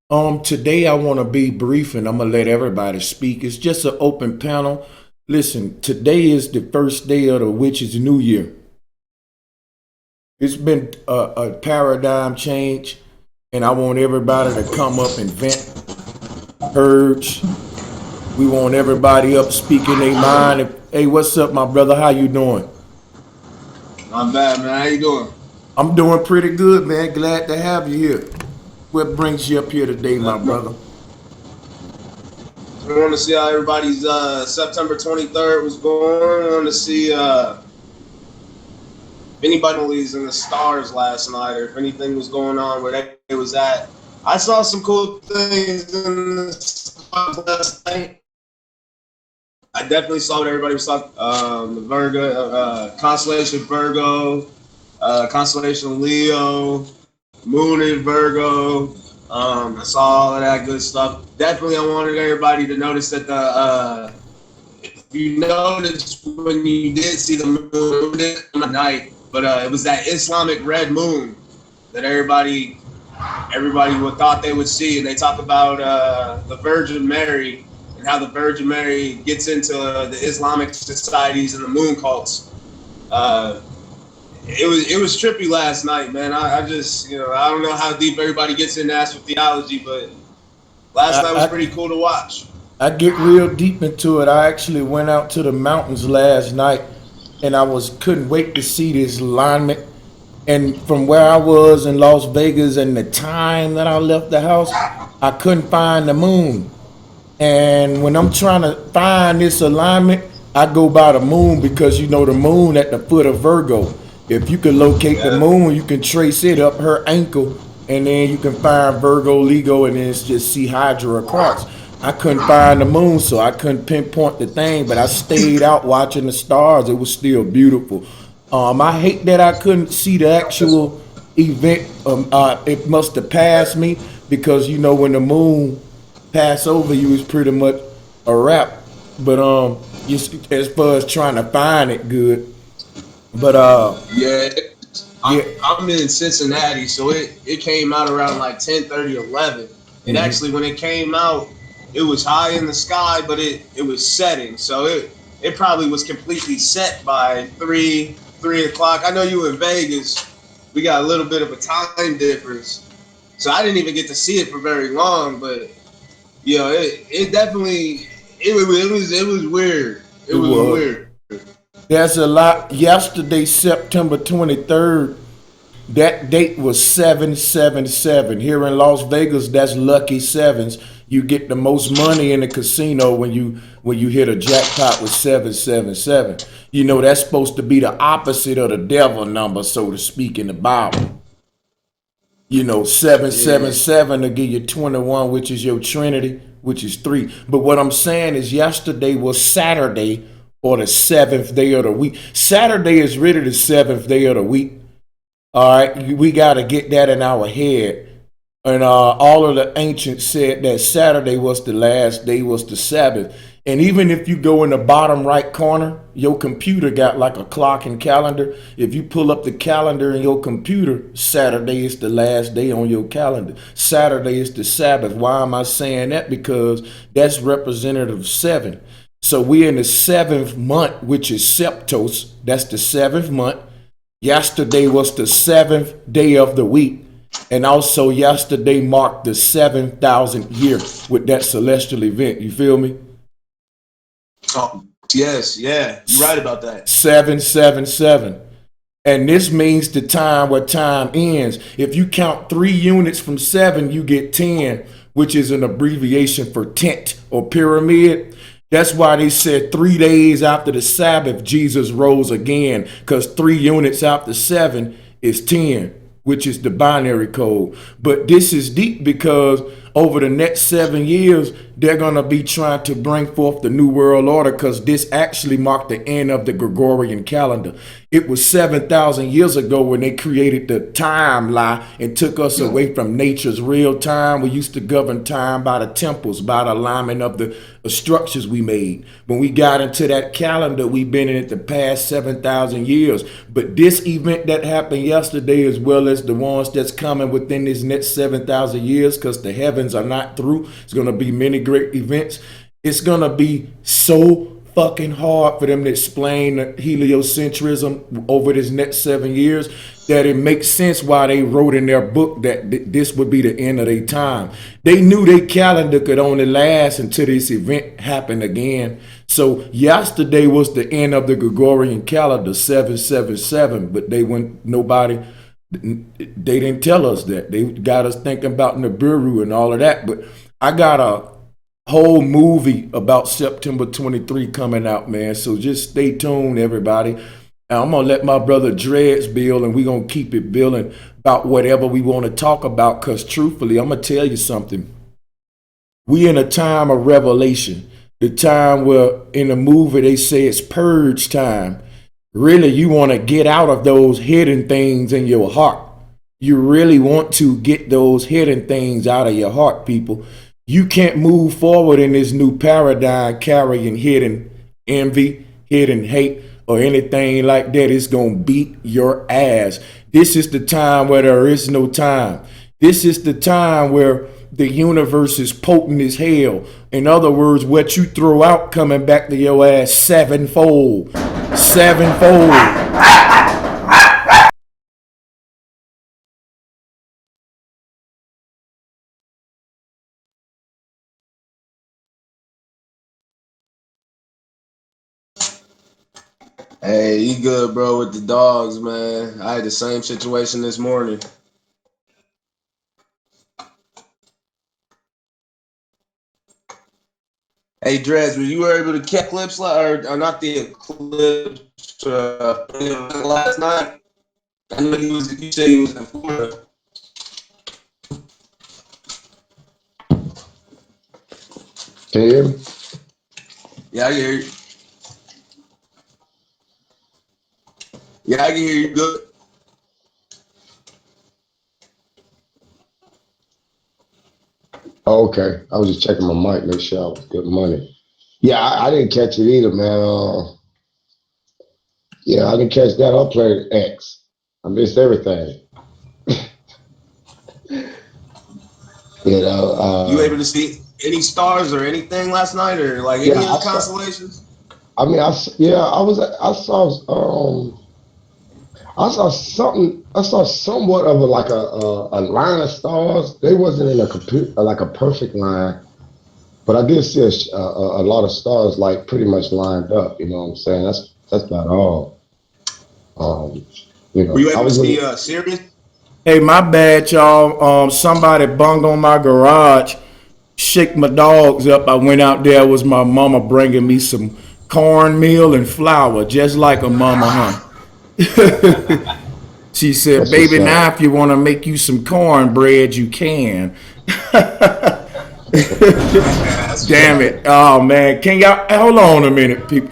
Today I want to be brief and I'm gonna let everybody speak. It's just an open panel. Listen, today is the first day of the witch's new year. It's been a paradigm change, and I want everybody to come up and vent, purge. We want everybody up speaking their mind. Hey, what's up, my brother? How you doing? Not bad, man. How you doing? I'm doing pretty good, man. Glad to have you here. What brings you up here today, my brother? I want to see how everybody's September 23rd was going. I want to see if anybody was in the stars last night or if anything was going on where they was at. I saw some cool things in the stars last night. I definitely saw what everybody was talking. The Virgo, constellation Virgo, constellation Leo, moon in Virgo. I saw all of that good stuff. Definitely, I wanted everybody to notice that if you noticed when you did see the moon at night, but it was that Islamic red moon that everybody would thought they would see, and they talk about the Virgin Mary and how the Virgin Mary gets into the Islamic societies and the moon cults. It was trippy last night, man. I just I don't know how deep everybody gets into astrotheology, but last night was I, pretty cool to watch. I get real deep into it. I actually went out to the mountains last night, and I was couldn't wait to see this alignment. And from where I was in Las Vegas and the time that I left the house, I couldn't find the moon. And when I'm trying to find this alignment, I go by the moon because the moon at the foot of Virgo. If you can locate the Yeah, moon, you can trace it up her ankle, and then you can find Virgo, Leo, and then it's just see Hydra across. I couldn't find the moon, so I couldn't pinpoint the thing, but I stayed out watching the stars. It was still beautiful. I hate that I couldn't see the actual event. It must have passed me because when the moon pass over you, it's pretty much a wrap. But just as far as trying to find it, good. But yeah. yeah. I'm in Cincinnati, so it came out around like 10:30, 11. And Hmm. actually, when it came out, it was high in the sky, but it was setting. So it probably was completely set by 3 o'clock. I know you in Vegas. We got a little bit of a time difference, so I didn't even get to see it for very long. But it definitely it was weird. It It was was. weird. There's a lot. Yesterday, September 23rd, that date was 777. Here in Las Vegas, that's lucky sevens. You get the most money in the casino when you hit a jackpot with 777. That's supposed to be the opposite of the devil number, so to speak, in the Bible. Seven seven Yeah. seven to give you 21, which is your Trinity, which is three. But what I'm saying is, yesterday was Saturday, or the seventh day of the week. Saturday is really the seventh day of the week. All right, we got to get that in our head. And all of the ancients said that Saturday was the last day, was the Sabbath. And even if you go in the bottom right corner, your computer got like a clock and calendar. If you pull up the calendar in your computer, Saturday is the last day on your calendar. Saturday is the Sabbath. Why am I saying that? Because that's representative of seven. So we're in the seventh month, which is Septos. That's the seventh month. Yesterday was the seventh day of the week. And also, yesterday marked the 7,000th year with that celestial event. You feel me? Oh, yes, yeah, you're right about that. 777. And this means the time where time ends. If you count 3 units from seven, you get 10, which is an abbreviation for tent or pyramid. That's why they said 3 days after the Sabbath, Jesus rose again, because 3 units after seven is 10, which is the binary code. But this is deep because over the next 7 years, they're going to be trying to bring forth the New World Order, because this actually marked the end of the Gregorian calendar. It was 7,000 years ago when they created the time lie and took us away from nature's real time. We used to govern time by the temples, by the alignment of the structures we made. When we got into that calendar, we've been in it the past 7,000 years. But this event that happened yesterday, as well as the ones that's coming within this next 7,000 years, because the heavens sevens are not through. It's going to be many great events. It's going to be so fucking hard for them to explain heliocentrism over this next 7 years that it makes sense why they wrote in their book that this would be the end of their time. They knew their calendar could only last until this event happened again. So yesterday was the end of the Gregorian calendar, 777, but they didn't tell us that. They got us thinking about Nibiru and all of that. But I got a whole movie about September 23 coming out, man. So just stay tuned, everybody. I'm going to let my brother Dreads build, and we're going to keep it building about whatever we want to talk about, because truthfully, I'm going to tell you something. We in a time of revelation, the time where in the movie they say it's purge time. Really, you want to get out of those hidden things in your heart. You really want to get those hidden things out of your heart, people. You can't move forward in this new paradigm carrying hidden envy, hidden hate, or anything like that. It's going to beat your ass. This is the time where there is no time. This is the time where the universe is potent as hell. In other words, what you throw out coming back to your ass sevenfold. Sevenfold. Hey, you good, bro, with the dogs, man. I had the same situation this morning. Hey, Dres, were you able to catch clips or not the eclipse last night? I know you said he was in Florida. Can you hear me? Yeah, I can hear you. Yeah, I can hear you good. Oh, okay. I was just checking my mic, make sure I was good money. Yeah, I didn't catch it either, man. Yeah, I didn't catch that. I played X. I missed everything. You able to see any stars or anything last night, or like Yeah, any of the constellations? I saw something. I saw somewhat of a line of stars. They wasn't in like a perfect line, but I did see a lot of stars like pretty much lined up. You know what I'm saying? That's about all. Um, Were you I able to was see looking. Sirius? Hey, my bad, y'all. Somebody bunged on my garage, shake my dogs up. I went out there. It was my mama bringing me some cornmeal and flour, just like a mama, huh? She said, That's what's baby, now up. if you want to make you some cornbread, you can. Damn it. Oh, man. Can y'all hold on a minute, people?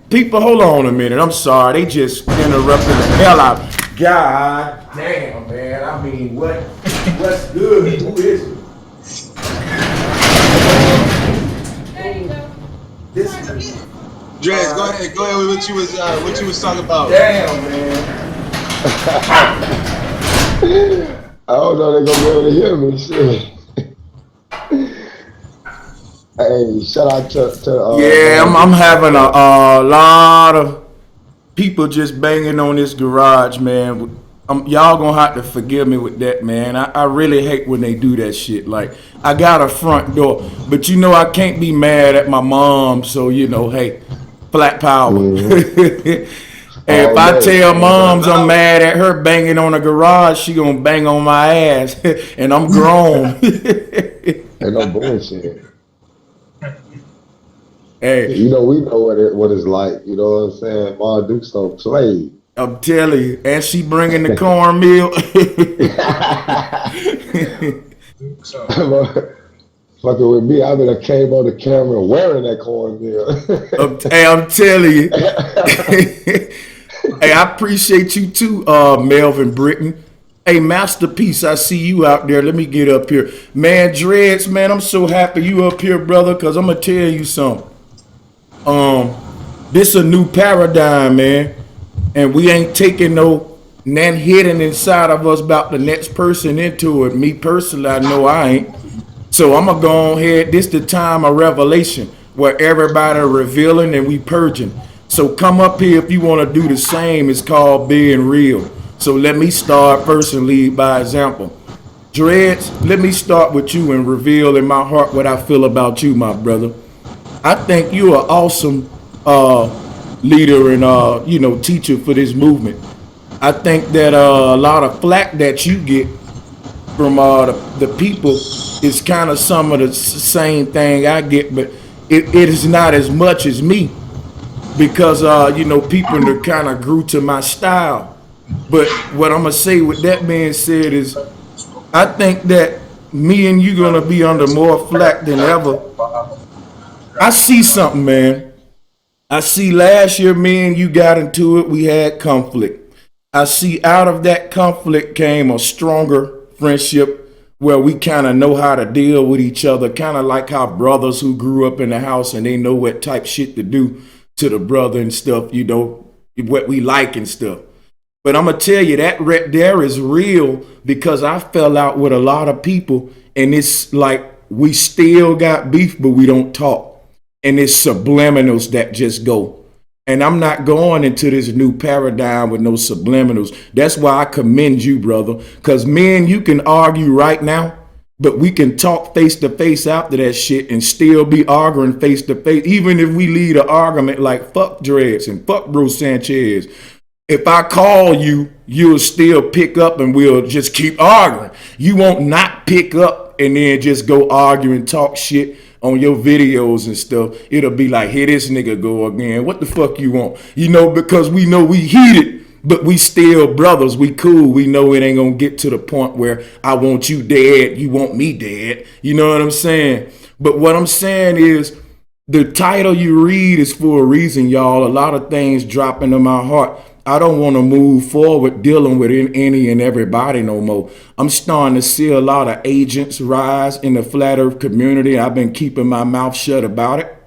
People, hold on a minute. I'm sorry. They just interrupted the hell out. God damn, man. I mean, what's good? Who is it? There you go. This Dres, go ahead with what you was talking about. damn, man. I don't know they're gonna be able to hear me. Shit. Hey, shout out to Yeah, man I'm Duke having Snow. a lot of people just banging on this garage, man. Y'all gonna have to forgive me with that, man. I really hate when they do that shit. Like, I got a front door, but you know I can't be mad at my mom, so you know, hey, flat power. Mm-hmm. If All I day, tell all day. moms I'm mad at her banging on the garage, she gonna bang on my ass, and I'm grown. Ain't no bullshit. Hey, You know, we know what it's like. You know what I'm saying? Ma Dukes don't play. I'm telling you, and she bringing the cornmeal. Fucking with me, I would have came on the camera wearing that cornmeal. I'm telling you. Hey, I appreciate you too, Melvin Britton. Hey, Masterpiece, I see you out there. Let me get up here. Man, Dreads, man, I'm so happy you up here, brother, because I'm going to tell you something. This a new paradigm, man. And we ain't taking nothing hidden inside of us about the next person into it. Me personally, I know I ain't. So I'm gonna go ahead. This the time of revelation where everybody revealing and we purging. So come up here if you want to do the same. It's called being real. So let me start first and lead by example. Dreads, let me start with you and reveal in my heart what I feel about you, my brother. I think you're an awesome leader and teacher for this movement. I think that a lot of flack that you get from the people is kind of some of the same thing I get, but it is not as much as me because people that kind of grew to my style. But what I'm gonna say with that being said is, I think that me and you gonna be under more flack than ever. I see something, man. I see last year me and you got into it. We had conflict. I see out of that conflict came a stronger friendship where we kind of know how to deal with each other, kind of like how brothers who grew up in the house and they know what type shit to do to the brother and stuff, what we like and stuff. But I'm going to tell you that right there is real because I fell out with a lot of people and it's like we still got beef, but we don't talk. And it's subliminals that just go. And I'm not going into this new paradigm with no subliminals. That's why I commend you, brother. Because me and you can argue right now, but we can talk face to face after that shit and still be arguing face to face. Even if we lead an argument like fuck Dreads and fuck Bro Sanchez. If I call you, you'll still pick up and we'll just keep arguing. You won't not pick up and then just go argue and talk shit on your videos and stuff. It'll be like, here this nigga go again. What the fuck you want? Because we know we heated, but we still brothers. We cool. We know it ain't gonna get to the point where I want you dead, you want me dead. You know what I'm saying? But what I'm saying is the title you read is for a reason, y'all. A lot of things drop into my heart. I don't want to move forward dealing with any and everybody no more. I'm starting to see a lot of agents rise in the flat earth community. I've been keeping my mouth shut about it.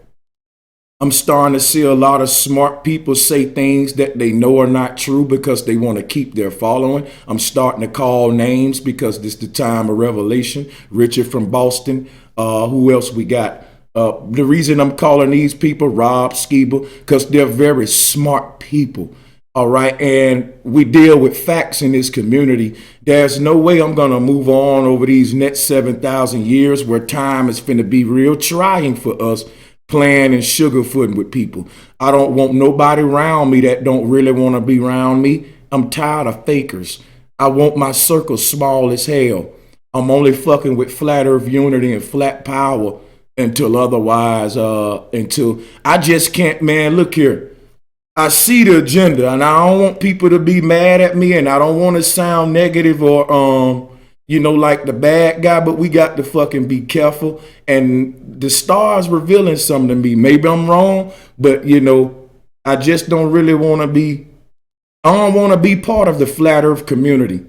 I'm starting to see a lot of smart people say things that they know are not true because they want to keep their following. I'm starting to call names because this is the time of revelation. Richard from Boston. Who else we got? The reason I'm calling these people Rob Skeeber, because they're very smart people. All right. And we deal with facts in this community. There's no way I'm going to move on over these next 7,000 years where time is going to be real trying for us playing and sugarfooting with people. I don't want nobody around me that don't really want to be around me. I'm tired of fakers. I want my circle small as hell. I'm only fucking with flat earth unity and flat power until otherwise, until I just can't, man, look here. I see the agenda and I don't want people to be mad at me and I don't want to sound negative or, like the bad guy, but we got to fucking be careful. And the stars revealing something to me. Maybe I'm wrong, but I just don't really want to be, I don't want to be part of the flat earth community.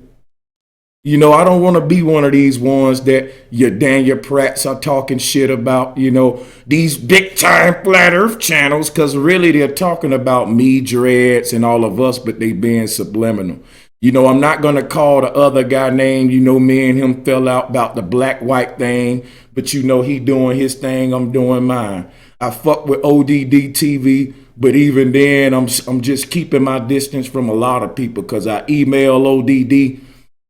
I don't want to be one of these ones that your Daniel Pratts are talking shit about, these big time flat earth channels, because really they're talking about me, Dreads, and all of us, but they being subliminal. I'm not going to call the other guy name. Me and him fell out about the black-white thing, but he doing his thing, I'm doing mine. I fuck with ODD TV, but even then, I'm just keeping my distance from a lot of people because I email ODD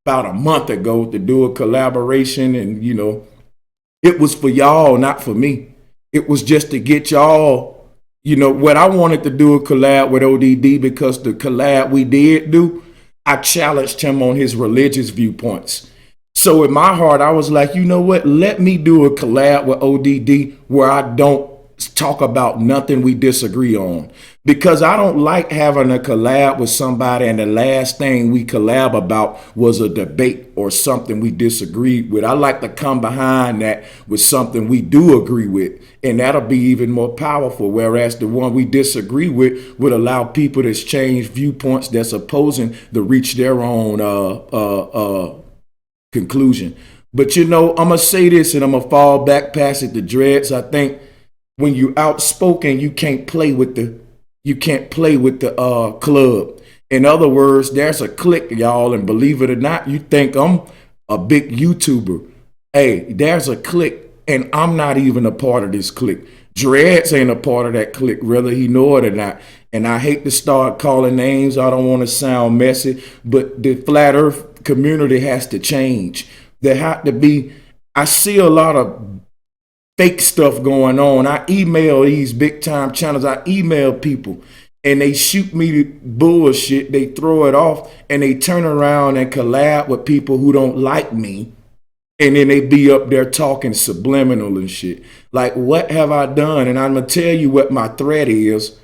about a month ago to do a collaboration, and it was for y'all, not for me. It was just to get y'all, what I wanted to do a collab with ODD, because the collab we did do, I challenged him on his religious viewpoints. So in my heart, I was like, you know what? Let me do a collab with ODD where I don't talk about nothing we disagree on, because I don't like having a collab with somebody and the last thing we collab about was a debate or something we disagreed with. I like to come behind that with something we do agree with, and that'll be even more powerful, whereas the one we disagree with would allow people to exchange viewpoints that's opposing to reach their own conclusion. But I'm gonna say this and I'm gonna fall back past it to Dreads. I think when you outspoken, you can't play with the club. In other words, there's a clique, y'all, and believe it or not, you think I'm a big YouTuber. Hey, there's a clique, and I'm not even a part of this clique. Dreads ain't a part of that clique, whether he know it or not. And I hate to start calling names. I don't want to sound messy, but the flat earth community has to change. There have to be, I see a lot of fake stuff going on. I email these big time channels. I email people and they shoot me bullshit. They throw it off and they turn around and collab with people who don't like me. And then they be up there talking subliminal and shit. Like, what have I done? And I'm going to tell you what my threat is.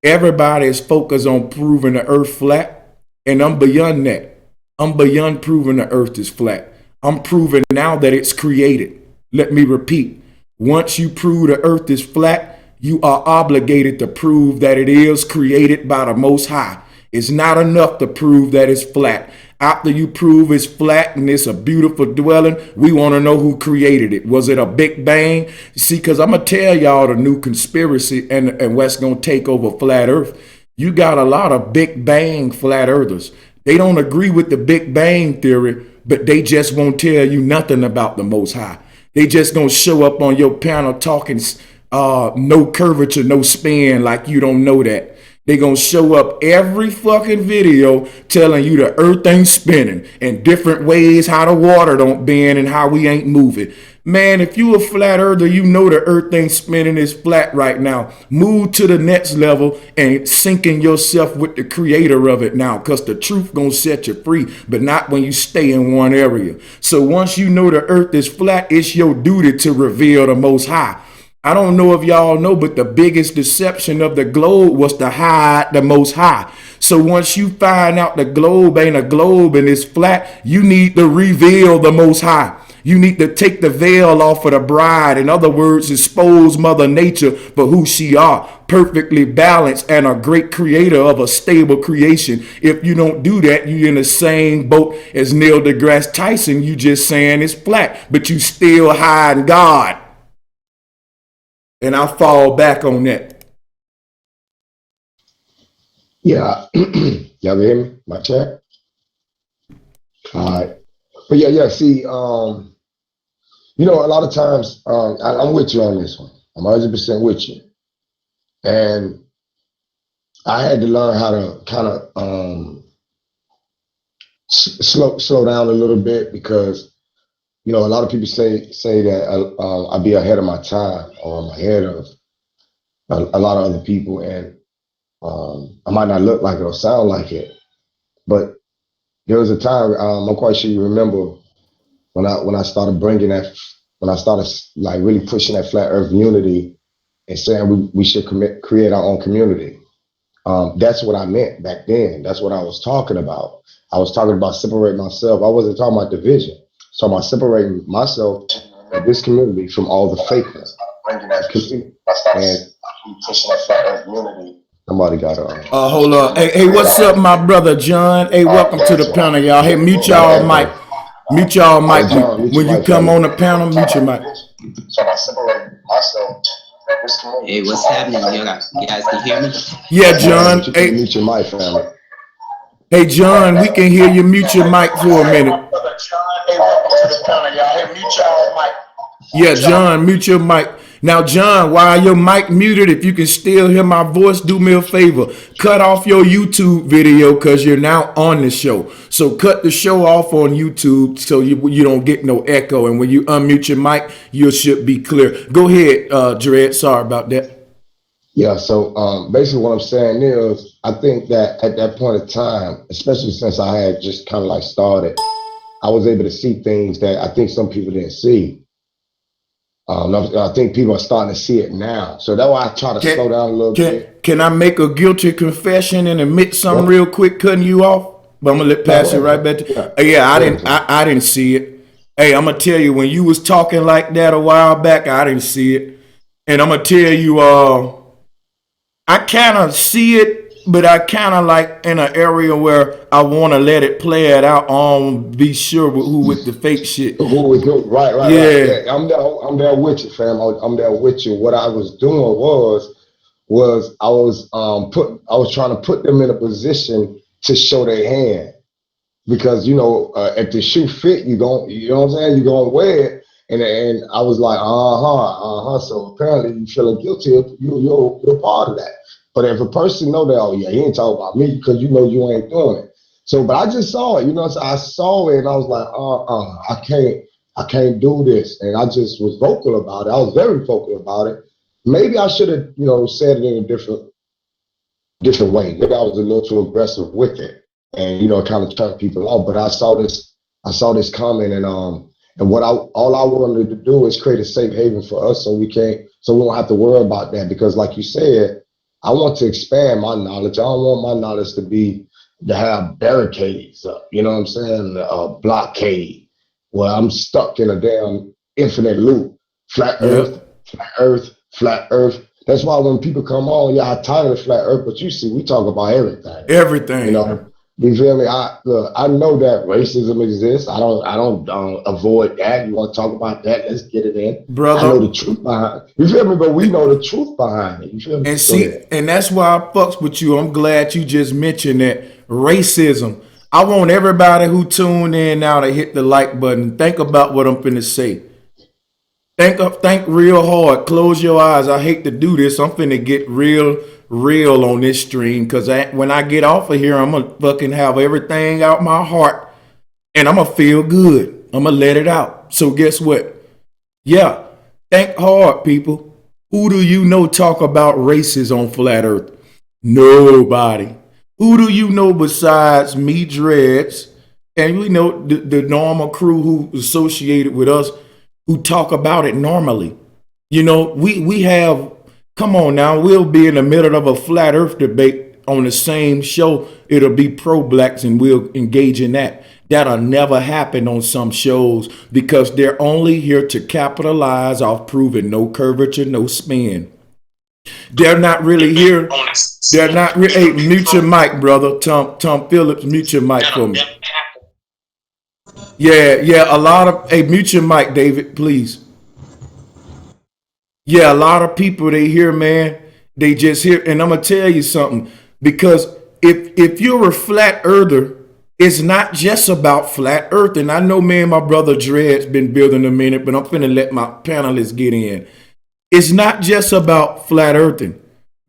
Everybody is focused on proving the earth flat. And I'm beyond that. I'm beyond proving the earth is flat. I'm proving now that it's created. Let me repeat. Once you prove the earth is flat, you are obligated to prove that it is created by the Most High. It's not enough to prove that it's flat. After you prove it's flat and it's a beautiful dwelling, we want to know who created it. Was it a Big Bang? See, because I'm going to tell y'all the new conspiracy and what's going to take over flat earth. You got a lot of Big Bang flat earthers. They don't agree with the Big Bang theory, but they just won't tell you nothing about the Most High. They just going to show up on your panel talking no curvature, no spin, like you don't know that. They gonna show up every fucking video telling you the earth ain't spinning and different ways how the water don't bend and how we ain't moving. Man, if you a flat earther, you know the earth ain't spinning, it's flat right now. Move to the next level and sinking yourself with the creator of it now, because the truth gonna set you free, but not when you stay in one area. So once you know the earth is flat, it's your duty to reveal the Most High. I don't know if y'all know, but the biggest deception of the globe was to hide the Most High. So once you find out the globe ain't a globe and it's flat, you need to reveal the Most High. You need to take the veil off of the bride. In other words, expose Mother Nature for who she are, perfectly balanced and a great creator of a stable creation. If you don't do that, you're in the same boat as Neil deGrasse Tyson. You just saying it's flat, but you still hiding God. And I fall back on that. Yeah. Y'all hear me? My chat? All right. But yeah. See, you know, a lot of times, I'm with you on this one. I'm 100% with you. And I had to learn how to kind of slow down a little bit, because, you know, a lot of people say that I be ahead of my time, or I'm ahead of a lot of other people, and I might not look like it or sound like it, but there was a time, I'm quite sure you remember, when I started bringing that, when I started like really pushing that flat Earth unity and saying we should create our own community. That's what I meant back then. That's what I was talking about. I was talking about separating myself. I wasn't talking about division. I was talking about separating myself and this community from all the fakeness. Bringing that community and pushing that flat Earth unity. Somebody got Hold on. Hey, what's up, my brother John? Hey, welcome to the panel, y'all. Hey, mute y'all mic. Mute y'all mic. When you come on the panel, mute your mic. So I separate myself. Hey, what's happening? You guys can hear me? Yeah, John. Hey, mute your mic, family. Hey, John, we can hear you. Mute your mic for a minute. Yeah, John, mute your mic. Now, John, while your mic muted, if you can still hear my voice, do me a favor. Cut off your YouTube video, because you're now on the show. So cut the show off on YouTube so you don't get no echo. And when you unmute your mic, you should be clear. Go ahead, Jared. Sorry about that. Yeah, so basically what I'm saying is, I think that at that point in time, especially since I had just kind of like started, I was able to see things that I think some people didn't see. I think people are starting to see it now. So that's why I try to slow down a little bit. Can I make a guilty confession and admit something real quick, cutting you off? But I'm gonna pass it right back to you. Yeah, I didn't see it. Hey, I'm gonna tell you, when you was talking like that a while back, I didn't see it. And I'm gonna tell you, I kind of see it, but I kind of like in an area where I want to let it play it out on, be sure who with the fake shit. Who was doing right. Yeah. I'm there with you, fam. I'm there with you. What I was doing was I was trying to put them in a position to show their hand, because you know if the shoe fit, you know what I'm saying, you're gonna wear it. And I was like, So apparently you feeling guilty. You're part of that. But if a person know that, oh yeah, he ain't talking about me because you know you ain't doing it. So, but I just saw it. You know, so I saw it and I was like, I can't do this. And I just was vocal about it. I was very vocal about it. Maybe I should have, said it in a different way. Maybe I was a little too aggressive with it, and kind of turned people off. But I saw this comment, and what all I wanted to do is create a safe haven for us, so we don't have to worry about that. Because, like you said, I want to expand my knowledge. I don't want my knowledge to have barricades up. You know what I'm saying? A blockade where I'm stuck in a damn infinite loop. Flat Earth, Yep. flat Earth, flat Earth. That's why when people come on, yeah, I tired of flat Earth, but you see, we talk about everything. You Everything. know, you feel me? I know that racism exists. I don't avoid that. You want to talk about that? Let's get it in. I know Brother. the truth behind. You feel me? But we know the truth behind it. You feel me? And Go see, ahead. and that's why I fucks with you. I'm glad you just mentioned that racism. I want everybody who tuned in now to hit the like button. Think about what I'm finna say. Think real hard. Close your eyes. I hate to do this. I'm finna get real on this stream because when I get off of here, I'm gonna fucking have everything out my heart and I'm gonna feel good. I'm gonna let it out. So guess what? Yeah, think hard, people. Who do you know talk about races on Flat Earth? Nobody. Who do you know besides me, Dreads, and we know the normal crew who associated with us who talk about it normally? We have, come on now, we'll be in the middle of a flat earth debate on the same show. It'll be pro blacks and we'll engage in that. That'll never happen on some shows because they're only here to capitalize off proving no curvature, no spin. They're not really here. They're not really. Hey, mute your mic, brother. Tom Phillips, mute your mic for me. Yeah, a lot of. Hey, mute your mic, David, please. Yeah, a lot of people they hear, man, they just hear, and I'm gonna tell you something. Because if you're a flat earther, it's not just about flat earth. And I know, man, my brother Dred's been building a minute, but I'm finna let my panelists get in. It's not just about flat earthing.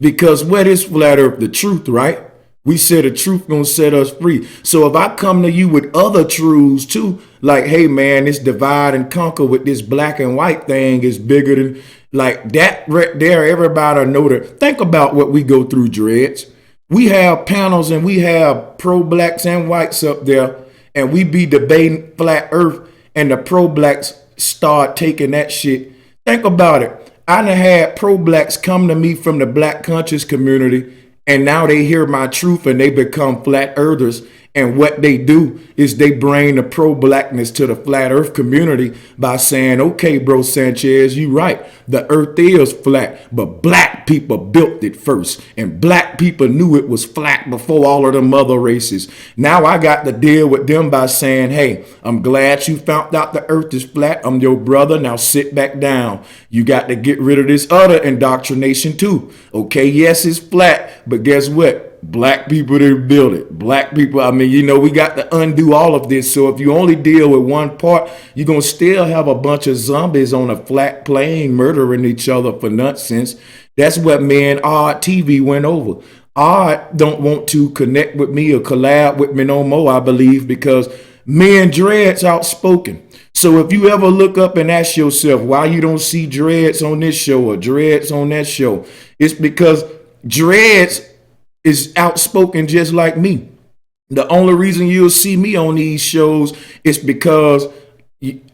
Because what is flat earth? The truth, right? We said the truth gonna set us free. So if I come to you with other truths too, like, hey man, this divide and conquer with this black and white thing is bigger than like that right there, everybody know that. Think about what we go through, Dreads. We have panels and we have pro blacks and whites up there, and we be debating flat earth, and the pro blacks start taking that shit. Think about it. I done had pro blacks come to me from the black conscious community, and now they hear my truth and they become flat earthers. And what they do is they bring the pro blackness to the flat earth community by saying, okay, bro Sanchez, you right. The earth is flat, but black people built it first. And black people knew it was flat before all of them other races. Now I got to deal with them by saying, hey, I'm glad you found out the earth is flat. I'm your brother. Now sit back down. You got to get rid of this other indoctrination too. Okay, yes, it's flat, but guess what? Black people didn't build it. Black people, I mean, we got to undo all of this. So if you only deal with one part, you're going to still have a bunch of zombies on a flat plane murdering each other for nonsense. That's what me and Odd TV went over. Odd don't want to connect with me or collab with me no more, I believe, because me and Dread's outspoken. So if you ever look up and ask yourself why you don't see Dreads on this show or Dreads on that show, it's because Dreads is outspoken just like me. The only reason you'll see me on these shows is because,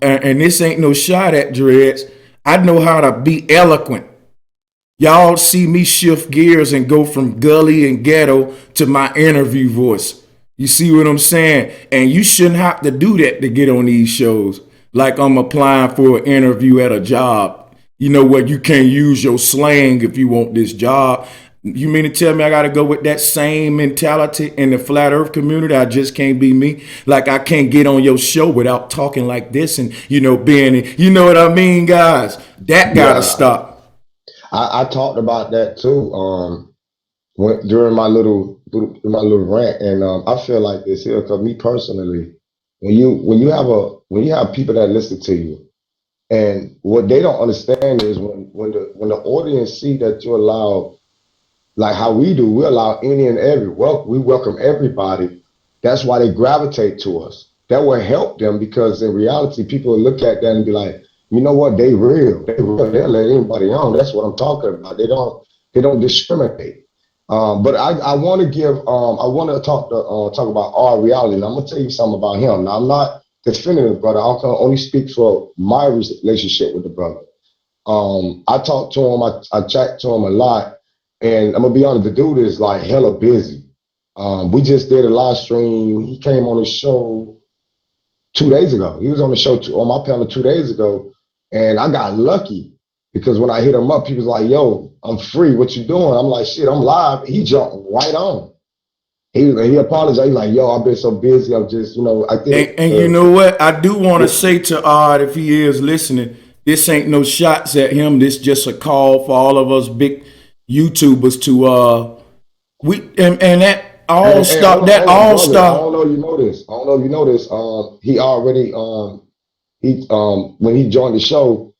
and this ain't no shot at Dreads, I know how to be eloquent. Y'all see me shift gears and go from gully and ghetto to my interview voice. You see what I'm saying? And you shouldn't have to do that to get on these shows. Like I'm applying for an interview at a job. Where you can't use your slang if you want this job. You mean to tell me I got to go with that same mentality in the flat earth community? I just can't be me. Like I can't get on your show without talking like this and, being, what I mean, guys? That got to Yeah, stop. I talked about that too. During my little rant, and I feel like this here because me personally, when you have people that listen to you, And what they don't understand is when the audience see that you allow, like how we do, we allow any and every, well, we welcome everybody. That's why they gravitate to us. That will help them because in reality, people will look at that and be like, you know what, they real, they real, they'll let anybody on. That's what I'm talking about. They don't discriminate. But I want to give, I want to talk about our reality. And I'm gonna tell you something about him. Now I'm not definitive, brother. I can only speak for my relationship with the brother. I talk to him, I chat to him a lot, and I'm gonna be honest, the dude is like hella busy. We just did a live stream. He came on the show 2 days ago. He was on the show on my panel 2 days ago, and I got lucky because when I hit him up, he was like, "Yo, I'm free. What you doing?" I'm like, "Shit, I'm live." He jumped right on. He apologized. He's like, "Yo, I've been so busy. I'm just, I think And you know what? I do want to say to Ard, if he is listening, this ain't no shots at him. This just a call for all of us big YouTubers to we and that all star that hold on, all brother. I star don't know if you know this. I don't know if you know this. He already when he joined the show,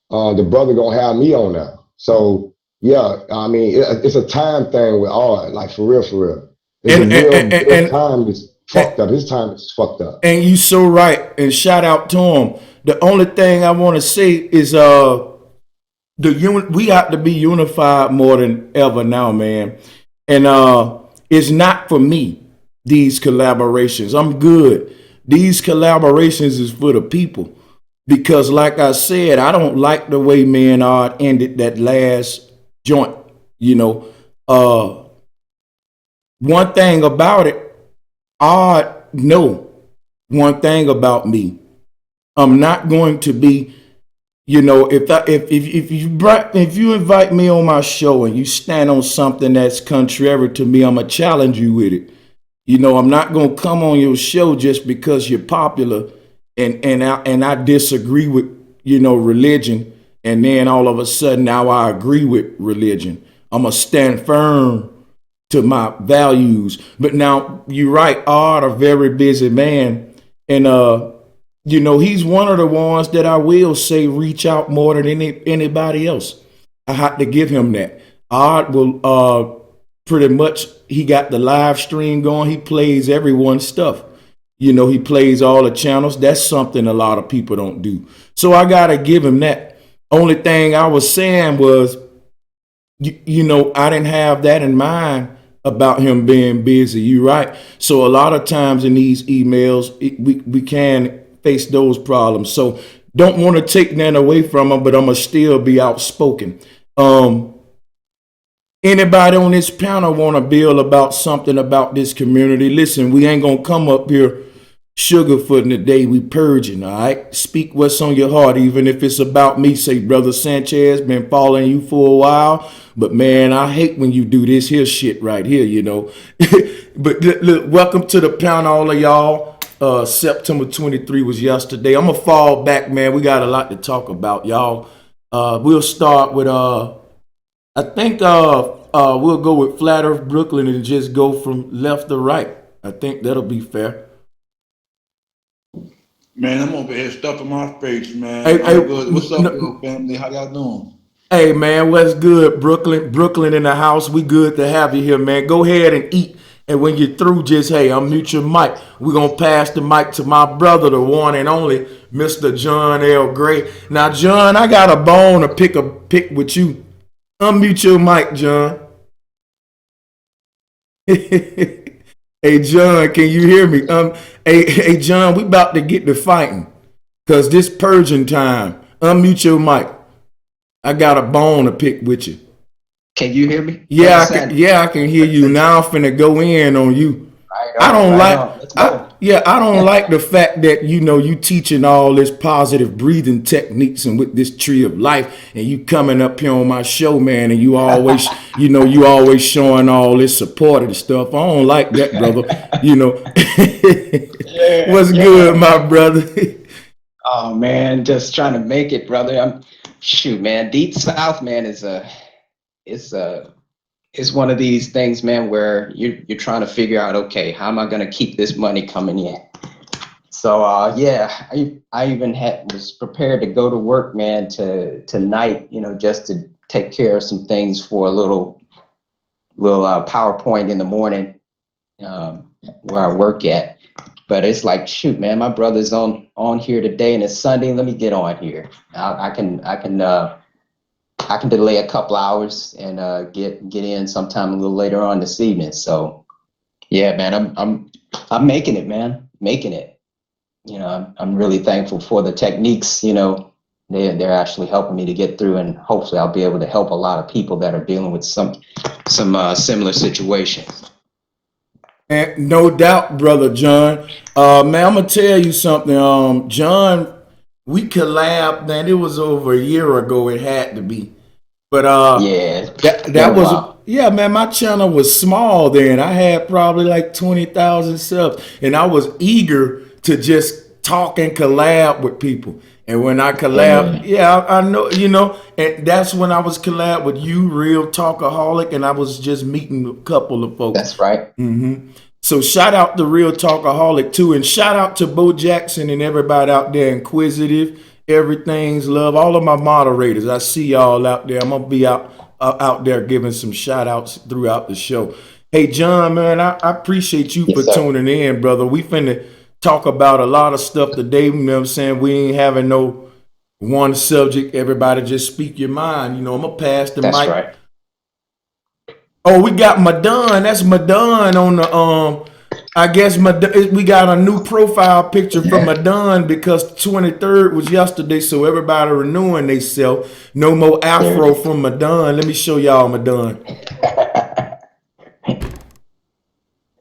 the brother gonna have me on now. So yeah, I mean it's a time thing with Art, like for real, for real. It's a and real his time is fucked up. His time is fucked up. and you so right. And shout out to him. The only thing I want to say is we have to be unified more than ever now, man. And it's not for me, these collaborations. I'm good. These collaborations is for the people. Because like I said, I don't like the way me and Art ended that last joint. You know, uh one thing about it, Art know one thing about me. I'm not going to be, if you invite me on my show and you stand on something that's contrary to me, I'm gonna challenge you with it. I'm not gonna come on your show just because you're popular and I disagree with religion, and then all of a sudden now I agree with religion. I'm gonna stand firm to my values. But now you're right, Art, a very busy man, and he's one of the ones that I will say reach out more than anybody else. I have to give him that. Art will pretty much, he got the live stream going. He plays everyone's stuff. He plays all the channels. That's something a lot of people don't do. So I gotta give him that. Only thing I was saying was, I didn't have that in mind about him being busy. You're right. So a lot of times in these emails, we can face those problems. So don't want to take that away from him, but I'm gonna still be outspoken. Anybody on this panel want to build about something about this community? Listen, we ain't gonna come up here sugarfooting the day. We purging, all right? Speak what's on your heart, even if it's about me. Say, Brother Sanchez, been following you for a while, but man, I hate when you do this here shit right here, But look, welcome to the panel, all of y'all. September 23 was yesterday. I'm gonna fall back, man. We got a lot to talk about, y'all. We'll start with I think we'll go with Flat Earth Brooklyn and just go from left to right. I think that'll be fair. Man, I'm over here stuffing my face, man. Hey, I'm good. What's up, no, yo, family? How y'all doing? hey, man, what's good, Brooklyn? Brooklyn in the house. We good to have you here, man. Go ahead and eat. And when you're through, just, hey, unmute your mic. We're going to pass the mic to my brother, the one and only Mr. John L. Gray. Now, John, I got a bone to pick with you. Unmute your mic, John. Hey, John, can you hear me? Hey, John, we about to get to fighting. Because this purging time. Unmute your mic. I got a bone to pick with you. Can you hear me? Yeah, I can hear you. Now I'm finna go in on you. I don't like the fact that you teaching all this positive breathing techniques and with this tree of life, and you coming up here on my show, man, and you always you always showing all this supportive stuff. I don't like that, brother. What's good, my brother? Oh man, just trying to make it, brother. Man. Deep South, man, is one of these things, man, where you're trying to figure out, okay, how am I gonna keep this money coming in? So yeah, I even was prepared to go to work, man, tonight, you know, just to take care of some things for a little PowerPoint in the morning, where I work at. But it's like, shoot, man, my brother's on here today, and it's Sunday. Let me get on here. I can delay a couple hours and get in sometime a little later on this evening. So yeah, man, I'm making it, man, making it. You know, I'm really thankful for the techniques. You know, they're actually helping me to get through, and hopefully I'll be able to help a lot of people that are dealing with some similar situations. And no doubt, brother John. Man, I'm gonna tell you something. John, we collabed, man. It was over a year ago. It had to be. But Yeah, it's been that a was while. yeah, man. My channel was small then. I had probably like 20,000 subs, and I was eager to just talk and collab with people. And when I collab, Yeah, yeah, I know, you know, and that's when I was collab with you, Real Talkaholic, and I was just meeting a couple of folks. that's right. So shout out to Real Talkaholic too, and shout out to Bo Jackson and everybody out there, Inquisitive, Everything's Love, all of my moderators. I see y'all out there. I'm gonna be out there giving some shout outs throughout the show. Hey John, man, I appreciate you for Yes, sir. tuning in, brother. We finna talk about a lot of stuff today. You know what I'm saying? We ain't having no one subject. Everybody just speak your mind. You know, I'm gonna pass the That's mic. right. Oh, we got Madon. That's Madon on the I guess we got a new profile picture from Madon because 23rd was yesterday, so everybody renewing themselves. No more There it Afro is. from Madon. Let me show y'all Madon.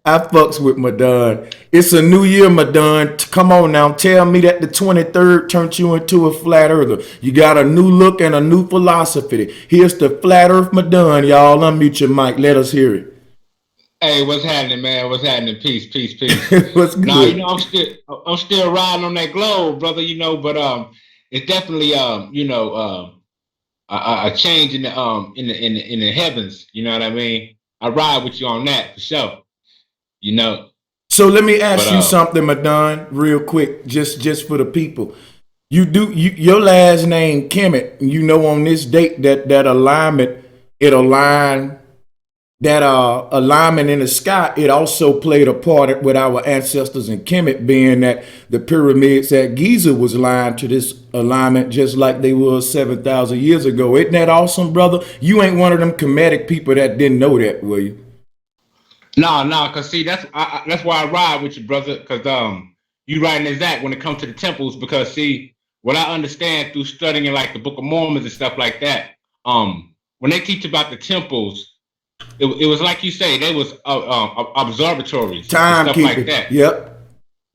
I fucks with Madon. It's a new year, Madon. Come on now, tell me that the 23rd turned you into a flat earther. You got a new look and a new philosophy. Here's the flat earth Madon, y'all. Unmute your mic. Let us hear it. Hey, what's happening, man? What's happening? Peace, peace, peace. What's Nah, you good? know, I'm still riding on that globe, brother. You know, but it's definitely a change in the heavens. You know what I mean? I ride with you on that for sure. You know, So let me but ask you something, Madon, real quick, just for the people. Your last name Kemet. You know, on this date that alignment, it aligned that alignment in the sky. It also played a part with our ancestors in Kemet, being that the pyramids at Giza was aligned to this alignment, just like they was 7,000 years ago. Isn't that awesome, brother? You ain't one of them Kemetic people that didn't know that, were you? no, cause see, that's why I ride with you, brother. Cause you right exact when it comes to the temples. Because see, what I understand through studying in like the Book of Mormons and stuff like that, when they teach about the temples, it was like you say, they was observatories and stuff like Timekeeping. that. Yep.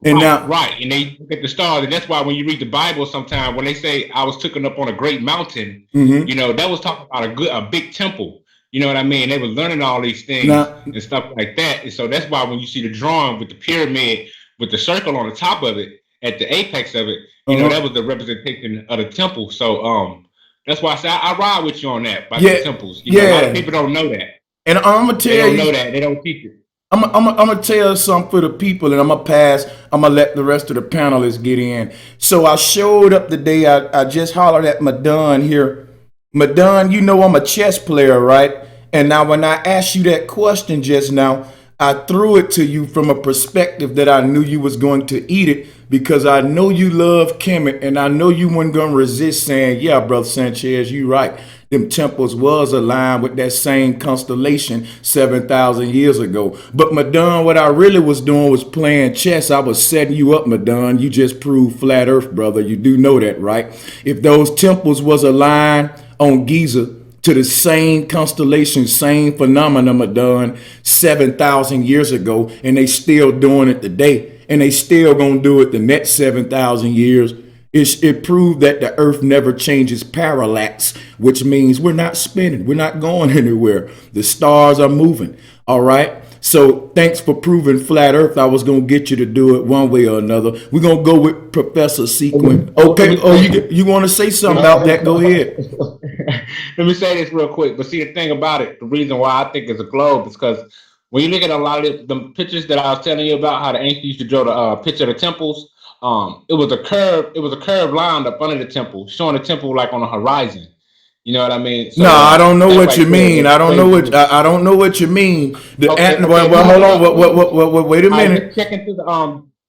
And Right, now, right. And they look at the stars, and that's why when you read the Bible, sometimes when they say I was taken up on a great mountain, you know, that was talking about a big temple. You know what I mean? They were learning all these things now, and stuff like that. And so that's why when you see the drawing with the pyramid with the circle on the top of it, at the apex of it, you know, that was the representation of the temple. So that's why I say I ride with you on that about the yeah, temples. You know, a lot of yeah. people don't know that. And I'm gonna They tell don't know you. that. They don't teach it. I'm gonna tell something for the people, and I'm gonna pass. I'm gonna let the rest of the panelists get in. So I showed up the day. I just hollered at Madon here. Madon, you know I'm a chess player, right? And now when I asked you that question just now, I threw it to you from a perspective that I knew you was going to eat it because I know you love Kemet, and I know you weren't gonna resist saying, "Yeah, brother Sanchez, you right. Them temples was aligned with that same constellation 7,000 years ago." But Madon, what I really was doing was playing chess. I was setting you up, Madon. You just proved flat Earth, brother. You do know that, right? If those temples was aligned on Giza to the same constellation, same phenomenon done 7,000 years ago, and they still doing it today, and they still gonna do it the next 7,000 years. It proved that the earth never changes parallax, which means we're not spinning, we're not going anywhere. The stars are moving. All right. So thanks for proving flat earth. I was gonna get you to do it one way or another. We're gonna go with Professor Sequin. Okay. Oh, you want to say something about that? Go ahead. Let me say this real quick. But see, the thing about it, the reason why I think it's a globe is because when you look at a lot of the pictures that I was telling you about, how the ancients used to draw the picture of the temples, it was a curved line up under the temple, showing the temple like on the horizon. You know what I mean? So No, I don't know that what right you there mean. was I don't know what crazy. I don't know what you mean. Okay, Well, okay. hold on. Wait a All right, minute. just check into the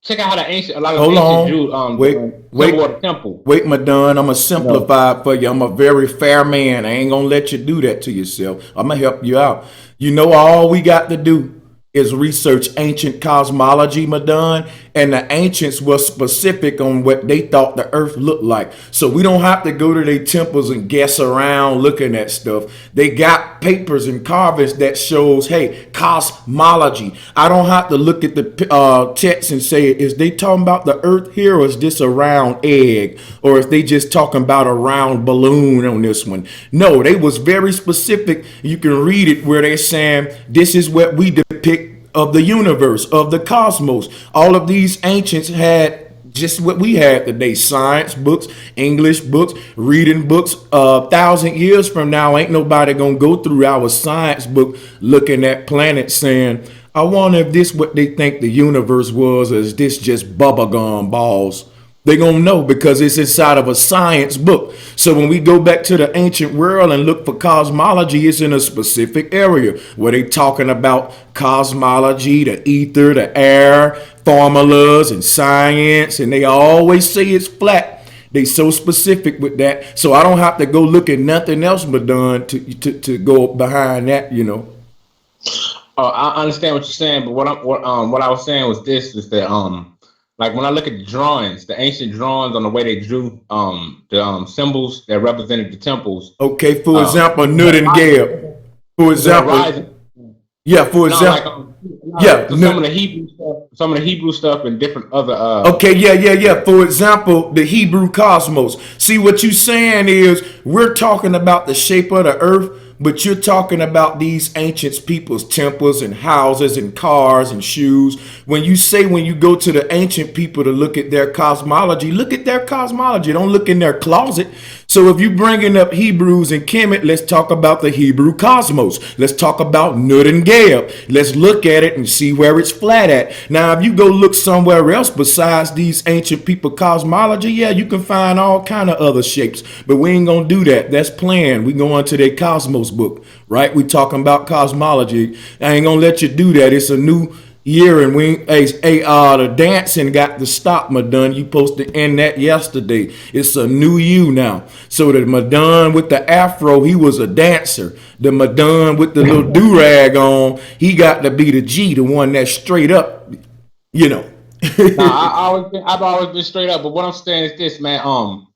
check out how a lot of Hold ancient on. Jews Wait, symbol wait, of the temple. wait, Madon. I'm gonna You know, simplify it for you. I'm a very fair man. I ain't gonna let you do that to yourself. I'm gonna help you out. You know, all we got to do is research ancient cosmology, Madon, and the ancients were specific on what they thought the earth looked like. So we don't have to go to their temples and guess around looking at stuff. They got papers and carvings that shows, hey, cosmology. I don't have to look at the text and say, is they talking about the earth here, or is this a round egg, or is they just talking about a round balloon on this one? No, they was very specific. You can read it where they're saying this is what we depict of the universe, of the cosmos. All of these ancients had just what we had today: science books, English books, reading books. 1,000 years from now, ain't nobody gonna go through our science book looking at planets saying, I wonder if this what they think the universe was, or is this just bubblegum balls? They're going to know because it's inside of a science book. So when we go back to the ancient world and look for cosmology, it's in a specific area where they talking about cosmology, the ether, the air, formulas and science. And they always say it's flat. They so specific with that. So I don't have to go look at nothing else but done to go behind that, you know. I understand what you're saying, but what I was saying was this: is that like when I look at the drawings, the ancient drawings on the way they drew the symbols that represented the temples, Okay, for example, the Nut and horizon, Gab. For the example, horizon. yeah, for No, like example, yeah, some of the Hebrew stuff, and different other okay, yeah. For example, the Hebrew cosmos. See, what you saying is we're talking about the shape of the earth, but you're talking about these ancient people's temples and houses and cars and shoes. When you say when you go to the ancient people to look at their cosmology, look at their cosmology. Don't look in their closet. So if you bringing up Hebrews and Kemet, let's talk about the Hebrew cosmos. Let's talk about Nut and Gab. Let's look at it and see where it's flat at. Now, if you go look somewhere else besides these ancient people cosmology, yeah, you can find all kind of other shapes. But we ain't gonna do that. That's planned. We go into their cosmos book, right? We talking about cosmology. I ain't gonna let you do that. It's a new year and the dancing got to stop, Madon. You supposed to end that yesterday. It's a new you now. So the Madon with the afro, he was a dancer. The Madon with the little do-rag on, he got to be the G, the one that's straight up, you know. Now I've always been straight up, but what I'm saying is this, man.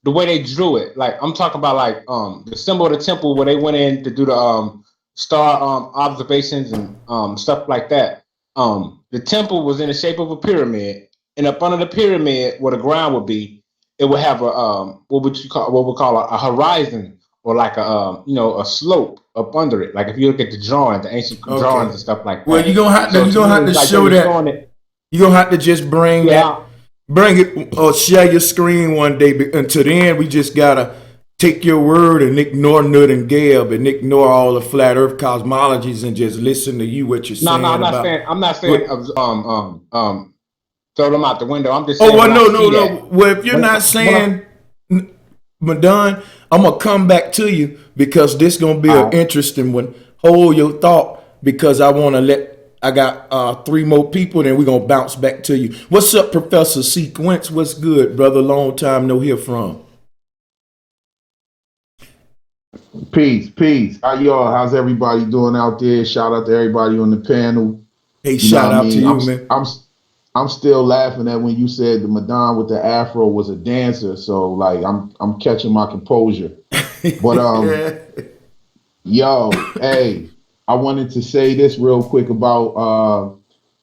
The way they drew it, like I'm talking about, like the symbol of the temple where they went in to do the star observations and stuff like that. The temple was in the shape of a pyramid, and up under the pyramid, where the ground would be, it would have a what we call a horizon, or like a a slope up under it. Like if you look at the drawings, the ancient drawings Okay. and stuff like Well, that. So you're to gonna me, have to it's like they show were that. showing it. You're gonna have to just Yeah, bring it, or share your screen one day. Until then, we just gotta take your word and ignore Nut and Gab and ignore all the flat Earth cosmologies and just listen to you what you're no, saying about I'm not what. saying throw them out the window. I'm just Oh saying well, when I no, see no, that, no. Well, if you're when not when I saying, Madon, I'm gonna come back to you because this gonna be an uh, interesting one. Hold your thought because I want to let. I got 3 more people, then we're gonna bounce back to you. What's up, Professor Sequence? What's good, brother? Long time no hear from. Peace, peace. How y'all? How's everybody doing out there? Shout out to everybody on the panel. Hey, You know shout what I out to mean? you, man. I'm still laughing at when you said the Madonna with the afro was a dancer. So like I'm catching my composure. But yo, hey, I wanted to say this real quick about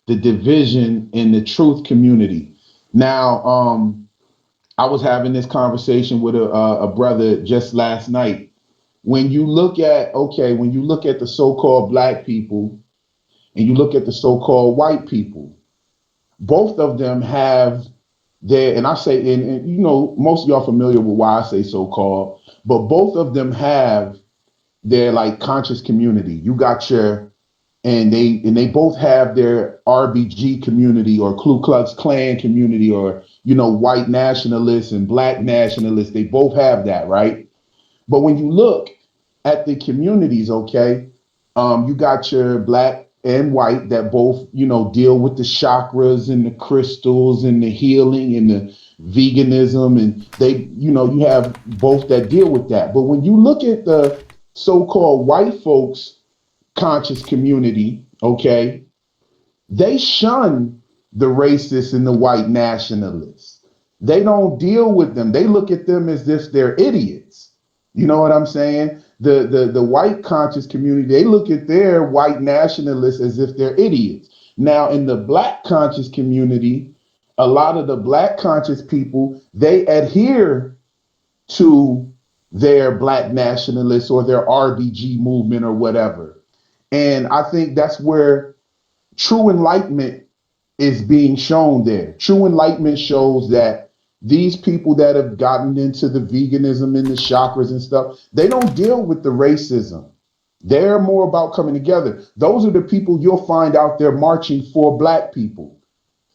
the division in the truth community. Now, I was having this conversation with a brother just last night. When you look at the so-called black people and you look at the so-called white people, both of them have their, and I say, and you know, most of y'all familiar with why I say so-called, but both of them have their like conscious community. You got your and they both have their RBG community or Ku Klux Klan community, or white nationalists and black nationalists. They both have that, right? But when you look at the communities, okay, you got your black and white that both deal with the chakras and the crystals and the healing and the veganism, and they you have both that deal with that. But when you look at the so-called white folks conscious community, okay, they shun the racists and the white nationalists. They don't deal with them. They look at them as if they're idiots. You know what I'm saying? The white conscious community, they look at their white nationalists as if they're idiots. Now, in the black conscious community, a lot of the black conscious people, they adhere to their black nationalists or their RBG movement or whatever. And I think that's where true enlightenment is being shown there. True enlightenment shows that these people that have gotten into the veganism and the chakras and stuff, they don't deal with the racism. They're more about coming together. Those are the people you'll find out there marching for black people.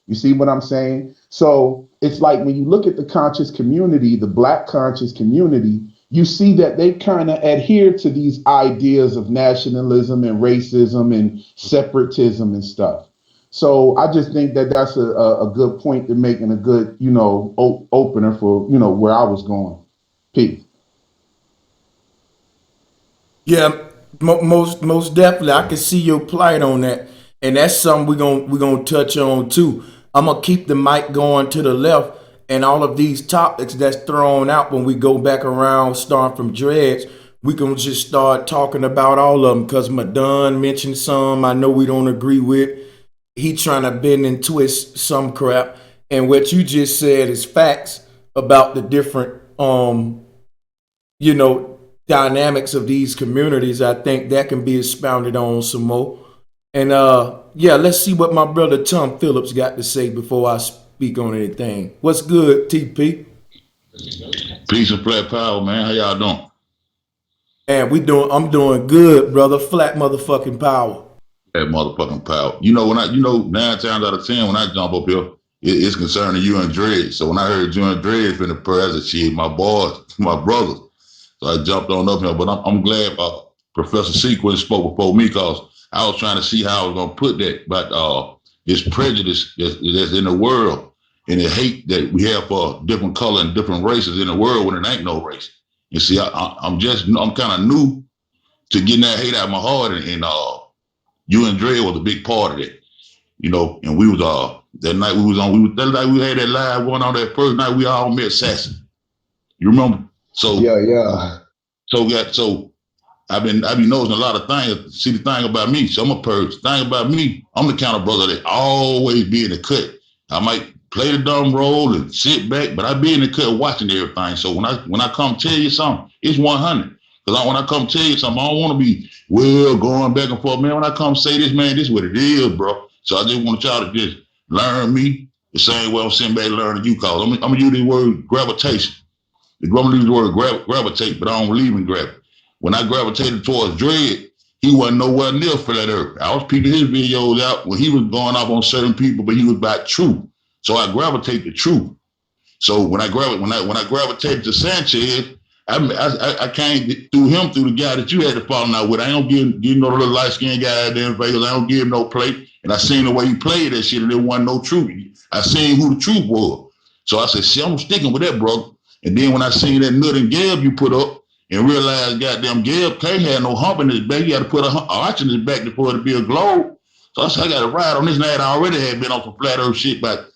You see what I'm saying? So it's like when you look at the conscious community, the black conscious community, you see that they kind of adhere to these ideas of nationalism and racism and separatism and stuff. So I just think that that's a good point to make and a good, opener for, where I was going. Peace. Yeah, most definitely. I can see your plight on that, and that's something we're gonna touch on too. I'm gonna keep the mic going to the left, and all of these topics that's thrown out when we go back around, starting from dreads, we can just start talking about all of them. Cause Madon mentioned some I know we don't agree with. He trying to bend and twist some crap, and what you just said is facts about the different you know dynamics of these communities. I think that can be expounded on some more. And yeah, let's see what my brother Tom Phillips got to say before I speak on anything. What's good, TP? Peace and flat power, man. How y'all doing? And I'm doing good, brother. Flat motherfucking power. That motherfucking power. When I, 9 times out of 10, when I jump up here, it's concerning you and Dred. So when I heard you and Dred in the prayer, I said, shit, my boys, my brothers. So I jumped on up here, but I'm glad Professor Sequence spoke before me, because I was trying to see how I was going to put that. But this prejudice that's in the world and the hate that we have for different color and different races in the world when it ain't no race. You see, I'm kind of new to getting that hate out of my heart, and you and Dre was a big part of that, and we was that night that night we had that live one on that first night we all met Sassy. You remember? So Yeah. so I've been noticing a lot of things. See, the thing about me, so I'm a purge. The thing about me, I'm the kind of brother that always be in the cut. I might play the dumb role and sit back, but I be in the cut watching everything. So when I come tell you something, it's 100. Because when I come tell you something, I don't want to be going back and forth. Man, when I come say this, man, this is what it is, bro. So I just want y'all to just learn me the same way I'm sitting back learning you, cause I'm gonna use the word gravitation. I'm gonna use the word gravitate, but I don't believe in gravity. When I gravitated towards Dred, he wasn't nowhere near flat earth. I was peeping his videos out when he was going off on certain people, but he was about truth. So I gravitate to truth. So when I gravitated to Sanchez, I came through him through the guy that you had to fall out with. I don't give the little light skinned guy out there in Vegas. I don't give him no plate. And I seen the way he played that shit, and there wasn't no truth. I seen who the truth was. So I said, see, I'm sticking with that, brother. And then when I seen that nut and Gab you put up, and realized goddamn Gab can't have no hump in his back. You got to put a arch in his back before it to be a globe. So I said, I got to ride on this. And I already had been on some flat earth shit about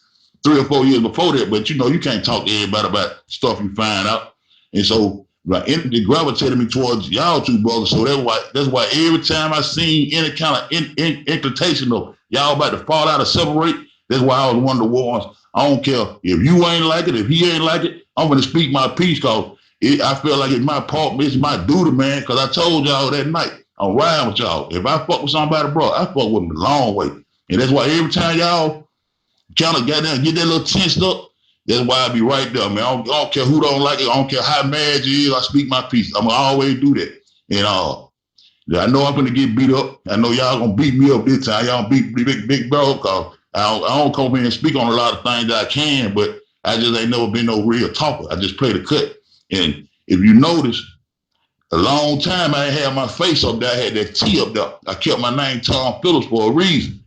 3 or 4 years before that. But you can't talk to everybody about stuff you find out. And so it gravitated me towards y'all two brothers. So that's why every time I seen any kind of inclination of y'all about to fall out or separate, that's why I was one of the ones. I don't care if you ain't like it, if he ain't like it, I'm going to speak my piece, because I feel like it's my part, it's my duty, man, because I told y'all that night, I'm riding with y'all. If I fuck with somebody, bro, I fuck with them the long way. And that's why every time y'all kind of got down, get that little tensed up, that's why I be right there, man. I don't care who don't like it. I don't care how mad you is. I speak my piece. I'm going to always do that. And I know I'm gonna get beat up. I know y'all gonna beat me up this time. Y'all beat big bro, cause I don't come in and speak on a lot of things that I can, but I just ain't never been no real talker. I just play the cut. And if you notice, a long time I had my face up there. I had that T up there. I kept my name Tom Phillips for a reason,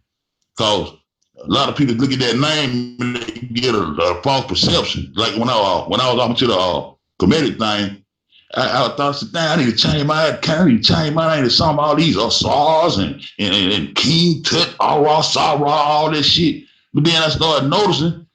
cause a lot of people look at that name and they get a false perception. Like when I was on to the comedic thing, I thought, I need to change my name to some of all these SARS and King Tut, Aura, Sarah, all that shit. But then I started noticing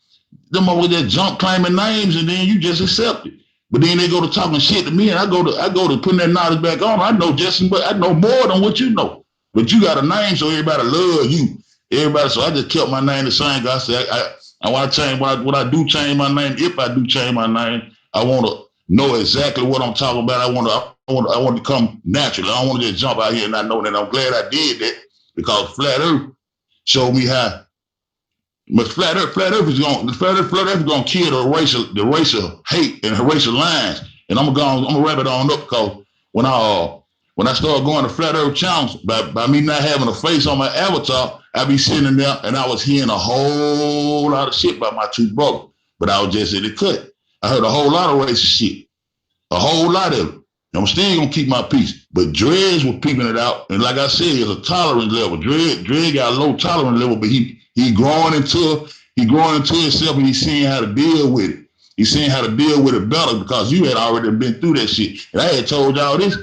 them over there jump claiming names, and then you just accept it. But then they go to talking shit to me, and I go to putting that knowledge back on. I know just, but I know more than what you know. But you got a name, so everybody love you. Everybody, so I just kept my name the same. I said, I want to change when I do change my name. If I do change my name, I want to know exactly what I'm talking about. I want to come naturally. I don't want to just jump out here and not know that. I'm glad I did that because Flat Earth showed me how. But Flat Earth is gonna kill the racial hate and the racial lines. And I'm gonna wrap it on up because when I started going to Flat Earth channels, by me not having a face on my avatar, I be sitting there and I was hearing a whole lot of shit about my two brothers. But I was just in the cut. I heard a whole lot of racist shit. A whole lot of it. I'm still gonna keep my peace. But Dre's was peeping it out. And like I said, it's a tolerance level. Dre got a low tolerance level, but he growing into himself and he's seeing how to deal with it. He's seeing how to deal with it better because you had already been through that shit. And I had told y'all this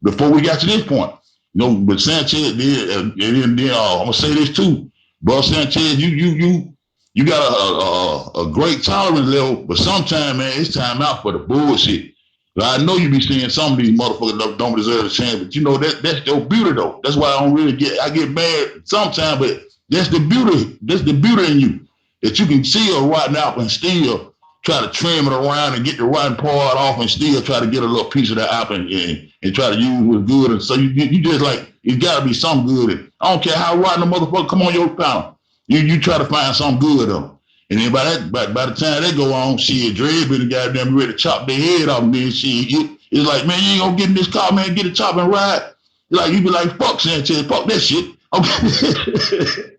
before we got to this point. You know, but Sanchez did, and then I'm gonna say this too, bro. Sanchez, you got a great tolerance level, but sometimes, man, it's time out for the bullshit. I know you be seeing some of these motherfuckers that don't deserve a chance, but you know that's your beauty though. That's why I don't really I get mad sometimes, but that's the beauty. That's the beauty in you that you can see a rotten apple and still try to trim it around and get the rotten part off and still try to get a little piece of that apple and try to use what's good. And so you just like it's got to be something good. And I don't care how rotten the motherfucker come on your panel. You try to find something good on. And then by the time they go on, shit, Dre been goddamn ready to chop their head off. And then shit, it's like, man, you ain't gonna get in this car, man, get a chop and ride. You be like, fuck Sanchez, fuck that shit. Okay.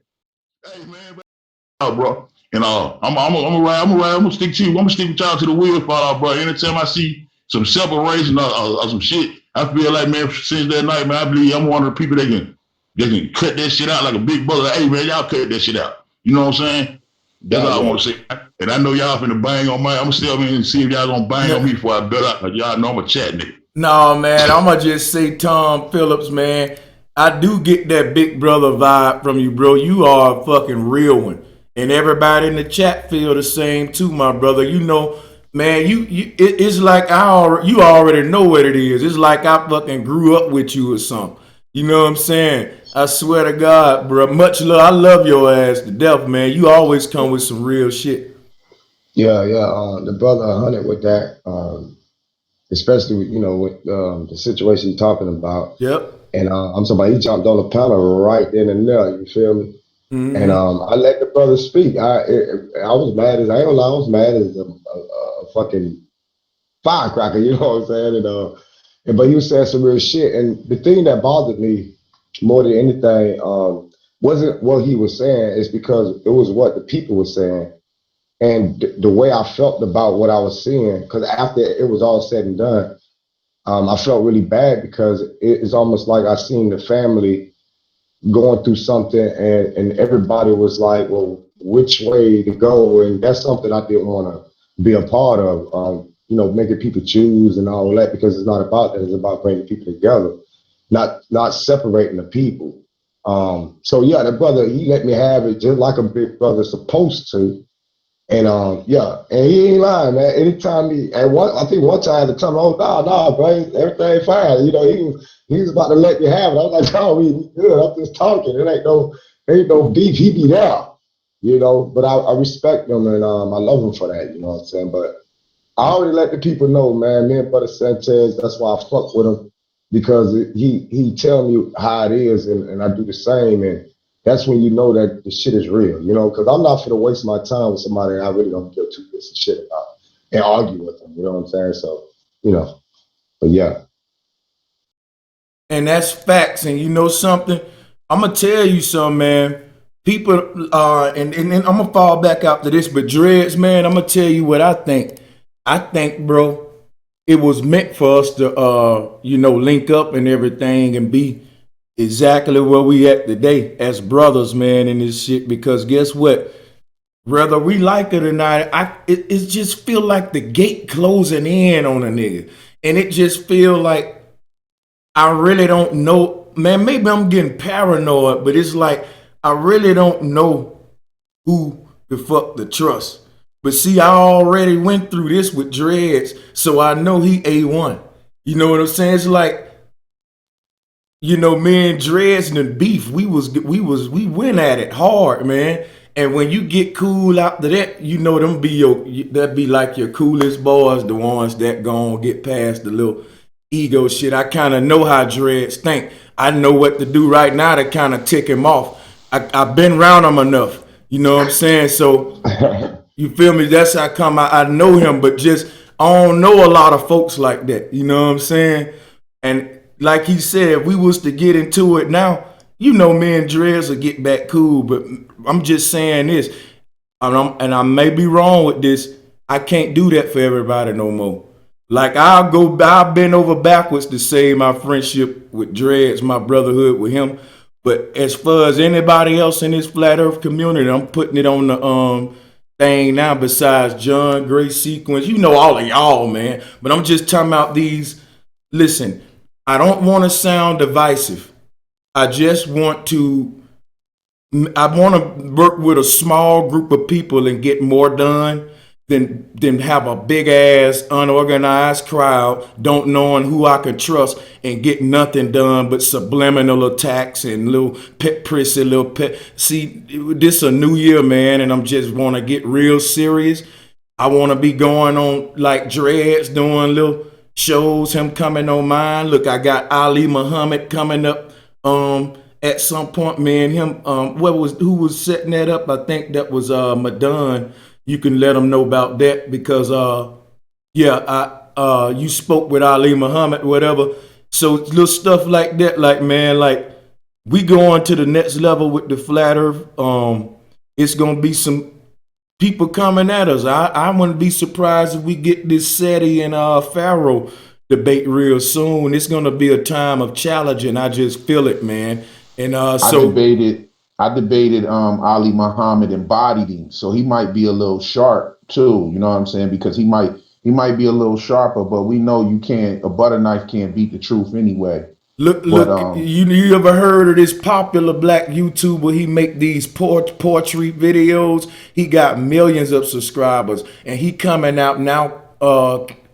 Hey man, bro. And I'm gonna stick to you. I'm gonna stick with y'all to the wheels fall off, bro. Anytime I see some separation or some shit, I feel like, man, since that night, man, I believe I'm one of the people that can cut that shit out like a big brother. Like, hey man, y'all cut that shit out. You know what I'm saying? That's all I want to say. And I know y'all finna bang on my. I'm still gonna see if y'all gonna bang on me before I bet out. Cause y'all know I'm a chat nigga. No, man, I'ma just say Tom Phillips, man. I do get that big brother vibe from you, bro. You are a fucking real one. And everybody in the chat feel the same too, my brother. You know, man, it's like you already know what it is. It's like I fucking grew up with you or something. You know what I'm saying? I swear to God, bro. Much love. I love your ass to death, man. You always come with some real shit. Yeah, yeah. The brother 100 with that, especially with the situation you're talking about. Yep. And I'm talking about he jumped on the panel right then and there. You feel me? Mm-hmm. And I let the brother speak. I was mad as I ain't gonna lie. I was mad as a fucking firecracker. You know what I'm saying? But he was saying some real shit. And the thing that bothered me more than anything wasn't what he was saying. It's because it was what the people were saying. And the way I felt about what I was seeing, because after it was all said and done, I felt really bad because it's almost like I seen the family going through something and everybody was like, well, which way to go? And that's something I didn't want to be a part of, making people choose and all that, because it's not about that. It's about bringing people together, not separating the people. So yeah, the brother, he let me have it just like a big brother's supposed to. And and he ain't lying, man. Anytime I think one time the time, oh no, bro, everything fine. He was about to let you have it. I was like, no, we good. I'm just talking. It ain't no beef. He be there, But I respect him and I love him for that. You know what I'm saying? But I already let the people know, man. Me and Brother Sanchez, that's why I fuck with him, because he tell me how it is, and I do the same. And that's when you know that the shit is real, because I'm not gonna waste my time with somebody I really don't give two bits of shit about and argue with them. You know what I'm saying? So, but yeah. And that's facts. And you know something? I'm gonna tell you something, man. People and I'm gonna fall back after this, but dreads, man, I'm gonna tell you what I think. I think, bro, it was meant for us to link up and everything and be exactly where we at today as brothers, man, in this shit. Because guess what? Whether we like it or not, it just feel like the gate closing in on a nigga. And it just feel like I really don't know, man. Maybe I'm getting paranoid, but it's like I really don't know who the fuck to trust. But see, I already went through this with dreads, so I know he A1. You know what I'm saying? It's like, me and dreads and the beef, we went at it hard, man. And when you get cool after that, that be like your coolest boys, the ones that gon' get past the little ego shit. I kind of know how dreads think. I know what to do right now to kind of tick him off. I've been around him enough. You know what I'm saying? So you feel me? That's how come I know him, but just I don't know a lot of folks like that. You know what I'm saying? And like he said, if we was to get into it now, me and Dreads will get back cool. But I'm just saying this, and I may be wrong with this. I can't do that for everybody no more. Like I'll bend over backwards to save my friendship with Dreads, my brotherhood with him. But as far as anybody else in this flat earth community, I'm putting it on the thing now besides John Gray Sequence. All of y'all, man. But I'm just talking about these. Listen, I don't want to sound divisive. I just want to work with a small group of people and get more done than have a big ass unorganized crowd, don't knowing who I can trust and get nothing done but subliminal attacks and little prissy little pet. See, this a new year, man, and I'm just want to get real serious. I want to be going on like Dreads doing little shows, him coming on mine. Look, I got Ali Muhammad coming up at some point, man. Him who was setting that up? I think that was Madon. You can let them know about that because you spoke with Ali Muhammad, whatever. So little stuff like that, like man, like we going to the next level with the flat earth. It's gonna be some people coming at us. I wouldn't be surprised if we get this SETI and Pharaoh debate real soon. It's gonna be a time of challenge, and I just feel it, man. And I debated Ali Muhammad and bodied him, so he might be a little sharp too. You know what I'm saying? Because he might be a little sharper, but we know a butter knife can't beat the truth anyway. Look, you ever heard of this popular black YouTuber? He make these poetry videos. He got millions of subscribers, and he coming out now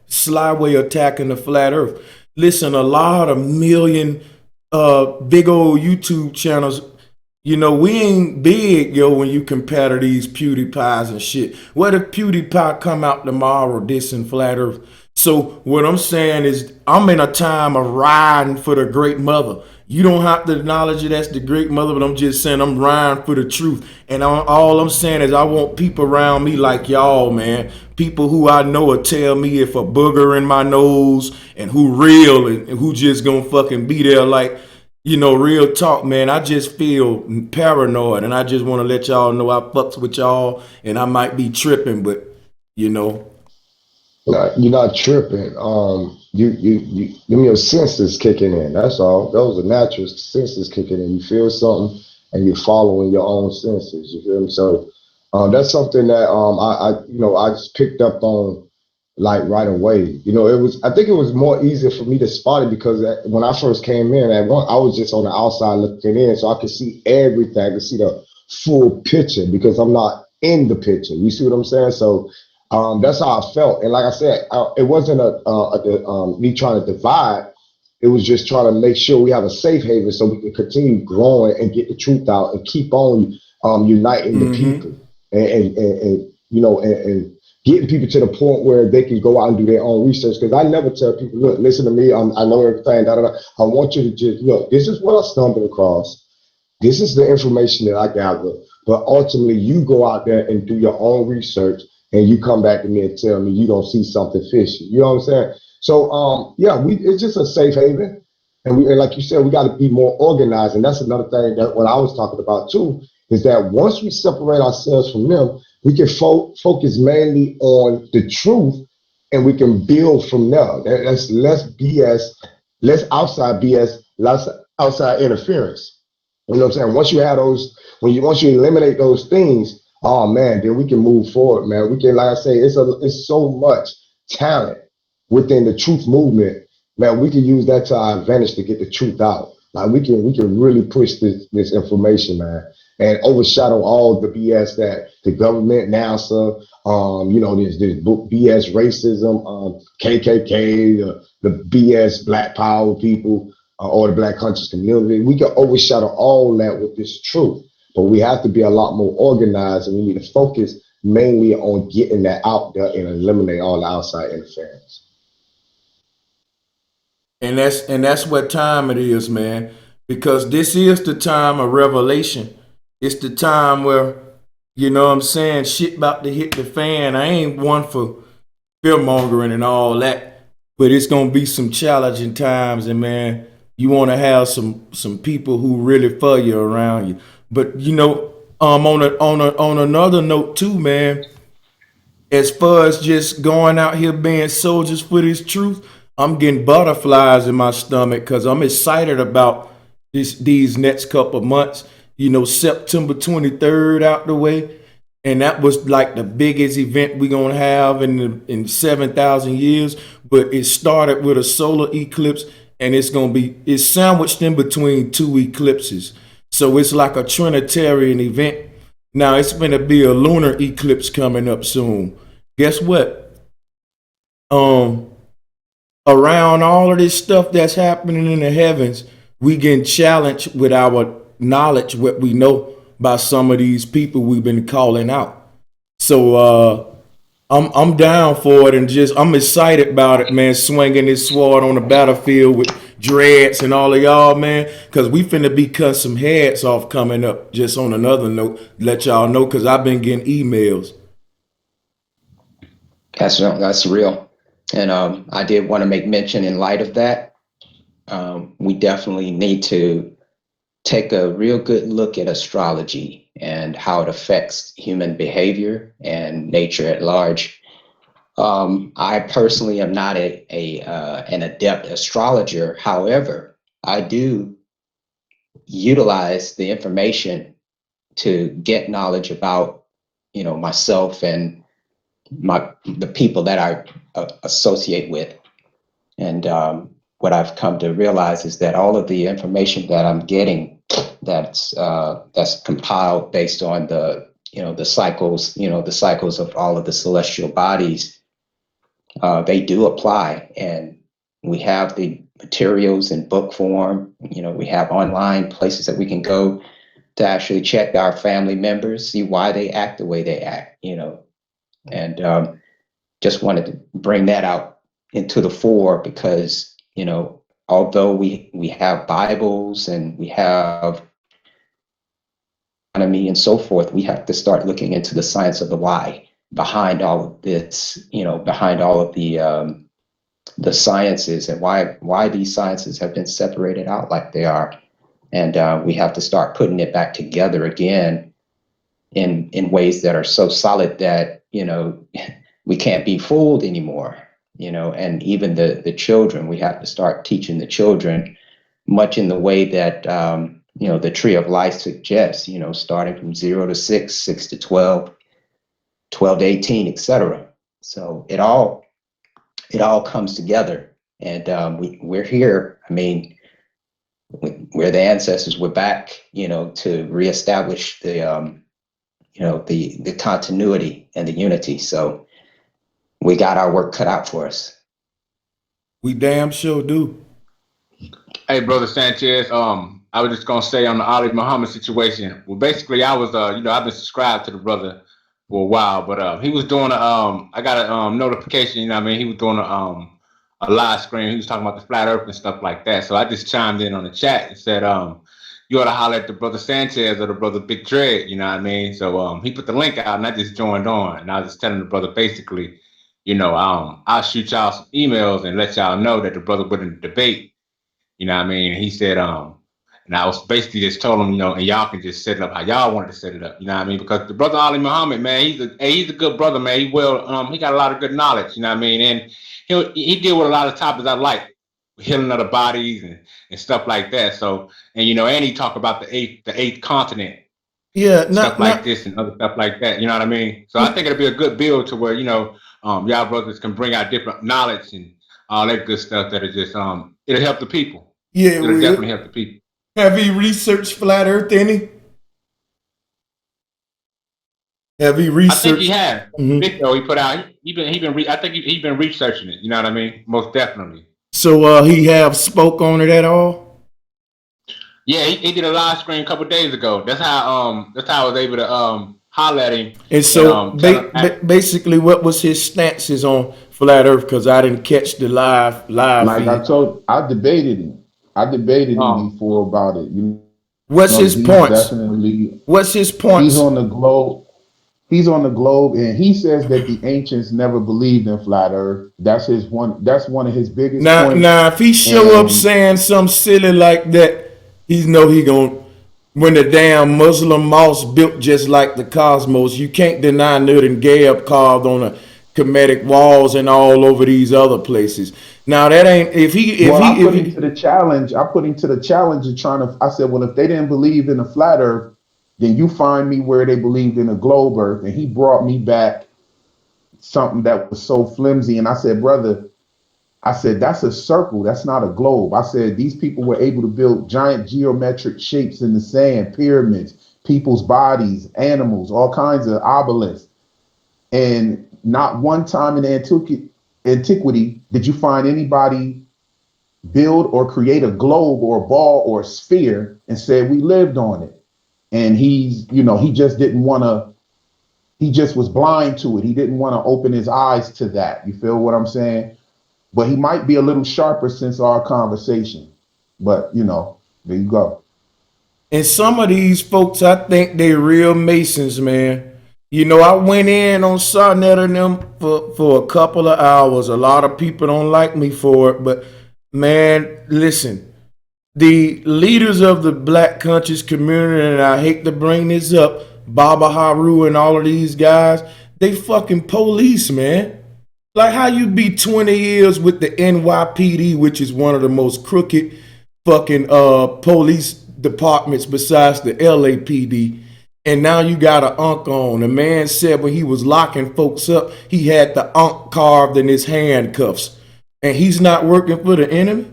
slyway attacking the flat earth. Listen, a lot of million big old YouTube channels. We ain't big, when you compare to these PewDiePies and shit. What if PewDiePie come out tomorrow dissing flat earth? So what I'm saying is I'm in a time of riding for the great mother. You don't have to acknowledge it as the great mother, but I'm just saying I'm riding for the truth. And all I'm saying is I want people around me like y'all, man. People who I know will tell me if a booger in my nose and who real and who just gonna fucking be there like, real talk, man. I just feel paranoid, and I just want to let y'all know I fucks with y'all, and I might be tripping, but You're not tripping. Your senses kicking in. That's all. Those are natural senses kicking in. You feel something, and you're following your own senses. You feel me? So, that's something that I just picked up on like right away. I think it was more easier for me to spot it because when I first came in, I was just on the outside looking in, so I could see everything. I could see the full picture because I'm not in the picture. You see what I'm saying? So that's how I felt. And like I said, it wasn't me trying to divide. It was just trying to make sure we have a safe haven so we can continue growing and get the truth out and keep on uniting the people and getting people to the point where they can go out and do their own research. Because I never tell people, look, listen to me. I know everything. I want you to just look. This is what I stumbled across. This is the information that I gather. But ultimately, you go out there and do your own research, and you come back to me and tell me you don't see something fishy. You know what I'm saying? So, it's just a safe haven. and like you said, we got to be more organized. And that's another thing that what I was talking about too, is that once we separate ourselves from them, we can focus mainly on the truth, and we can build from there. That's less BS, less outside BS, less outside interference. You know what I'm saying? Once you have those, once you eliminate those things, oh man, then we can move forward, man. We can, like I say, it's so much talent within the truth movement, man. We can use that to our advantage to get the truth out. Like we can really push this information, man, and overshadow all the BS that the government, NASA, this book BS racism, KKK, the BS Black Power people, or the Black conscious community. We can overshadow all that with this truth, but we have to be a lot more organized, and we need to focus mainly on getting that out there and eliminate all the outside interference. And that's what time it is, man. Because this is the time of revelation. It's the time where, you know what I'm saying, shit about to hit the fan. I ain't one for fear mongering and all that, but it's gonna be some challenging times, and man, you want to have some people who really for you around you. But on another note too, man, as far as just going out here being soldiers for this truth, I'm getting butterflies in my stomach because I'm excited about these next couple months. September 23rd out the way, and that was like the biggest event we're gonna have in 7,000 years. But it started with a solar eclipse, and it's sandwiched in between two eclipses. So it's like a Trinitarian event. Now it's gonna be a lunar eclipse coming up soon. Guess what? Around all of this stuff that's happening in the heavens, we getting challenged with our knowledge, what we know by some of these people we've been calling out. So I'm down for it, and I'm excited about it, man. Swinging this sword on the battlefield with dreads and all of y'all, man, because we finna be cutting some heads off coming up. Just on another note, let y'all know, because I've been getting emails. That's real. And I did want to make mention in light of that, we definitely need to take a real good look at astrology and how it affects human behavior and nature at large. I personally am not an adept astrologer. However, I do utilize the information to get knowledge about, myself and the people that I associate with. And what I've come to realize is that all of the information that I'm getting, that's compiled based on the cycles, the cycles of all of the celestial bodies, they do apply. And we have the materials in book form. We have online places that we can go to actually check our family members, see why they act the way they act, and just wanted to bring that out into the fore because, although we have Bibles and we have economy and so forth, we have to start looking into the science of the why behind all of this, behind all of the sciences, and why these sciences have been separated out like they are. And we have to start putting it back together again in ways that are so solid that, we can't be fooled anymore, and even the children, we have to start teaching the children much in the way that, the tree of life suggests, starting from 0 to 6, 6 to 12, 12 to 18, etc. So it all comes together, and we're here. I mean, we're the ancestors. We're back, to reestablish the continuity and the unity. So we got our work cut out for us. We damn sure do. Hey, brother Sanchez. I was just gonna say on the Ali Muhammad situation. Well, basically, I was, I've been subscribed to the brother for a while, but he was doing I got a notification. He was doing a live stream. He was talking about the flat Earth and stuff like that. So I just chimed in on the chat and said, you ought to holler at the brother Sanchez or the brother Big Dread. So he put the link out, and I just joined on, and I was just telling the brother basically, I'll shoot y'all some emails and let y'all know that the brother wouldn't debate, You know what I mean? He said, and I was basically just told him, you know, and y'all can just set it up how y'all wanted to set it up. You know what I mean? Because the brother Ali Muhammad, man, he's a good brother, man. He got a lot of good knowledge. You know what I mean? And he deal with a lot of topics I like, healing of the bodies and stuff like that. So, and you know, and he talk about the eighth continent, Yeah, stuff like not this and other stuff like that. You know what I mean? So I think it'll be a good build to where, you know, y'all brothers can bring out different knowledge and all that good stuff that is just it'll help the people. yeah, It'll will. definitely help the people. Have you researched flat Earth any? Have you I think he researched? has. Mhm. Video he put out. I think he's been researching it. You know what I mean? Most definitely. So he have spoke on it at all? Yeah, he did a live stream a couple days ago. That's how I was able to holler at him And and so tell him basically, what was his stances on flat Earth? Because I didn't catch the live Like I feed. told, I debated him. I debated him um before about it. You What's know, his he's points? definitely What's his he's points? on the globe. He's on the globe, and he says that the ancients never believed in flat Earth. That's his one. That's one of his biggest points. Now, if he show up And saying something silly like that, he know he gon' when the damn Muslim mosque built just like the cosmos. You can't deny Nut and Gab carved on the Kemetic walls and all over these other places. Now that ain't well, I put him to the challenge. I put him to the challenge of trying to. I said, well, if they didn't believe in a flat Earth, then you find me where they believed in a globe Earth. And he brought me back something that was so flimsy. And I said, brother, I said, that's a circle. That's not a globe. I said, these people were able to build giant geometric shapes in the sand, pyramids, people's bodies, animals, all kinds of obelisks. And not one time in antiquity did you find anybody build or create a globe or a ball or a sphere and say we lived on it. And he just didn't want to, he just was blind to it. He didn't want to open his eyes to that. You feel what I'm saying? But he might be a little sharper since our conversation. But there you go. and some of these folks, I think they real Masons, man. You know, I went in on Sarnet and them for a couple of hours. A lot of people don't like me for it, but man, listen, the leaders of the black conscious community, and I hate to bring this up, Baba Haru and all of these guys, they fucking police, man. Like how you be 20 years with the NYPD, which is one of the most crooked fucking police departments besides the LAPD, and now you got an unk on. The man said when he was locking folks up, he had the unk carved in his handcuffs, and he's not working for the enemy.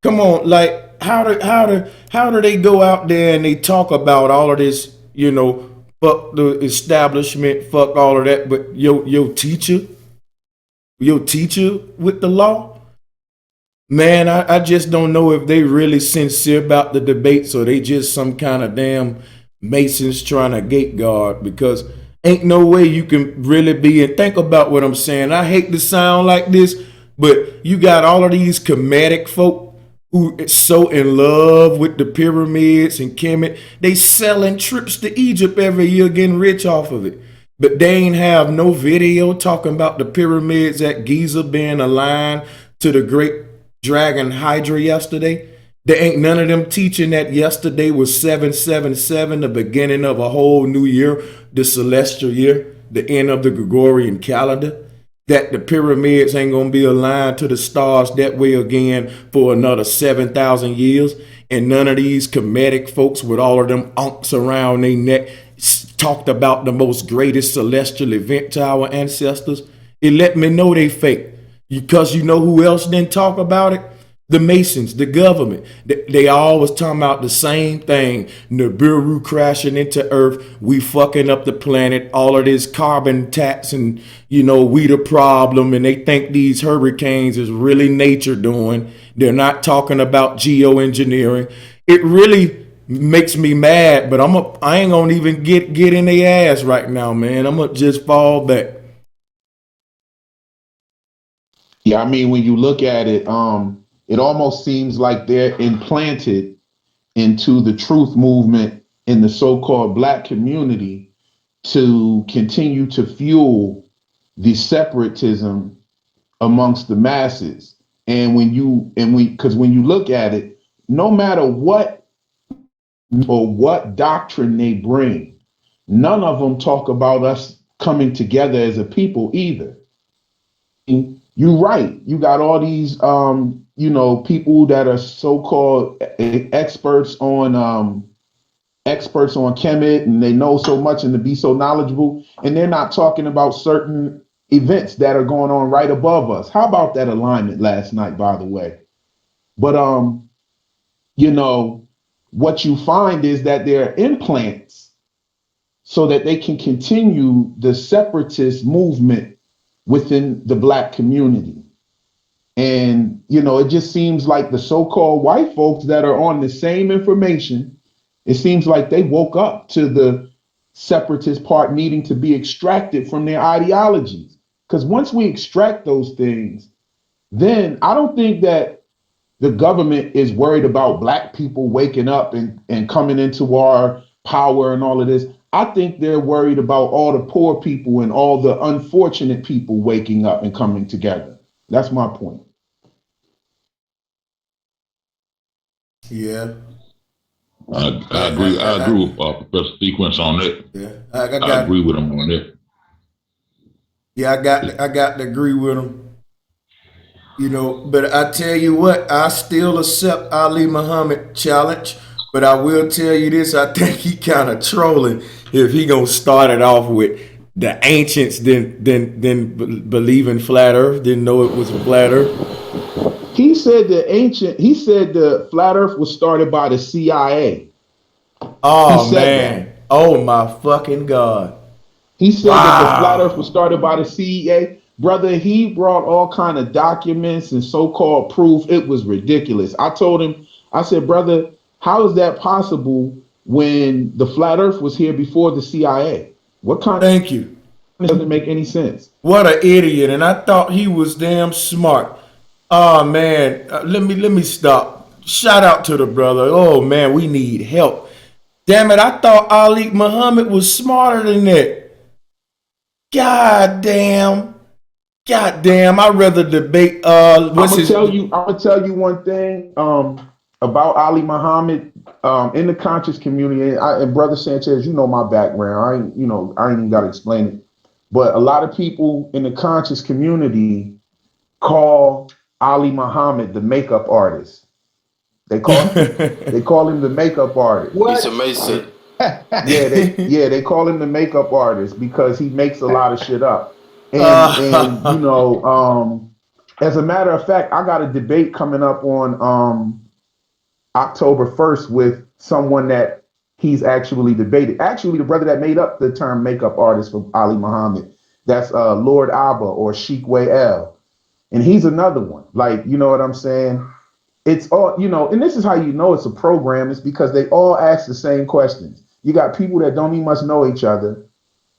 Come on, like how do they go out there and they talk about all of this? Fuck the establishment, fuck all of that, but your teacher with the law, man, I just don't know if they really sincere about the debates or they just some kind of damn Masons trying to gate guard, because ain't no way you can really be, and think about what I'm saying. I hate to sound like this, but you got all of these Kemetic folk who is so in love with the pyramids and Kemet. They selling trips to Egypt every year, getting rich off of it. But they ain't have no video talking about the pyramids at Giza being aligned to the great dragon Hydra yesterday. There ain't none of them teaching that yesterday was 777, the beginning of a whole new year, the celestial year, the end of the Gregorian calendar. That the pyramids ain't gonna be aligned to the stars that way again for another 7,000 years. And none of these Kemetic folks with all of them unks around their neck talked about the most greatest celestial event to our ancestors. It let me know they fake. Because you know who else didn't talk about it? The Masons, the government. They always talking about the same thing. Nibiru crashing into Earth. We fucking up the planet. All of this carbon tax and, we the problem. And they think these hurricanes is really nature doing. They're not talking about geoengineering. It really makes me mad, but I ain't gonna even get in their ass right now, man. I'm gonna just fall back. Yeah, I mean, when you look at it, it almost seems like they're implanted into the truth movement in the so-called black community to continue to fuel the separatism amongst the masses. And because when you look at it, no matter what or what doctrine they bring, none of them talk about us coming together as a people either. You're right. You got all these, people that are so-called experts on Kemet, and they know so much and to be so knowledgeable, and they're not talking about certain events that are going on right above us. How about that alignment last night, by the way? But what you find is that there are implants so that they can continue the separatist movement within the Black community. And, it just seems like the so-called white folks that are on the same information, it seems like they woke up to the separatist part needing to be extracted from their ideologies. Because once we extract those things, then I don't think that the government is worried about Black people waking up and coming into our power and all of this. I think they're worried about all the poor people and all the unfortunate people waking up and coming together. That's my point. Yeah. I agree. I agree with Professor Sequence on that. Yeah. I agree with him on that. Yeah, I got to agree with him. But I tell you what, I still accept Ali Muhammad challenge. But I will tell you this, I think he kind of trolling if he gonna start it off with the ancients didn't believe in flat earth, didn't know it was a flat earth. He said the flat earth was started by the CIA. Oh man. That. Oh my fucking God. He said that the flat earth was started by the CIA. Brother, he brought all kind of documents and so-called proof. It was ridiculous. I told him, I said, brother, how is that possible when the flat earth was here before the CIA? What kind Thank you. Doesn't make any sense. What an idiot. And I thought he was damn smart. Oh man, let me stop. Shout out to the brother. Oh man, we need help. Damn it, I thought Ali Muhammad was smarter than that. God damn, I'd rather debate I'm gonna tell you one thing about Ali Muhammad in the conscious community, and Brother Sanchez, you know my background. I ain't even gotta explain it. But a lot of people in the conscious community call Ali Muhammad the makeup artist. They call him the makeup artist. What? He's amazing. They call him the makeup artist because he makes a lot of shit up. And as a matter of fact, I got a debate coming up on October 1st with someone that he's actually debated. Actually, the brother that made up the term makeup artist for Ali Muhammad, that's Lord Abba or Sheikh Wayel. And he's another one. Like, you know what I'm saying? It's all, and this is how you know it's a program. It's because they all ask the same questions. You got people that don't even much know each other.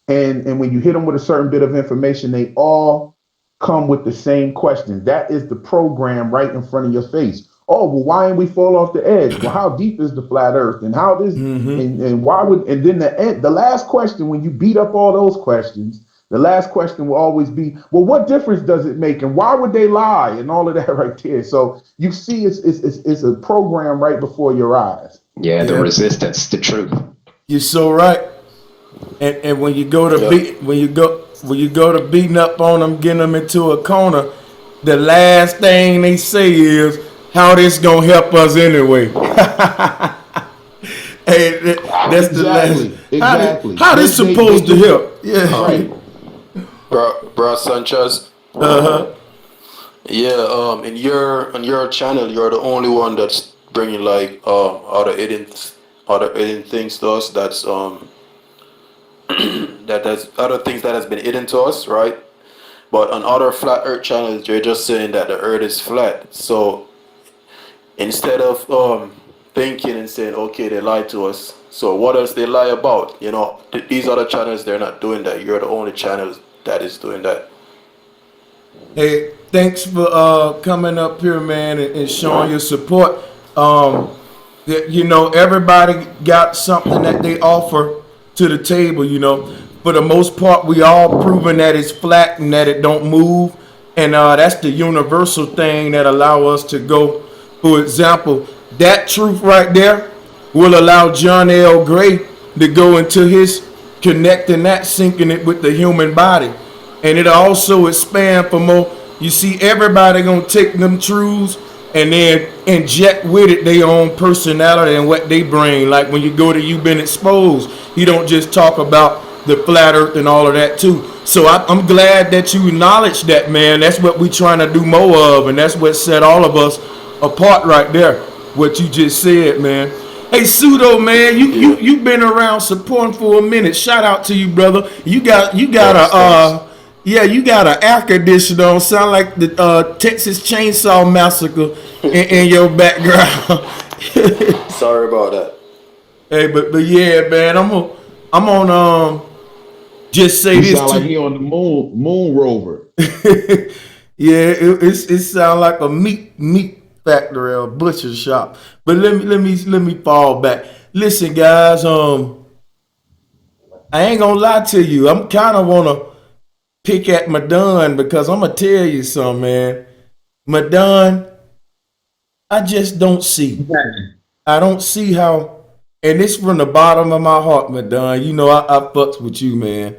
And when you hit them with a certain bit of information, they all come with the same questions. That is the program right in front of your face. Oh, well, why ain't we fall off the edge? Well, how deep is the flat earth? And how this, and why would, and then the last question, when you beat up all those questions, the last question will always be, well, what difference does it make? And why would they lie? And all of that right there. So you see, it's a program right before your eyes. Yeah, the resistance to truth. You're so right. And when you go to beating up on them, getting them into a corner, the last thing they say is, how this gonna help us anyway? Hey, that's the last. Exactly. How this supposed to help? Yeah. Right. Bro Sanchez. Yeah. On your channel, you're the only one that's bringing like other hidden things to us. That's there's other things that has been hidden to us, right? But on other flat Earth channels, you're just saying that the Earth is flat. So instead of thinking and saying, okay, they lied to us. So what else they lie about? These other channels, they're not doing that. You're the only channel that is doing that. Hey, thanks for coming up here, man, and showing your support. Everybody got something that they offer to the table. For the most part, we all proving that it's flat and that it don't move, and that's the universal thing that allow us to go. For example, That truth right there will allow John L. Gray to go into his connecting that, syncing it with the human body. And it also expand for more. You see, everybody gonna take them truths and then inject with it their own personality and what they bring. Like when you go to You've Been Exposed, you don't just talk about the flat earth and all of that too. So I'm glad that you acknowledge that, man. That's what we trying to do more of, and that's what set all of us apart right there. What you just said, man. Hey, Pseudo, man, you been around supporting for a minute. Shout out to you, brother. You got a you got an air conditioner on. Sound like the Texas Chainsaw Massacre in your background. Sorry about that. Hey, but yeah, man, I'm on just say He this sound to like he on the moon rover. yeah, it sound like a meat factory or butcher shop. But let me fall back. Listen, guys, I ain't gonna lie to you. I'm kind of wanna pick at Madon because I'm gonna tell you something, man. Madon, I just don't see. I don't see how, and this from the bottom of my heart, Madon. You know I fucks with you, man.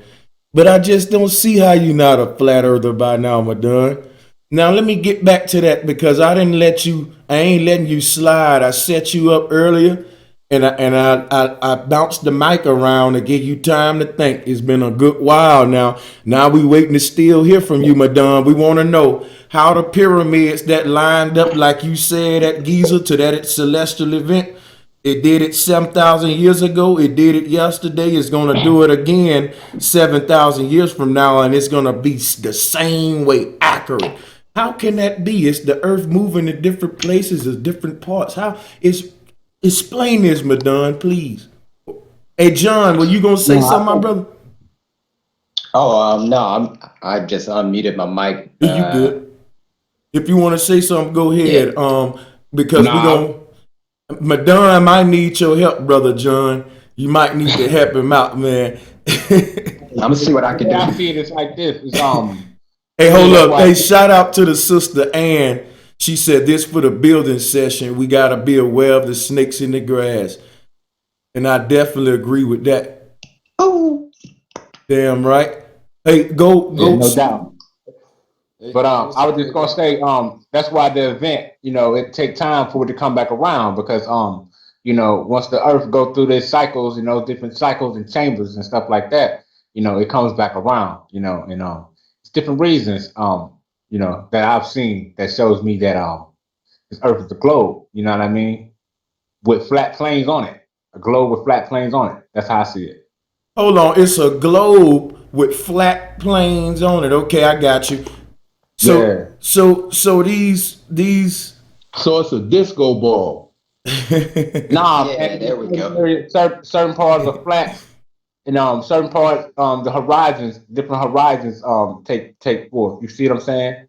But I just don't see how you not a flat earther by now, Madon. Now let me get back to that because I ain't letting you slide. I set you up earlier and I bounced the mic around to give you time to think. It's been a good while now. Now we waiting to still hear from you, Madon. We want to know how the pyramids that lined up, like you said, at Giza to that celestial event. It did it 7,000 years ago. It did it yesterday. It's going to do it again 7,000 years from now, and it's going to be the same way accurate. How can that be? It's the earth moving in different places, in different parts. How is explain this, Madon, please. Hey, John, were you going to say something, my brother? Oh, no, I just unmuted my mic. You good? If you want to say something, go ahead. Yeah. Because we going Madon might need your help, brother John. You might need to help him out, man. I'm gonna see what I can do. I see it. It's like this. It's Hey, hold up. Hey, shout out to the sister Ann. She said this for the building session. We gotta be aware of the snakes in the grass, and I definitely agree with that. Oh, damn right. Hey, go. No doubt. But I was just gonna say, that's why the event, it take time for it to come back around because once the earth go through these cycles, different cycles and chambers and stuff like that, it comes back around, and it's different reasons, that I've seen that shows me that this earth is a globe, you know what I mean? With flat planes on it. A globe with flat planes on it. That's how I see it. Hold on, it's a globe with flat planes on it. Okay, I got you. So these. So it's a disco ball. Nah, yeah, there we go. Certain parts are flat, and certain parts, the horizons, different horizons, take forth. You see what I'm saying?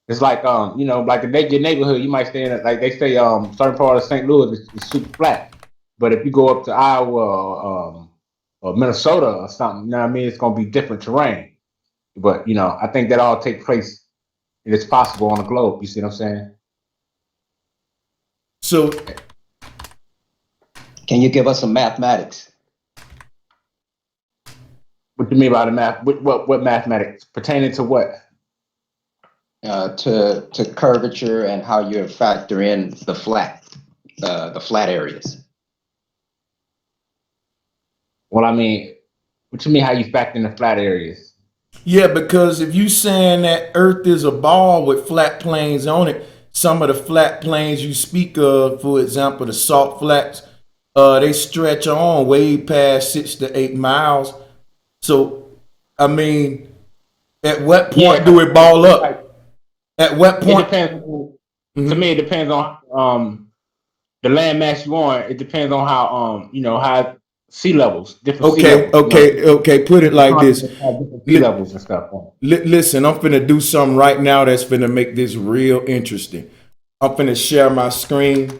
It's like like your neighborhood, you might stay in it. Like they say, certain part of St. Louis is super flat, but if you go up to Iowa or Minnesota or something, you know what I mean, it's gonna be different terrain. But I think that all take place. It's possible on the globe. You see what I'm saying? So, can you give us some mathematics? What do you mean by the math? What mathematics pertaining to what? To curvature and how you factor in the flat areas. Well, I mean, what you mean how you factor in the flat areas? Yeah, because if you saying that Earth is a ball with flat planes on it, some of the flat planes you speak of, for example, the salt flats, they stretch on way past 6 to 8 miles. So, I mean, at what point do it ball up? At what point? It depends. To me, it depends on the land mass you on. It depends on how how sea levels, different sea levels. Okay. Put it like this. Different sea levels and stuff. Listen, I'm finna do something right now that's finna make this real interesting. I'm finna share my screen,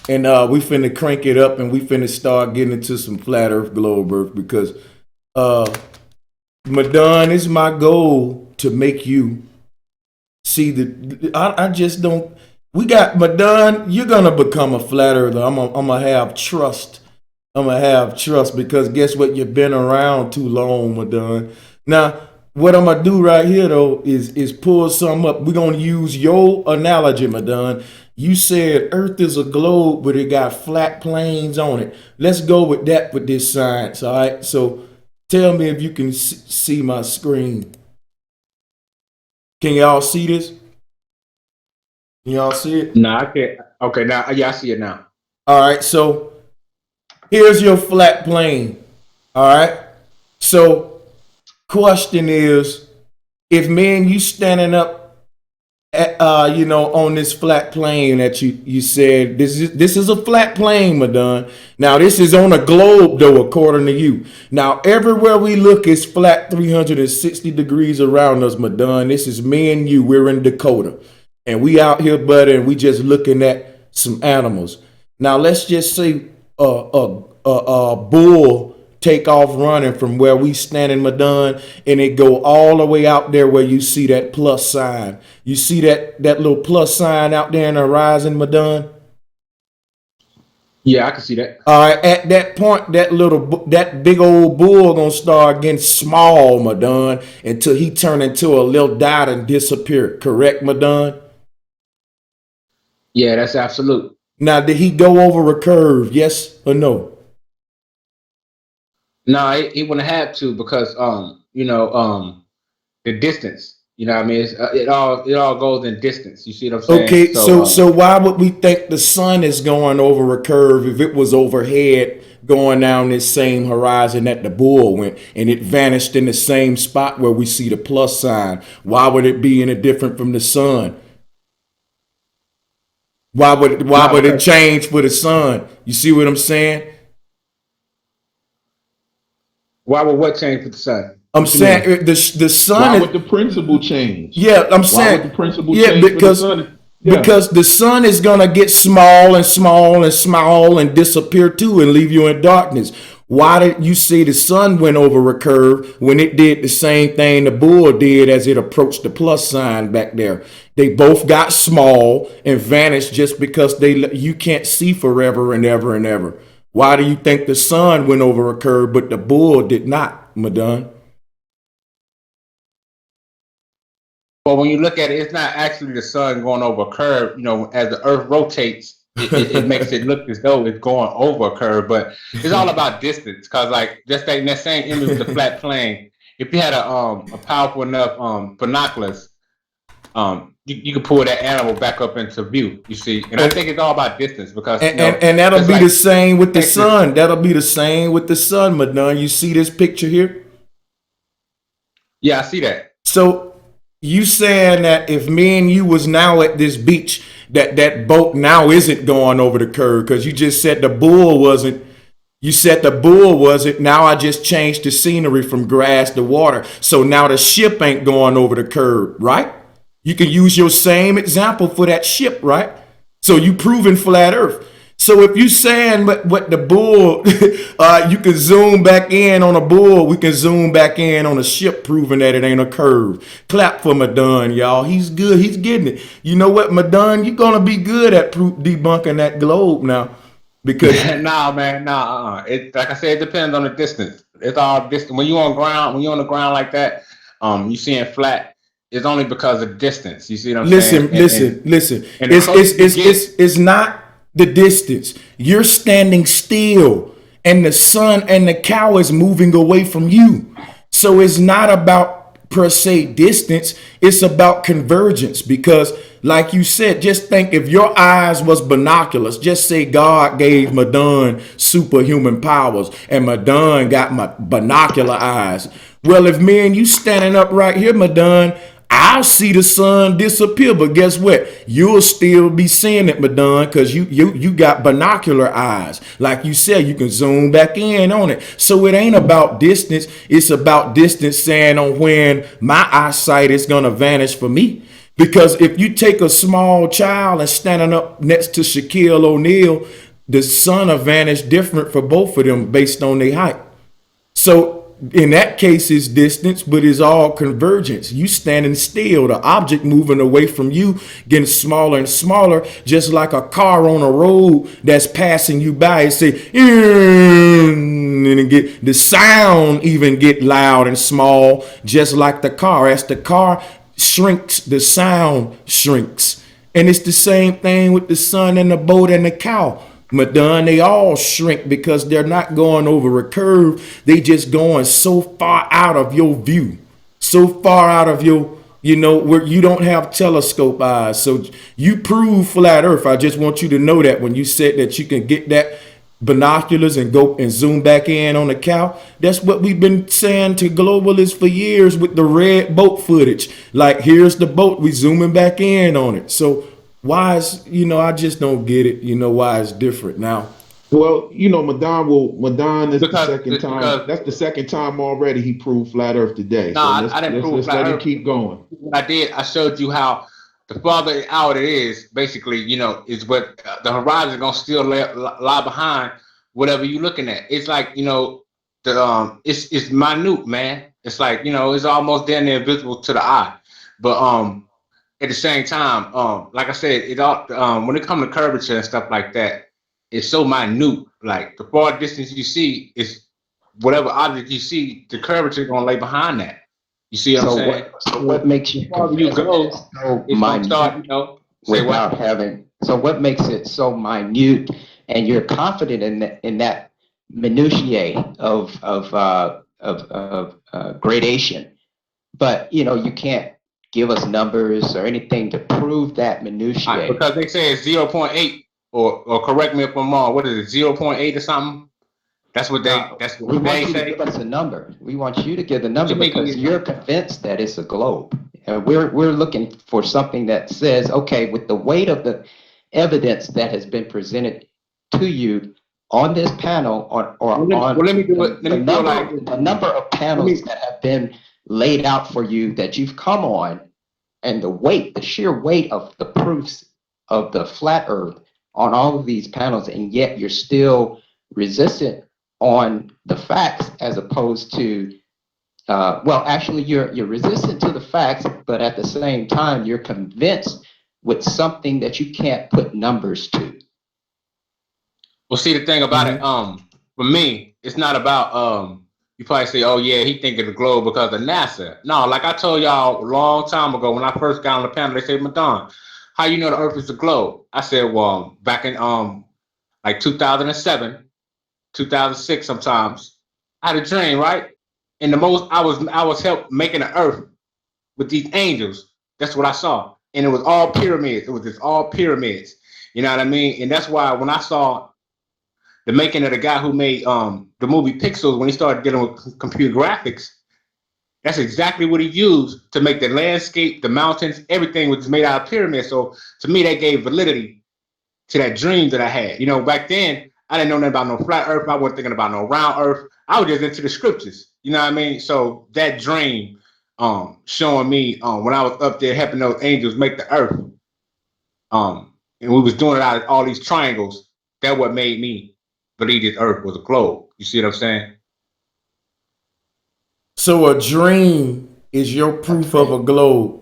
and we finna crank it up, and we finna start getting into some flat Earth, globe Earth, because Madon, it's my goal to make you see I just don't. We got Madon. You're gonna become a flat earther. I'm gonna have trust. I'm gonna have trust because guess what? You've been around too long, Madon. Now, what I'm gonna do right here though is pull some up. We're gonna use your analogy, Madon. You said Earth is a globe, but it got flat planes on it. Let's go with that with this science. All right. So, tell me if you can see my screen. Can y'all see this? Can y'all see it? No, I can't. Okay, now yeah, I see it now. All right. So here's your flat plane. All right. So question is, if me and you standing up at, on this flat plane that you said this is a flat plane, Madon. Now this is on a globe though, according to you. Now everywhere we look is flat 360 degrees around us, Madon. This is me and you. We're in Dakota, and we out here, buddy, and we just looking at some animals. Now let's just say a bull take off running from where we standing, Madon, and it go all the way out there where you see that plus sign. You see that little plus sign out there in the horizon, Madon? Yeah, I can see that. All right, at that point, that big old bull gonna start getting small, Madon, until he turn into a little dot and disappear. Correct, Madon? Yeah, that's absolute. Now, did he go over a curve? Yes or no? No, he wouldn't have to because the distance. You know what I mean? It all goes in distance. You see what I'm saying? Okay, so why would we think the sun is going over a curve if it was overhead going down this same horizon that the bull went and it vanished in the same spot where we see the plus sign? Why would it be any different from the sun? Why would it change for the sun? You see what I'm saying? Why would what change for the sun? I'm saying the sun. Why would the principle change? Yeah, I'm saying. Why would the principle change because for the sun? Yeah. because the sun is gonna get small and small and small and disappear too and leave you in darkness. Why did you see the sun went over a curve when it did the same thing the bull did as it approached the plus sign back there? They both got small and vanished just because you can't see forever and ever and ever. Why do you think the sun went over a curve but the bull did not, Madon? But when you look at it, it's not actually the sun going over a curve. You know, as the Earth rotates, it makes it look as though it's going over a curve. But it's all about distance, because like just like that same image with the flat plane, if you had a powerful enough binoculars, you could pull that animal back up into view. You see, and I think it's all about distance because and that'll be the same with the sun. That'll be the same with the sun, Madon. You see this picture here? Yeah, I see that. So you saying that if me and you was now at this beach, that boat now isn't going over the curve because you just said the bull wasn't. You said the bull wasn't. Now I just changed the scenery from grass to water. So now the ship ain't going over the curve, right? You can use your same example for that ship, right? So you proving flat Earth. So if you saying what the bull, you can zoom back in on a bull. We can zoom back in on a ship, proving that it ain't a curve. Clap for Madon, y'all. He's good. He's getting it. You know what, Madon? You're gonna be good at debunking that globe now, because nah, man, nah. It like I said, it depends on the distance. It's all distance. When you're on the ground like that, you seeing flat. It's only because of distance. You see what I'm saying? Listen. It's not the distance. You're standing still and the sun and the cow is moving away from you. So it's not about per se distance. It's about convergence, because like you said, just think if your eyes was binoculars, just say God gave Madon superhuman powers and Madon got my binocular eyes. Well, if me and you standing up right here, Madon, I'll see the sun disappear, but guess what? You'll still be seeing it, Madon, because you got binocular eyes. Like you said, you can zoom back in on it. So it ain't about distance. It's about distance saying on when my eyesight is going to vanish for me. Because if you take a small child and standing up next to Shaquille O'Neal, the sun will vanish different for both of them based on their height. So in that case it's distance, but it's all convergence. You standing still, the object moving away from you, getting smaller and smaller, just like a car on a road that's passing you by. It say, and it get the sound even get loud and small, just like the car. As the car shrinks, the sound shrinks. And it's the same thing with the sun and the boat and the cow. Madon, they all shrink because they're not going over a curve. They just going so far out of your view, so far out of your, where you don't have telescope eyes. So you prove flat earth. I just want you to know that when you said that you can get that binoculars and go and zoom back in on the cow, that's what we've been saying to globalists for years with the red boat footage. Like, here's the boat, we zooming back in on it. So why is, I just don't get it, why it's different now. Well, Madon is the second time. That's the second time already he proved flat earth today. No, I didn't prove flat earth. Let's keep going. What I did, I showed you how the farther out it is, basically, is what the horizon is gonna still lie behind whatever you're looking at. It's like, it's minute, man. It's like, it's almost damn near invisible to the eye. But at the same time, like I said, it all when it comes to curvature and stuff like that, it's so minute. Like the far distance you see is whatever object you see, the curvature is gonna lay behind that. You see what I'm saying? So what makes you go so minute without having? So what makes it so minute, and you're confident in that minutiae of gradation, but you can't give us numbers or anything to prove that minutiae. Because they say it's 0.8, or correct me if I'm wrong. What is it, 0.8 or something? That's what they. We want you to give us a number. We want you to give the number because you're convinced that it's a globe, and we're looking for something that says, okay, with the weight of the evidence that has been presented to you on this panel, let me do it. The number of panels that have been laid out for you that you've come on, and the sheer weight of the proofs of the flat earth on all of these panels, and yet you're still resistant on the facts, as opposed to actually you're resistant to the facts, but at the same time you're convinced with something that you can't put numbers to. Well, see, the thing about it, for me, it's not about you probably say, oh yeah, he thinking the globe because of NASA. No, like I told y'all a long time ago when I first got on the panel, they said, Madon, how you know the Earth is a globe? I said, well, back in like 2007, 2006, sometimes I had a dream, right? And I was helped making the Earth with these angels. That's what I saw, and it was all pyramids. It was just all pyramids. You know what I mean? And that's why when I saw the making of the guy who made the movie Pixels, when he started dealing with computer graphics, that's exactly what he used to make the landscape, the mountains, everything was made out of pyramids. So to me, that gave validity to that dream that I had. Back then, I didn't know nothing about no flat earth. I wasn't thinking about no round earth. I was just into the scriptures. You know what I mean? So that dream showing me when I was up there helping those angels make the earth, and we was doing it out of all these triangles, that what made me believe this earth was a globe. You see what I'm saying? So a dream is your proof of a globe.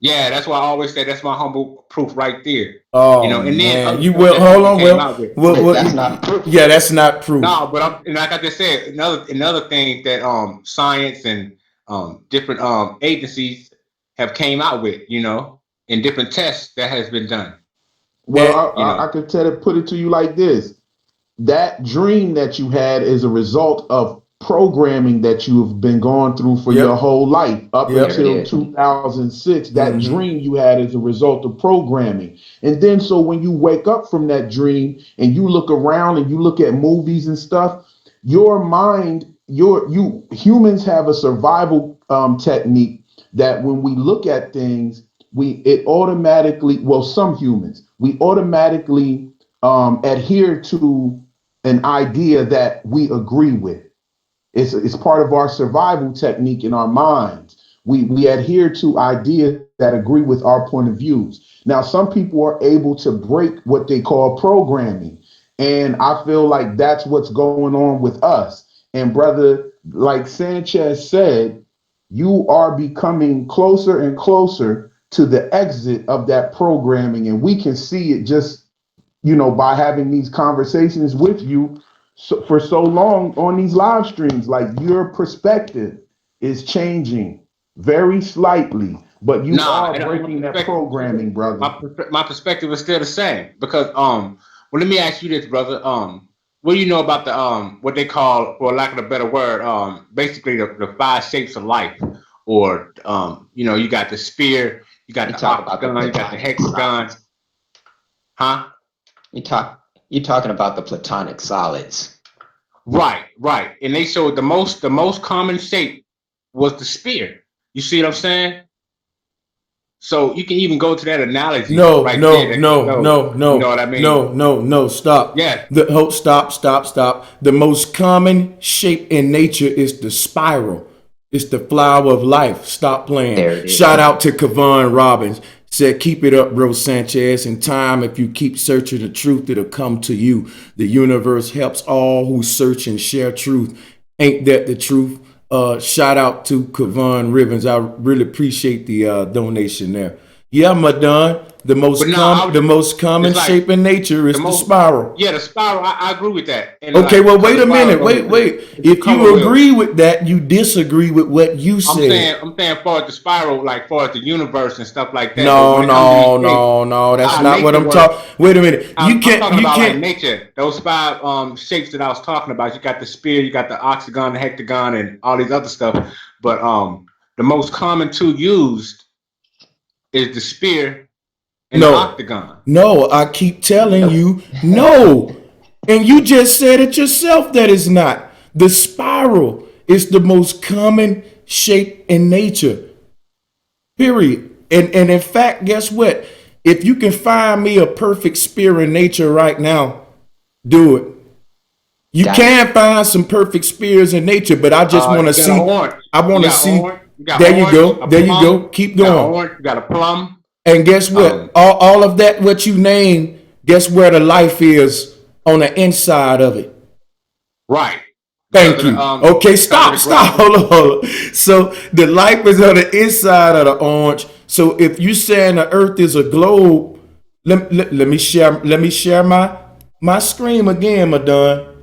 Yeah, that's why I always say that's my humble proof right there. Oh, and then you will hold on. Well, that's not proof. Yeah, that's not proof. No, but like I just said, another thing that science and different agencies have came out with, in different tests that has been done. Well, I could put it to you like this: that dream that you had is a result of programming that you've been going through for your whole life up until 2006. That dream you had is a result of programming. And then so when you wake up from that dream and you look around and you look at movies and stuff, your mind, humans have a survival technique that when we look at things, some humans, we automatically adhere to an idea that we agree with. It's part of our survival technique in our minds. We adhere to ideas that agree with our point of views. Now, some people are able to break what they call programming. And I feel like that's what's going on with us. And brother, like Sanchez said, you are becoming closer and closer to the exit of that programming. And we can see it just, by having these conversations with you for so long on these live streams. Like, your perspective is changing very slightly, but you are breaking that programming, brother. My perspective is still the same because well, let me ask you this, brother. What do you know about the what they call, for lack of a better word, basically the 5 shapes of life, or you got the spear, you got the octagon, you got the hexagon, huh? You're talking about the platonic solids. Right. And they showed the most common shape was the spear. You see what I'm saying? So you can even go to that analogy. No, right no, there no, no, no. You know what I mean? No, stop. Yeah. Stop. The most common shape in nature is the spiral. It's the flower of life. Stop playing. Shout out to Kevon Robbins. Said, keep it up, bro, Sanchez. In time, if you keep searching the truth, it'll come to you. The universe helps all who search and share truth. Ain't that the truth? Shout out to Kevon Rivens. I really appreciate the donation there. Yeah, Madon. The most common shape in nature is the spiral. Yeah, the spiral. I agree with that. And okay, well, wait a minute. Wait. If you agree with that, you disagree with what you said. I'm saying far as the spiral, like far as the universe and stuff like that. No. That's not what I'm talking. Wait a minute. I'm talking about like nature. Those 5 shapes that I was talking about. You got the spear, you got the octagon, the hectagon, and all these other stuff. But the most common 2 used is the spear and the octagon. No, I keep telling you, no. And you just said it yourself that it's not. The spiral is the most common shape in nature. Period. And in fact, guess what? If you can find me a perfect spear in nature right now, do it. You can find some perfect spears in nature, but I just want to see. I want to see. There you go. Keep going. You got a plum. And guess what? All of that, what you name, guess where the life is on the inside of it. Right. Thank you. Okay, stop. Hold on. So the life is on the inside of the orange. So if you saying the earth is a globe, let me share my screen again, Madon.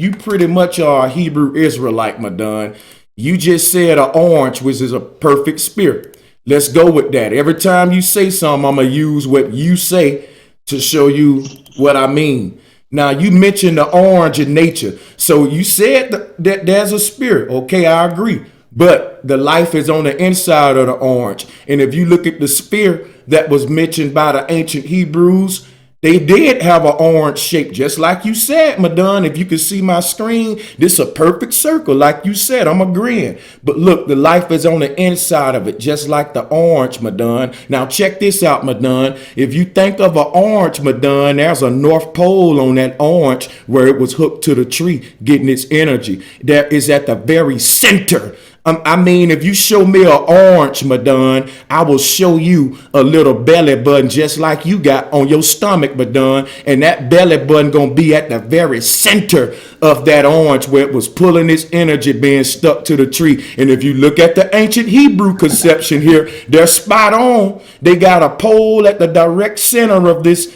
You pretty much are a Hebrew Israelite, Madon. You just said an orange, which is a perfect spirit. Let's go with that. Every time you say something, I'm going to use what you say to show you what I mean. Now, you mentioned the orange in nature. So you said that there's a spirit. Okay, I agree. But the life is on the inside of the orange. And if you look at the spear that was mentioned by the ancient Hebrews, they did have an orange shape, just like you said, Madon. If you can see my screen, this is a perfect circle, like you said. I'm agreeing. But look, the life is on the inside of it, just like the orange, Madon. Now, check this out, Madon. If you think of an orange, Madon, there's a North Pole on that orange where it was hooked to the tree, getting its energy. That is at the very center. I mean, if you show me an orange, Madon, I will show you a little belly button just like you got on your stomach, Madon. And that belly button going to be at the very center of that orange where it was pulling its energy being stuck to the tree. And if you look at the ancient Hebrew conception here, they're spot on. They got a pole at the direct center of this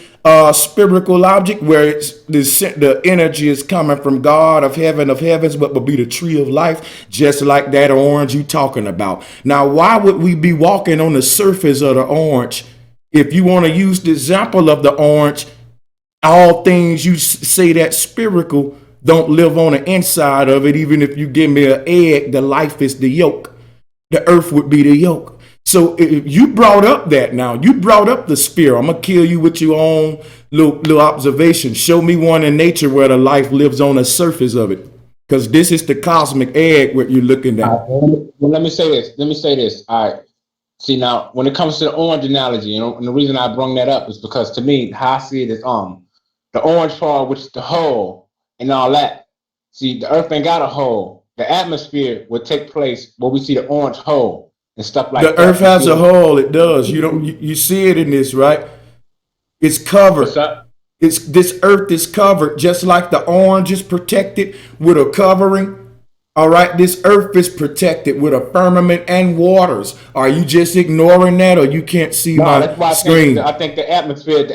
spherical object where the energy is coming from God of heavens, but will be the tree of life, just like that orange you talking about. Now, why would we be walking on the surface of the orange? If you want to use the example of the orange, all things you say that spherical don't live on the inside of it. Even if you give me an egg, the life is the yolk. The earth would be the yolk. So if you brought up that now, you brought up the spear. I'm going to kill you with your own little observation. Show me one in nature where the life lives on the surface of it. Because this is the cosmic egg what you're looking at. Well, let me say this. All right. See, now, when it comes to the orange analogy, and the reason I bring that up is because to me, how I see it is the orange part, which is the hole and all that. See, the earth ain't got a hole. The atmosphere will take place where we see the orange hole. And stuff like that. The earth has a hole. It does. You see it in this, right? It's covered. This earth is covered just like the orange is protected with a covering. All right, this earth is protected with a firmament and waters. Are you just ignoring that, or you can't see No, my that's why screen? I think the atmosphere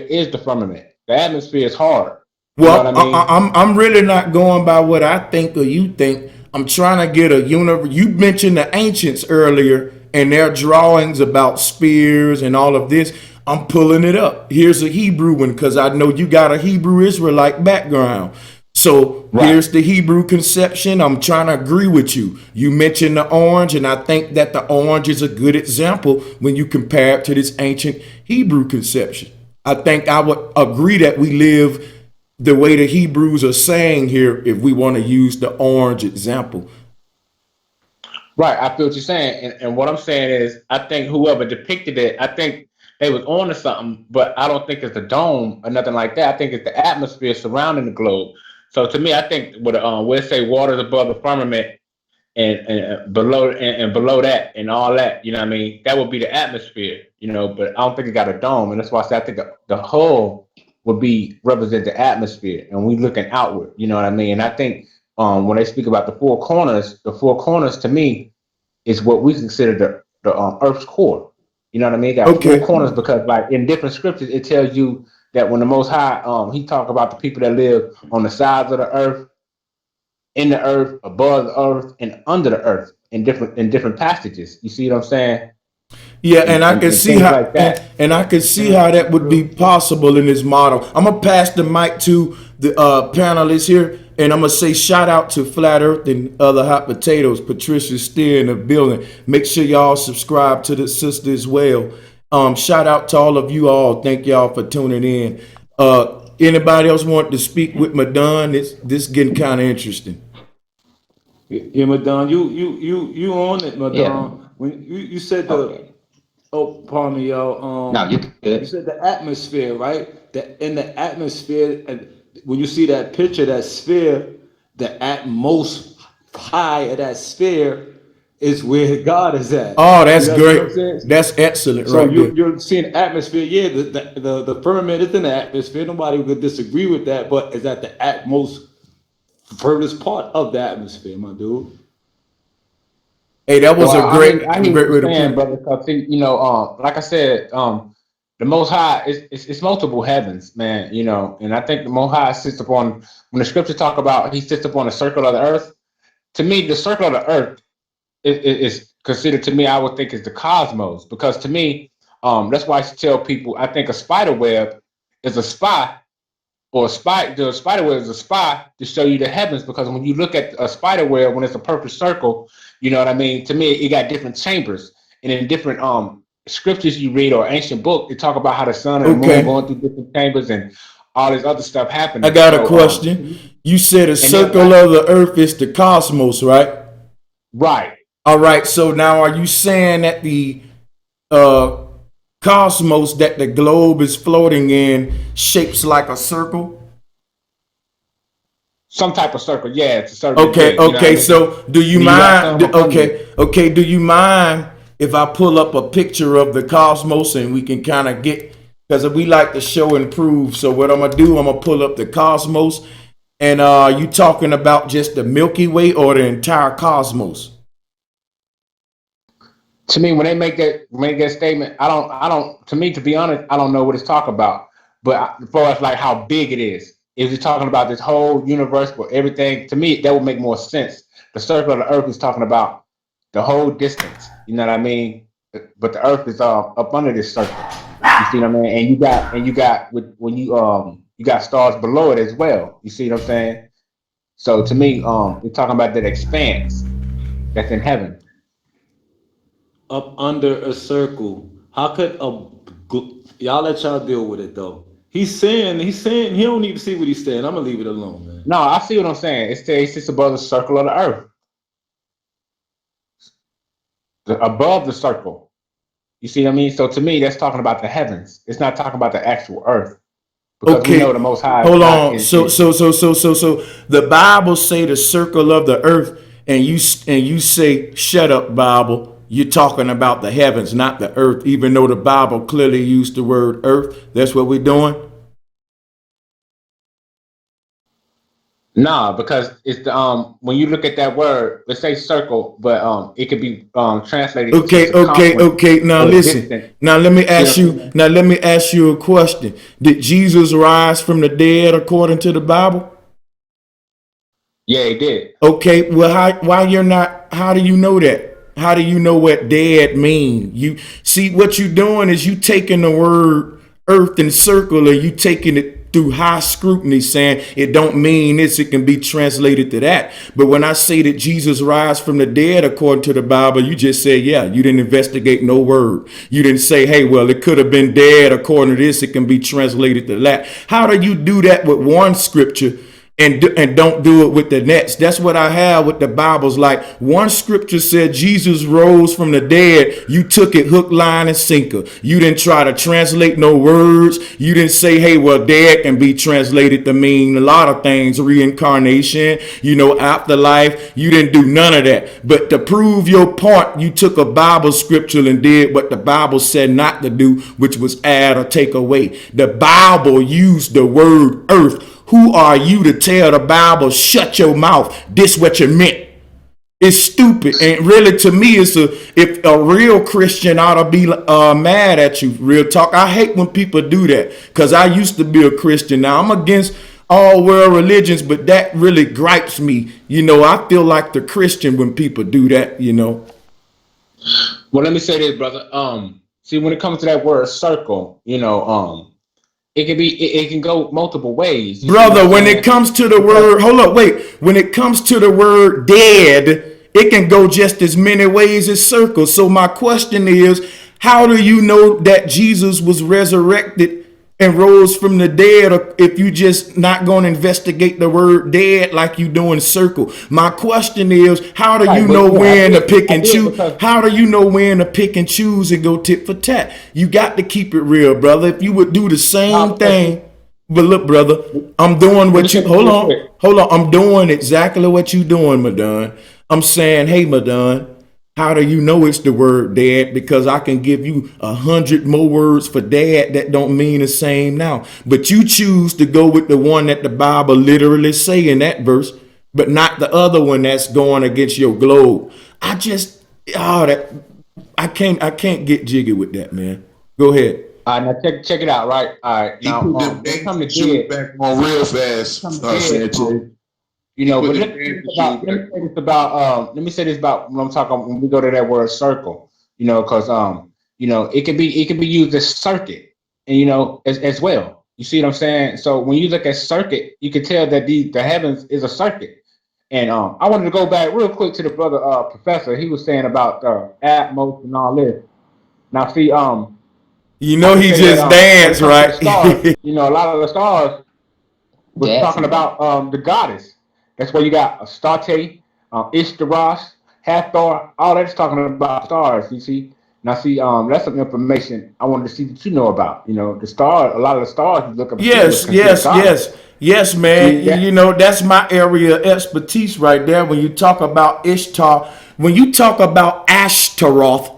is the firmament. The atmosphere is hard. You know what Well, I mean? I'm really not going by what I think or you think. I'm trying to get a universe. You mentioned the ancients earlier and their drawings about spears and all of this. I'm pulling it up. Here's a Hebrew one because I know you got a Hebrew Israelite background. So Right. here's the Hebrew conception. I'm trying to agree with you. You mentioned the orange, and I think that the orange is a good example when you compare it to this ancient Hebrew conception. I think I would agree that we live the way the Hebrews are saying here if we want to use the orange example. Right, I feel what you're saying, and what I'm saying is, I think whoever depicted it, I think they was on to something, but I don't think it's the dome or nothing like that. I think it's the atmosphere surrounding the globe. So to me, I think what we'll say waters above the firmament and below and below that and all that, you know what I mean? That would be the atmosphere, you know. But I don't think it got a dome, and that's why I say I think the whole would be represent the atmosphere, and we looking outward, you know what I mean? And I think when they speak about the four corners to me is what we consider the Earth's core. You know what I mean? It got four Okay. corners because, like in different scriptures, it tells you that when the Most High, he talk about the people that live on the sides of the earth, in the earth, above the earth, and under the earth in different passages. You see what I'm saying? Yeah, and I can And see things how like that. and I can see Can I how say that would real be quick? possible in this model. I'm gonna pass the mic to the panelists here, and I'm gonna say shout out to Flat Earth and other hot potatoes. Patricia's still in the building. Make sure y'all subscribe to the sister as well. Shout out to all of you all. Thank y'all for tuning in. Anybody else want to speak with Madon? This getting kind of interesting. Yeah, Madon, you on it, Yeah. Madon. When you said the Okay. oh, pardon me, Now y'all. you You good. said the atmosphere, right? That in the atmosphere, and when you see that picture, that sphere, the at most high of that sphere is where God is at. Oh, See that's that? See what great. I'm saying? That's excellent So right there. you're seeing atmosphere. Yeah, the firmament is in the atmosphere. Nobody would disagree with that, but is that the at most furthest part of the atmosphere, my dude? Hey, that was Well, a I hear what great you're way to put saying, it. brother. Because you know, like I said, the Most High it's multiple heavens, man. You know, and I think the Most High sits upon when the scriptures talk about he sits upon the circle of the earth. To me, the circle of the earth is considered to me. I would think is the cosmos because to me, that's why I should tell people. I think a spider web is a spy or a spy. The spider web is a spy to show you the heavens because when you look at a spider web when it's a perfect circle, you know what I mean. To me, it got different chambers, and in different scriptures you read or ancient book, they talk about how the sun and the moon Okay. going through different chambers and all this other stuff I happening. got a So question. You said a and then circle of the earth is the cosmos, right? right. All right. So now are you saying that the uh cosmos that the globe is floating in shapes like a circle? Some type of circle, yeah, to a certain Okay, degree. You know what I okay. mean? So do you And then you got mind some up under it. okay, do you mind if I pull up a picture of the cosmos and we can kind of get because we like to show and prove. So what I'm gonna do, I'm gonna pull up the cosmos and you talking about just the Milky Way or the entire cosmos? To me, when they make that statement, I don't. To me, to be honest, I don't know what it's talking about. But for us, like how big it is it talking about this whole universe or everything? To me, that would make more sense. The circle of the Earth is talking about the whole distance. You know what I mean? But the Earth is up under this circle. You see what I mean? And you got when you got stars below it as well. You see what I'm saying? So to me, we're talking about that expanse that's in heaven. Up under a circle. How could y'all let y'all deal with it though? He's saying he don't need to see what he's saying. I'm gonna leave it alone, man. No, I see what I'm saying. It's just above the circle of the earth, above the circle. You see what I mean? So to me, that's talking about the heavens. It's not talking about the actual earth because we know Okay, the Most High is hold not on. in So the Bible say the circle of the earth, and you say, "Shut up, Bible." You're talking about the heavens, not the earth. Even though the Bible clearly used the word earth, that's what we're doing. Nah, because it's the when you look at that word, let's say circle, but it could be translated to Okay, okay, circumference okay. Now or listen. distance. Now let me See what ask I'm you. saying? Now let me ask you a question. Did Jesus rise from the dead according to the Bible? Yeah, he did. Okay. Well, why you're not? How do you know that? How do you know what dead mean? You see what you're doing is you taking the word earth and circle and you taking it through high scrutiny, saying it don't mean this. It can be translated to that. But when I say that Jesus rise from the dead according to the Bible, you just say, yeah, you didn't investigate no word. You didn't say, hey, well, it could have been dead according to this. It can be translated to that. How do you do that with one scripture and don't do it with the next? That's what I have with the Bibles. Like one scripture said Jesus rose from the dead. You took it hook, line, and sinker. You didn't try to translate no words. You didn't say, hey, well, dead can be translated to mean a lot of things, reincarnation, afterlife. You didn't do none of that. But to prove your point, you took a Bible scripture and did what the Bible said not to do, which was add or take away. The Bible used the word earth. Who are you to tell the Bible, shut your mouth? This what you meant. It's stupid. And really, to me, if a real Christian ought to be mad at you. Real talk. I hate when people do that because I used to be a Christian. Now I'm against all world religions, but that really gripes me. I feel like the Christian when people do that. Well, let me say this, brother. See, when it comes to that word circle, it can be it can go multiple ways. You see what Brother, I'm when it saying? comes to the Because word, hold up, wait. When it comes to the word dead, it can go just as many ways as circles. So my question is, how do you know that Jesus was resurrected and rose from the dead if you just not going to investigate the word dead like you do in circle? My question is, how do right, you but know yeah, when to pick I and did choose? because How do you know when to pick and choose and go tit for tat? You got to keep it real, brother. If you would do the now same because thing, but look, brother, I'm doing let me what say you, this hold real on, quick. hold on. I'm doing exactly what you doing, Madon. I'm saying, hey, Madon, how do you know it's the word dad? Because I can give you 100 more words for dad that don't mean the same now. But you choose to go with the one that the Bible literally say in that verse, but not the other one that's going against your globe. I just, oh, that I can't get jiggy with that, man. Go ahead. Now check it out, right? All right. He Now, put them when it comes to dancing shoes dead, back on real when it fast, comes to dead, Sanchez. He but put them dancing shoes back on. let me say this about when I'm talking when we go to that word circle, because it can be used as circuit, and as well. You see what I'm saying? So when you look at circuit, you can tell that the heavens is a circuit. And I wanted to go back real quick to the brother professor. He was saying about Atmos and all this. Now see, You I know can he say that just when it danced, comes to the right? stars, a lot of the stars was talking Dancing. about the goddess. That's where you got Astarte, Ishtarosh, Hathor. All that's talking about stars. You see. Now, see, that's some information I wanted to see that you know about. The stars. A lot of the stars you look up to was Yes, considered yes, goddess. yes, yes, You man. see You that? know, that's my area of expertise right there. When you talk about Ishtar, when you talk about Ashtaroth,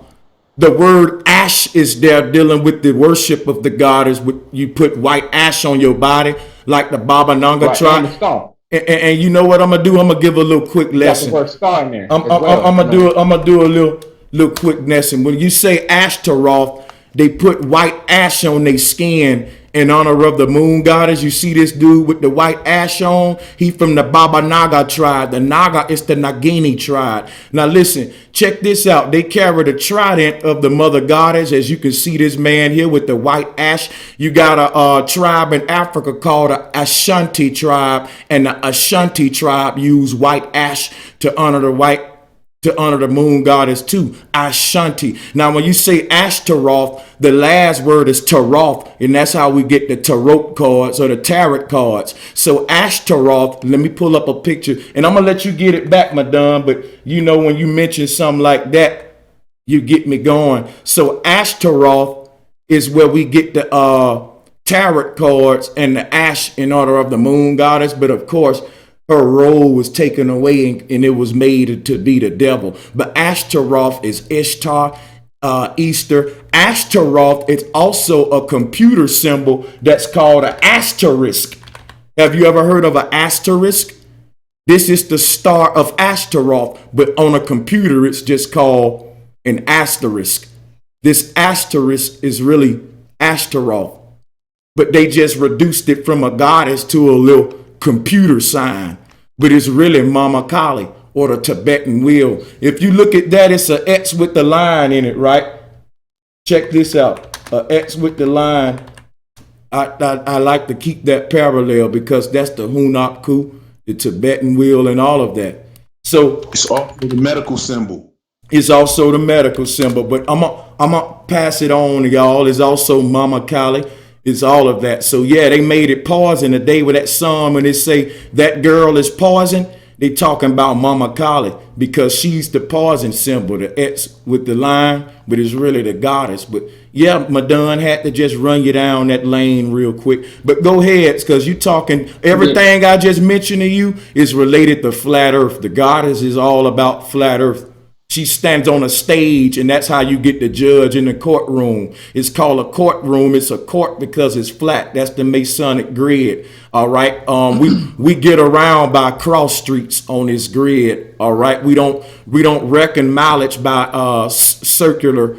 the word ash is there dealing with the worship of the goddess. You put white ash on your body, like the Baba Nanga Right, and tribe. the star. And you know what I'm gonna do? I'm gonna give a little quick You got the lesson. word star in there I'm, as I'm, I'm well. gonna do I'm gonna do a little quick lesson. When you say Ashtaroth, they put white ash on their skin in honor of the moon goddess. You see this dude with the white ash on? He from the Baba Naga tribe. The Naga is the Nagini tribe. Now listen, check this out. They carry the trident of the mother goddess. As you can see this man here with the white ash. You got a tribe in Africa called the Ashanti tribe, and the Ashanti tribe use white ash to honor the moon goddess too, Ashanti. Now, when you say Ashtaroth, the last word is Taroth, and that's how we get the Tarot cards or the Tarot cards. So Ashtaroth, let me pull up a picture, and I'm gonna let you get it back, Madame. But when you mention something like that, you get me going. So Ashtaroth is where we get the tarot cards and the ash in honor of the moon goddess. But of course, her role was taken away and it was made to be the devil. But Ashtaroth is Ishtar, Easter. Ashtaroth is also a computer symbol that's called an asterisk. Have you ever heard of an asterisk? This is the star of Ashtaroth, but on a computer, it's just called an asterisk. This asterisk is really Ashtaroth, but they just reduced it from a goddess to a little computer sign, but it's really Mama Kali or the Tibetan wheel. If you look at that, it's an X with the line in it, right? Check this out, a X with the line. I like to keep that parallel because that's the Hunakku, the Tibetan wheel, and all of that. So It's also the medical symbol. it's also the medical symbol, but I'm gonna pass it on to y'all. It's also Mama Kali. It's all of that. So yeah, they made it poison the day with that song when they say that girl is poison. They talking about Mama Kali because she's the poison symbol, the X with the line, but it's really the goddess. But yeah, Madon had to just run you down that lane real quick. But go ahead, because you talking everything I just mentioned to you is related to flat earth. The goddess is all about flat earth. She stands on a stage, and that's how you get the judge in the courtroom. It's called a courtroom. It's a court because it's flat. That's the Masonic grid. All right. We get around by cross streets on this grid. All right. We don't reckon mileage by circular.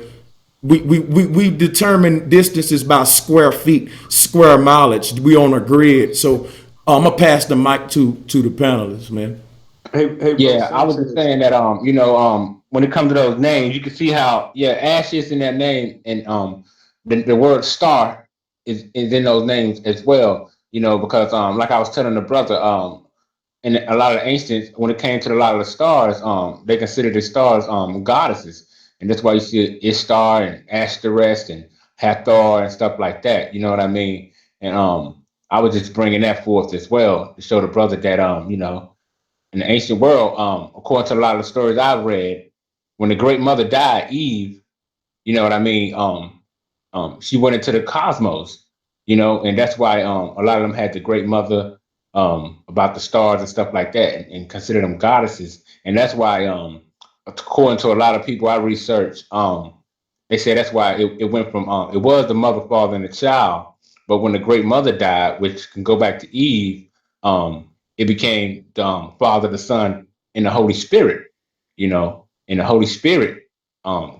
We determine distances by square feet, square mileage. We on a grid. So I'm gonna pass the mic to the panelists, man. Hey, Yeah, I was just saying that when it comes to those names, you can see how Ash is in that name, and the word star is in those names as well. Because like I was telling the brother, and a lot of the ancients, when it came to a lot of the stars, they considered the stars goddesses, and that's why you see Ishtar and Ashtoreth and Hathor and stuff like that. You know what I mean? And I was just bringing that forth as well to show the brother that in the ancient world, according to a lot of the stories I've read, when the great mother died, Eve, you know what I mean? She went into the cosmos, and that's why a lot of them had the great mother about the stars and stuff like that, and consider them goddesses. And that's why, according to a lot of people I researched, they say that's why it went from it was the mother, father, and the child, but when the great mother died, which can go back to Eve, it became the Father, the Son, and the Holy Spirit, and the Holy Spirit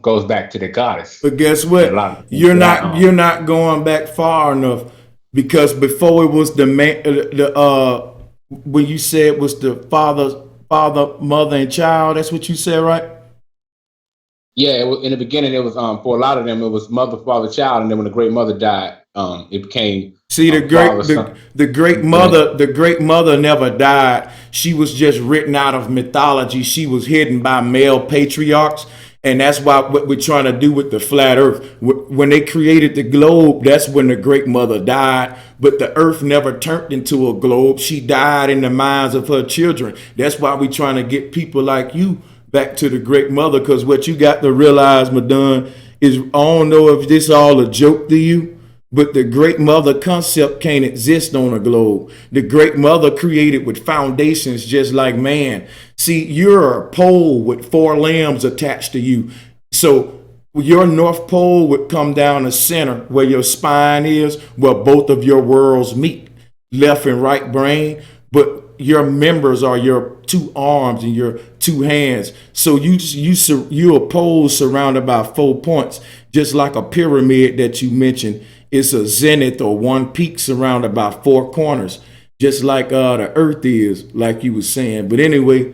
goes back to the goddess. But guess what? You're not going back far enough, because before it was the man, when you said it was the father, mother, and child. That's what you said, right? Yeah, in the beginning it was for a lot of them it was mother, father, child, and then when the great mother died, it became the great mother never died. She was just written out of mythology. She was hidden by male patriarchs, and that's what we're trying to do with the flat earth. When they created the globe, that's when the great mother died, but the earth never turned into a globe. She died in the minds of her children. That's why we're trying to get people like you back to the great mother, because what you got to realize, Madon, is I don't know if this all a joke to you, but the great mother concept can't exist on a globe. The great mother created with foundations just like man. See, you're a pole with 4 limbs attached to you. So your North Pole would come down the center where your spine is, where both of your worlds meet, left and right brain. But your members are your 2 arms and your 2 hands. So you're a pole surrounded by 4 points, just like a pyramid that you mentioned. It's a zenith or one peak surrounded by 4 corners, just like the earth is, like you were saying. But anyway,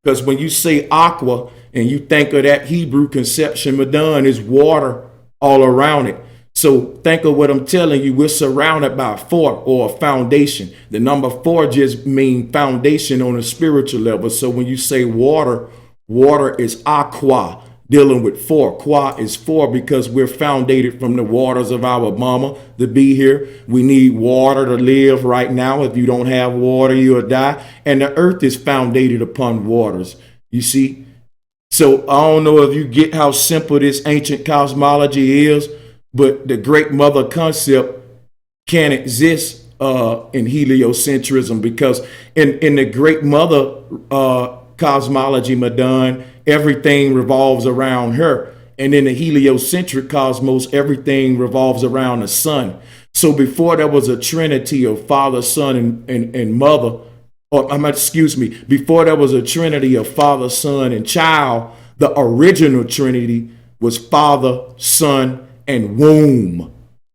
because when you say aqua and you think of that Hebrew conception, Madon, is water all around it. So think of what I'm telling you. We're surrounded by 4, or a foundation. The number 4 just means foundation on a spiritual level. So when you say water, water is aqua, dealing with 4. Qua is 4 because we're founded from the waters of our mama to be here. We need water to live right now. If you don't have water, you'll die. And the earth is founded upon waters. You see? So I don't know if you get how simple this ancient cosmology is, but the great mother concept can't exist in heliocentrism, because in the great mother cosmology, Madon, everything revolves around her. And in the heliocentric cosmos, everything revolves around the sun. So before there was a trinity of father, son, and mother, excuse me, before there was a trinity of Father, Son, and child, the original trinity was Father, Son, and womb,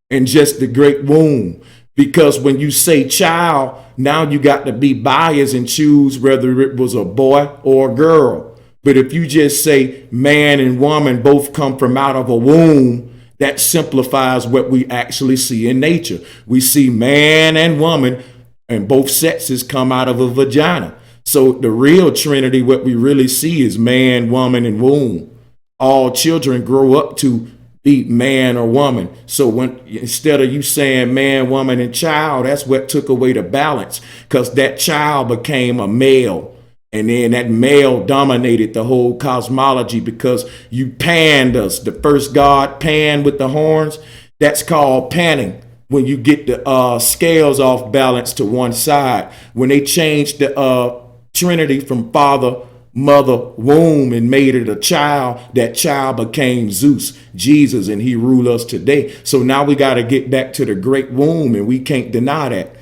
and just the great womb. Because when you say child, now you got to be biased and choose whether it was a boy or a girl. But if you just say man and woman both come from out of a womb, that simplifies what we actually see in nature. We see man and woman, and both sexes come out of a vagina. So the real trinity, what we really see is man, woman, and womb. All children grow up to be man or woman. So when instead of you saying man, woman, and child, that's what took away the balance, because that child became a male. And then that male dominated the whole cosmology, because you panned us. The first god, Pan with the horns, that's called panning. When you get the scales off balance to one side. When they changed the trinity from father, mother, womb, and made it a child, that child became Zeus, Jesus, and he ruled us today. So now we got to get back to the great womb, and we can't deny that.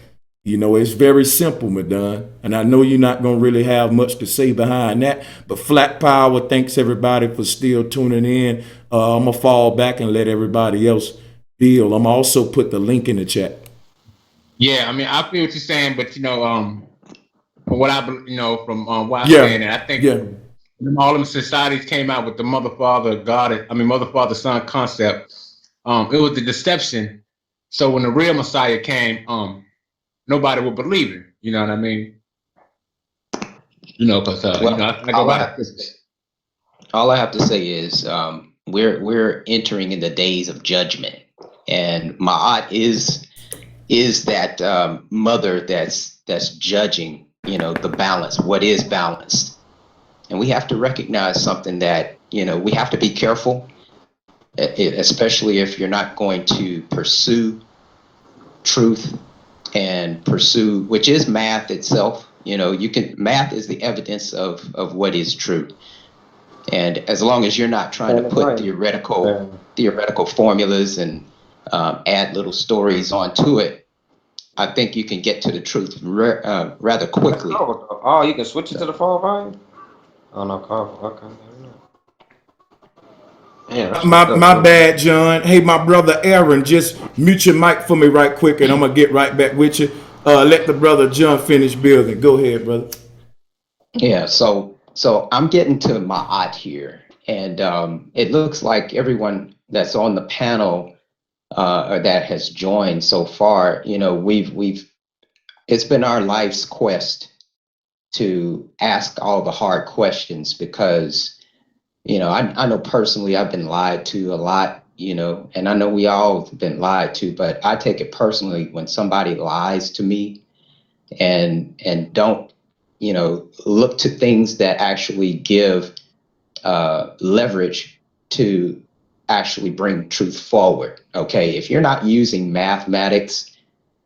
You know, it's very simple, Madon. And I know you're not going to really have much to say behind that. But Flat Power, thanks everybody for still tuning in. I'm going to fall back and let everybody else build. I'm also put the link in the chat. Yeah, I mean, I feel what you're saying, but, from what I, from what I'm saying, I think when all them societies came out with the mother, father, God, mother, father, son concept, it was the deception. So when the real Messiah came, nobody would believe him. You know what I mean? Because all I have to say is we're entering in the days of judgment, and Ma'at is that mother that's judging, the balance, what is balanced, and we have to recognize something that we have to be careful, especially if you're not going to pursue truth and pursue, which is math itself. Math is the evidence of what is true. And as long as you're not trying to put theoretical formulas and add little stories onto it, I think you can get to the truth rather quickly. Oh, you can switch it to the phone volume? Oh, no, okay. Yeah, my bad, John. Hey, my brother Aaron, just mute your mic for me right quick, and I'm gonna get right back with you. Let the brother John finish building. Go ahead, brother. Yeah, so I'm getting to Ma'at here, and it looks like everyone that's on the panel or that has joined so far, it's been our life's quest to ask all the hard questions, because I know personally I've been lied to a lot, and I know we all have been lied to, but I take it personally when somebody lies to me and don't, look to things that actually give leverage to actually bring truth forward. Okay, if you're not using mathematics,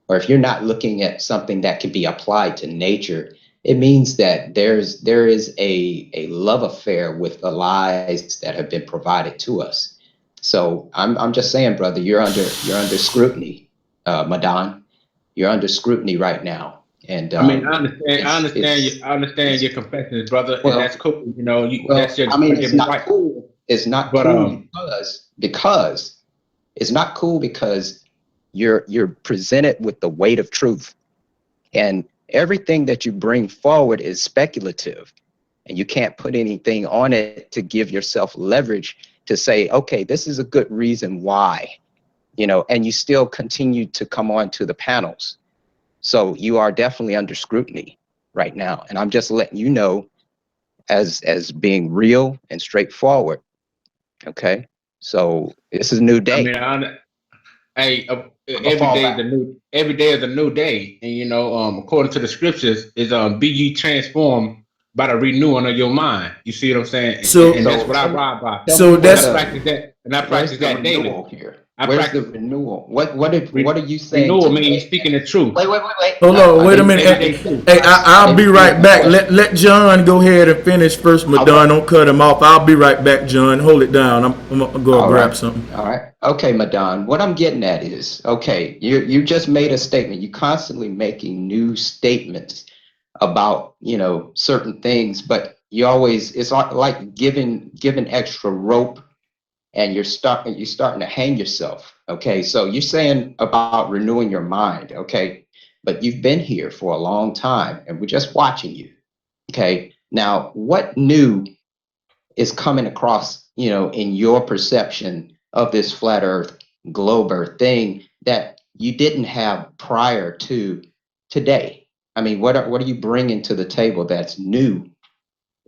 or if you're not looking at something that can be applied to nature, it means that there is a love affair with the lies that have been provided to us. So I'm just saying, brother, you're under scrutiny, Madon. You're under scrutiny right now. And I understand your confessions, brother, and that's cool. That's your. It's not cool. It's not cool because it's not cool because you're presented with the weight of truth, and everything that you bring forward is speculative, and you can't put anything on it to give yourself leverage to say, okay, this is a good reason why, and you still continue to come on to the panels. So you are definitely under scrutiny right now, and I'm just letting you know as being real and straightforward. Okay, so this is a new day. Every day is a new day, and according to the scriptures, is be ye transformed by the renewing of your mind. You see what I'm saying? And that's what I ride by. So that's I practice that daily. Here. Where's the renewal? What are you saying? Renewal means speaking the truth. Wait. Hold on, wait a minute. Hey, I'll be right back. Let John go ahead and finish first, Madon. Don't cut him off. I'll be right back, John. Hold it down. I'm gonna go grab something. All right. Okay, Madon. What I'm getting at is, okay, you just made a statement. You're constantly making new statements about, you know, certain things, but it's like giving extra rope, and you're starting to hang yourself. Okay, so you're saying about renewing your mind. Okay, but you've been here for a long time, and we're just watching you. Okay, now what new is coming across, you know, in your perception of this flat earth, globe earth thing that you didn't have prior to today? I mean, what are you bringing to the table that's new,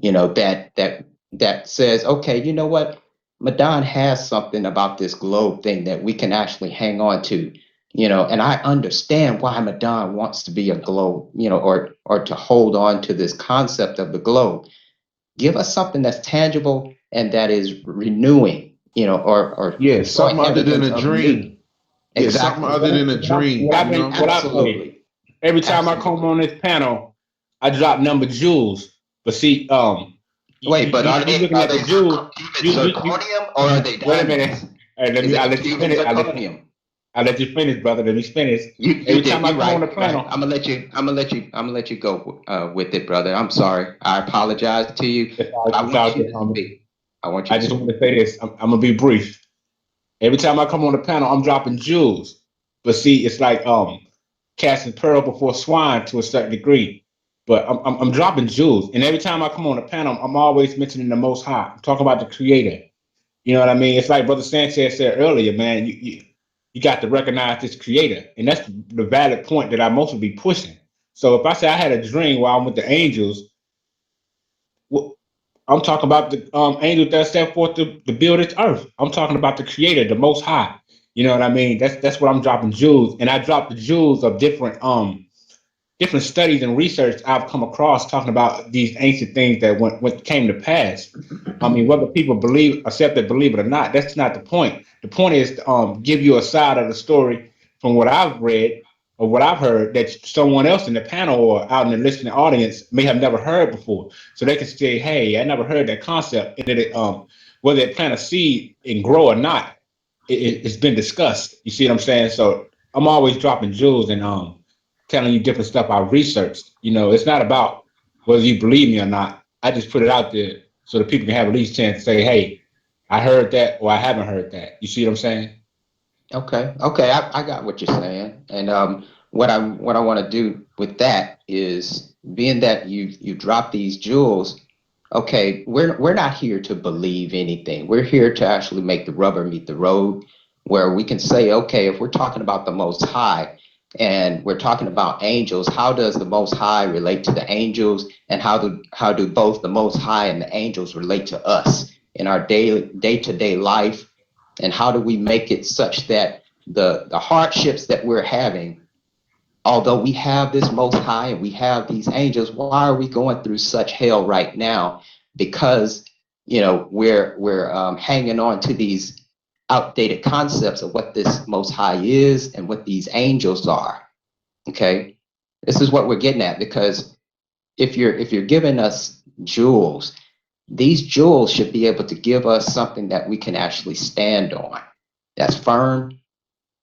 you know, that says, okay, you know what, Madon has something about this globe thing that we can actually hang on to, you know, and I understand why Madon wants to be a globe, you know, or to hold on to this concept of the globe. Give us something that's tangible and that is renewing, you know, or Yeah, showing something other than evidence a of new. dream. Yeah, something Exactly. other than a dream, you know? What I've Absolutely. every time I come Absolutely. on this panel, I drop number jewels. But see, Wait, but you looking are at the they jewels. You zirconium or are they wait a diamonds? minute. Hey, Is I'll it let you even finish. zirconium? I'll let you finish, brother. Let me finish. You Every time did. I You're come on right. the You're right. panel, I'm gonna let you go with it, brother. I'm sorry. I apologize to you, but I it's want all you good, to homie. speak. I want you I to just speak. want to say this. I'm gonna be brief. Every time I come on the panel, I'm dropping jewels. But see, it's like casting pearl before swine to a certain degree. But I'm dropping jewels, and every time I come on the panel, I'm always mentioning the Most High. I'm talking about the Creator. You know what I mean? It's like Brother Sanchez said earlier, man. You got to recognize this Creator, and that's the valid point that I mostly be pushing. So if I say I had a dream while I'm with the angels, well, I'm talking about the angel that set forth to build its earth. I'm talking about the Creator, the Most High. You know what I mean? That's what I'm dropping jewels, and I drop the jewels of different studies and research I've come across talking about these ancient things that went came to pass. I mean, whether people accept it, believe it or not, that's not the point. The point is to give you a side of the story from what I've read or what I've heard that someone else in the panel or out in the listening audience may have never heard before. So they can say, hey, I never heard that concept. And that whether it plant a seed and grow or not, it's been discussed. You see what I'm saying? So I'm always dropping jewels and telling you different stuff I researched. You know, it's not about whether you believe me or not. I just put it out there so that people can have at least a chance to say, hey, I heard that or I haven't heard that. You see what I'm saying? Okay. Okay. I got what you're saying. And what I want to do with that is, being that you drop these jewels, okay, we're not here to believe anything. We're here to actually make the rubber meet the road, where we can say, okay, if we're talking about the Most High and we're talking about angels, how does the Most High relate to the angels, and how do both the Most High and the angels relate to us in our day-to-day life? And how do we make it such that the hardships that we're having, although we have this Most High and we have these angels, why are we going through such hell right now? Because, you know, we're hanging on to these outdated concepts of what this Most High is and what these angels are. Okay, this is what we're getting at, because if you're giving us jewels, these jewels should be able to give us something that we can actually stand on, that's firm.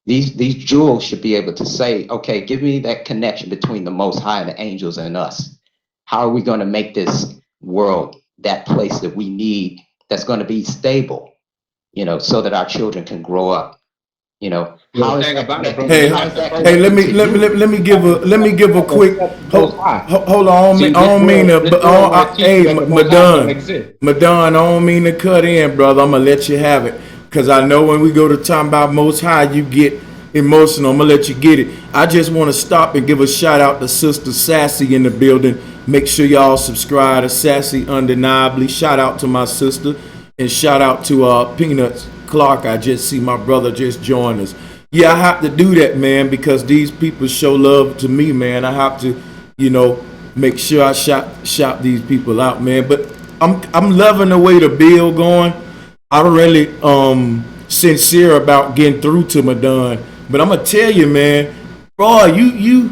These jewels should be able to say, okay, give me that connection between the Most High and the angels and us. How are we going to make this world that place that we need, that's going to be stable, you know, so that our children can grow up? You know, Well, how the is thing that about it, connected? brother, Hey, you How have is to that hey, first let connected me to let me you? let, let me give a quick. accept the Most High. Hold on, See, I don't mean to, this but world want to teach you hey, that the Most High don't Madon, exist. I don't mean to cut in, brother. I'm gonna let you have it, cause I know when we go to talking about Most High, you get emotional. I'm gonna let you get it. I just want to stop and give a shout out to Sister Sassy in the building. Make sure y'all subscribe to Sassy Undeniably. Shout out to my sister, and shout out to Peanuts Clark. I just see my brother just joined us. Yeah, I have to do that, man, because these people show love to me, man. I have to, you know, make sure I shop these people out, man. But I'm loving the way the bill going. I'm really sincere about getting through to Madon. But I'm gonna tell you, man, bro, you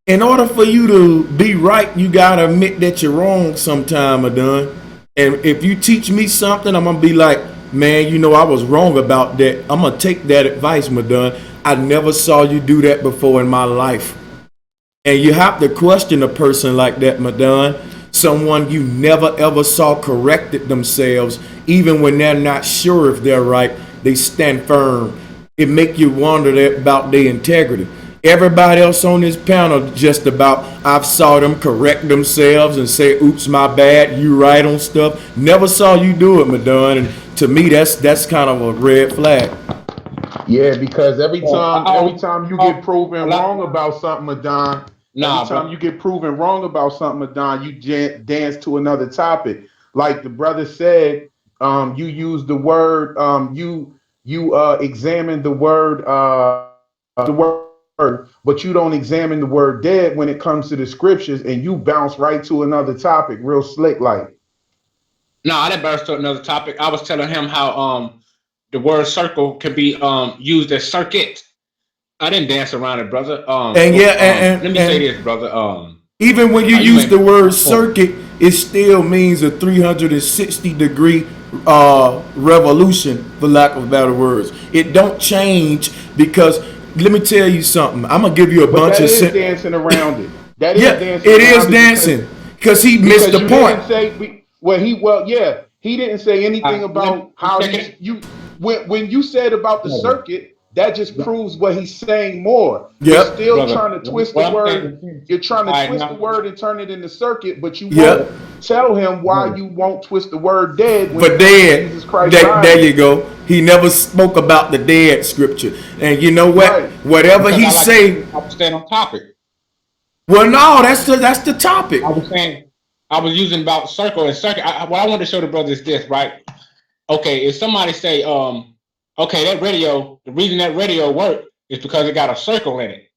in order for you to be right, you gotta admit that you're wrong sometime, Madon. And if you teach me something, I'm gonna be like, man, you know, I was wrong about that. I'm gonna take that advice, Madon. I never saw you do that before in my life. And you have to question a person like that, Madon. Someone you never ever saw corrected themselves, even when they're not sure if they're right, they stand firm. It make you wonder about their integrity. Everybody else on this panel, just about, I've saw them correct themselves and say, "Oops, my bad. You right on stuff." Never saw you do it, Madon. And to me, that's kind of a red flag. Yeah, because every Oh, time you get proven oh, wrong about something, Madon, nah, every time bro. you get proven wrong about something, Madon, you dance to another topic. Like the brother said, you use the word, you examine the word, but you don't examine the word dead when it comes to the scriptures, and you bounce right to another topic, real slick like. No, I didn't burst to another topic. I was telling him how the word circle can be used as circuit. I didn't dance around it, brother. And yeah, Let me say and this, brother. even when you You use made the word my point. circuit, it still means a 360-degree revolution, for lack of better words. It don't change because let me tell you something. I'm gonna give you a But bunch that of is dancing around it. That yeah, is dancing it is around it dancing because he missed because the you point. didn't say yeah, he didn't say anything Let about me how check it. you when you said about the circuit, that just proves what he's saying more. You're Yep, still Brother. trying to twist the What I'm word. saying, You're trying all to right, twist the now, word and turn it into circuit, but you won't yep. tell him why brother. you won't twist the word dead when For it comes to dead, Jesus Christ there rising. you go. He never spoke about the dead scripture. And you know what? Right. Whatever Because he I like say, I was staying on topic. well, no, that's the topic. I was saying I was using about circle and circuit. What I want to show the brother is this, right? Okay, if somebody say, okay, that radio, the reason that radio worked is because it got a circle in it.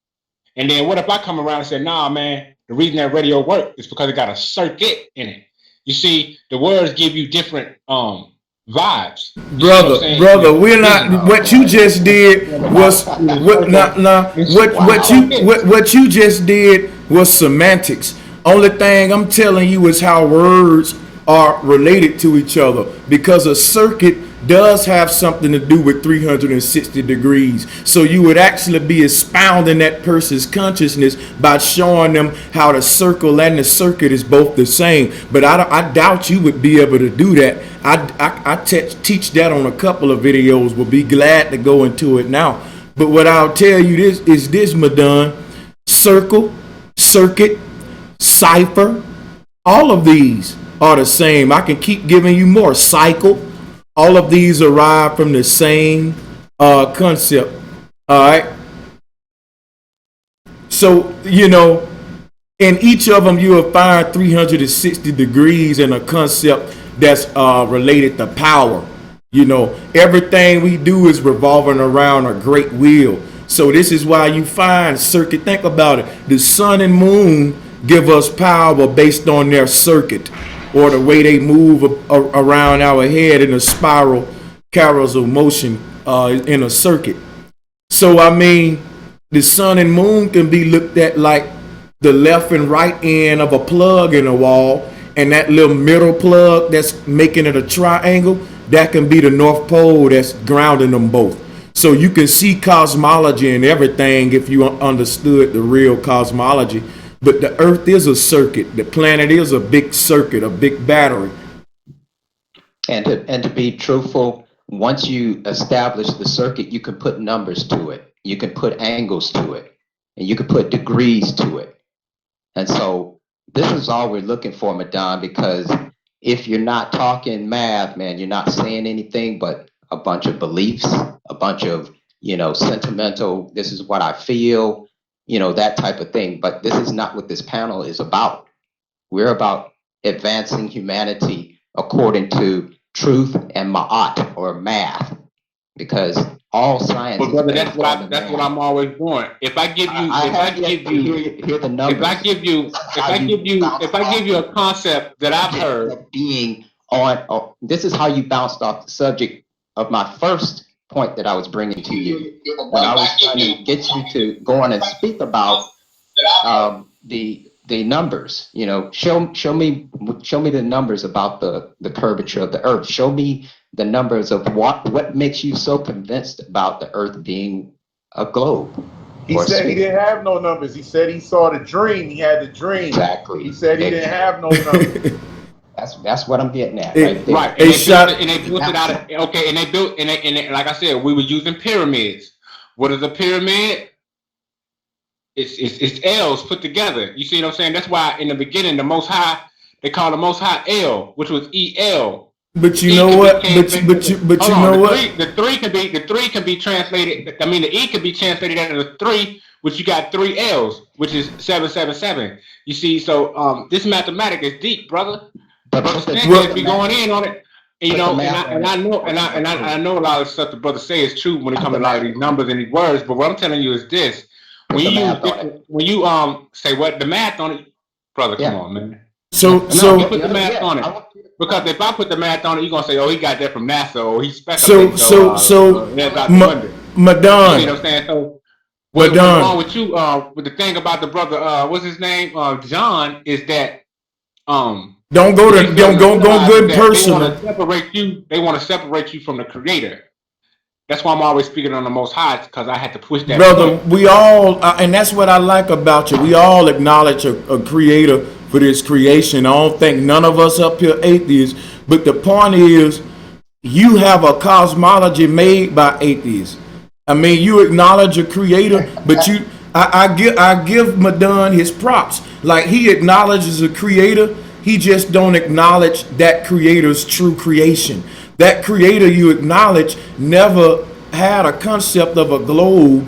And then what if I come around and say, nah, man, the reason that radio worked is because it got a circuit in it. You see, the words give you different vibes. You see what I'm saying? Brother, Your we're not. vision. Oh What you boy. just did was See the what? circle. It's What Wow. you circuit. what you just did was semantics. Only thing I'm telling you is how words are related to each other because a circuit does have something to do with 360 degrees. So you would actually be expounding that person's consciousness by showing them how the circle and the circuit is both the same. But I doubt you would be able to do that. I teach that on a couple of videos. We'll be glad to go into it now. But what I'll tell you this, Madon, circle, circuit, cipher, all of these are the same. I can keep giving you more. Cycle, all of these arrive from the same concept. All right. So, in each of them, you will find 360 degrees in a concept that's related to power. Everything we do is revolving around a great wheel. So this is why you find circuit. Think about it. The sun and moon give us power based on their circuit or the way they move around our head in a spiral carousel motion in a circuit. So I mean, the sun and moon can be looked at like the left and right end of a plug in a wall, and that little middle plug that's making it a triangle, that can be the North Pole that's grounding them both. So you can see cosmology and everything if you understood the real cosmology. But the Earth is a circuit. The planet is a big circuit, a big battery. And to be truthful, once you establish the circuit, you can put numbers to it. You can put angles to it, and you can put degrees to it. And so this is all we're looking for, Madon, because if you're not talking math, man, you're not saying anything but a bunch of beliefs, a bunch of, sentimental, this is what I feel, that type of thing. But this is not what this panel is about. We're about advancing humanity according to truth and ma'at, or math, because all science But is brother, based on the that's what math. I'm always doing. If I give you, I if I have yet give to you, hear the if I numbers. give you, This is if how I you give you, bounce if I off give you the a concept that I've subject heard, of being on. Oh, this is how you bounced off the subject of my first point that I was bringing to you when I was trying to get you to go on and speak about the numbers. Show me the numbers about the curvature of the Earth. Show me the numbers of what makes you so convinced about the Earth being a globe. He said he didn't have no numbers. He said he saw the dream. He had the dream. Exactly. He said he didn't have no numbers. That's what I'm getting at right there. Right. And they built it out of, okay, and they built, and they, like I said, we were using pyramids. What is a pyramid? It's L's put together. You see what I'm saying? That's why in the beginning, the Most High, they call the Most High L, which was EL. But you know what? But you know what? The three can be translated. I mean, the E can be translated as a 3, which you got 3 L's, which is 777. You see, so this mathematics is deep, brother. But Sanchez be going in on it. You know, and I know a lot of stuff the brother say is true when it comes to a lot of these numbers and these words. But what I'm telling you is this: when you say what the math on it, brother, come on, man. So put the math on it. Because if I put the math on it, you're gonna say, "Oh, he got that from NASA," or he's speculating. Madon. You know what I'm saying? So what's wrong with you? With the thing about the brother, what's his name? John, is that don't go good personal. They want to separate you from the Creator. That's why I'm always speaking on the Most High, because I had to push that. Brother, we all, and that's what I like about you. We all acknowledge a Creator for this creation. I don't think none of us up here atheists, but the point is, you have a cosmology made by atheists. I mean, you acknowledge a Creator, but I give Madon his props. Like, he acknowledges a Creator, he just don't acknowledge that Creator's true creation. That Creator you acknowledge never had a concept of a globe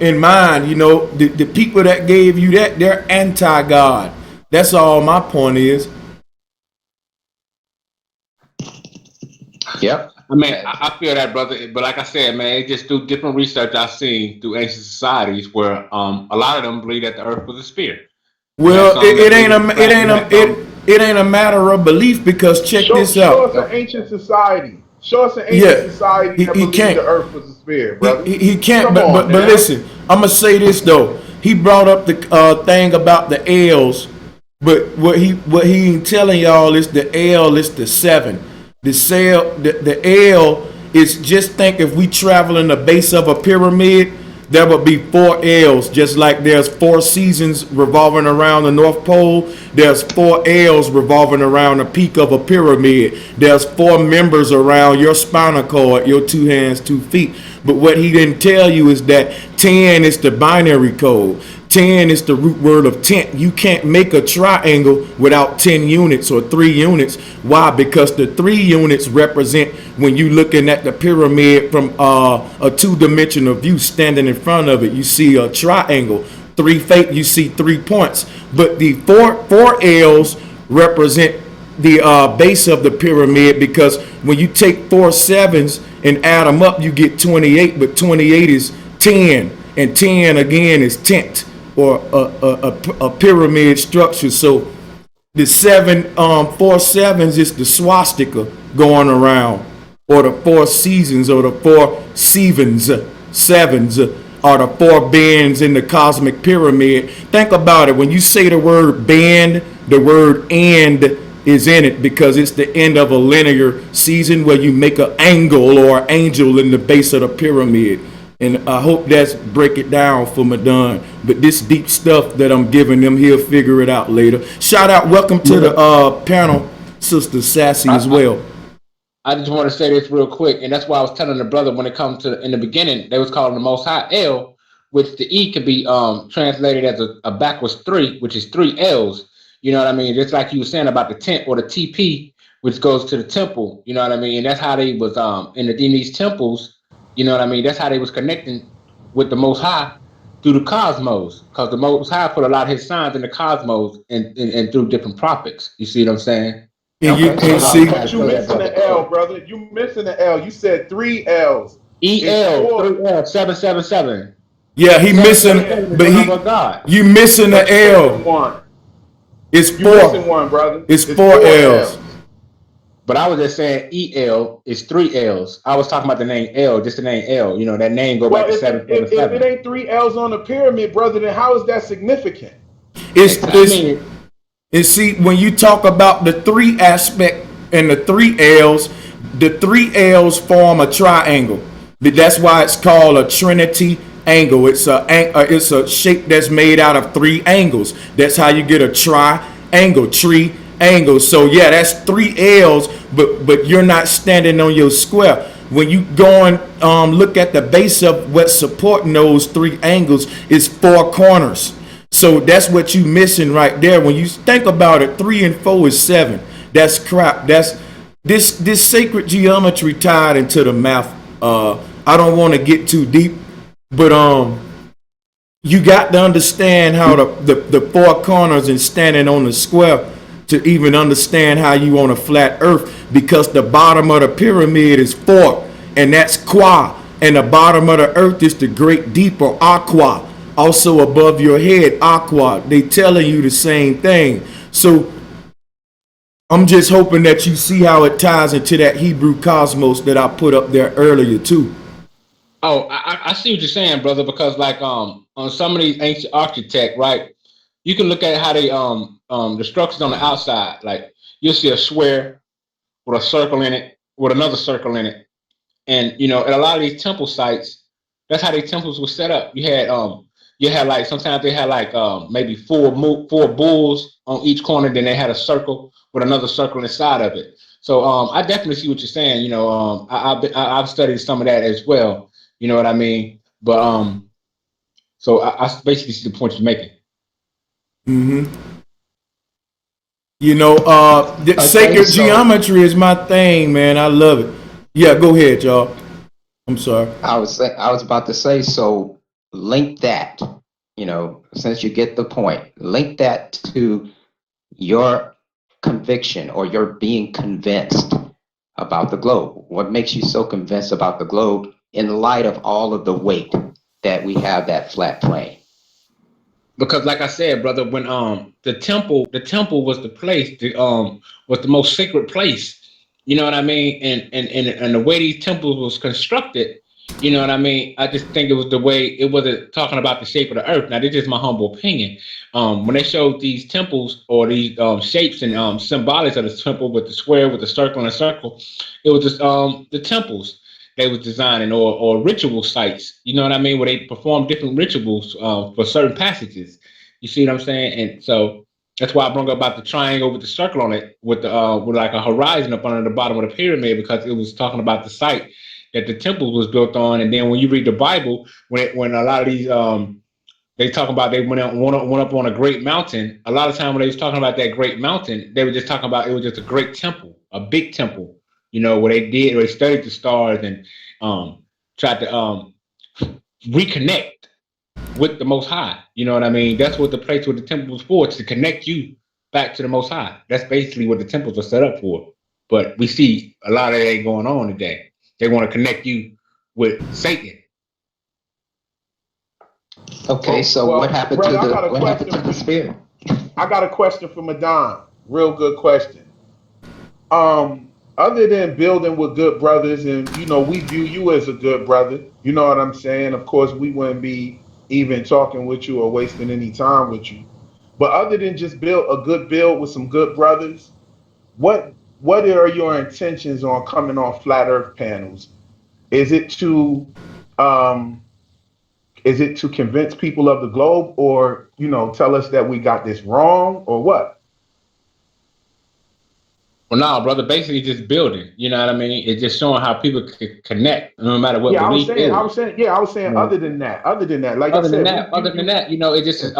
in mind. You know, the people that gave you that, they're anti-God. That's all my point is. Yep. I mean, I feel that, brother. But like I said, man, it's just through different research I've seen through ancient societies where a lot of them believe that the earth was a sphere. Well, it ain't a matter of belief, because check this out. Show us an ancient society. Show us an ancient society that believed the earth was a sphere, brother. He can't. But listen, I'm gonna say this though. He brought up the thing about the L's, but what he ain't telling y'all is the L is the 7. The L is, just think, if we travel in the base of a pyramid, there would be 4 L's, just like there's 4 seasons revolving around the North Pole. There's 4 L's revolving around the peak of a pyramid. There's 4 members around your spinal cord, your 2 hands, 2 feet. But what he didn't tell you is that 10 is the binary code. 10 is the root word of tent. You can't make a triangle without 10 units or 3 units. Why? Because the 3 units represent, when you looking at the pyramid from a 2-dimensional view, standing in front of it, you see a triangle. 3 you see 3 points. But the 4 L's represent the base of the pyramid, because when you take 4 7s and add them up, you get 28. But 28 is 10, and 10 again is tent, or a pyramid structure. So the 4 7s is the swastika going around, or the 4 seasons, or the 4 sevens are the 4 bends in the cosmic pyramid. Think about it. When you say the word bend, the word end is in it, because it's the end of a linear season where you make an angle or angel in the base of the pyramid. And I hope that's break it down for Madon. But this deep stuff that I'm giving them, he'll figure it out later. Shout out, welcome to the panel, Sister Sassy, as well. I just want to say this real quick, and that's why I was telling the brother, when it comes to, in the beginning, they was calling the Most High L, which the E could be translated as a backwards 3, which is 3 L's. You know what I mean? Just like you were saying about the tent, or the TP, which goes to the temple. You know what I mean? And that's how they was in these temples. You know what I mean? That's how they was connecting with the Most High through the cosmos, because the Most High put a lot of his signs in the cosmos and through different prophets. You see what I'm saying? And you can see. But you missing the L, brother. You missing the L. You said 3 L's. EL, 3L, 777. Yeah, he missing, but you missing the L. It's 4. You missing one, brother. It's 4 L's. But I was just saying EL is 3 L's. I was talking about the name L, just the name L. You know, that name go back to 777. If it ain't 3 L's on the pyramid, brother, then how is that significant? And see, when you talk about the 3 aspect and the 3 L's form a triangle. That's why it's called a trinity angle. It's a shape that's made out of 3 angles. That's how you get a triangle, triangle. So yeah, that's 3 L's, but you're not standing on your square. When you go and look at the base of what's supporting those 3 angles is 4 corners. So that's what you missing right there. When you think about it, 3 and 4 is 7. That's crap. That's this sacred geometry tied into the math. I don't want to get too deep, but you got to understand how the 4 corners and standing on the square to even understand how you on a flat earth, because the bottom of the pyramid is 4, and that's qua, and the bottom of the earth is the great deep, or aqua, also above your head, aqua. They telling you the same thing. So I'm just hoping that you see how it ties into that Hebrew cosmos that I put up there earlier too. Oh, I see what you're saying, brother, because like on some of these ancient architect, right, you can look at how they the structures on the outside, like you'll see a square with a circle in it, with another circle in it. And you know, at a lot of these temple sites, that's how these temples were set up. You had like sometimes they had like maybe four bulls on each corner, then they had a circle with another circle inside of it. So I definitely see what you're saying. You know, I've studied some of that as well. You know what I mean? But so I basically see the point you're making. You know, the sacred geometry is my thing, man. I love it. Yeah, go ahead, y'all. I'm sorry. I was about to say, so link that, you know, since you get the point, link that to your conviction or your being convinced about the globe. What makes you so convinced about the globe in light of all of the weight that we have that flat plane? Because like I said, brother, when the temple was the place, was the most sacred place. You know what I mean? And the way these temples was constructed, you know what I mean? I just think it was the way it wasn't talking about the shape of the earth. Now this is my humble opinion. When they showed these temples or these shapes and symbolics of the temple with the square, with the circle and a circle, it was just the temples they was designing, or ritual sites, you know what I mean, where they perform different rituals for certain passages. You see what I'm saying? And so that's why I brought up about the triangle with the circle on it, with the with like a horizon up under the bottom of the pyramid, because it was talking about the site that the temple was built on. And then when you read the Bible, when a lot of these they talk about they went up on a great mountain. A lot of time when they was talking about that great mountain, they were just talking about it was just a great temple, a big temple, you know, where they studied the stars and tried to reconnect with the Most High. You know what I mean? That's what the place with the temple was for, to connect you back to the Most High. That's basically what the temples are set up for. But we see a lot of that ain't going on today. They want to connect you with Satan. Okay, so well, what happened brother, to the spirit? I got a question for Madon. Real good question. Other than building with good brothers, and you know, we view you as a good brother. You know what I'm saying? Of course, we wouldn't be even talking with you or wasting any time with you. But other than just build a good build with some good brothers, what are your intentions on coming on flat Earth panels? Is it to um, is it to convince people of the globe, or you know, tell us that we got this wrong, or what? Well, no, brother, basically just building. You know what I mean? It's just showing how people can connect, no matter what Yeah, belief is. I was saying. You know? Other than that, like I said, Other than that, you know, it just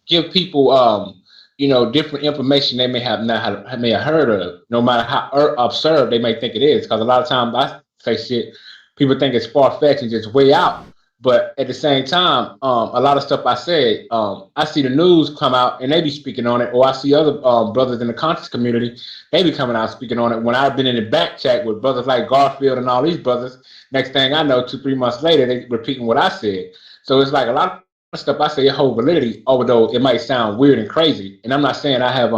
give people you know, different information they may have not may have heard of, no matter how absurd they may think it is. Because a lot of times I say shit, people think it's far fetched and just way out. But at the same time, a lot of stuff I said, I see the news come out and they be speaking on it, or I see other brothers in the conscious community, they be coming out speaking on it. When I've been in the back chat with brothers like Garfield and all these brothers, next thing I know, 2-3 months later, they repeating what I said. So it's like a lot of stuff I say it hold validity, although it might sound weird and crazy. And I'm not saying I have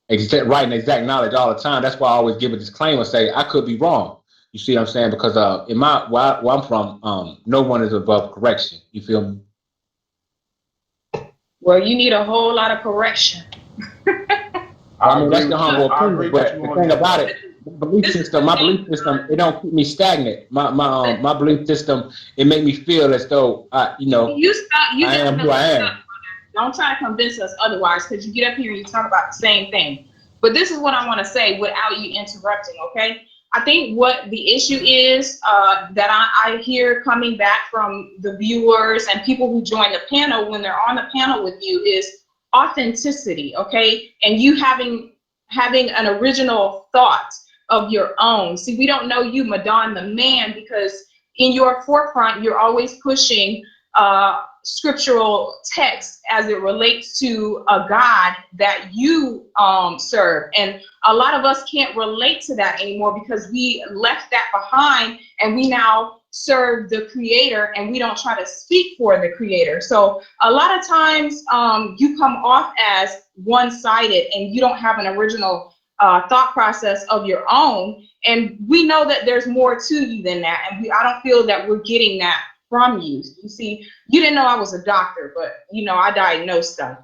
exact knowledge all the time. That's why I always give a disclaimer, say I could be wrong. You see what I'm saying? Because in where I'm from, no one is above correction. You feel me? Well, you need a whole lot of correction. I mean, that's the humble opinion. But the thing about it, my belief system, it don't keep me stagnant. My belief system, it make me feel as though You I am who I am. don't try to convince us otherwise, because you get up here and you talk about the same thing. But this is what I want to say without you interrupting, okay? I think what the issue is that I hear coming back from the viewers and people who join the panel when they're on the panel with you is authenticity, okay? And you having an original thought of your own. See, we don't know you, Madon the man, because in your forefront, you're always pushing scriptural text as it relates to a God that you serve. And a lot of us can't relate to that anymore because we left that behind and we now serve the creator and we don't try to speak for the creator. So a lot of times you come off as one-sided and you don't have an original thought process of your own. And we know that there's more to you than that. And I don't feel that we're getting that from you. You see, you didn't know I was a doctor, but I diagnosed stuff.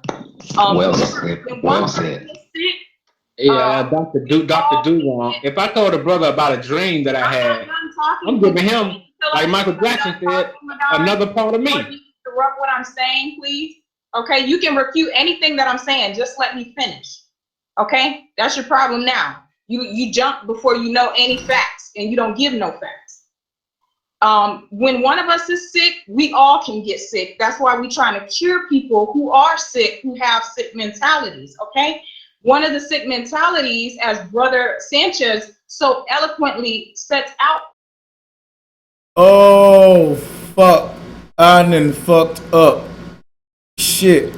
Well said. Dr. Duvall. If I told a brother about a dream that I had, I'm giving him, like Michael Jackson said, another part of me. Interrupt what I'm saying, please. Okay, you can refute anything that I'm saying. Just let me finish. Okay, that's your problem now. You jump before you know any facts, and you don't give no facts. When one of us is sick, we all can get sick. That's why we're trying to cure people who are sick, who have sick mentalities, okay? One of the sick mentalities, as Brother Sanchez so eloquently sets out. Oh, fuck. I done fucked up. Shit.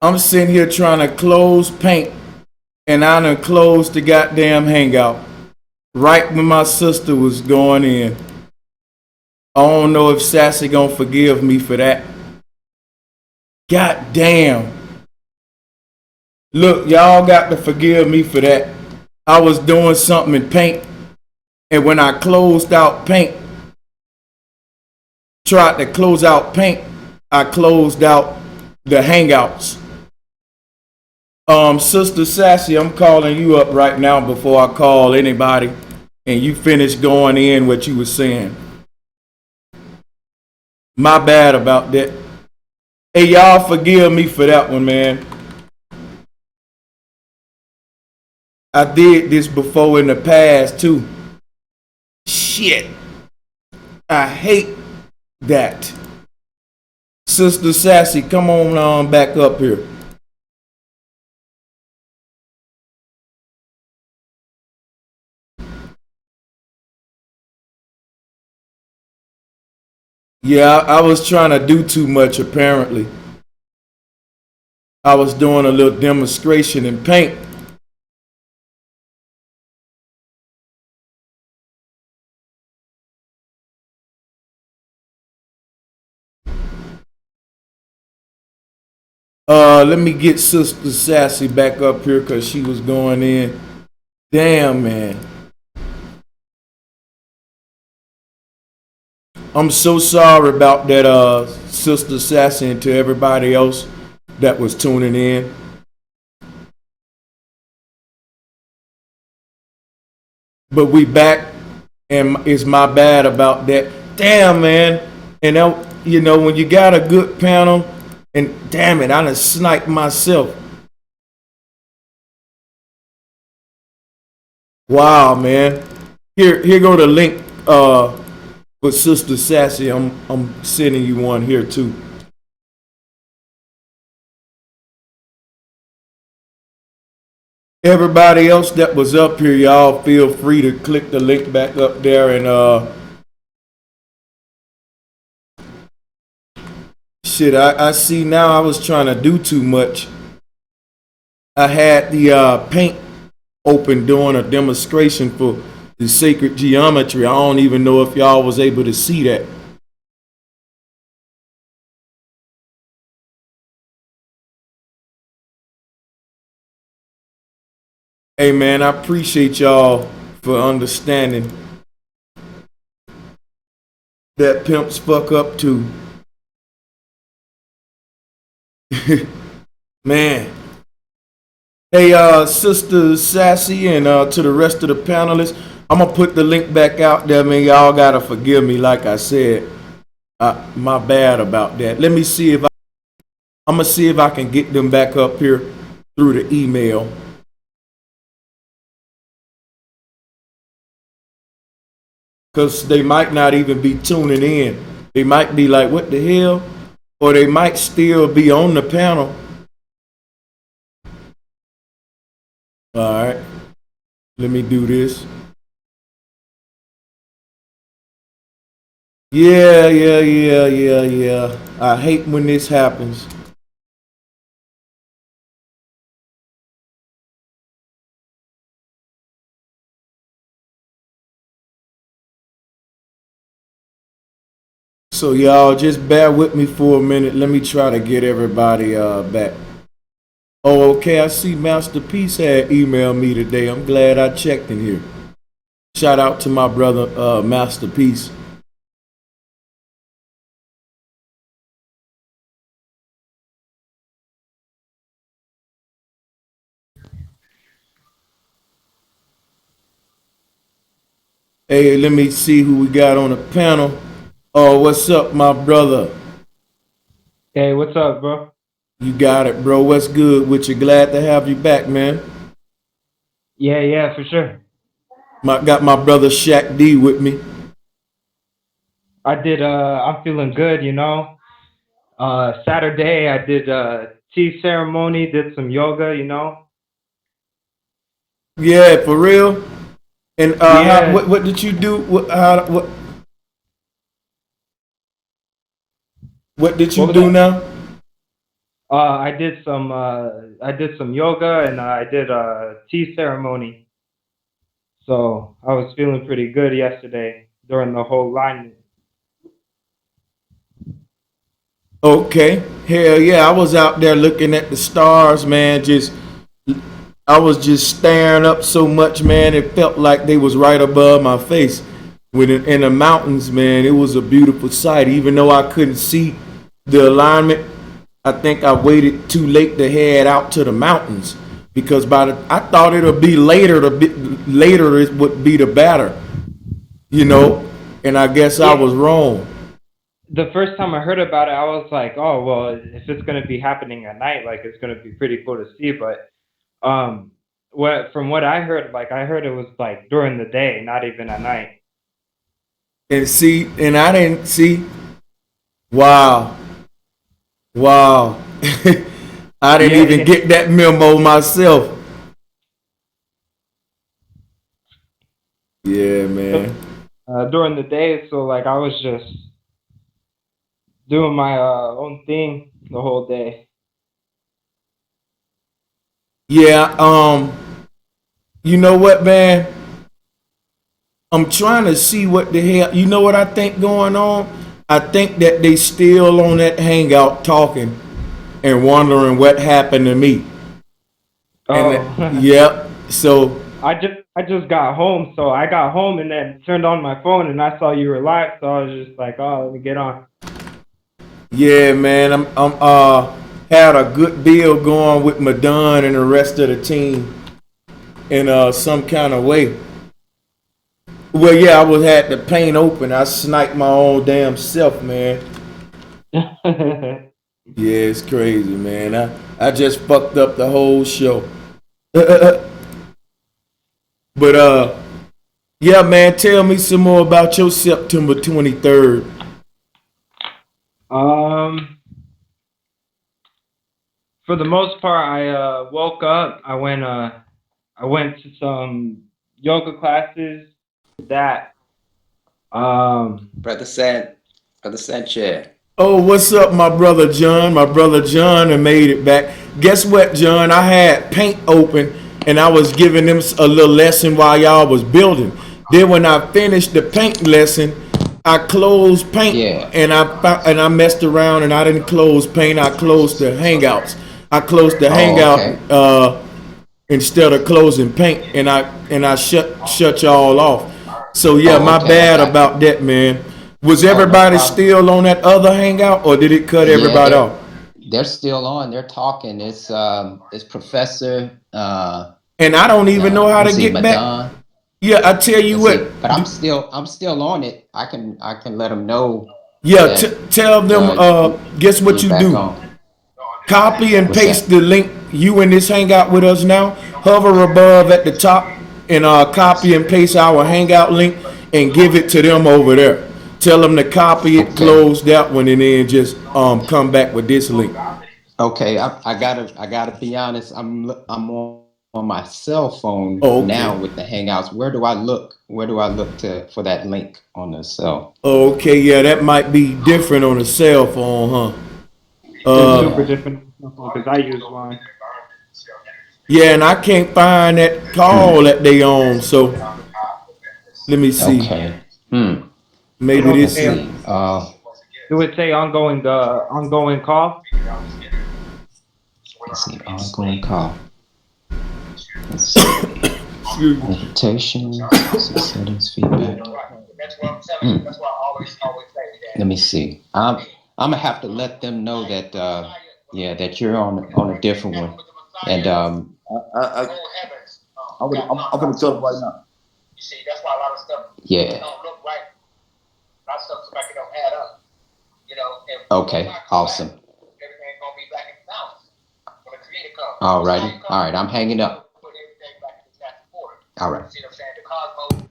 I'm sitting here trying to close paint, and I done closed the goddamn hangout right when my sister was going in. I don't know if Sassy gonna forgive me for that. God damn. Look, y'all got to forgive me for that. I was doing something in paint, and when I closed out paint, tried to close out paint, I closed out the hangouts. Sister Sassy, I'm calling you up right now before I call anybody, and you finish going in what you were saying. My bad about that. Hey, y'all forgive me for that one, man. I did this before in the past, too. Shit. I hate that. Sister Sassy, come on back up here. Yeah, I was trying to do too much, apparently. I was doing a little demonstration in paint. Let me get Sister Sassy back up here because she was going in. Damn, man. I'm so sorry about that, Sister Sassy, and to everybody else that was tuning in. But we back, and it's my bad about that. Damn, man. And when you got a good panel, and damn it, I done sniped myself. Wow, man. Here go the link with Sister Sassy. I'm sending you one here too. Everybody else that was up here, y'all feel free to click the link back up there and shit, I see now I was trying to do too much. I had the paint open doing a demonstration for the sacred geometry. I don't even know if y'all was able to see that. Hey man, I appreciate y'all for understanding that pimps fuck up too. Man, Hey, Sister Sassy, and to the rest of the panelists, I'm gonna put the link back out there, man. Y'all gotta forgive me, like I said. My bad about that. Let me see if I'm gonna see if I can get them back up here through the email. Because they might not even be tuning in. They might be like, what the hell? Or they might still be on the panel. All right, let me do this. Yeah. I hate when this happens. So y'all just bear with me for a minute. Let me try to get everybody back. Oh, okay. I see Masterpiece had emailed me today. I'm glad I checked in here. Shout out to my brother Masterpiece. Hey, let me see who we got on the panel. Oh, what's up, my brother? Hey, what's up, bro? You got it, bro. What's good with you? Glad to have you back, man. Yeah, for sure. Got my brother Shaq D with me. I'm feeling good, you know. Saturday I did tea ceremony, did some yoga, you know. Yeah, for real. And Yeah. what did you do? What did you What was do that? now? I did some yoga and I did a tea ceremony. So I was feeling pretty good yesterday during the whole line. Okay. Hell yeah, I was out there looking at the stars, man. I was just staring up so much, man. It felt like they was right above my face. In the mountains, man, it was a beautiful sight. Even though I couldn't see the alignment, I think I waited too late to head out to the mountains because I thought it'd be later. Later it would be the better, you know. And I guess I Yeah. was wrong. The first time I heard about it, I was like, oh well, if it's gonna be happening at night, like it's gonna be pretty cool to see. But from what I heard, like I heard it was like during the day, not even at night. And I didn't see. Wow, wow. I didn't even Yeah, get that memo myself. Yeah, yeah. man. During the day, so like I was just doing my own thing the whole day. Yeah, you know what, man? I'm trying to see what the hell. You know what I think going on? I think that they still on that hangout talking and wondering what happened to me. Oh, Yep. So I just got home, so I got home and then turned on my phone and I saw you were live, so I was just like, oh, let me get on. yeah, man. I'm had a good deal going with Madon and the rest of the team in some kind of way. Well, yeah, I was had the paint open. I sniped my own damn self, man. Yeah, it's crazy, man. I just fucked up the whole show. But yeah, man, tell me some more about your September 23rd. um, for the most part, I woke up. I went to some yoga classes. That um, Brother Sanchez. Oh, what's up, my brother John? My brother John had made it back. Guess what, John? I had paint open and I was giving them a little lesson while y'all was building. Then when I finished the paint lesson, I closed paint Yeah. and I messed around and I didn't close paint. I closed the hangouts. I closed the Oh, hangout okay. instead of closing paint and I shut y'all off. So yeah, Oh, my okay. I bad got you. about that, man. Was Oh, no everybody problem. still on that other hangout or did it cut Yeah, everybody off? They're still on. They're talking. It's Professor. And I don't even know how to Let's see, get back. Madon. Yeah, I tell you Let's what. see. But I'm still on it. I can let them know. Yeah, that, tell them. Guess what you're you back do? on. Copy and What's paste that? the link. You in this hangout with us now. Hover above at the top and copy and paste our hangout link and give it to them over there. Tell them to copy it, Okay. close that one, and then just come back with this link. Okay, I gotta be honest. I'm on my cell phone Okay. now with the Hangouts. Where do I look? Where do I look for that link on the cell? Okay, yeah, that might be different on a cell phone, huh? It's super different because I use one. Yeah, and I can't find that call that they on, so let me see. Okay. Maybe Let's this see. is. It would say ongoing call. Let's see. Ongoing call. Let's see. Invitation. Settings. Feedback. Let me see. I'm gonna have to let them know that that you're on a different one, and I'm gonna tell them right now. You see, that's why a lot of stuff yeah. don't look right. A lot of stuff like it don't add up. You know. Okay. Awesome. Everything's gonna be back in balance when the creator comes. All right. I'm hanging up. Put everything back in the natural order. All right. See what I'm saying? The cosmos.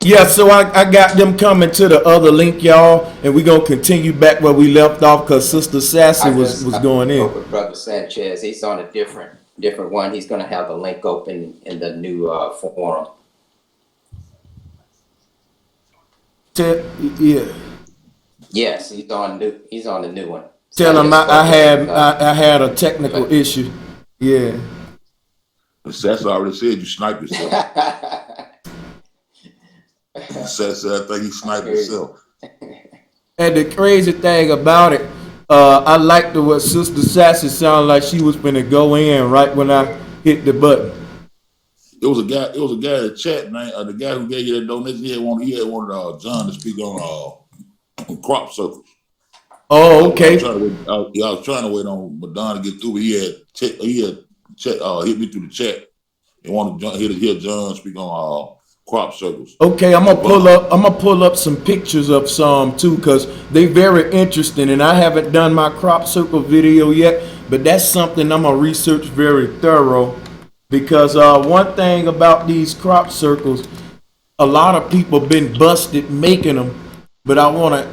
Yeah, so I got them coming to the other link, y'all, and we're gonna continue back where we left off because Sister Sassy was going in. With Brother Sanchez, he's on a different one. He's gonna have the link open in the new forum. Yeah. Yes, he's on the new one. Tell him I had a technical issue. Yeah. That's already said you sniped yourself. Says I think he sniped himself. And the crazy thing about it, I liked what Sister Sassy sounded like she was finna go in right when I hit the button. It was a guy in the chat, man. The guy who gave you that donation, he had wanted John to speak on crop circles. Oh, okay. I was trying to wait on Madonna to get through, but he had hit me through the chat and wanted to hear John speak on crop circles. Okay, I'm gonna pull up some pictures of some too, cause they very interesting, and I haven't done my crop circle video yet, but that's something I'm gonna research very thorough, because one thing about these crop circles, a lot of people been busted making them, but I want to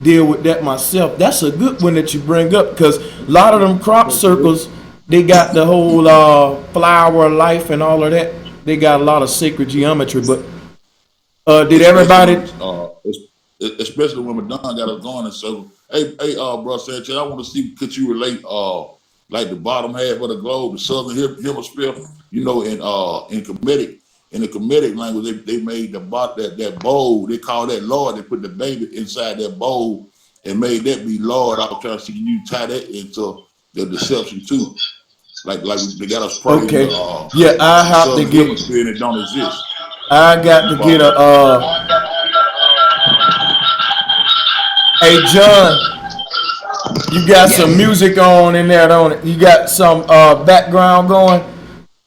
deal with that myself. That's a good one that you bring up, because a lot of them crop circles, they got the whole flower life and all of that. They got a lot of sacred geometry, but did everybody? Especially when Madonna got us going in circles. Hey, bro, Sanchez, I want to see, could you relate, like the bottom half of the globe, the southern hemisphere, in the Kemetic language, they made that bowl, they call that Lord, they put the baby inside that bowl and made that be Lord. I was trying to see, can you tie that into the deception too? Like they got us praying. Okay. Yeah, I have to get. And it don't exist. I got to get a. Hey John, you got some music on in there, don't it? You got some background going.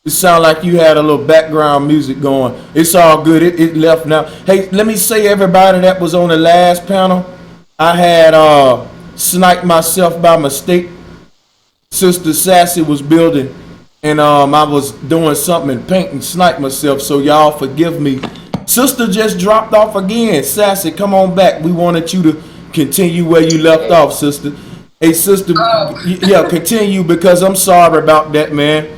It sounded like you had a little background music going. It's all good. It left now. Hey, let me say everybody that was on the last panel, I had sniped myself by mistake. Sister Sassy was building, and I was doing something in paint and sniped myself, so y'all forgive me. Sister just dropped off again. Sassy, come on back. We wanted you to continue where you left off, sister. Hey, sister, yeah, continue, because I'm sorry about that, man.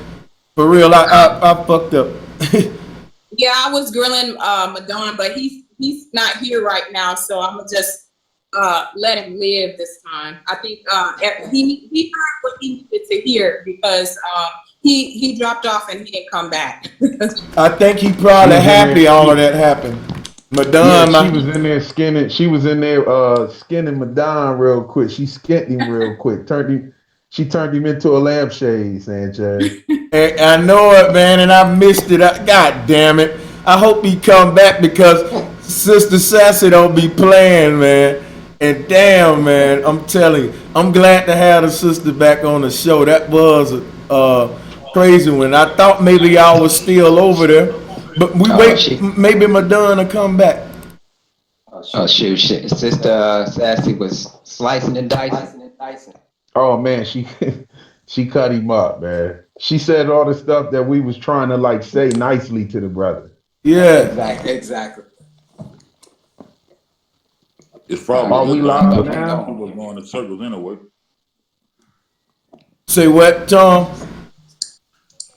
For real, I fucked up. Yeah, I was grilling Madonna, but he's not here right now, so I'm gonna just let him live this time. I think he heard what he needed to hear, because he dropped off and he didn't come back. I think he probably happy all of that happened. Madonna, yeah, she was in there skinning. She was in there skinning Madonna real quick. She skinned him real quick. She turned him into a lampshade, Sanchez. I know it, man, and I missed it. God damn it! I hope he come back, because Sister Sassy don't be playing, man. And damn, man, I'm telling you, I'm glad to have the sister back on the show. That was a crazy one. I thought maybe y'all was still over there, but we Oh, wait. Maybe Madonna come back. shoot. Sister Sassy was slicing and dicing. Oh man, she she cut him up, man. She said all the stuff that we was trying to like say nicely to the brother. Yeah. Exactly. It's probably Are a we good thing live because now? people are going in circles anyway. Say what, Tom?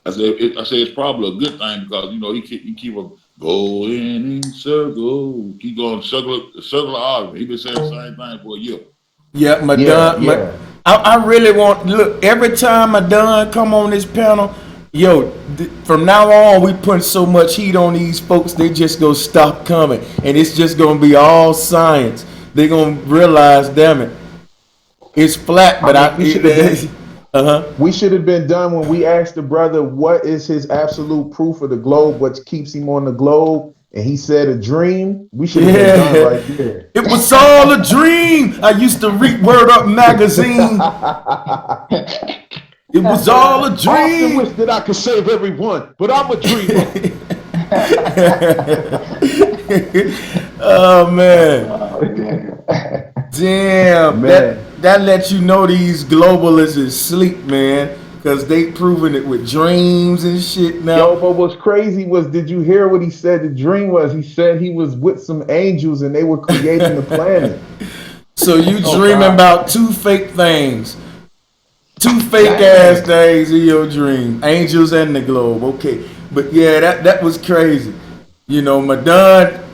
I said it's probably a good thing because he keep a going in circles, keep going circle argument. He been saying the same thing for a year. Yeah, Yeah, Madonna. yeah. I really want look every time Madonna come on this panel. Yo, from now on, we put so much heat on these folks, they just gonna stop coming, and it's just gonna be all science. They gonna realize, damn it, it's flat. But I mean, we should have been done when we asked the brother what is his absolute proof of the globe, what keeps him on the globe, and he said a dream. We should have been done right there. It was all a dream. I used to read Word Up magazine. It was all a I often dream. wish that I could save everyone, but I'm a dreamer. Oh man. Damn. Man. That lets you know these globalists is sleep, man. Cause they proving it with dreams and shit now. Yo, but what's crazy was, did you hear what he said the dream was? He said he was with some angels and they were creating the planet. So you dreaming about two fake things. Two fake ass things in your dream. Angels and the globe. Okay. But yeah, that was crazy. Madonna,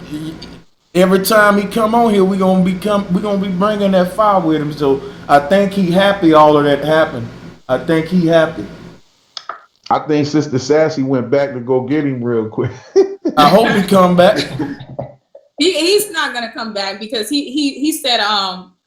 every time he come on here, we gonna be bringing that fire with him. So I think he happy all of that happened. I think he happy. I think Sister Sassy went back to go get him real quick. I hope he come back. He's not gonna come back because he said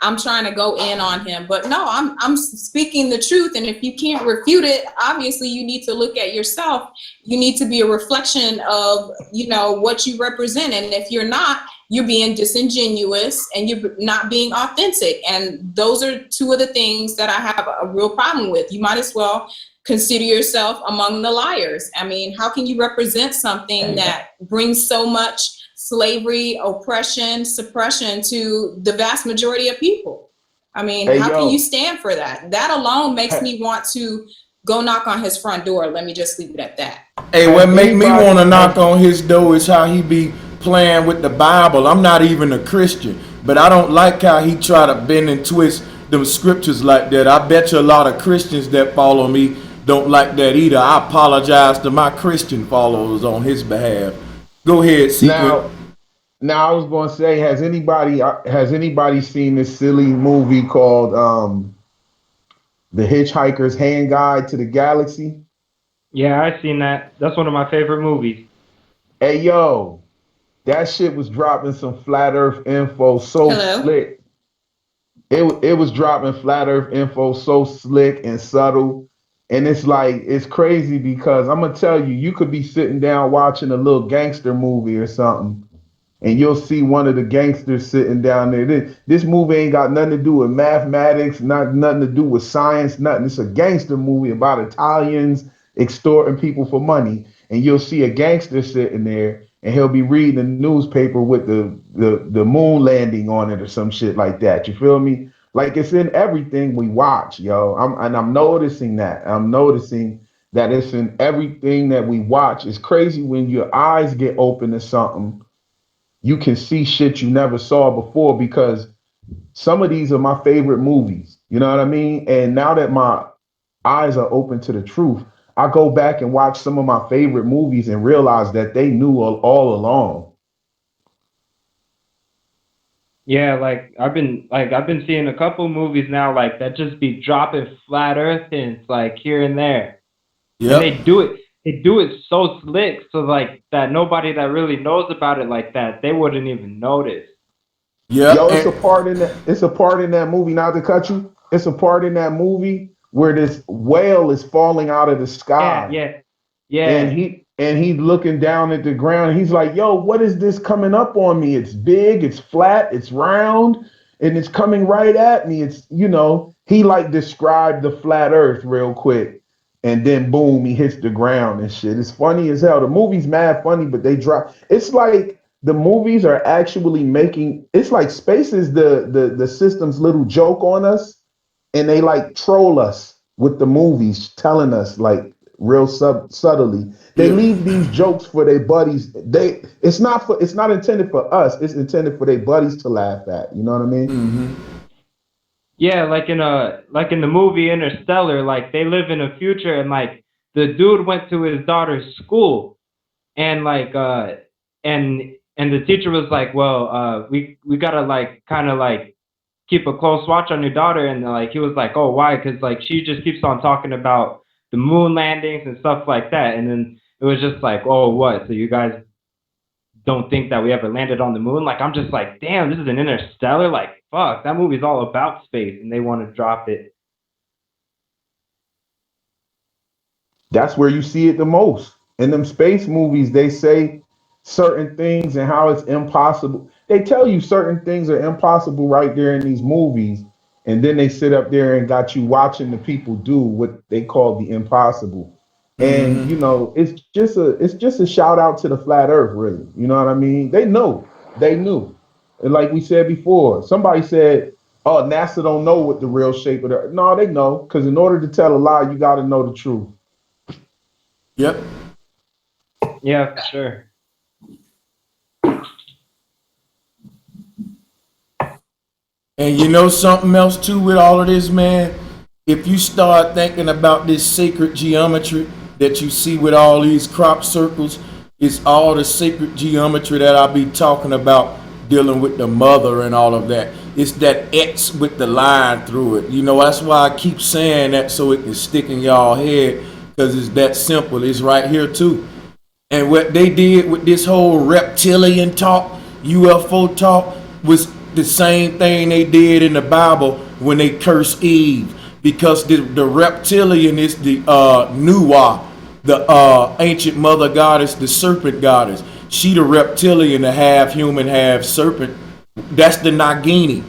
I'm trying to go in on him, but no, I'm speaking the truth, and if you can't refute it, obviously you need to look at yourself. You need to be a reflection of what you represent, and if you're not, you're being disingenuous and you're not being authentic, and those are two of the things that I have a real problem with. You might as well consider yourself among the liars. I mean, how can you represent something that brings so much slavery, oppression, suppression to the vast majority of people? I mean, how can you stand for that? That alone makes me want to go knock on his front door. Let me just leave it at that. Hey, what make me want to knock on his door is how he be playing with the Bible. I'm not even a Christian, but I don't like how he try to bend and twist them scriptures like that. I bet you a lot of Christians that follow me don't like that either. I apologize to my Christian followers on his behalf. Go ahead, Secret. Now I was going to say, has anybody seen this silly movie called The Hitchhiker's Hand Guide to the Galaxy? Yeah, I've seen that. That's one of my favorite movies. Hey, yo, that shit was dropping some flat Earth info so slick. It was dropping flat Earth info so slick and subtle. And it's crazy because I'm going to tell you, you could be sitting down watching a little gangster movie or something, and you'll see one of the gangsters sitting down there. This movie ain't got nothing to do with mathematics, nothing to do with science, nothing. It's a gangster movie about Italians extorting people for money. And you'll see a gangster sitting there, and he'll be reading the newspaper with the moon landing on it or some shit like that. You feel me? Like, it's in everything we watch, yo. I'm noticing that. I'm noticing that it's in everything that we watch. It's crazy when your eyes get open to something. You can see shit you never saw before, because some of these are my favorite movies. You know what I mean? And now that my eyes are open to the truth, I go back and watch some of my favorite movies and realize that they knew all along. Yeah, I've been seeing a couple movies now that just be dropping flat earth hints here and there. Yeah. And they do it so slick so that nobody that really knows about it like that, they wouldn't even notice. Yeah. Yo, it's a part in that movie, not to cut you. It's a part in that movie where this whale is falling out of the sky. Yeah. And he's looking down at the ground. And he's like, yo, what is this coming up on me? It's big, it's flat, it's round. and it's coming right at me. It's, you know, he like described the flat earth real quick, and then boom, he hits the ground and shit. It's funny as hell. The movie's mad funny, but they drop. It's like the movies are actually making. It's like space is the system's little joke on us, and they like troll us with the movies, telling us like real subtly. They Yeah. leave these jokes for their buddies. It's not intended for us. It's intended for their buddies to laugh at. You know what I mean? Mm-hmm. Yeah, like in the movie Interstellar, like they live in a future, and like the dude went to his daughter's school, and like and the teacher was like, well, we gotta like kind of like keep a close watch on your daughter, and like he was like, oh, why? Because like she just keeps on talking about the moon landings and stuff like that, and then it was just like, oh, what? So you guys don't think that we ever landed on the moon? Like, I'm just like, damn, this is an Interstellar. Like, fuck, that movie's all about space, and they want to drop it. That's where you see it the most. In them space movies, they say certain things and how it's impossible. They tell you certain things are impossible right there in these movies, and then they sit up there and got you watching the people do what they call the impossible. And Mm-hmm. you know, it's just a shout out to the flat earth, really. You know what I mean? They know. They knew. And like we said before, somebody said, oh, NASA don't know what the real shape of the earth. No, they know, because in order to tell a lie, you gotta know the truth. Yep. Yeah, for sure. And you know something else too with all of this, man? If you start thinking about this sacred geometry that you see with all these crop circles, it's all the sacred geometry that I be talking about dealing with the mother and all of that. It's that X with the line through it. You know, that's why I keep saying that so it can stick in y'all head, because it's that simple. It's right here too. And what they did with this whole reptilian talk, UFO talk, was the same thing they did in the Bible when they cursed Eve. Because the reptilian is the Nuwa, the ancient mother goddess, the serpent goddess. She the reptilian, the half human, half serpent. That's the Nagini.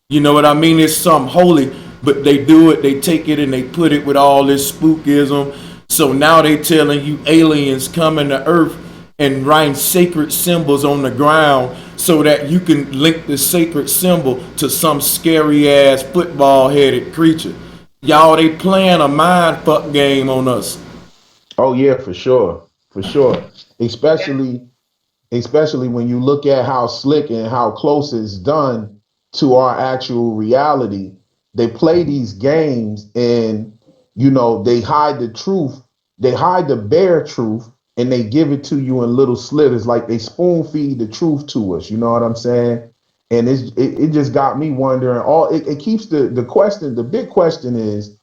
You know what I mean? It's something holy, but they do it, they take it and they put it with all this spookism. So now they telling you aliens coming to Earth and writing sacred symbols on the ground so that you can link the sacred symbol to some scary ass football headed creature. Y'all, they playing a mind fuck game on us. Oh yeah, for sure, for sure. Especially when you look at how slick and how close it's done to our actual reality. They play these games, and you know they hide the truth. They hide the bare truth, and they give it to you in little slivers, like they spoon feed the truth to us. You know what I'm saying? And it just got me wondering. It keeps the question. The big question is,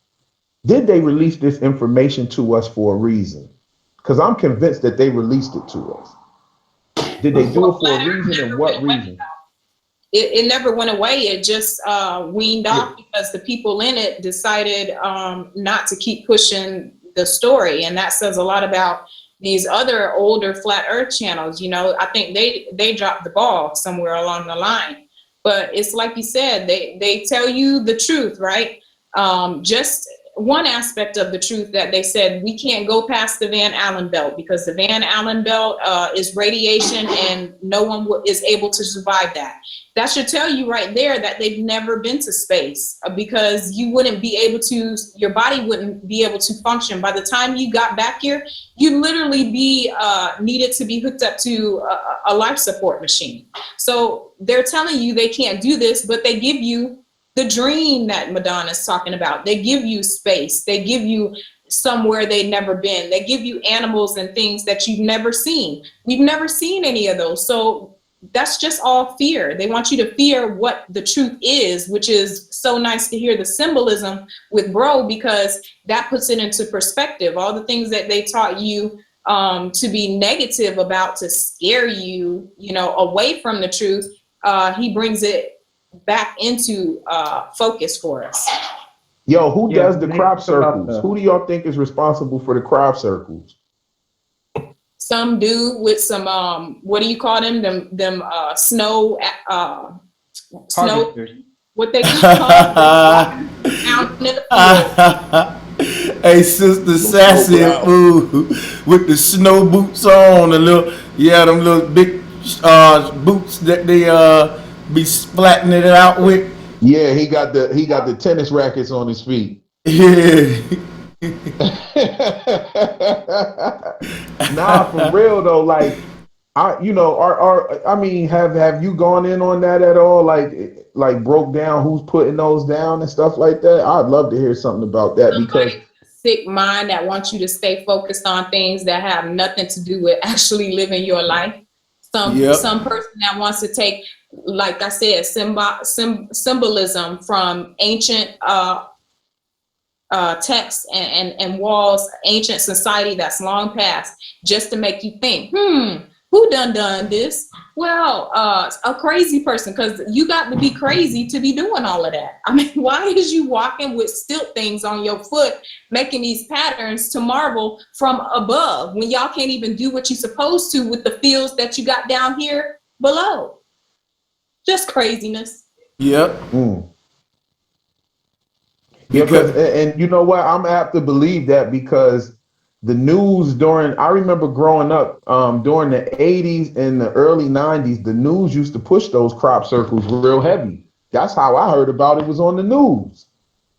did they release this information to us for a reason? Because I'm convinced that they released it to us. Did they do Well, it for flat a Earth reason, and never went what away. reason? It never went away. It just weaned Yeah. off because the people in it decided not to keep pushing the story, and that says a lot about these other older flat Earth channels. You know, I think they dropped the ball somewhere along the line. But it's like you said, they tell you the truth, right? Just one aspect of the truth that they said, we can't go past the Van Allen belt because the Van Allen belt is radiation and no one is able to survive that. That should tell you right there that they've never been to space, because you wouldn't be able to, your body wouldn't be able to function. By the time you got back here, you'd literally be needed to be hooked up to a life support machine. So they're telling you they can't do this, but they give you the dream that Madonna's talking about. They give you space. They give you somewhere they've never been. They give you animals and things that you've never seen. We've never seen any of those. So that's just all fear. They want you to fear what the truth is, which is so nice to hear the symbolism with bro, because that puts it into perspective. All the things that they taught you to be negative about, to scare you, you know, away from the truth, he brings it back into focus for us. Yo, who Yeah, does the when they crop talk about circles? the Who do y'all think is responsible for the crop circles? Some dude with some what do you call them? Them snow snow harvesters. what they call out in the field. Hey, Sister Sassy and fool with the snow boots on, the little, yeah, them little big boots that they be splatting it out with. Yeah, he got the tennis rackets on his feet. Yeah. Nah, for real though, like I mean, have you gone in on that at all? Like broke down who's putting those down and stuff like that? I'd love to hear something about that because Sick mind that wants you to stay focused on things that have nothing to do with actually living your life. Some person that wants to take, like I said, symbolism from ancient texts and walls, ancient society that's long past, just to make you think, who done this? Well, a crazy person, because you got to be crazy to be doing all of that. I mean, why is you walking with stilt things on your foot, making these patterns to marble from above when y'all can't even do what you're supposed to with the fields that you got down here below? Just craziness. Yep. Because and you know what, I'm apt to believe that because the news I remember growing up during the 80s and the early 90s, the news used to push those crop circles real heavy. That's how I heard about it, was on the news.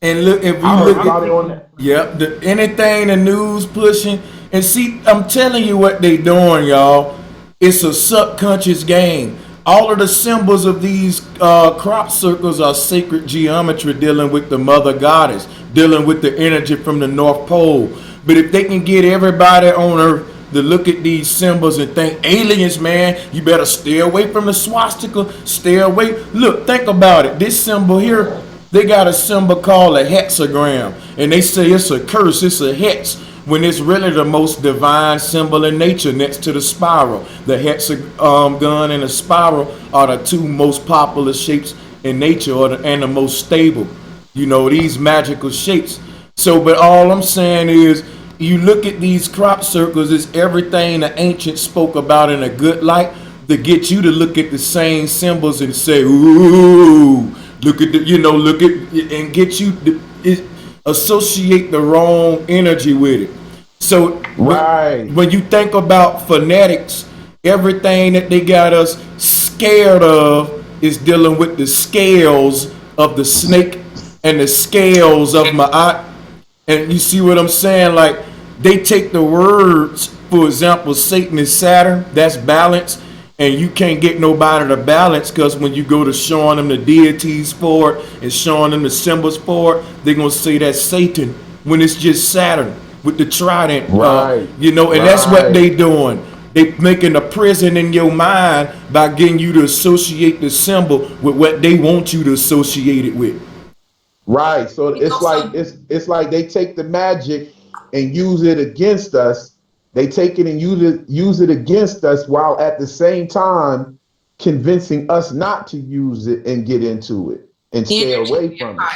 And look, if you look at it on that. Anything the news pushing, and see, I'm telling you what they doing, y'all. It's a subconscious game. All of the symbols of these crop circles are sacred geometry dealing with the mother goddess, dealing with the energy from the North Pole. But if they can get everybody on Earth to look at these symbols and think aliens, man, you better stay away from the swastika, stay away. Look, think about it. This symbol here, they got a symbol called a hexagram, and they say it's a curse, it's a hex, when it's really the most divine symbol in nature next to the spiral. The hexagon and the spiral are the two most popular shapes in nature and the most stable, these magical shapes. So, but all I'm saying is, you look at these crop circles, it's everything the ancients spoke about in a good light to get you to look at the same symbols and say, ooh, look at look at, and get you to associate the wrong energy with it. So when you think about phonetics, everything that they got us scared of is dealing with the scales of the snake and the scales of Ma'at. And you see what I'm saying? Like, they take the words, for example, Satan is Saturn, that's balance, and you can't get nobody to balance, because when you go to showing them the deities for it and showing them the symbols for it, they're going to say that's Satan when it's just Saturn with the trident. And that's what they doing. They making a prison in your mind by getting you to associate the symbol with what they want you to associate it with. Right. So it's like they take the magic and use it against us. They take it and use it against us, while at the same time convincing us not to use it and get into it and stay away from it.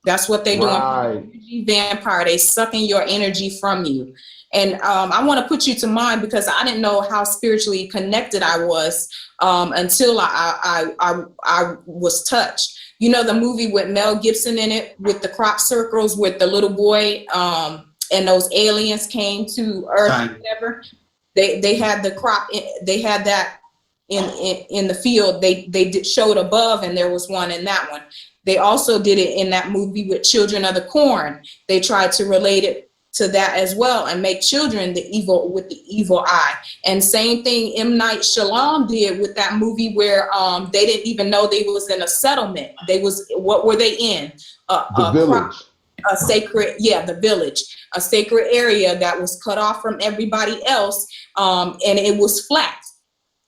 That's what they do. Energy vampire. They sucking your energy from you. And I want to put you to mind, because I didn't know how spiritually connected I was until I was touched. You know, the movie with Mel Gibson in it, with the crop circles, with the little boy and those aliens came to Earth or whatever. They had the crop. They had that in the field. They showed above, and there was one in that one. They also did it in that movie with Children of the Corn. They tried to relate it to that as well and make children the evil with the evil eye. And same thing M. Night Shyamalan did with that movie where they didn't even know they was in a settlement. What were they in? The village. A sacred, the village, a sacred area that was cut off from everybody else, and it was flat.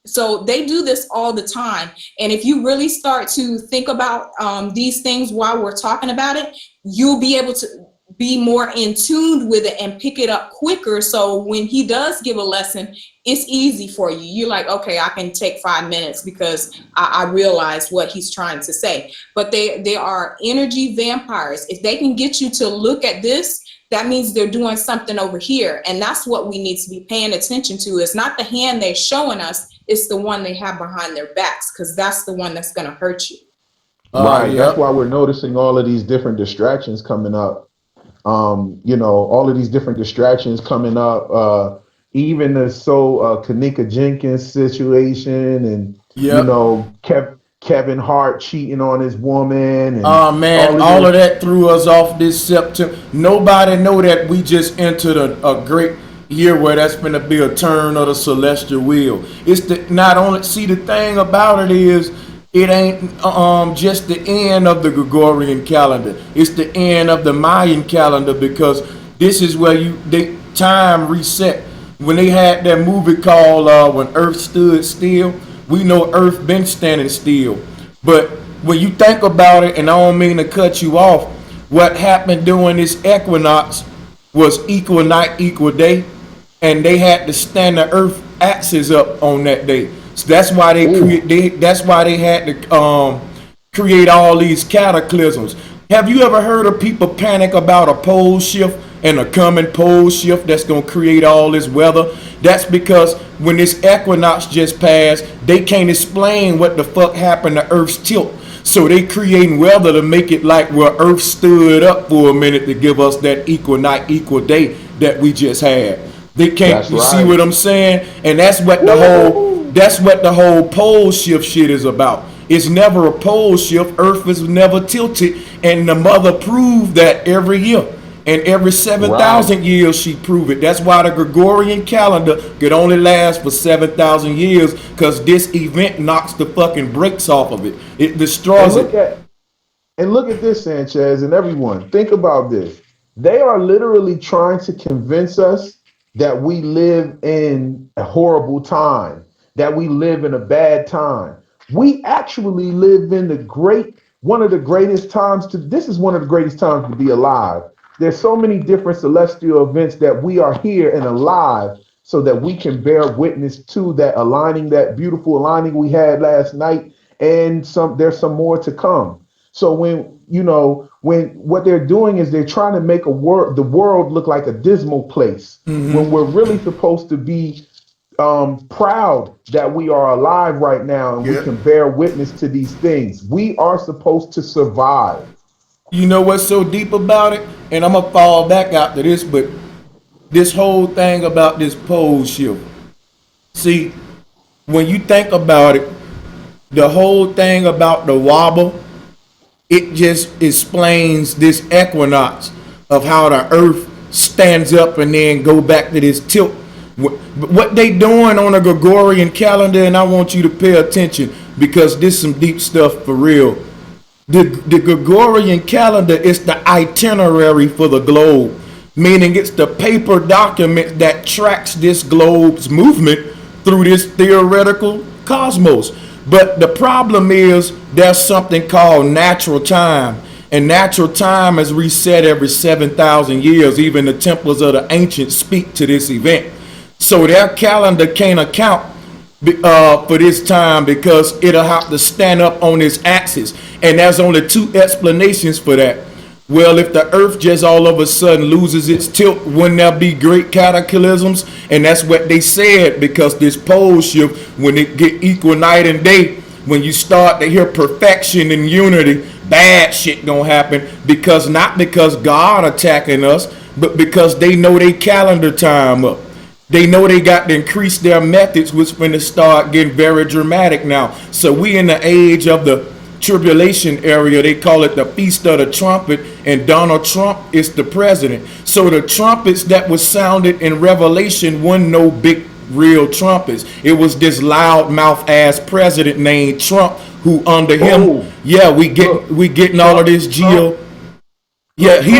So they do this all the time. And if you really start to think about these things while we're talking about it, you'll be able to be more in tune with it and pick it up quicker. So when he does give a lesson, it's easy for you. You're like, okay, I can take 5 minutes because I realize what he's trying to say. But they are energy vampires. If they can get you to look at this, that means they're doing something over here. And that's what we need to be paying attention to. It's not the hand they're showing us, it's the one they have behind their backs, because that's the one that's going to hurt you. Right. That's Yep. why we're noticing all of these different distractions coming up. All of these different distractions coming up. Even the Kanika Jenkins situation, and Yep. Kevin Hart cheating on his woman, and Oh man, all of all this. of that threw us off this September. Nobody know that we just entered a great year where that's going to be a turn of the celestial wheel. It's the not only see the thing about it is it ain't just the end of the Gregorian calendar. It's the end of the Mayan calendar because this is where they time reset. When they had that movie called When Earth Stood Still, we know Earth been standing still. But when you think about it, and I don't mean to cut you off, what happened during this equinox was equal night, equal day, and they had to stand the Earth axis up on that day. So that's why that's why they had to create all these cataclysms. Have you ever heard of people panic about a pole shift and a coming pole shift that's going to create all this weather? That's because when this equinox just passed, they can't explain what the fuck happened to Earth's tilt. So they creating weather to make it like where Earth stood up for a minute to give us that equal night, equal day that we just had. They can't. That's You right. see what I'm saying? And that's what the whole pole shift shit is about. It's never a pole shift. Earth is never tilted, and the mother proved that every year. And every 7,000 years she proved it. That's why the Gregorian calendar could only last for 7,000 years, because this event knocks the fucking brakes off of it. It destroys it. And look at this, Sanchez, and everyone. Think about this. They are literally trying to convince us that we live in a horrible time, that we live in a bad time. We actually live in one of the greatest times this is one of the greatest times to be alive. There's so many different celestial events that we are here and alive so that we can bear witness to that beautiful aligning we had last night, and there's some more to come. So when what they're doing is they're trying to make the world look like a dismal place, when we're really supposed to be proud that we are alive right now and we can bear witness to these things. We are supposed to survive. You know what's so deep about it? And I'm going to fall back after this, but this whole thing about this pole shift. See, when you think about it, the whole thing about the wobble, it just explains this equinox of how the earth stands up and then go back to this tilt. What they doing on a Gregorian calendar, and I want you to pay attention because this is some deep stuff for real. The Gregorian calendar is the itinerary for the globe, meaning it's the paper document that tracks this globe's movement through this theoretical cosmos. But the problem is there's something called natural time, and natural time is reset every 7,000 years. Even the templars of the ancients speak to this event. So their calendar can't account for this time because it'll have to stand up on this axis. And there's only two explanations for that. Well, if the earth just all of a sudden loses its tilt, wouldn't there be great cataclysms? And that's what they said, because this pole shift, when it get equal night and day, when you start to hear perfection and unity, bad shit gonna happen, because not because God attacking us, but because they know they calendar time up. They know they got to increase their methods, which when they start getting very dramatic now. So we in the age of the tribulation area. They call it the Feast of the Trumpet, and Donald Trump is the president. So the trumpets that was sounded in Revelation wasn't no big real trumpets. It was this loud mouth ass president named Trump, who under him, we getting all of this geo. Yeah, he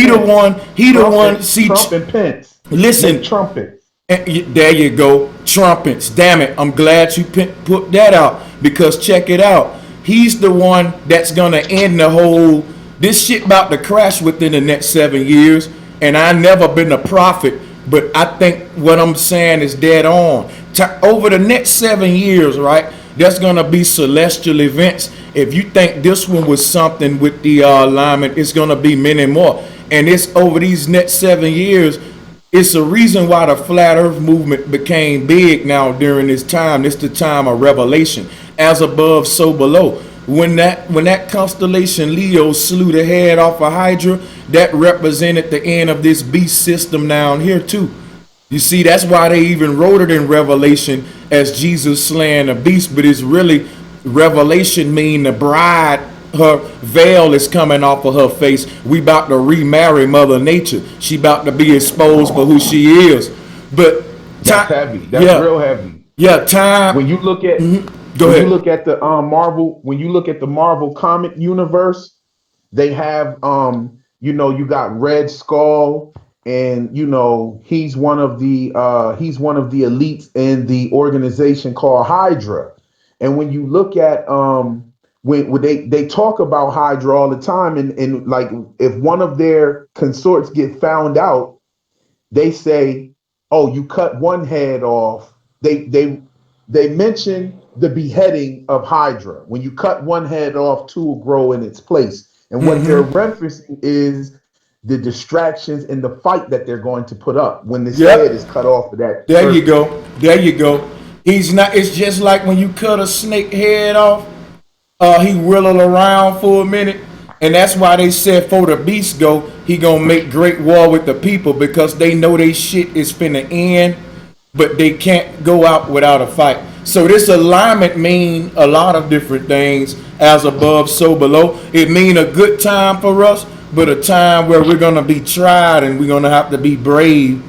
the one. See, Trump and Pence. Listen, trumpets. There you go, trumpets. Damn it, I'm glad you put that out, because check it out. He's the one that's gonna end the whole. This shit about to crash within the next 7 years, and I never been a prophet, but I think what I'm saying is dead on. Over the next 7 years, right? There's gonna be celestial events. If you think this one was something with the alignment, it's gonna be many more. And it's over these next 7 years. It's a reason why the flat earth movement became big now during this time. It's the time of revelation. As above, so below. when that constellation Leo slew the head off of Hydra, that represented the end of this beast system down here too. You see, that's why they even wrote it in Revelation as Jesus slaying a beast, but it's really Revelation mean the bride, her veil is coming off of her face. We about to remarry Mother Nature. She about to be exposed for who she is. But that's heavy. That's real heavy. Yeah, time. When you look at you look at the Marvel, when you look at the Marvel comic universe, they have you got Red Skull, and he's one of the elites in the organization called Hydra. And when you look at when they talk about Hydra all the time, and like if one of their consorts get found out, they say, oh, you cut one head off. They mention the beheading of Hydra. When you cut one head off, two will grow in its place. And what they're referencing is the distractions in the fight that they're going to put up when this head is cut off of that. There you go. There you go. He's not. It's just like when you cut a snake head off. He whirled around for a minute, and that's why they said for the beast go, he gonna make great war with the people, because they know they shit is finna end, but they can't go out without a fight. So this alignment mean a lot of different things. As above, so below. It mean a good time for us, but a time where we're gonna be tried and we're gonna have to be brave.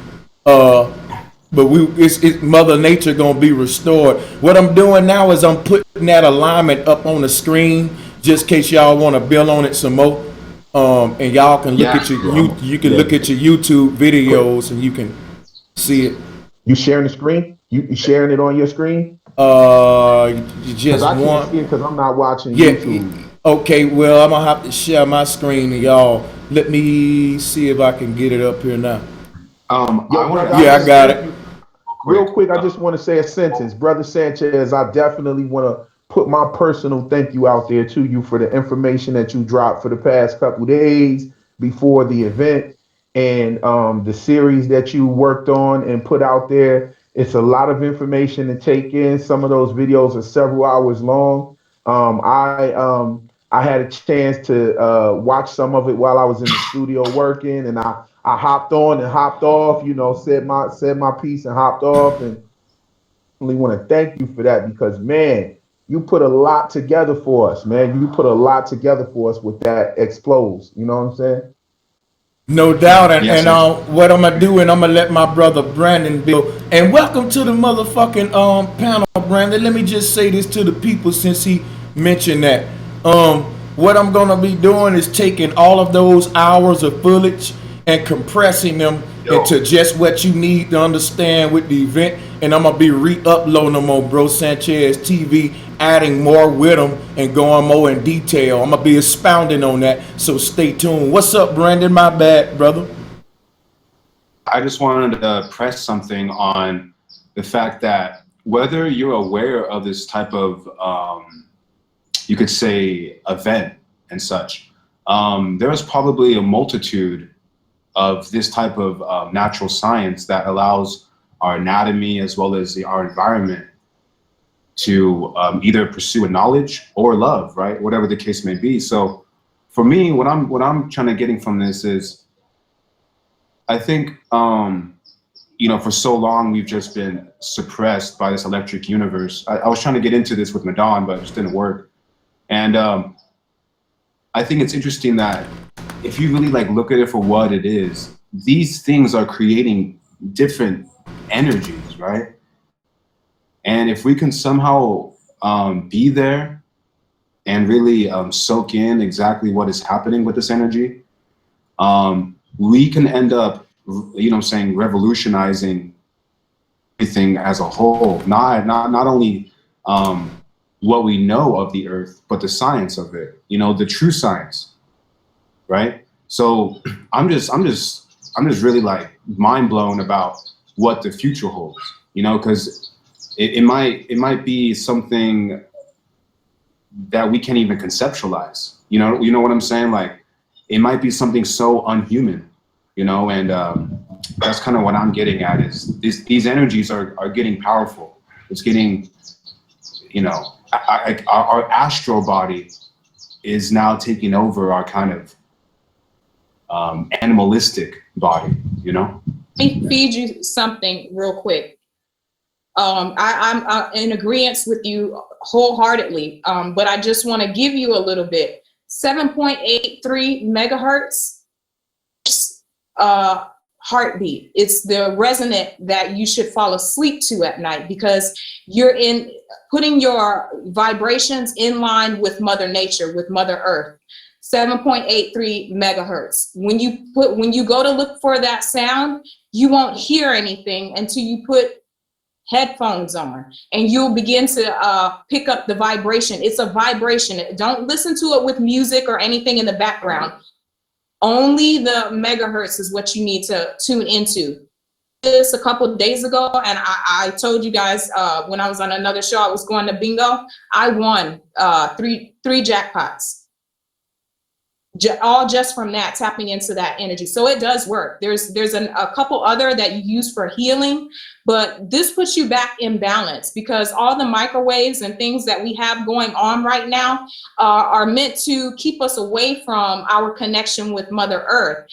But it's Mother Nature gonna be restored. What I'm doing now is I'm putting that alignment up on the screen, just in case y'all want to build on it some more. And y'all can look at you can look at your YouTube videos and you can see it. You sharing the screen? You sharing it on your screen? You just I want can't see it because I'm not watching YouTube. Okay, well I'm gonna have to share my screen to y'all. Let me see if I can get it up here now. I got it. Real quick, I just want to say a sentence. Brother Sanchez, I definitely want to put my personal thank you out there to you for the information that you dropped for the past couple days before the event, and the series that you worked on and put out there. It's a lot of information to take in. Some of those videos are several hours long. I had a chance to watch some of it while I was in the studio working, and I hopped on and hopped off, said my piece and hopped off, and I really want to thank you for that, because man, you put a lot together for us, man. You put a lot together for us with that Explodes. You know what I'm saying? No doubt, and what I'm gonna do, and I'm gonna let my brother Brandon build. And welcome to the motherfucking panel, Brandon. Let me just say this to the people since he mentioned that. What I'm gonna be doing is taking all of those hours of footage and compressing them into just what you need to understand with the event, and I'm gonna be re-uploading them on Bro Sanchez TV, adding more with them and going more in detail. I'm gonna be expounding on that, so stay tuned. What's up, Brandon? My bad, brother. I just wanted to press something on the fact that whether you're aware of this type of, you could say, event and such, there's probably a multitude of this type of natural science that allows our anatomy as well as our environment to either pursue a knowledge or love, right? Whatever the case may be. So for me, what I'm trying to getting from this is, I think, for so long we've just been suppressed by this electric universe. I was trying to get into this with Madon, but it just didn't work. And I think it's interesting that if you really look at it for what it is, these things are creating different energies, right? And if we can somehow be there and really soak in exactly what is happening with this energy, we can end up, revolutionizing everything as a whole. Not only what we know of the earth, but the science of it, the true science. Right. So I'm just really mind blown about what the future holds, because it might be something that we can't even conceptualize. You know what I'm saying? It might be something so unhuman, and that's kind of what I'm getting at is these energies are getting powerful. It's getting, our astral body is now taking over our kind of animalistic body, you know? Let me feed you something real quick. I'm in agreement with you wholeheartedly, but I just want to give you a little bit. 7.83 megahertz heartbeat. It's the resonant that you should fall asleep to at night, because you're putting your vibrations in line with Mother Nature, with Mother Earth. 7.83 megahertz. When you go to look for that sound, you won't hear anything until you put headphones on, and you'll begin to pick up the vibration. It's a vibration. Don't listen to it with music or anything in the background. Only the megahertz is what you need to tune into. This a couple of days ago, and I told you guys when I was on another show, I was going to bingo. I won three jackpots. All just from that, tapping into that energy. So it does work. There's a couple other that you use for healing, but this puts you back in balance, because all the microwaves and things that we have going on right now are meant to keep us away from our connection with Mother Earth.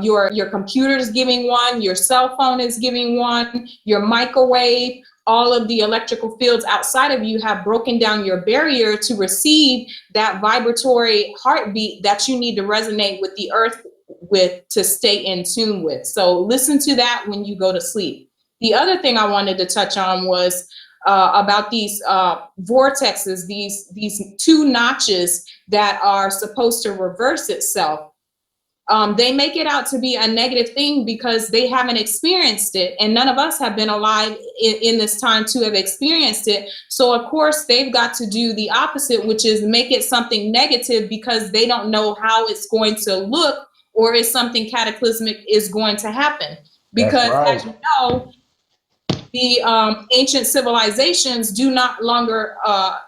Your computer is giving one, your cell phone is giving one, your microwave, all of the electrical fields outside of you have broken down your barrier to receive that vibratory heartbeat that you need to resonate with the earth with, to stay in tune with. So listen to that when you go to sleep. The other thing I wanted to touch on was about these vortexes, these two notches that are supposed to reverse itself. They make it out to be a negative thing because they haven't experienced it, and none of us have been alive in this time to have experienced it. So of course they've got to do the opposite, which is make it something negative, because they don't know how it's going to look, or if something cataclysmic is going to happen. Because as you know, the ancient civilizations do not longer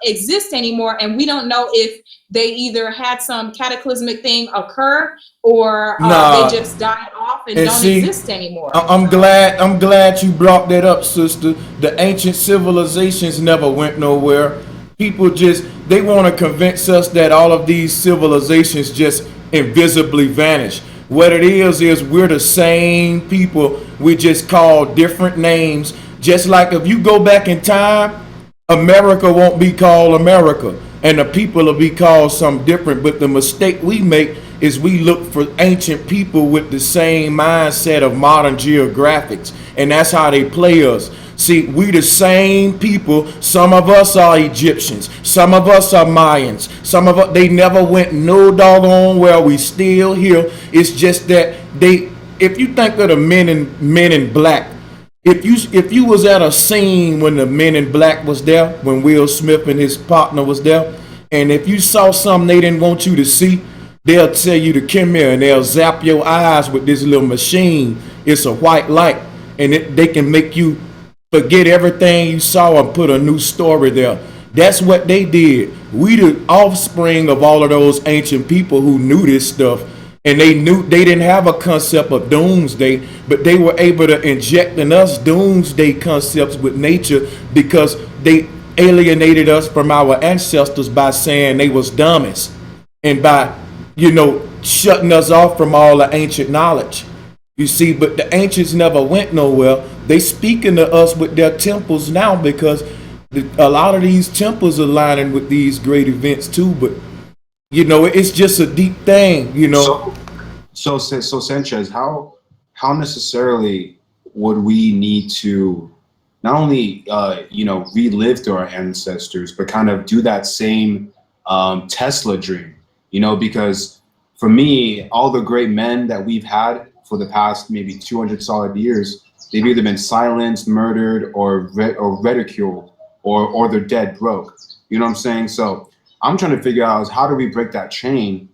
exist anymore, and we don't know if they either had some cataclysmic thing occur, or they just died off and don't exist anymore. I'm glad you brought that up, sister. The ancient civilizations never went nowhere. People they want to convince us that all of these civilizations just invisibly vanished. What it is we're the same people. We just call different names. Just like if you go back in time, America won't be called America, and the people will be called something different. But the mistake we make is we look for ancient people with the same mindset of modern geographics, and that's how they play us. See, we the same people. Some of us are Egyptians, some of us are Mayans, some of us, they never went no doggone well. We still here. It's just that if you think of the men in black, if you was at a scene when the Men in Black was there, when Will Smith and his partner was there, and if you saw something they didn't want you to see, they'll tell you to come here, and they'll zap your eyes with this little machine. It's a white light, and they can make you forget everything you saw and put a new story there. That's what they did. We the offspring of all of those ancient people who knew this stuff. And they knew they didn't have a concept of doomsday, but they were able to inject in us doomsday concepts with nature, because they alienated us from our ancestors by saying they was dummies, and by, shutting us off from all the ancient knowledge. You see, but the ancients never went nowhere. They speaking to us with their temples now, because a lot of these temples are lining with these great events too, but it's just a deep thing, So Sanchez, how necessarily would we need to not only relive through our ancestors, but kind of do that same Tesla dream? Because for me, all the great men that we've had for the past maybe 200 solid years, they've either been silenced, murdered, or ridiculed, or they're dead broke. You know what I'm saying? So I'm trying to figure out how do we break that chain,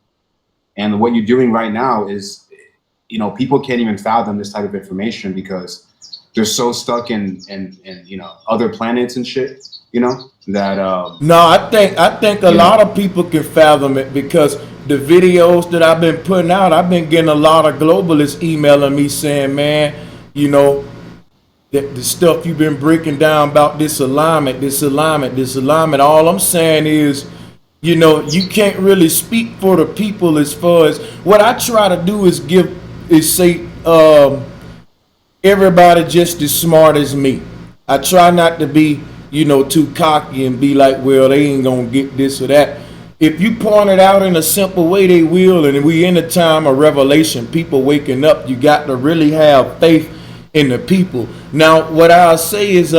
and what you're doing right now is, people can't even fathom this type of information because they're so stuck in other planets and shit, that. No, I think a lot of people can fathom it, because the videos that I've been putting out, I've been getting a lot of globalists emailing me saying, man, that the stuff you've been breaking down about this alignment, all I'm saying is, you know, you can't really speak for the people. As far as what I try to do is say everybody just as smart as me. I try not to be, you know, too cocky and be like, well, they ain't gonna get this or that. If you point it out in a simple way, they will. And we in a time of revelation, people waking up. You got to really have faith in the people. Now, what I'll say is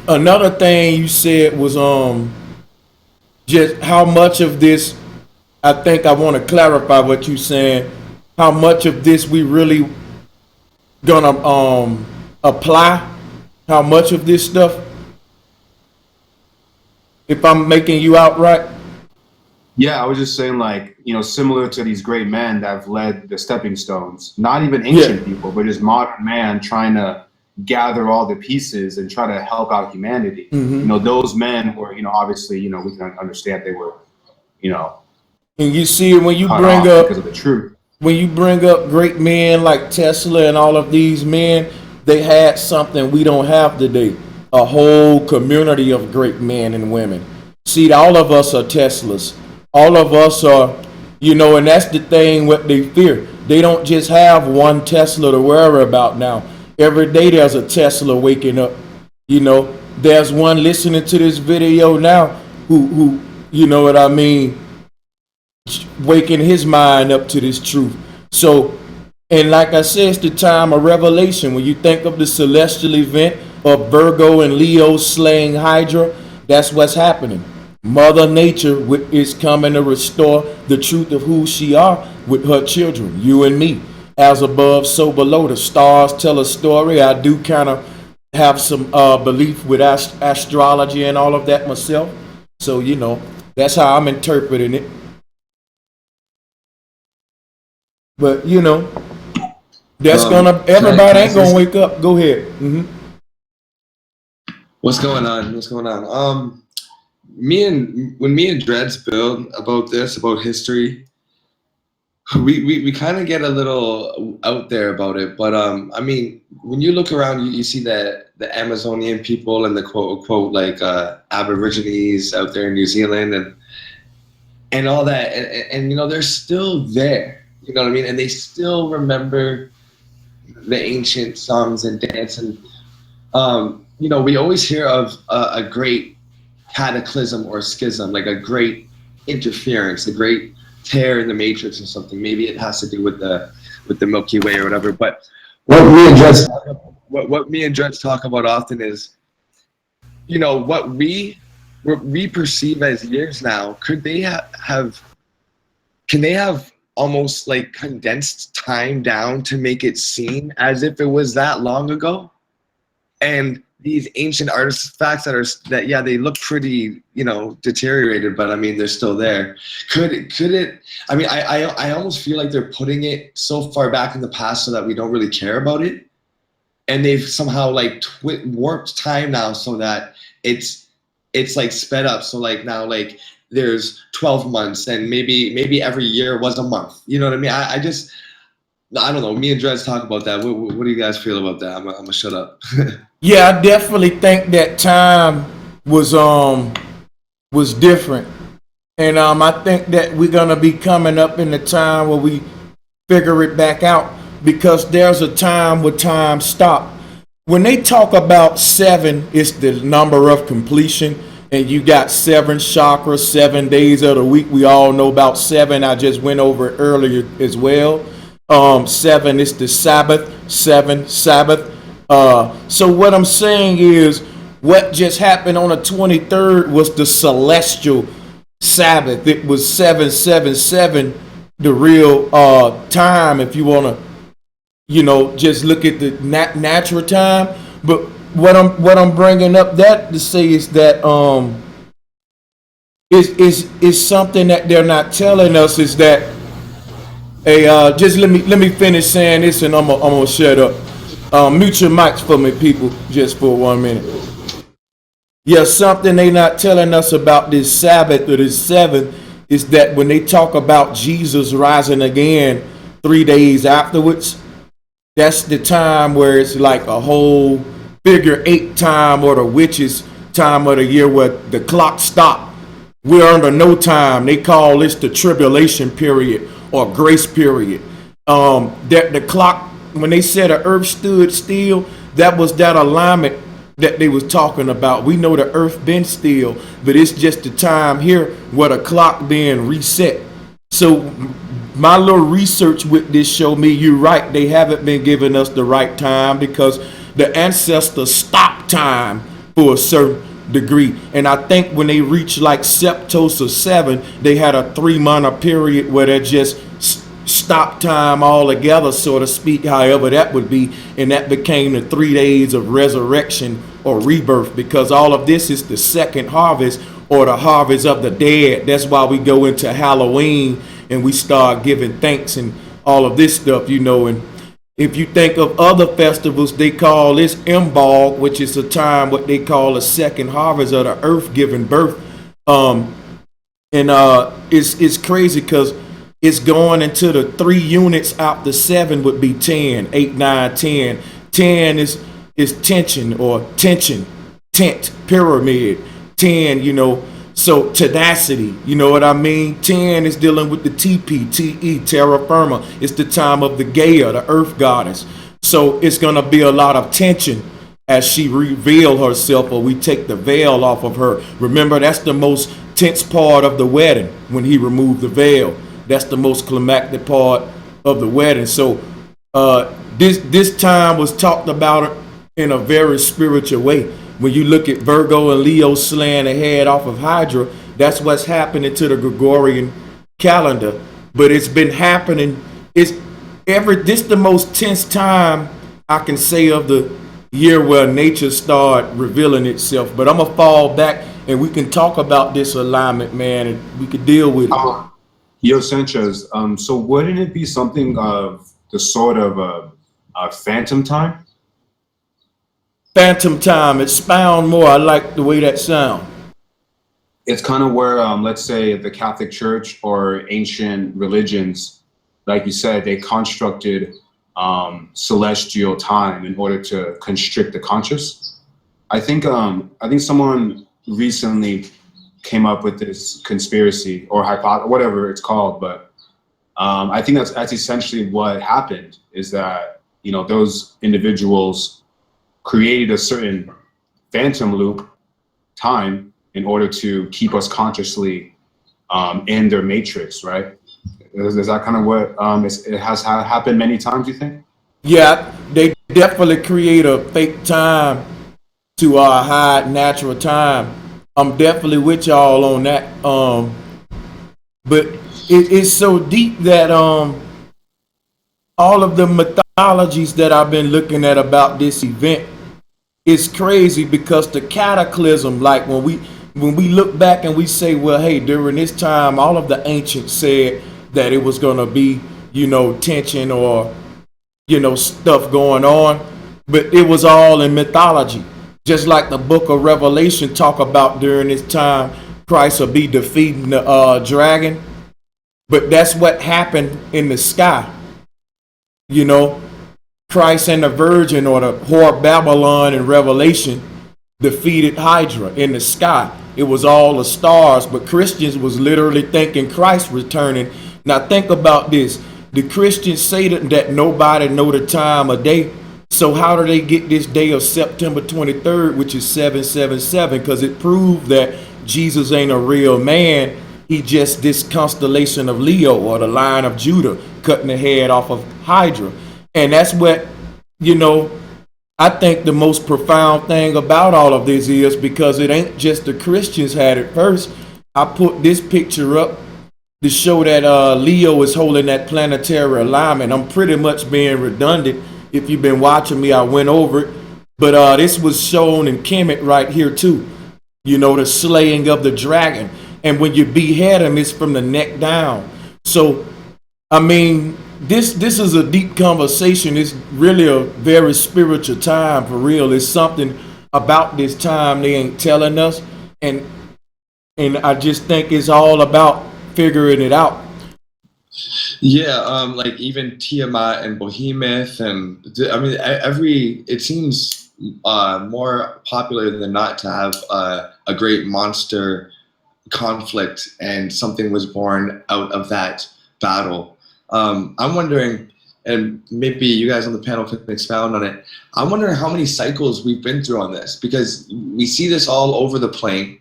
another thing you said was just how much of this, I think I want to clarify what you saying, how much of this we really gonna apply, how much of this stuff, if I'm making you out right. Yeah, I was just saying, like, you know, similar to these great men that have led the stepping stones, not even ancient people, but just modern man trying to gather all the pieces and try to help out humanity. You know, those men were, you know, obviously, you know, we can understand they were, you know, and you see when you bring up because of the truth. When you bring up great men like Tesla and all of these men, they had something we don't have today. A whole community of great men and women. See, all of us are Teslas. All of us are, you know, and that's the thing what they fear. They don't just have one Tesla to worry about now. Every day there's a Tesla waking up. You know, there's one listening to this video now who you know what I mean, waking his mind up to this truth. So, and like I said, it's the time of revelation. When you think of the celestial event of Virgo and Leo slaying Hydra, that's what's happening. Mother Nature is coming to restore the truth of who she are with her children, you and me. As above, so below. The stars tell a story. I do kind of have some belief with astrology and all of that myself. So, you know, that's how I'm interpreting it. But, you know, that's everybody ain't gonna wake up. Go ahead. What's going on? When me and Dreads build about this, about history, we kind of get a little out there about it. But I mean, when you look around, you see that the Amazonian people and the quote unquote like Aborigines out there in New Zealand and all that, and you know, they're still there. You know what I mean? And they still remember the ancient songs and dance. And you know, we always hear of a great cataclysm or schism, like a great interference, a great tear in the matrix or something. Maybe it has to do with the Milky Way or whatever. But what me and Dreads talk about often is, you know, what we perceive as years now. Can they have almost like condensed time down to make it seem as if it was that long ago? And these ancient artifacts that they look pretty, you know, deteriorated, but I mean, they're still there. Could it, I mean, I almost feel like they're putting it so far back in the past so that we don't really care about it. And they've somehow like warped time now so that it's like sped up. So like now, like there's 12 months and maybe every year was a month. You know what I mean? I don't know. Me and Dreads talk about that. What do you guys feel about that? I'm gonna shut up. Yeah, I definitely think that time was different, and I think that we're gonna be coming up in the time where we figure it back out, because there's a time where time stopped. When they talk about 7, it's the number of completion, and you got 7 chakras, 7 days of the week. We all know about 7. I just went over it earlier as well. 7 is the Sabbath, 7 Sabbath. So what I'm saying is, what just happened on the 23rd was the celestial Sabbath. It was 777, the real time, if you want to, you know, just look at the natural time. But what I'm bringing up that to say is that is something that they're not telling us, is that just let me finish saying this, and I'm gonna shut up. Mute your mics for me, people, just for 1 minute. Yeah, something they not telling us about this Sabbath or this 7th is that when they talk about Jesus rising again 3 days afterwards, That's the time where it's like a whole figure 8 time, or the witches time of the year where the clock stopped. We're under no time. They call this the tribulation period or grace period. That the clock, when they said the earth stood still, that was that alignment that they was talking about. We know the earth been still, but it's just the time here where the clock being reset. So my little research with this showed me you're right. They haven't been giving us the right time because the ancestors stopped time for a certain degree. And I think when they reached like Septos or 7, they had a 3-month period where they just stopped time altogether, so to speak, however that would be. And that became the 3 days of resurrection or rebirth, because all of this is the second harvest or the harvest of the dead. That's why we go into Halloween and we start giving thanks and all of this stuff, you know. And if you think of other festivals, they call this Imbolg, which is a time what they call a second harvest of the earth giving birth. It's crazy because it's going into the 3 units out the 7 would be 10, 8, 9, 10. 10 is tension or tension, tent, pyramid. 10, you know, so tenacity, you know what I mean? 10 is dealing with the TP, TE, terra firma. It's the time of the Gaia, the earth goddess. So it's going to be a lot of tension as she reveal herself, or we take the veil off of her. Remember, that's the most tense part of the wedding, when he removed the veil. That's the most climactic part of the wedding. So this time was talked about in a very spiritual way. When you look at Virgo and Leo slaying the head off of Hydra, that's what's happening to the Gregorian calendar. But it's been happening. This the most tense time I can say of the year where nature started revealing itself. But I'm gonna fall back and we can talk about this alignment, man, and we could deal with it. Yo, Sanchez. So wouldn't it be something of the sort of a phantom time? Phantom time. Expound more. I like the way that sound. It's kind of where, let's say, the Catholic Church or ancient religions, like you said, they constructed celestial time in order to constrict the conscious. I think someone recently came up with this conspiracy or whatever it's called, but I think that's essentially what happened. Is that, you know, those individuals created a certain phantom loop time in order to keep us consciously in their matrix, right? Is that kind of what it has happened many times, you think? Yeah, they definitely create a fake time to hide natural time. I'm definitely with y'all on that. But it's so deep that all of the mythologies that I've been looking at about this event is crazy, because the cataclysm, like when we look back and we say, well, hey, during this time, all of the ancients said that it was going to be, you know, tension or, you know, stuff going on, but it was all in mythology. Just like the book of Revelation talk about during this time, Christ will be defeating the dragon. But that's what happened in the sky. You know, Christ and the Virgin, or the whore Babylon in Revelation, defeated Hydra in the sky. It was all the stars, but Christians was literally thinking Christ returning. Now think about this. The Christians say that nobody know the time of day. So how do they get this day of September 23rd, which is 777? Because it proved that Jesus ain't a real man. He just this constellation of Leo, or the line of Judah, cutting the head off of Hydra. And that's what, you know, I think the most profound thing about all of this is, because it ain't just the Christians had it first. I put this picture up to show that Leo is holding that planetary alignment. I'm pretty much being redundant. If you've been watching me, I went over it. But this was shown in Kemet right here too. You know, the slaying of the dragon. And when you behead him, it's from the neck down. So, I mean, this is a deep conversation. It's really a very spiritual time, for real. It's something about this time they ain't telling us. And I just think it's all about figuring it out. Yeah, like even Tiamat and Behemoth, and I mean, it seems more popular than not to have a great monster conflict, and something was born out of that battle. I'm wondering, and maybe you guys on the panel can expound on it. I'm wondering how many cycles we've been through on this, because we see this all over the plane.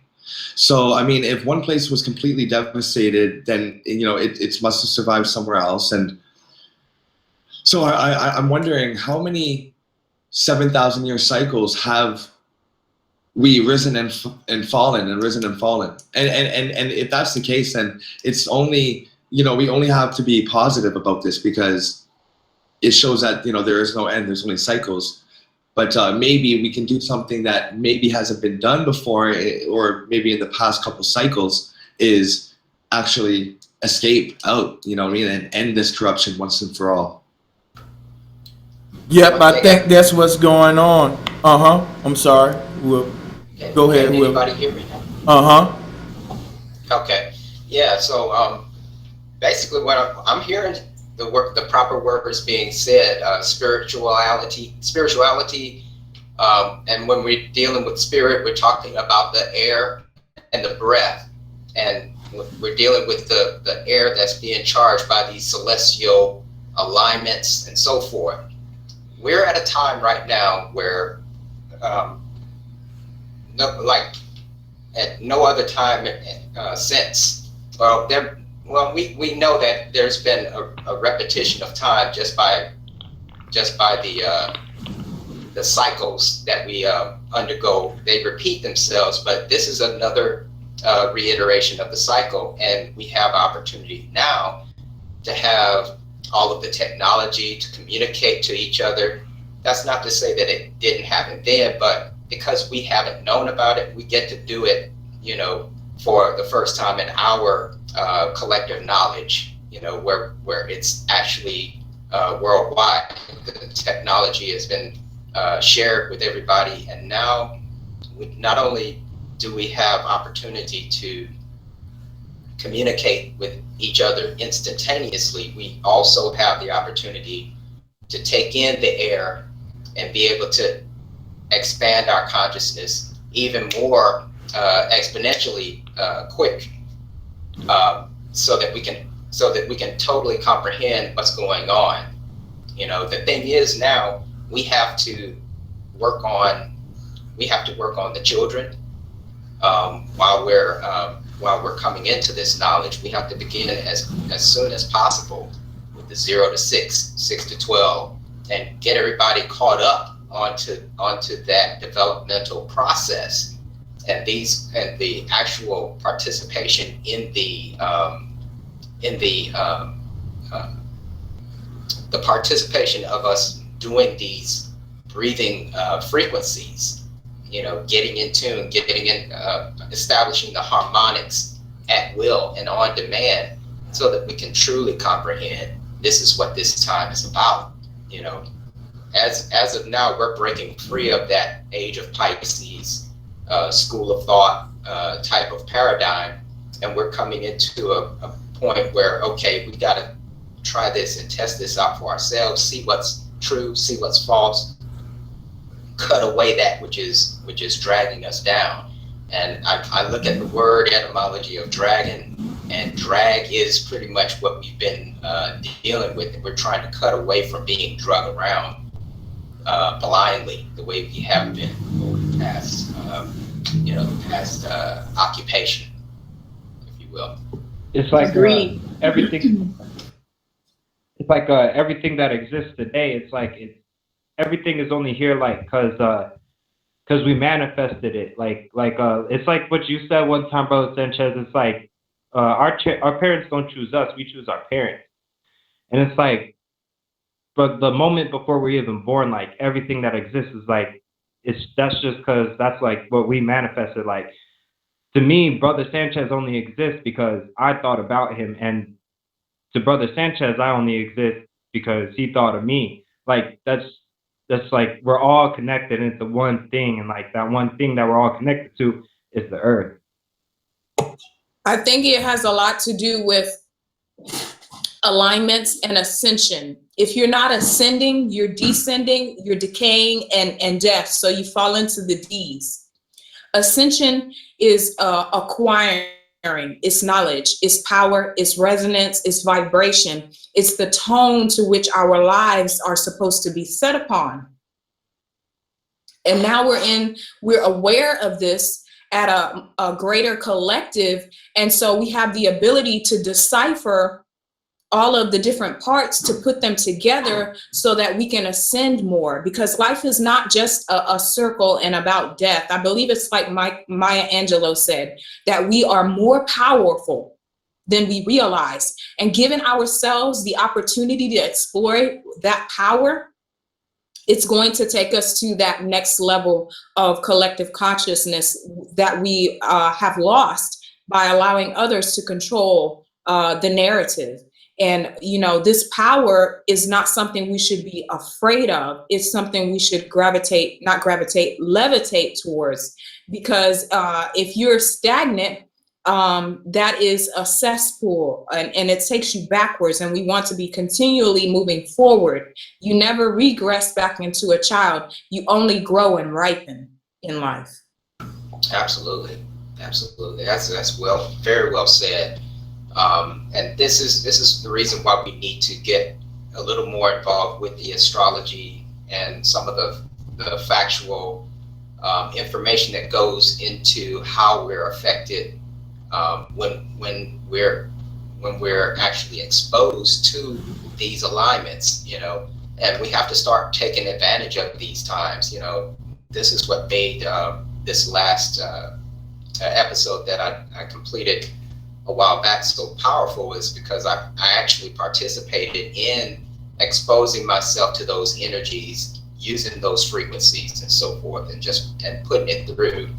So, I mean, if one place was completely devastated, then, you know, it must have survived somewhere else. And so I'm wondering how many 7,000 year cycles have we risen and fallen and risen and fallen. And if that's the case, then it's only, you know, we only have to be positive about this, because it shows that, you know, there is no end, there's only cycles. But maybe we can do something that maybe hasn't been done before, or maybe in the past couple cycles, is actually escape out, you know what I mean, and end this corruption once and for all. Yep, I think that's what's going on. I'm sorry. Go ahead. Can anybody hear me? Okay. Yeah. So basically, what I'm hearing, the proper words being said, spirituality, and when we're dealing with spirit, we're talking about the air and the breath, and we're dealing with the air that's being charged by these celestial alignments and so forth. We're at a time right now where, like at no other time since, we know that there's been a repetition of time just by the cycles that we undergo. They repeat themselves, but this is another reiteration of the cycle, and we have opportunity now to have all of the technology to communicate to each other. That's not to say that it didn't happen then, but because we haven't known about it, we get to do it, you know, for the first time in our collective knowledge, you know, where it's actually worldwide. The technology has been shared with everybody, and now not only do we have opportunity to communicate with each other instantaneously, we also have the opportunity to take in the air and be able to expand our consciousness even more exponentially quick, so that we can totally comprehend what's going on. You know, the thing is, now we have to work on the children while we're coming into this knowledge. We have to begin as soon as possible with the 0 to 6, 6 to 12, and get everybody caught up onto that developmental process, and the actual participation in the participation of us doing these breathing frequencies, you know, getting in tune, establishing the harmonics at will and on demand, so that we can truly comprehend this is what this time is about. You know, as of now, we're breaking free of that age of Pisces school of thought type of paradigm, and we're coming into a point where, okay, we got to try this and test this out for ourselves, see what's true, see what's false, cut away that which is dragging us down. And I look at the word etymology of dragon, and drag is pretty much what we've been dealing with. We're trying to cut away from being drug around blindly the way we have been over the past, past occupation, if you will. It's like everything. It's like everything that exists today. It's like everything is only here like because we manifested it. Like it's like what you said one time, Brother Sanchez. It's like our parents don't choose us; we choose our parents. And it's like, but the moment before we're even born, like everything that exists is like, that's just because that's like what we manifested. Like, to me, Brother Sanchez only exists because I thought about him, and to Brother Sanchez, I only exist because he thought of me. Like that's like we're all connected into one thing, and like that one thing that we're all connected to is the earth. I think it has a lot to do with alignments, and ascension. If you're not ascending, you're descending, you're decaying, and death. So you fall into the D's. Ascension is acquiring. It's knowledge, it's power, it's resonance, it's vibration. It's the tone to which our lives are supposed to be set upon. And now we're aware of this at a greater collective. And so we have the ability to decipher all of the different parts, to put them together so that we can ascend more, because life is not just a circle and about death. I believe it's like Maya Angelou said, that we are more powerful than we realize, and given ourselves the opportunity to explore that power, it's going to take us to that next level of collective consciousness that we have lost by allowing others to control the narrative. And, this power is not something we should be afraid of. It's something we should levitate towards. Because if you're stagnant, that is a cesspool, and it takes you backwards. And we want to be continually moving forward. You never regress back into a child. You only grow and ripen in life. Absolutely. Absolutely. That's very well said. And this is the reason why we need to get a little more involved with the astrology and some of the factual information that goes into how we're affected when we're actually exposed to these alignments, and we have to start taking advantage of these times. This is what made this last episode that I completed a while back so powerful, is because I actually participated in exposing myself to those energies, using those frequencies and so forth, and putting it through.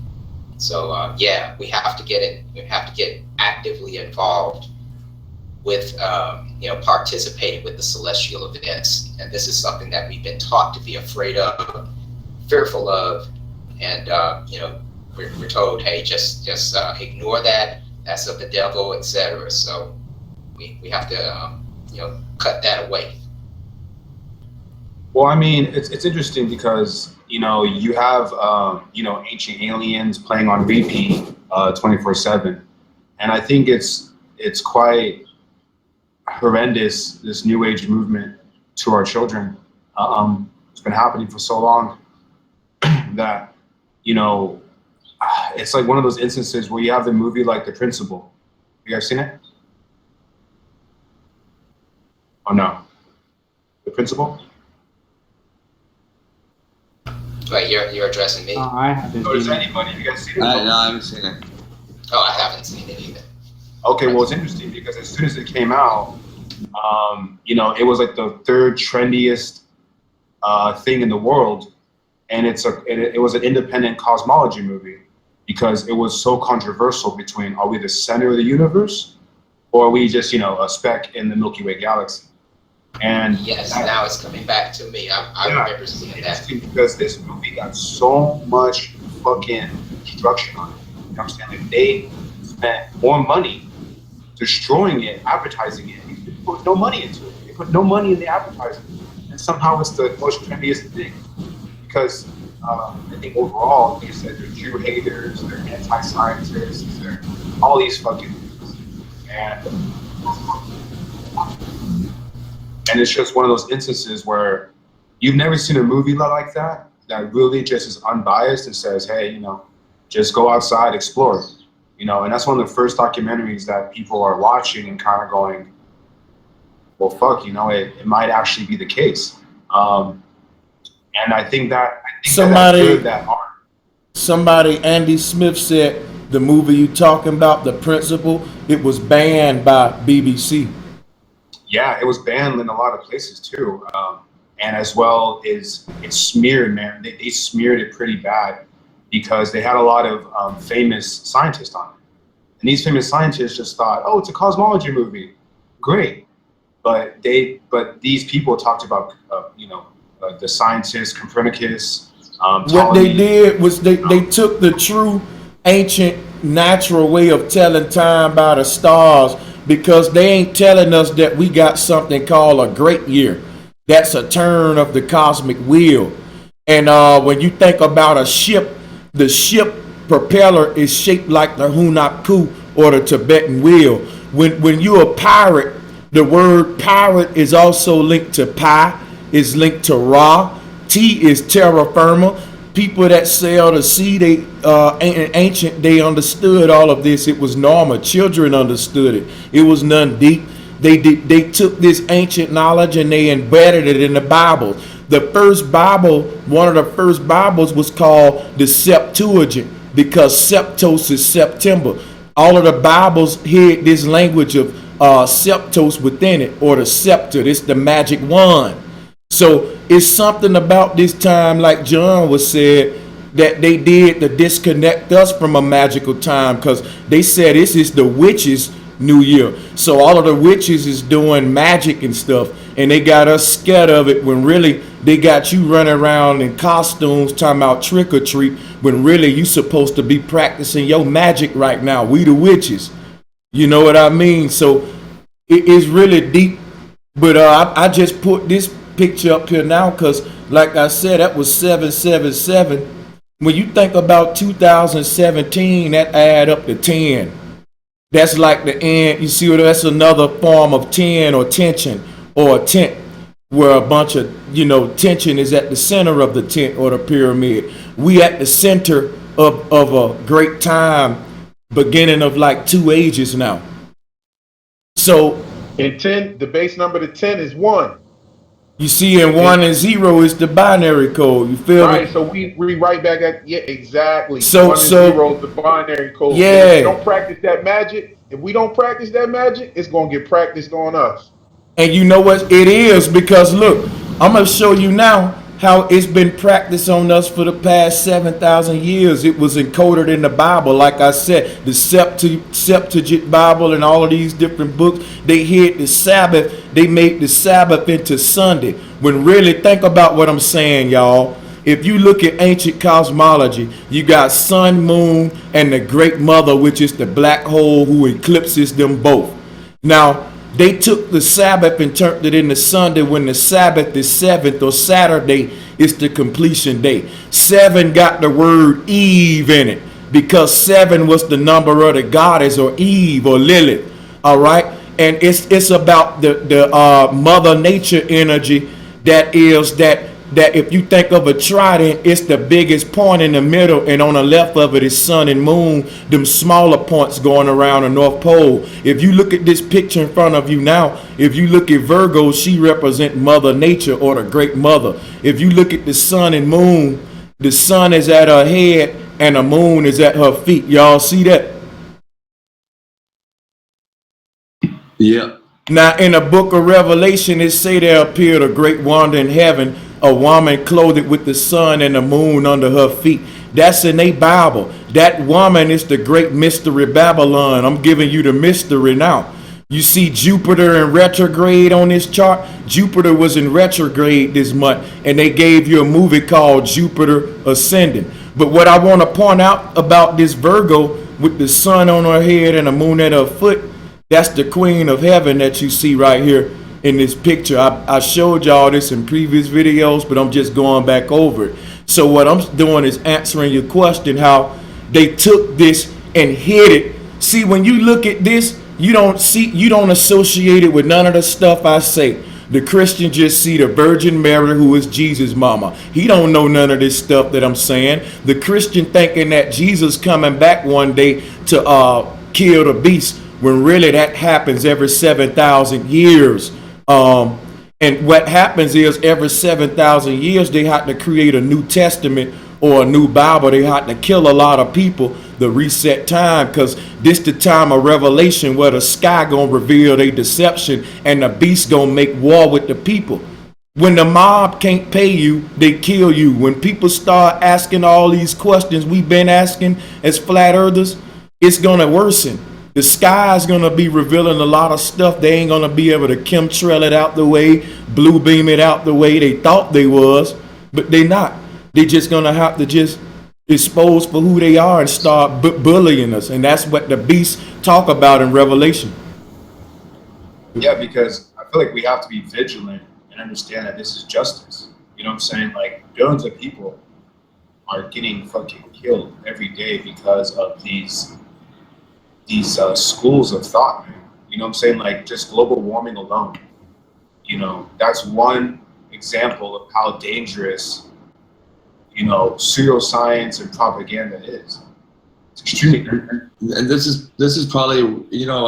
So yeah, we have to get actively involved with participating with the celestial events. And this is something that we've been taught to be afraid of, fearful of, and we're told, hey, just ignore that. That's of the devil, etc. So we have to cut that away. Well, I mean, it's interesting because you have Ancient Aliens playing on repeat 24/7, and I think it's quite horrendous, this New Age movement to our children. It's been happening for so long that it's like one of those instances where you have the movie like The Principal. You guys seen it? Oh no, The Principal. Wait, you're addressing me? I haven't Or is seen it. anybody? You guys seen it? No, I haven't seen it. Oh, I haven't seen it either. Okay, well, it's interesting because as soon as it came out, it was like the third trendiest thing in the world, and it was an independent cosmology movie because it was so controversial between, are we the center of the universe, or are we just a speck in the Milky Way galaxy? And yes, now it's coming back to me. I remember seeing that. Because this movie got so much fucking destruction on it. You know what I'm saying? Like, they spent more money destroying it, advertising it. They put no money into it. They put no money in the advertising. And somehow it's the most trendiest thing. Because I think overall, like you said, they're Jew haters, they're anti-scientists, they're all these fucking things. And it's just one of those instances where you've never seen a movie like that really just is unbiased and says, hey, just go outside, explore. And that's one of the first documentaries that people are watching and kind of going, well, fuck, it might actually be the case. And I think that somebody, Andy Smith said the movie you talking about, The Principal, it was banned by BBC. Yeah, it was banned in a lot of places too. And as well as it's smeared, man. They smeared it pretty bad because they had a lot of famous scientists on it. And these famous scientists just thought, oh, it's a cosmology movie. Great. But these people talked about, the scientists, Copernicus. What they did was they took the true ancient natural way of telling time by the stars because they ain't telling us that we got something called a great year. That's a turn of the cosmic wheel. And when you think about a ship, the ship propeller is shaped like the Hunapku or the Tibetan wheel. When you're a pirate, the word pirate is also linked to Pi, is linked to Ra. T is terra firma. People that sail the sea, they ancient, they understood all of this. It was normal. Children understood it. It was none deep. They took this ancient knowledge and they embedded it in the Bible. The first Bible, one of the first Bibles was called the Septuagint, because Septos is September. All of the Bibles had this language of Septos within it, or the scepter. It's the magic wand. So it's something about this time, like John was said, that they did to disconnect us from a magical time, because they said this is the witches' new year. So all of the witches is doing magic and stuff, and they got us scared of it, when really they got you running around in costumes talking about trick or treat, when really you supposed to be practicing your magic right now. We the witches. You know what I mean? So it is really deep. But I just put this picture up here now because, like I said, that was 777. When you think about 2017, that add up to 10. That's like the end. You see what? That's another form of 10 or tension or a tent, where a bunch of, tension is at the center of the tent or the pyramid. We at the center of a great time, beginning of like 2 ages now. So in 10, the base number to 10 is 1. You see, and 1 and 0 is the binary code. You feel me? Right, so we right back at, yeah, exactly. So 1 and 0 is the binary code. Yeah. And if we don't practice that magic, it's going to get practiced on us. And you know what it is, because look, I'm going to show you now how it's been practiced on us for the past 7,000 years. It was encoded in the Bible. Like I said, the Septuagint Bible and all of these different books, they hid the Sabbath. They made the Sabbath into Sunday. When really, think about what I'm saying, y'all. If you look at ancient cosmology, you got sun, moon, and the great mother, which is the black hole who eclipses them both. Now, they took the Sabbath and turned it into Sunday, when the Sabbath is 7th, or Saturday is the completion day. 7 got the word Eve in it, because 7 was the number of the goddess, or Eve, or Lilith. All right, and it's about the Mother Nature energy. That is that if you think of a trident, it's the biggest point in the middle, and on the left of it is sun and moon, them smaller points going around the North Pole. If you look at this picture in front of you now, if you look at Virgo, she represents Mother Nature, or the Great Mother. If you look at the sun and moon, the sun is at her head and the moon is at her feet. Y'all see that? Yeah. Now, in the book of Revelation, it say there appeared a great wonder in heaven, a woman clothed with the sun and the moon under her feet. That's in a Bible. That woman is the great mystery Babylon. I'm giving you the mystery now. You see Jupiter in retrograde on this chart. Jupiter was in retrograde this month, and they gave you a movie called Jupiter Ascending. But what I want to point out about this Virgo with the sun on her head and the moon at her foot, that's the Queen of Heaven that you see right here in this picture. I showed y'all this in previous videos, but I'm just going back over it. So what I'm doing is answering your question, how they took this and hid it. See, when you look at this, you don't associate it with none of the stuff I say. The Christian just see the Virgin Mary, who is Jesus' mama. He don't know none of this stuff that I'm saying. The Christian thinking that Jesus coming back one day to kill the beast, when really that happens every 7,000 years. And what happens is every 7,000 years, they have to create a New Testament or a new Bible. They have to kill a lot of people to reset time, because this the time of revelation where the sky gonna reveal their deception and the beast gonna make war with the people. When the mob can't pay you, they kill you. When people start asking all these questions we've been asking as flat earthers, it's gonna worsen. The sky is going to be revealing a lot of stuff. They ain't going to be able to chemtrail it out the way, blue beam it out the way they thought they was, but they not. They just going to have to just expose for who they are and start bullying us. And that's what the beasts talk about in Revelation. Yeah, because I feel like we have to be vigilant and understand that this is justice. You know what I'm saying? Like billions of people are getting fucking killed every day because of these schools of thought, man. You know what I'm saying? Like just global warming alone. You know, that's one example of how dangerous, you know, pseudoscience and propaganda is. It's extremely dangerous. And this is probably, you know,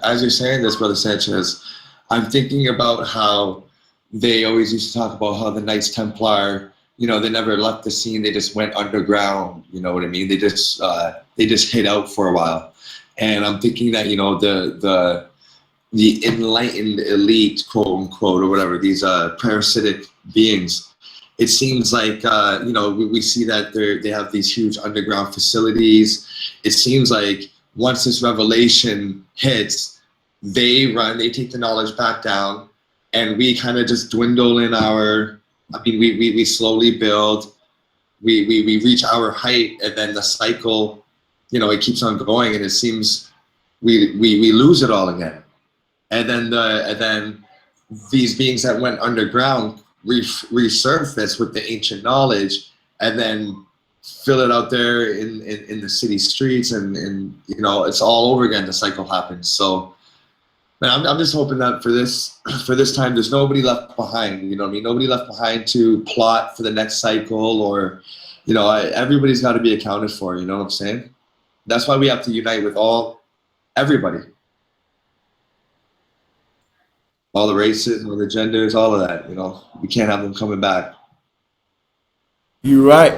as you're saying this, Brother Sanchez, I'm thinking about how they always used to talk about how the Knights Templar, you know, they never left the scene. They just went underground. You know what I mean? They just hid out for a while. And I'm thinking that, you know, the enlightened elite, quote unquote, or whatever, these parasitic beings, it seems like, you know, we see that they have these huge underground facilities. It seems like once this revelation hits, they take the knowledge back down, and we kind of just dwindle in our, I mean, we slowly build, we reach our height, and then the cycle, you know, it keeps on going, and it seems we lose it all again. And then these beings that went underground resurface with the ancient knowledge, and then fill it out there in the city streets, and you know, it's all over again. The cycle happens. So, man, I'm just hoping that for this time, there's nobody left behind. You know what I mean? Nobody left behind to plot for the next cycle, or, you know, everybody's got to be accounted for. You know what I'm saying? That's why we have to unite with everybody. All the races, all the genders, all of that, you know, we can't have them coming back. You right.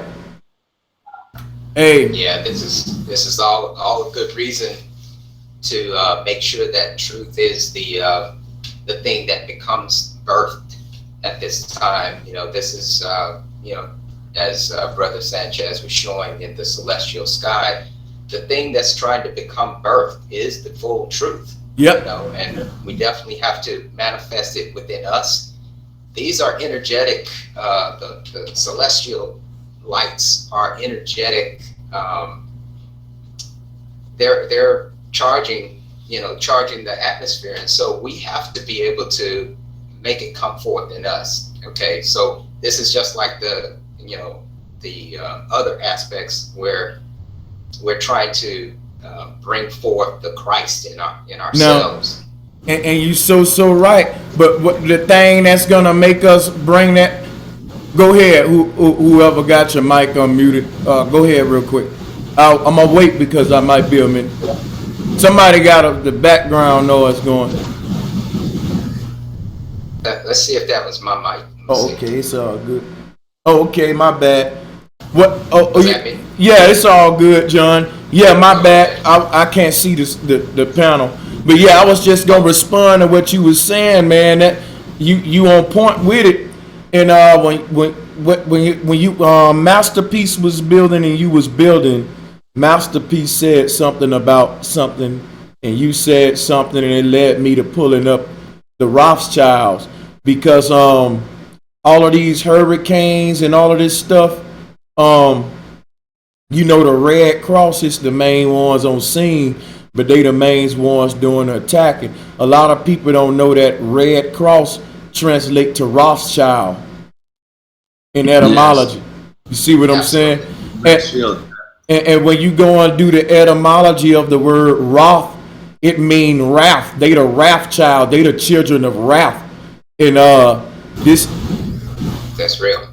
Hey. Yeah, this is all a good reason to make sure that truth is the thing that becomes birthed at this time. You know, this is you know, as Brother Sanchez was showing in the celestial sky, the thing that's trying to become birthed is the full truth. Yep. You know, and we definitely have to manifest it within us. These are energetic. The celestial lights are energetic. They're charging, you know, charging the atmosphere, and so we have to be able to make it come forth in us. Okay, so this is just like the, you know, the other aspects where we're trying to bring forth the Christ in ourselves. Now, and you so right. But what the thing that's gonna make us bring that? Go ahead. Whoever got your mic unmuted, go ahead real quick. I'm gonna wait because I might be a minute. Somebody got the background noise going. Let's see if that was my mic. Oh, okay, it's all good. Oh, okay, my bad. What? Me? Yeah, it's all good, John. Yeah, my bad. I can't see the panel, but yeah, I was just gonna respond to what you was saying, man. That you on point with it. And when you Masterpiece was building and you was building, Masterpiece said something about something, and you said something, and it led me to pulling up the Rothschilds, because all of these hurricanes and all of this stuff, you know, the Red Cross is the main ones on scene, but they the main ones doing the attacking. A lot of people don't know that Red Cross translate to Rothschild in etymology. Yes. You see what I'm saying? And when you go and do the etymology of the word Roth, it mean wrath. They the Wrathchild. They the children of wrath. And this. That's real.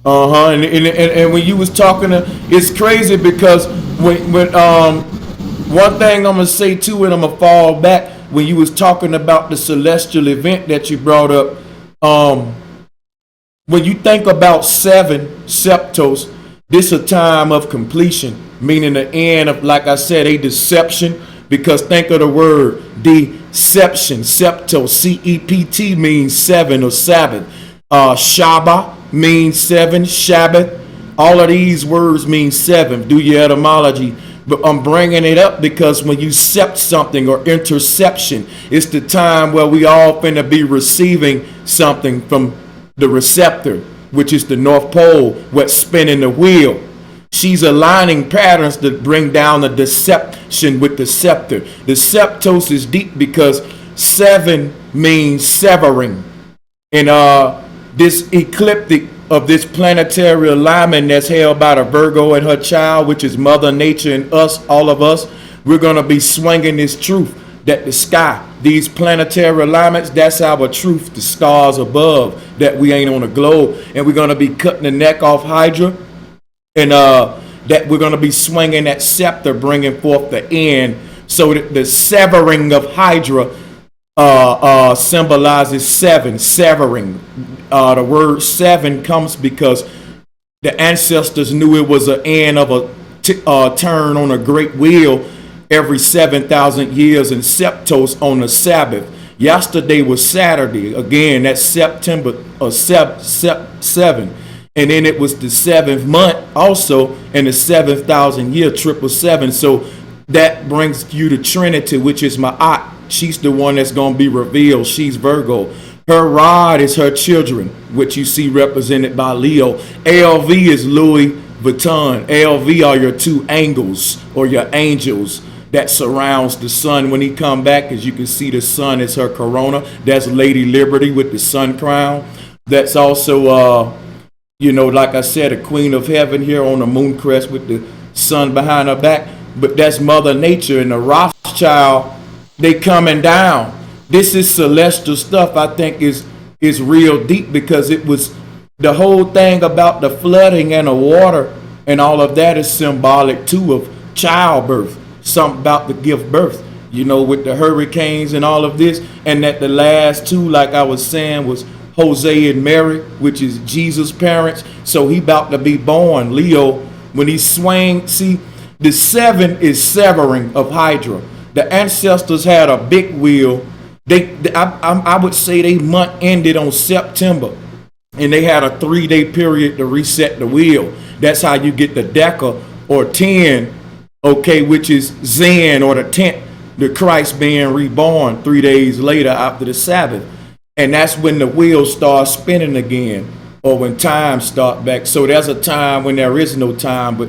And when you was talking, it's crazy because when one thing I'm gonna say too, and I'm gonna fall back, when you was talking about the celestial event that you brought up, when you think about 7 septos, this a time of completion, meaning the end of, like I said, a deception. Because think of the word deception. Septo, CEPT means 7 or Sabbath. Shabbat means 7, Shabbat. All of these words mean 7. Do your etymology. But I'm bringing it up because when you sept something or interception, it's the time where we all finna be receiving something from the receptor, which is the North Pole, what's spinning the wheel. She's aligning patterns to bring down the deception with the scepter. The septos is deep because seven means severing. And this ecliptic of this planetary alignment that's held by the Virgo and her child, which is Mother Nature and us, all of us, we're going to be swinging this truth that the sky, these planetary alignments, that's our truth, the stars above, that we ain't on a globe. And we're going to be cutting the neck off Hydra, and that we're going to be swinging that scepter, bringing forth the end, so that the severing of Hydra symbolizes seven, severing. The word seven comes because the ancestors knew it was an end of a turn on a great wheel every 7,000 years, and septos on the Sabbath. Yesterday was Saturday. Again, that's September 7. And then it was the 7th month also, in the 7,000 year, 777. So that brings you to Trinity, which is Ma'at. She's the one that's going to be revealed. She's Virgo. Her rod is her children, which you see represented by Leo. LV is Louis Vuitton. LV are your two angels, or your angels, that surrounds the sun when he come back. As you can see, the sun is her corona. That's Lady Liberty with the sun crown. That's also, you know, like I said, a queen of heaven here on the moon crest with the sun behind her back. But that's Mother Nature, and the Rothschild, they coming down. This is celestial stuff. I think is real deep, because it was the whole thing about the flooding and the water and all of that is symbolic too of childbirth. Something about to give birth, you know, with the hurricanes and all of this. And that the last two, like I was saying, was Jose and Mary, which is Jesus' parents. So he about to be born. Leo, when he swang, see, the 7 is severing of Hydra. The ancestors had a big wheel. I would say they month ended on September, and they had a 3-day period to reset the wheel. That's how you get the Deca or 10, okay, which is Zen, or the 10th, the Christ being reborn 3 days later after the Sabbath. And that's when the wheels start spinning again, or when time start back. So there's a time when there is no time, but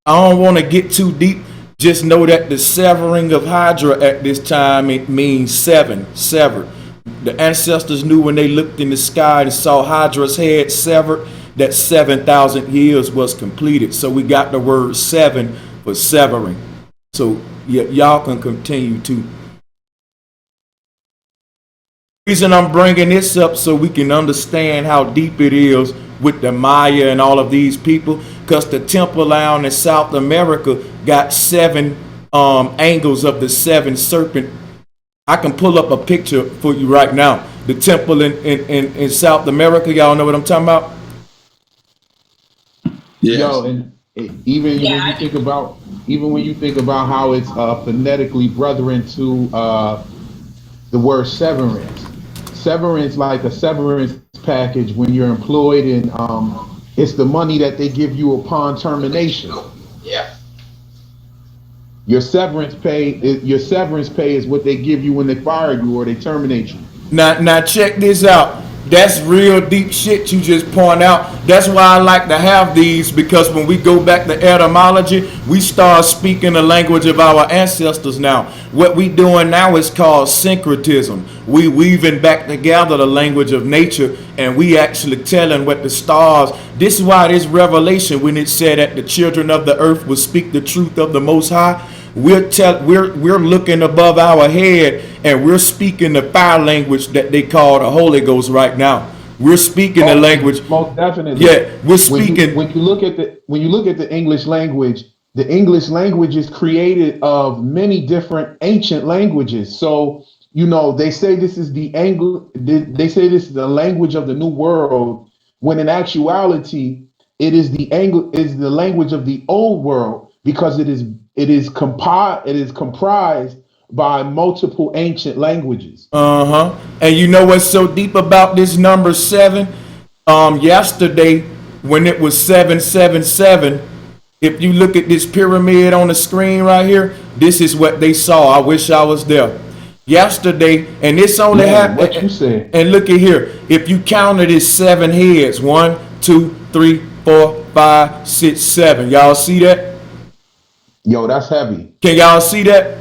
I don't want to get too deep. Just know that the severing of Hydra at this time, it means 7, severed. The ancestors knew when they looked in the sky and saw Hydra's head severed, that 7,000 years was completed. So we got the word 7 for severing. So y'all can continue to. The reason I'm bringing this up so we can understand how deep it is with the Maya and all of these people, because the temple down in South America got 7 angles of the 7 serpent. I can pull up a picture for you right now. The temple in South America, y'all know what I'm talking about? Yes. Yo, and even when you think about how it's phonetically brethren to the word severance. Severance, like a severance package when you're employed, and it's the money that they give you upon termination. Yeah. Your severance pay is what they give you when they fire you or they terminate you. Now check this out. That's real deep shit you just point out. That's why I like to have these, because when we go back to etymology, we start speaking the language of our ancestors now. What we doing now is called syncretism. We weaving back together the language of nature, and we actually telling what the stars. This is why this revelation, when it said that the children of the earth will speak the truth of the Most High, we're looking above our head, and we're speaking the fire language that they call the Holy Ghost right now. We're speaking the language. Most definitely. Yeah, we're speaking. When you look at the English language is created of many different ancient languages. So you know they say this is the language of the New World, when in actuality it is the language of the Old World, because it is comprised by multiple ancient languages. And you know what's so deep about this number 7? Yesterday, when it was 777, if you look at this pyramid on the screen right here, this is what they saw. I wish I was there. Yesterday, and this only happened. What you said. And look at here. If you counted it, 7 heads. 1, 2, 3, 4, 5, 6, 7. Y'all see that? Yo, that's heavy. Can y'all see that?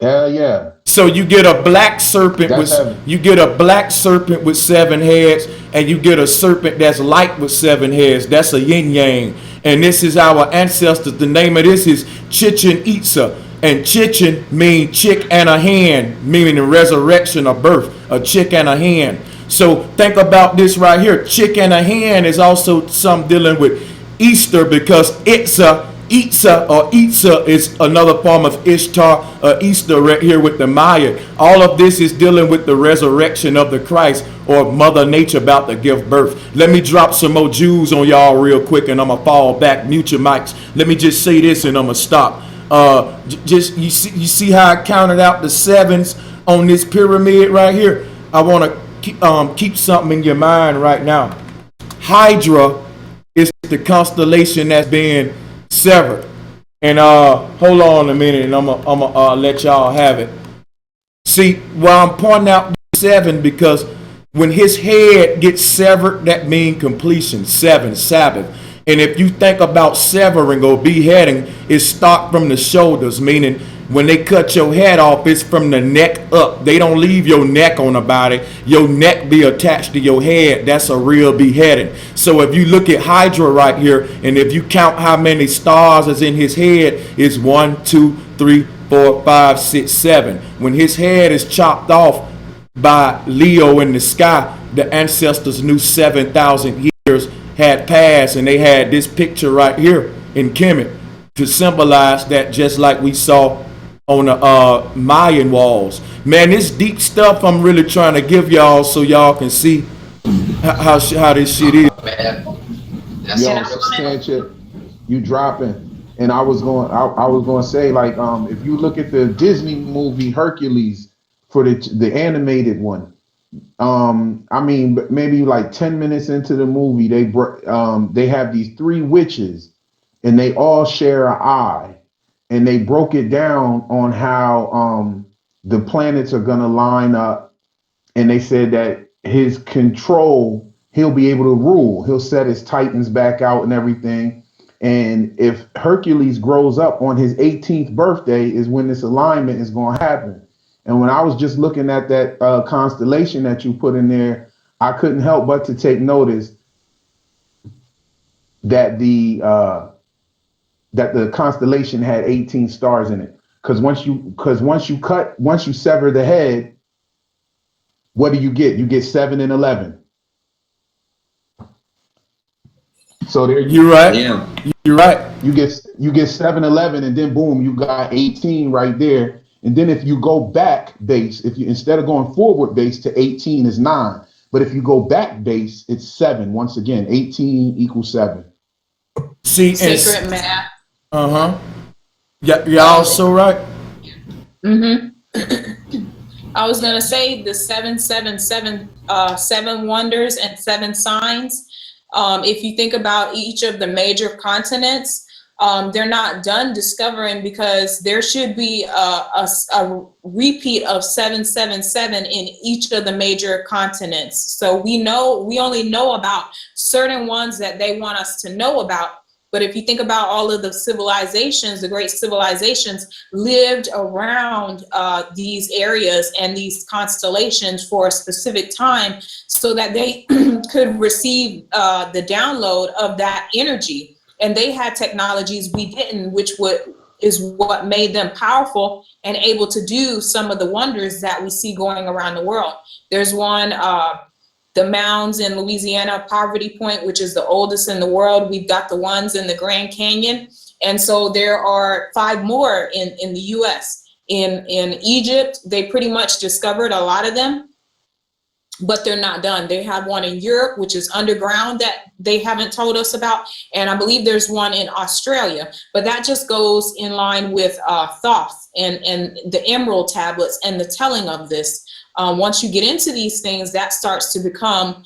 Yeah. So you get a black serpent That's heavy. you get a black serpent with 7 heads, and you get a serpent that's light with 7 heads. That's a yin yang. And this is our ancestors. The name of this is Chichen Itza. And Chichen means chick and a hen, meaning the resurrection or birth, a chick and a hen. So think about this right here. Chick and a hen is also some dealing with Easter, because Itza is another form of Ishtar, Easter right here with the Maya. All of this is dealing with the resurrection of the Christ, or Mother Nature about to give birth. Let me drop some more Jews on y'all real quick, and I'm gonna fall back. Mute your mics. Let me just say this, and I'm gonna stop. Just you see how I counted out the 7s on this pyramid right here. I want to keep something in your mind right now. Hydra is the constellation that's being severed. And hold on a minute, and I'm gonna let y'all have it. See, well, I'm pointing out 7 because when his head gets severed, that means completion. 7, Sabbath. And if you think about severing or beheading, it's start from the shoulders, meaning when they cut your head off, it's from the neck up. They don't leave your neck on the body. Your neck be attached to your head. That's a real beheading. So if you look at Hydra right here, and if you count how many stars is in his head, it's 1, 2, 3, 4, 5, 6, 7. When his head is chopped off by Leo in the sky, the ancestors knew 7,000 years had passed, and they had this picture right here in Kemet to symbolize that, just like we saw on the Mayan walls. Man, this deep stuff I'm really trying to give y'all so y'all can see how this shit is. Man, that's Yo, Sanchez, you dropping. And I was going to say, like, if you look at the Disney movie Hercules, for the animated one, I mean, maybe like 10 minutes into the movie, they have these 3 witches, and they all share an eye, and they broke it down on how the planets are gonna line up, and they said that his control, he'll be able to rule. He'll set his titans back out and everything. And if Hercules grows up on his 18th birthday is when this alignment is going to happen. And when I was just looking at that constellation that you put in there, I couldn't help but to take notice that the constellation had 18 stars in it. Because once you sever the head, what do you get? You get 7 and 11. So there you're right. Yeah. You're right. You get 7, 11, and then boom, you got 18 right there. And then if you go back base, if you instead of going forward base to 18 is 9, but if you go back base, it's 7. Once again, 18 equals 7. See, Sacred math. Yeah, y'all so right. I was gonna say the 777, 7 wonders and 7 signs. If you think about each of the major continents, they're not done discovering, because there should be a repeat of 777 in each of the major continents. So we only know about certain ones that they want us to know about. But if you think about all of the civilizations, the great civilizations lived around these areas and these constellations for a specific time, so that they could receive the download of that energy. And they had technologies we didn't, which is what made them powerful and able to do some of the wonders that we see going around the world. There's one, the mounds in Louisiana, Poverty Point, which is the oldest in the world. We've got the ones in the Grand Canyon. And so there are 5 more in the US. In Egypt, they pretty much discovered a lot of them, but they're not done. They have one in Europe, which is underground, that they haven't told us about. And I believe there's one in Australia, but that just goes in line with Thoth and the Emerald tablets and the telling of this. Once you get into these things, that starts to become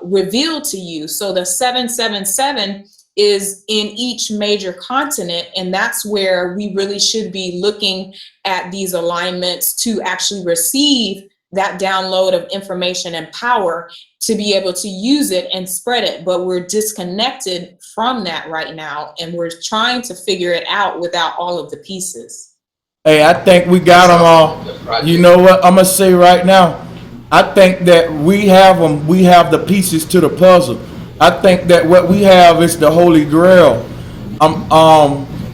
revealed to you. So the 777 is in each major continent, and that's where we really should be looking at these alignments to actually receive that download of information and power to be able to use it and spread it. But we're disconnected from that right now, and we're trying to figure it out without all of the pieces. Hey, I think we got them all. You know what I'm gonna say right now? I think that we have them. We have the pieces to the puzzle. I think that what we have is the Holy Grail.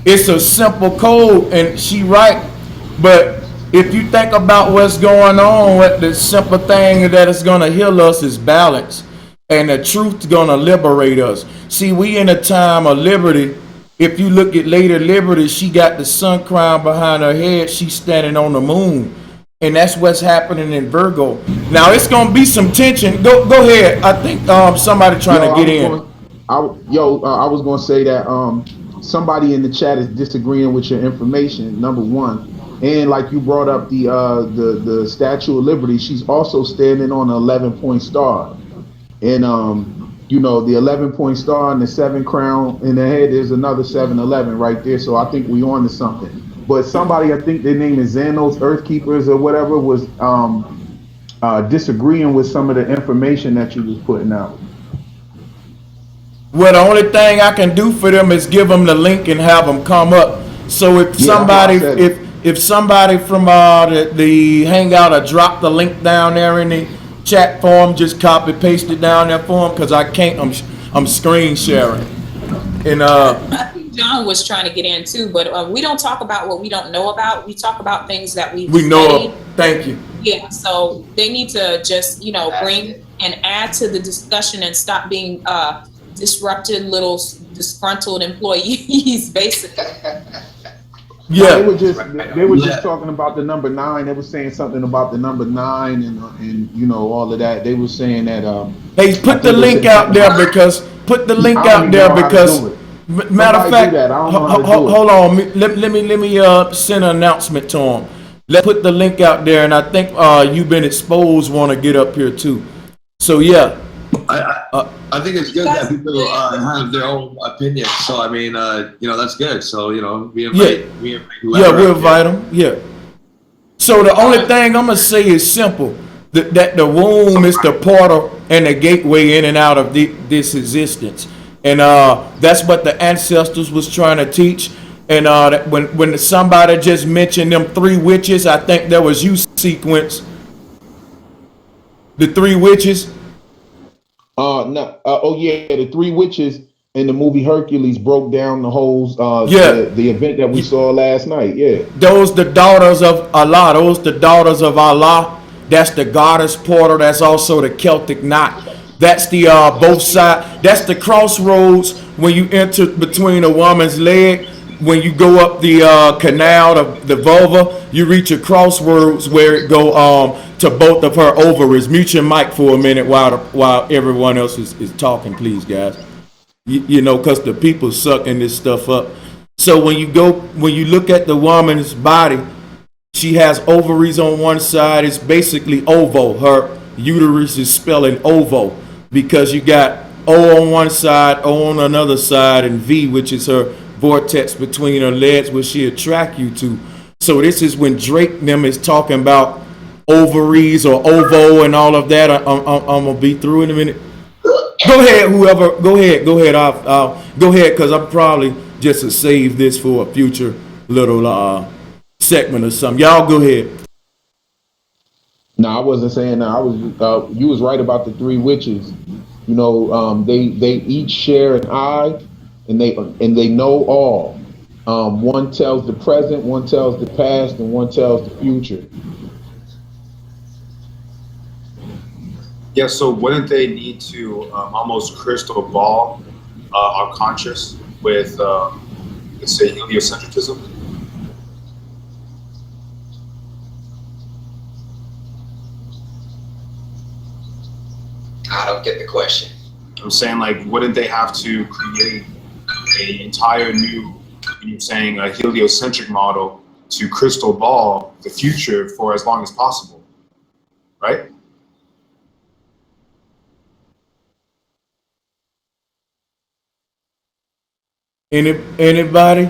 It's a simple code, and she right. But if you think about what's going on, what the simple thing that is gonna heal us is balance, and the truth's gonna liberate us. See, we in a time of liberty. If you look at Lady Liberty, she got the sun crown behind her head. She's standing on the moon. And that's what's happening in Virgo. Now it's gonna be some tension. Go ahead. I think somebody trying to get in. I was gonna say that somebody in the chat is disagreeing with your information, number one. And like you brought up the Statue of Liberty, she's also standing on an 11-point star. And you know, the 11-point star and the 7 crown in the head, there's another 7-11 right there. So I think we on to something. But somebody, I think their name is Xanos Earthkeepers or whatever, was disagreeing with some of the information that you was putting out. Well, the only thing I can do for them is give them the link and have them come up. So if somebody, if somebody from the Hangout or drop the link down there in the chat form, just copy paste it down there for them, because I can't. I'm screen sharing. And I think John was trying to get in too, but we don't talk about what we don't know about. We talk about things that we know. Thank you. Yeah, so they need to just bring and add to the discussion and stop being disrupted little disgruntled employees, basically. Yeah, they were just talking about the number 9. They were saying something about the number 9 and you know all of that. They were saying that hey, put the link out there because matter of fact, hold on. Let me send an announcement to them. Let's put the link out there, and I think You've Been Exposed want to get up here too. So yeah. I think it's good that people have their own opinion. So I mean, that's good. So we invite we'll invite them. Yeah. So the only thing I'm gonna say is simple: that the womb is the portal and the gateway in and out of this existence, and that's what the ancestors was trying to teach. And when somebody just mentioned them 3 witches, I think there was sequence. The 3 witches. The 3 witches in the movie Hercules broke down the whole the event that we saw last night. Yeah, those the daughters of Allah. Those the daughters of Allah. That's the goddess portal. That's also the Celtic knot. That's the both side. That's the crossroads when you enter between a woman's leg. When you go up the canal of the vulva, you reach a crossroads where it go to both of her ovaries. Mute your mic for a minute while everyone else is talking, please, guys. You know, because the people sucking this stuff up. So when you look at the woman's body, she has ovaries on one side. It's basically ovo. Her uterus is spelling ovo because you got O on one side, O on another side, and V, which is her vortex between her legs, which she attract you to. So this is when Drake them is talking about ovaries or ovo and all of that. I'm gonna be through in a minute. Go ahead, whoever. Go ahead. I'll go ahead because I'm probably just to save this for a future little segment or something. Y'all go ahead. No, I wasn't saying that. I was. You was right about the 3 witches. You know, they each share an eye, and they know all. One tells the present, one tells the past, and one tells the future. Yeah, so wouldn't they need to almost crystal ball our conscious with, let's say, heliocentrism? I don't get the question. I'm saying, like, wouldn't they have to create an entire new, you're saying, a heliocentric model to crystal ball the future for as long as possible, right? Anybody?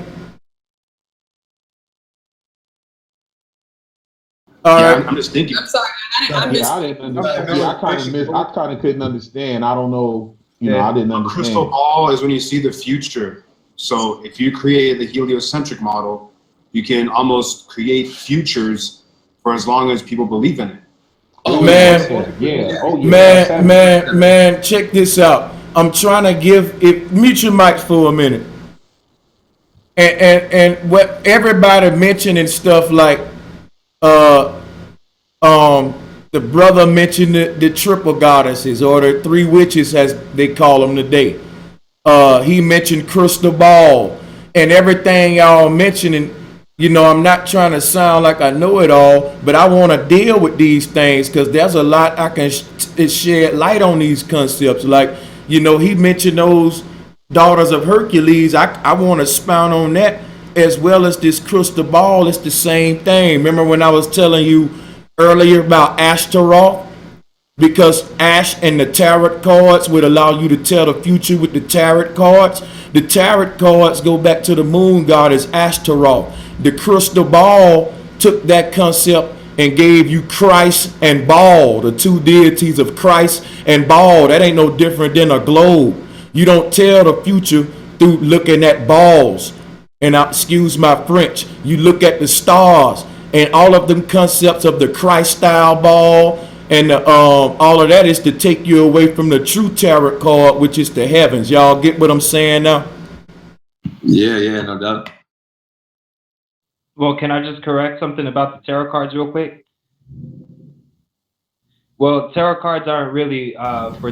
All right. I'm just thinking. I'm sorry. I didn't understand. I kind of couldn't understand. I don't know. You know, I didn't understand. Crystal ball is when you see the future. So if you create the heliocentric model, you can almost create futures for as long as people believe in it. Oh, Man, yeah. Oh, yeah. man, check this out. I'm trying to give it, mute your mics for a minute. And what everybody mentioning stuff like the brother mentioned the triple goddesses or the three witches as they call them today. He mentioned crystal ball and everything y'all mentioning. You know, I'm not trying to sound like I know it all, but I want to deal with these things because there's a lot I can shed light on these concepts. Like, you know, he mentioned those daughters of Hercules. I want to expound on that as well as this crystal ball. It's the same thing. Remember when I was telling you earlier about Ashtaroth? Because Ash and the tarot cards would allow you to tell the future with the tarot cards. The tarot cards go back to the moon goddess Ashtaroth. The crystal ball took that concept and gave you Christ and Baal, the two deities of Christ and Baal. That ain't no different than a globe. You don't tell the future through looking at balls. And excuse my French, you look at the stars and all of them concepts of the Christ style ball and all of that is to take you away from the true tarot card, which is the heavens. Y'all get what I'm saying now? Yeah, no doubt. Well, can I just correct something about the tarot cards real quick? Well, tarot cards aren't really for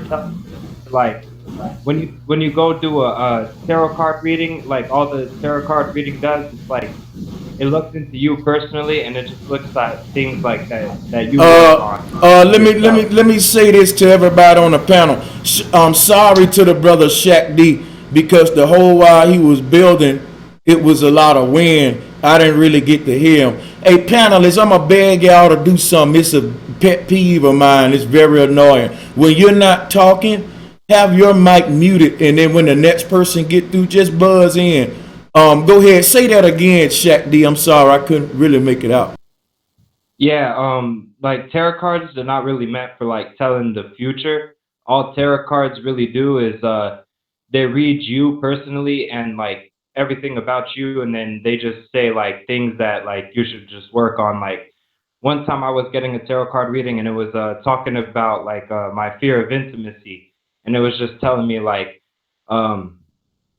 like when you go do a tarot card reading, like all the tarot card reading does, it's like it looks into you personally, and it just looks at things like that you work on. Let me say this to everybody on the panel. I'm sorry to the brother Shaq D because the whole while he was building, it was a lot of wind. I didn't really get to hear him. Hey, panelists, I'm going to beg y'all to do something. It's a pet peeve of mine. It's very annoying. When you're not talking, have your mic muted, and then when the next person get through, just buzz in. Go ahead. Say that again, Shaq D. I'm sorry. I couldn't really make it out. Yeah, like tarot cards, they're not really meant for like telling the future. All tarot cards really do is they read you personally and like everything about you, and then they just say like things that like you should just work on. Like one time I was getting a tarot card reading and it was talking about like my fear of intimacy, and it was just telling me like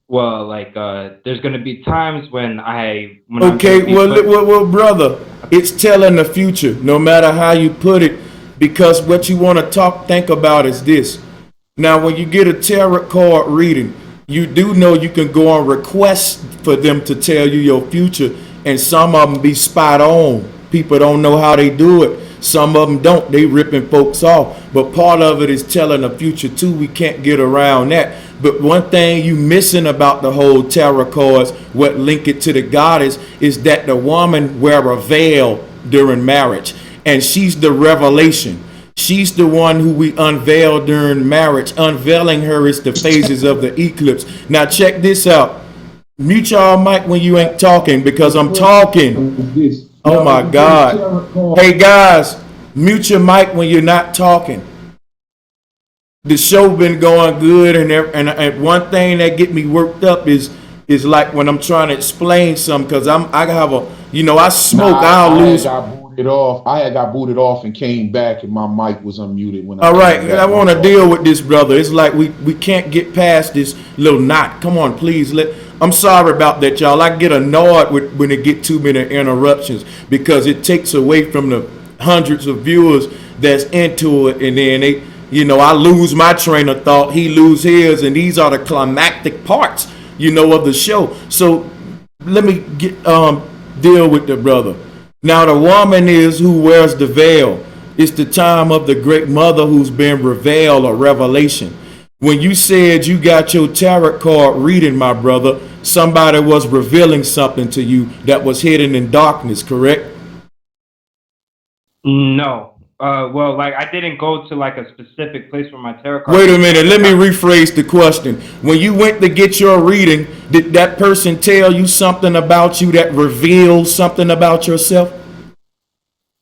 well, like there's gonna be times when okay, well, brother, it's telling the future, no matter how you put it, because what you want to think about is this. Now, when you get a tarot card reading, you do know you can go on request for them to tell you your future, and some of them be spot on. People don't know how they do it. Some of them don't. They ripping folks off. But part of it is telling the future too. We can't get around that. But one thing you missing about the whole tarot cards, what link it to the goddess, is that the woman wear a veil during marriage, and she's the revelation. She's the one who we unveil during marriage. Unveiling her is the phases of the eclipse. Now check this out. Mute y'all mic when you ain't talking, because I'm talking. Oh my God. Hey guys, mute your mic when you're not talking. The show been going good, and one thing that get me worked up is like when I'm trying to explain something, because I have a, you know, I smoke, I'll lose. I had got booted off and came back, and my mic was unmuted when I. All right, I want to deal with this, brother. It's like we can't get past this little knot. Come on, please. I'm sorry about that, y'all. I get annoyed when it get too many interruptions, because it takes away from the hundreds of viewers that's into it, and then they, you know, I lose my train of thought, he lose his, and these are the climactic parts, you know, of the show. So let me get deal with the brother. Now, the woman is who wears the veil. It's the time of the great mother who's been revealed, or revelation. When you said you got your tarot card reading, my brother, somebody was revealing something to you that was hidden in darkness, correct? No. Well, like I didn't go to like a specific place for my tarot card. Wait a minute, let me rephrase the question. When you went to get your reading, did that person tell you something about you that reveals something about yourself?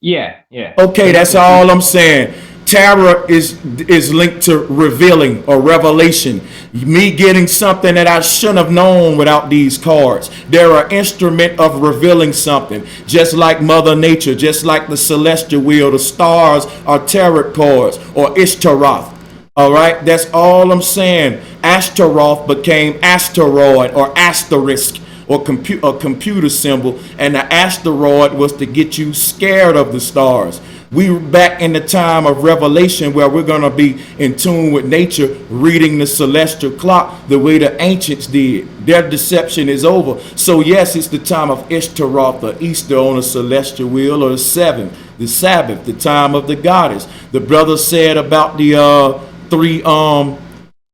Yeah. Okay, that's all I'm saying. Terror is linked to revealing or revelation. Me getting something that I shouldn't have known without these cards. They're an instrument of revealing something. Just like Mother Nature, just like the celestial wheel, the stars are tarot cards or Ishtaroth. All right, that's all I'm saying. Ashtaroth became asteroid or asterisk or a computer symbol, and the asteroid was to get you scared of the stars. We were back in the time of revelation where we're going to be in tune with nature, reading the celestial clock the way the ancients did. Their deception is over. So yes, it's the time of Ishtaroth, or Easter on a celestial wheel, or the Sabbath, the time of the goddess. The brother said about the three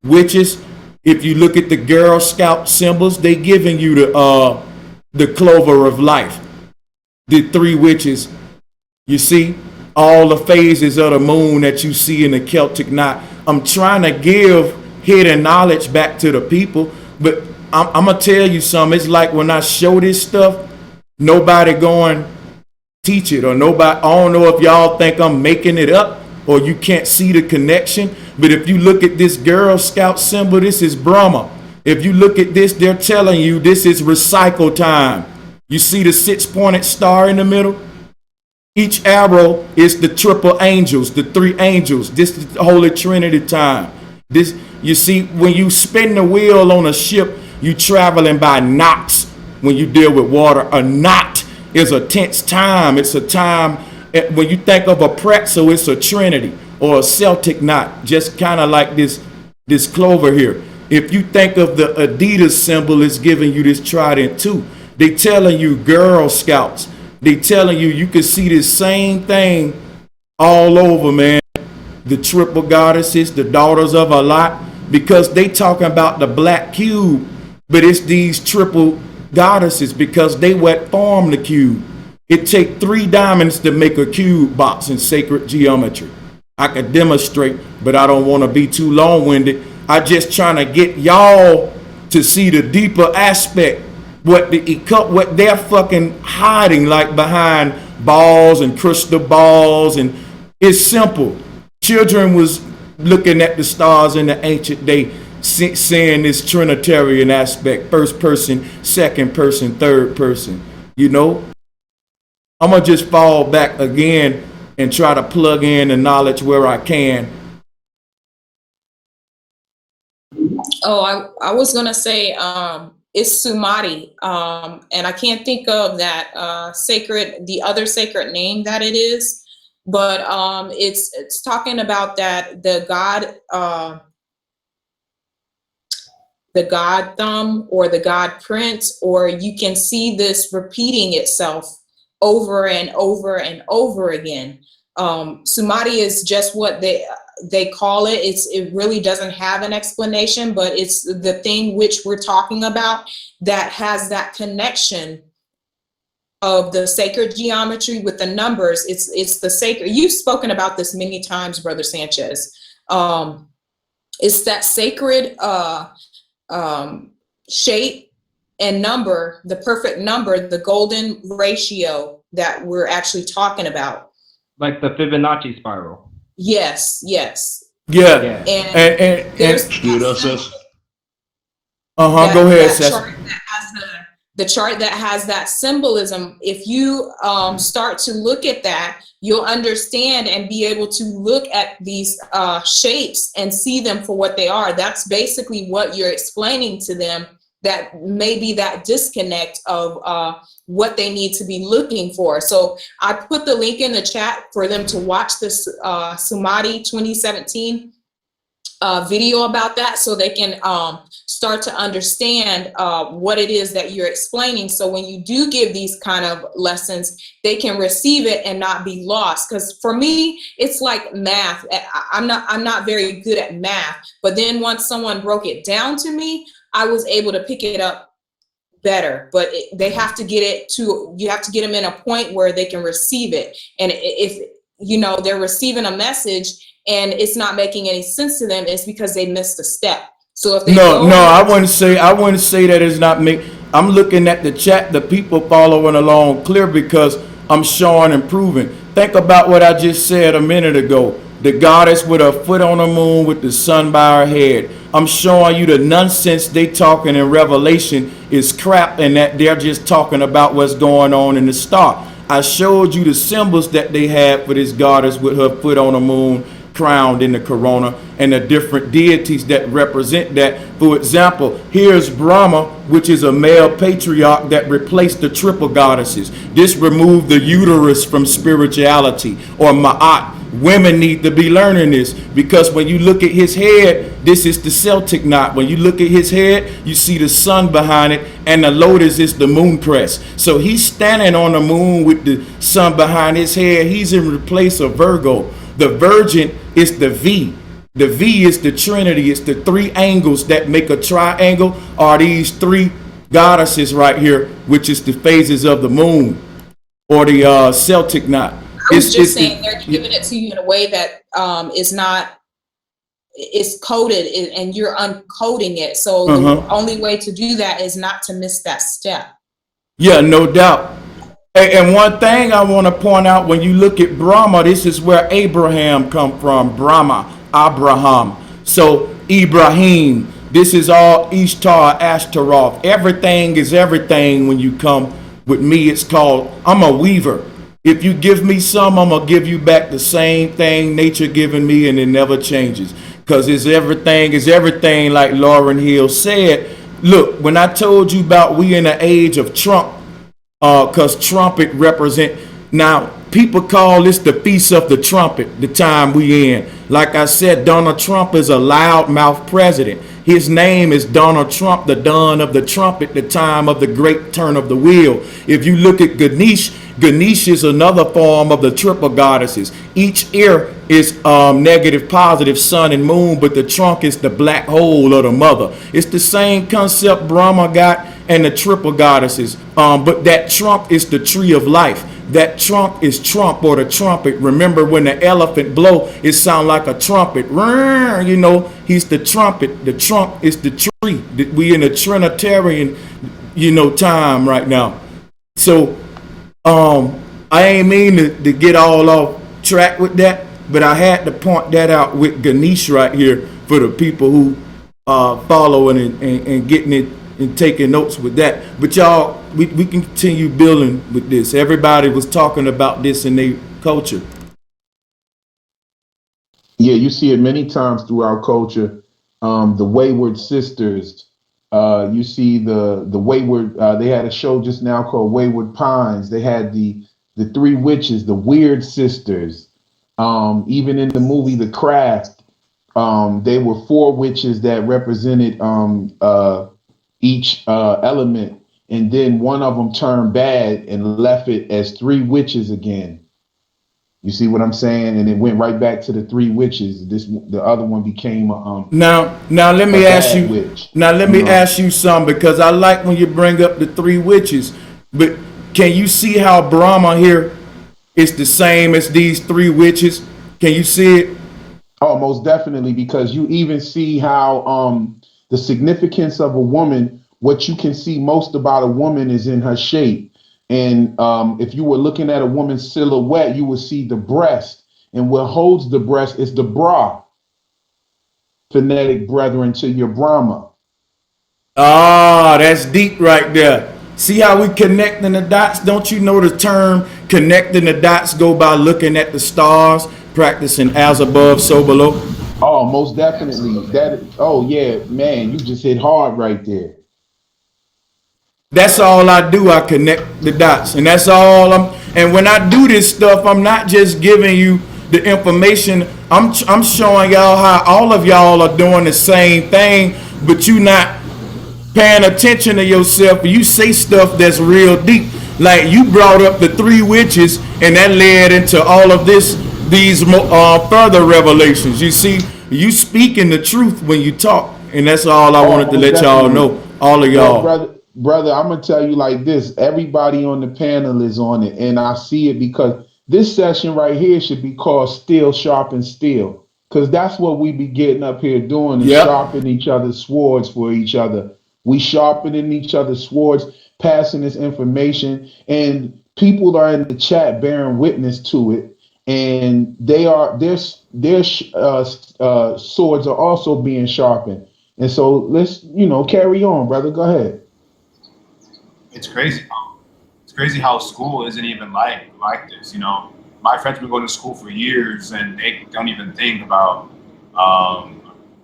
witches. If you look at the Girl Scout symbols, they giving you the clover of life, the three witches. You see all the phases of the moon that you see in the Celtic knot. I'm trying to give hidden knowledge back to the people, but I'm gonna tell you something. It's like when I show this stuff, nobody going teach it, or nobody. I don't know if y'all think I'm making it up or you can't see the connection. But if you look at this Girl Scout symbol, this is Brahma. If you look at this, they're telling you this is recycle time. You see the 6-pointed star in the middle? Each arrow is the triple angels, the 3 angels. This is the Holy Trinity time. This, you see, when you spin the wheel on a ship, you traveling by knots. When you deal with water, a knot is a tense time. It's a time, when you think of a pretzel, it's a trinity or a Celtic knot, just kind of like this clover here. If you think of the Adidas symbol, it's giving you this trident too. They telling you Girl Scouts. They telling you you can see this same thing all over, man. The triple goddesses, the daughters of Alat, because they talking about the black cube, but it's these triple goddesses because they what form the cube. It take 3 diamonds to make a cube box in sacred geometry. I could demonstrate, but I don't want to be too long-winded. I just trying to get y'all to see the deeper aspect, what they're fucking hiding, like behind balls and crystal balls. And it's simple. Children was looking at the stars in the ancient day, seeing this Trinitarian aspect, first person, second person, third person. You know, I'm gonna just fall back again and try to plug in the knowledge where I can. Oh, I was gonna say it's Sumati, and I can't think of that the other sacred name that it is, but it's talking about that the God thumb or the God print, or you can see this repeating itself over and over and over again. Sumati is just what they call it. It really doesn't have an explanation, but it's the thing which we're talking about that has that connection of the sacred geometry with the numbers. It's the sacred. You've spoken about this many times, Brother Sanchez. It's that sacred shape and number, the perfect number, the golden ratio that we're actually talking about. Like the Fibonacci spiral. Yes. Yeah. And there's go ahead, Seth. The chart that has that symbolism. If you start to look at that, you'll understand and be able to look at these shapes and see them for what they are. That's basically what you're explaining to them, that maybe that disconnect of what they need to be looking for. So I put the link in the chat for them to watch this Sumati 2017 video about that, so they can start to understand what it is that you're explaining. So when you do give these kind of lessons, they can receive it and not be lost. Because for me, it's like math. I'm not very good at math, but then once someone broke it down to me, I was able to pick it up better. But they have to you have to get them in a point where they can receive it. And if they're receiving a message and it's not making any sense to them, it's because they missed a step. So if they I wouldn't say that it's not me. I'm looking at the chat, the people following along clear, because I'm showing and proving. Think about what I just said a minute ago. The goddess with her foot on the moon with the sun by her head. I'm showing you the nonsense they talking in Revelation is crap, and that they're just talking about what's going on in the star. I showed you the symbols that they had for this goddess with her foot on the moon, crowned in the corona, and the different deities that represent that. For example, here's Brahma, which is a male patriarch that replaced the triple goddesses. This removed the uterus from spirituality, or Ma'at. Women need to be learning this, because when you look at his head, this is the Celtic knot. When you look at his head, you see the sun behind it, and the lotus is the moon crest. So he's standing on the moon with the sun behind his head. He's in the place of Virgo. The Virgin is the V. The V is the Trinity. It's the three angles that make a triangle, are these three goddesses right here, which is the phases of the moon, or the Celtic knot. I was just saying they're giving it to you in a way that is not, it's coded and you're uncoding it. So the only way to do that is not to miss that step. Yeah, no doubt. And one thing I want to point out, when you look at Brahma, this is where Abraham come from. Brahma, Abraham. So Ibrahim, this is all Ishtar, Ashtaroth. Everything is everything when you come with me. It's called, I'm a weaver. If you give me some, I'm going to give you back the same thing nature giving me, and it never changes. Because it's everything, like Lauryn Hill said. Look, when I told you about we in the age of Trump, because trumpet represent, now people call this the Feast of the Trumpet, the time we in. Like I said, Donald Trump is a loudmouth president. His name is Donald Trump, the dawn of the trumpet, the time of the great turn of the wheel. If you look at Ganesh, Ganesh is another form of the triple goddesses. Each ear is negative, positive, sun and moon, but the trunk is the black hole of the mother. It's the same concept Brahma got and the triple goddesses. But that trunk is the tree of life. That trunk is trump, or the trumpet. Remember, when the elephant blow, it sound like a trumpet. You know, he's the trumpet. The trunk is the tree. We in a Trinitarian, time right now. So I ain't mean to get all off track with that, but I had to point that out with Ganesh right here for the people who following and getting it and taking notes with that. But y'all, we can continue building with this. Everybody was talking about this in their culture. Yeah, you see it many times throughout culture. The Wayward Sisters. You see the Wayward. They had a show just now called Wayward Pines. They had the three witches, the Weird Sisters. Even in the movie The Craft, they were four witches that represented each element, and then one of them turned bad and left it as three witches again. You see what I'm saying? And it went right back to the three witches. The other one became now let me ask you witch. Now let me ask you something, because I like when you bring up the three witches, but can you see how Brahma here is the same as these three witches? Can you see it? Oh, most definitely, because you even see how the significance of a woman, what you can see most about a woman is in her shape. And if you were looking at a woman's silhouette, you would see the breast. And what holds the breast is the bra. Phonetic brethren to your Brahma. Ah, that's deep right there. See how we connecting the dots? Don't you know the term connecting the dots go by looking at the stars, practicing as above, so below? Oh, most definitely. Oh yeah, man, you just hit hard right there. That's all I do. I connect the dots, and that's all and when I do this stuff, I'm not just giving you the information. I'm showing y'all how all of y'all are doing the same thing, but you not paying attention to yourself. You say stuff that's real deep. Like you brought up the three witches, and that led into all of these further revelations. You see, you speaking the truth when you talk, and that's all I wanted to let y'all know. All of y'all. Brother, I'm gonna tell you like this. Everybody on the panel is on it, and I see it because this session right here should be called Steel Sharpen Steel, because that's what we be getting up here doing, is sharpening each other's swords for each other. We sharpening each other's swords, passing this information, and people are in the chat bearing witness to it. and their swords are also being sharpened. And so let's carry on, brother. Go ahead. It's crazy. It's crazy how school isn't even like this. My friends have been going to school for years, and they don't even think about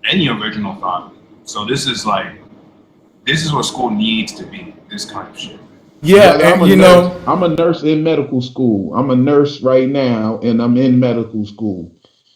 any original thought. So this is what school needs to be. This kind of shit. Yeah, Brother, and I'm a nurse in medical school. I'm a nurse right now, and I'm in medical school.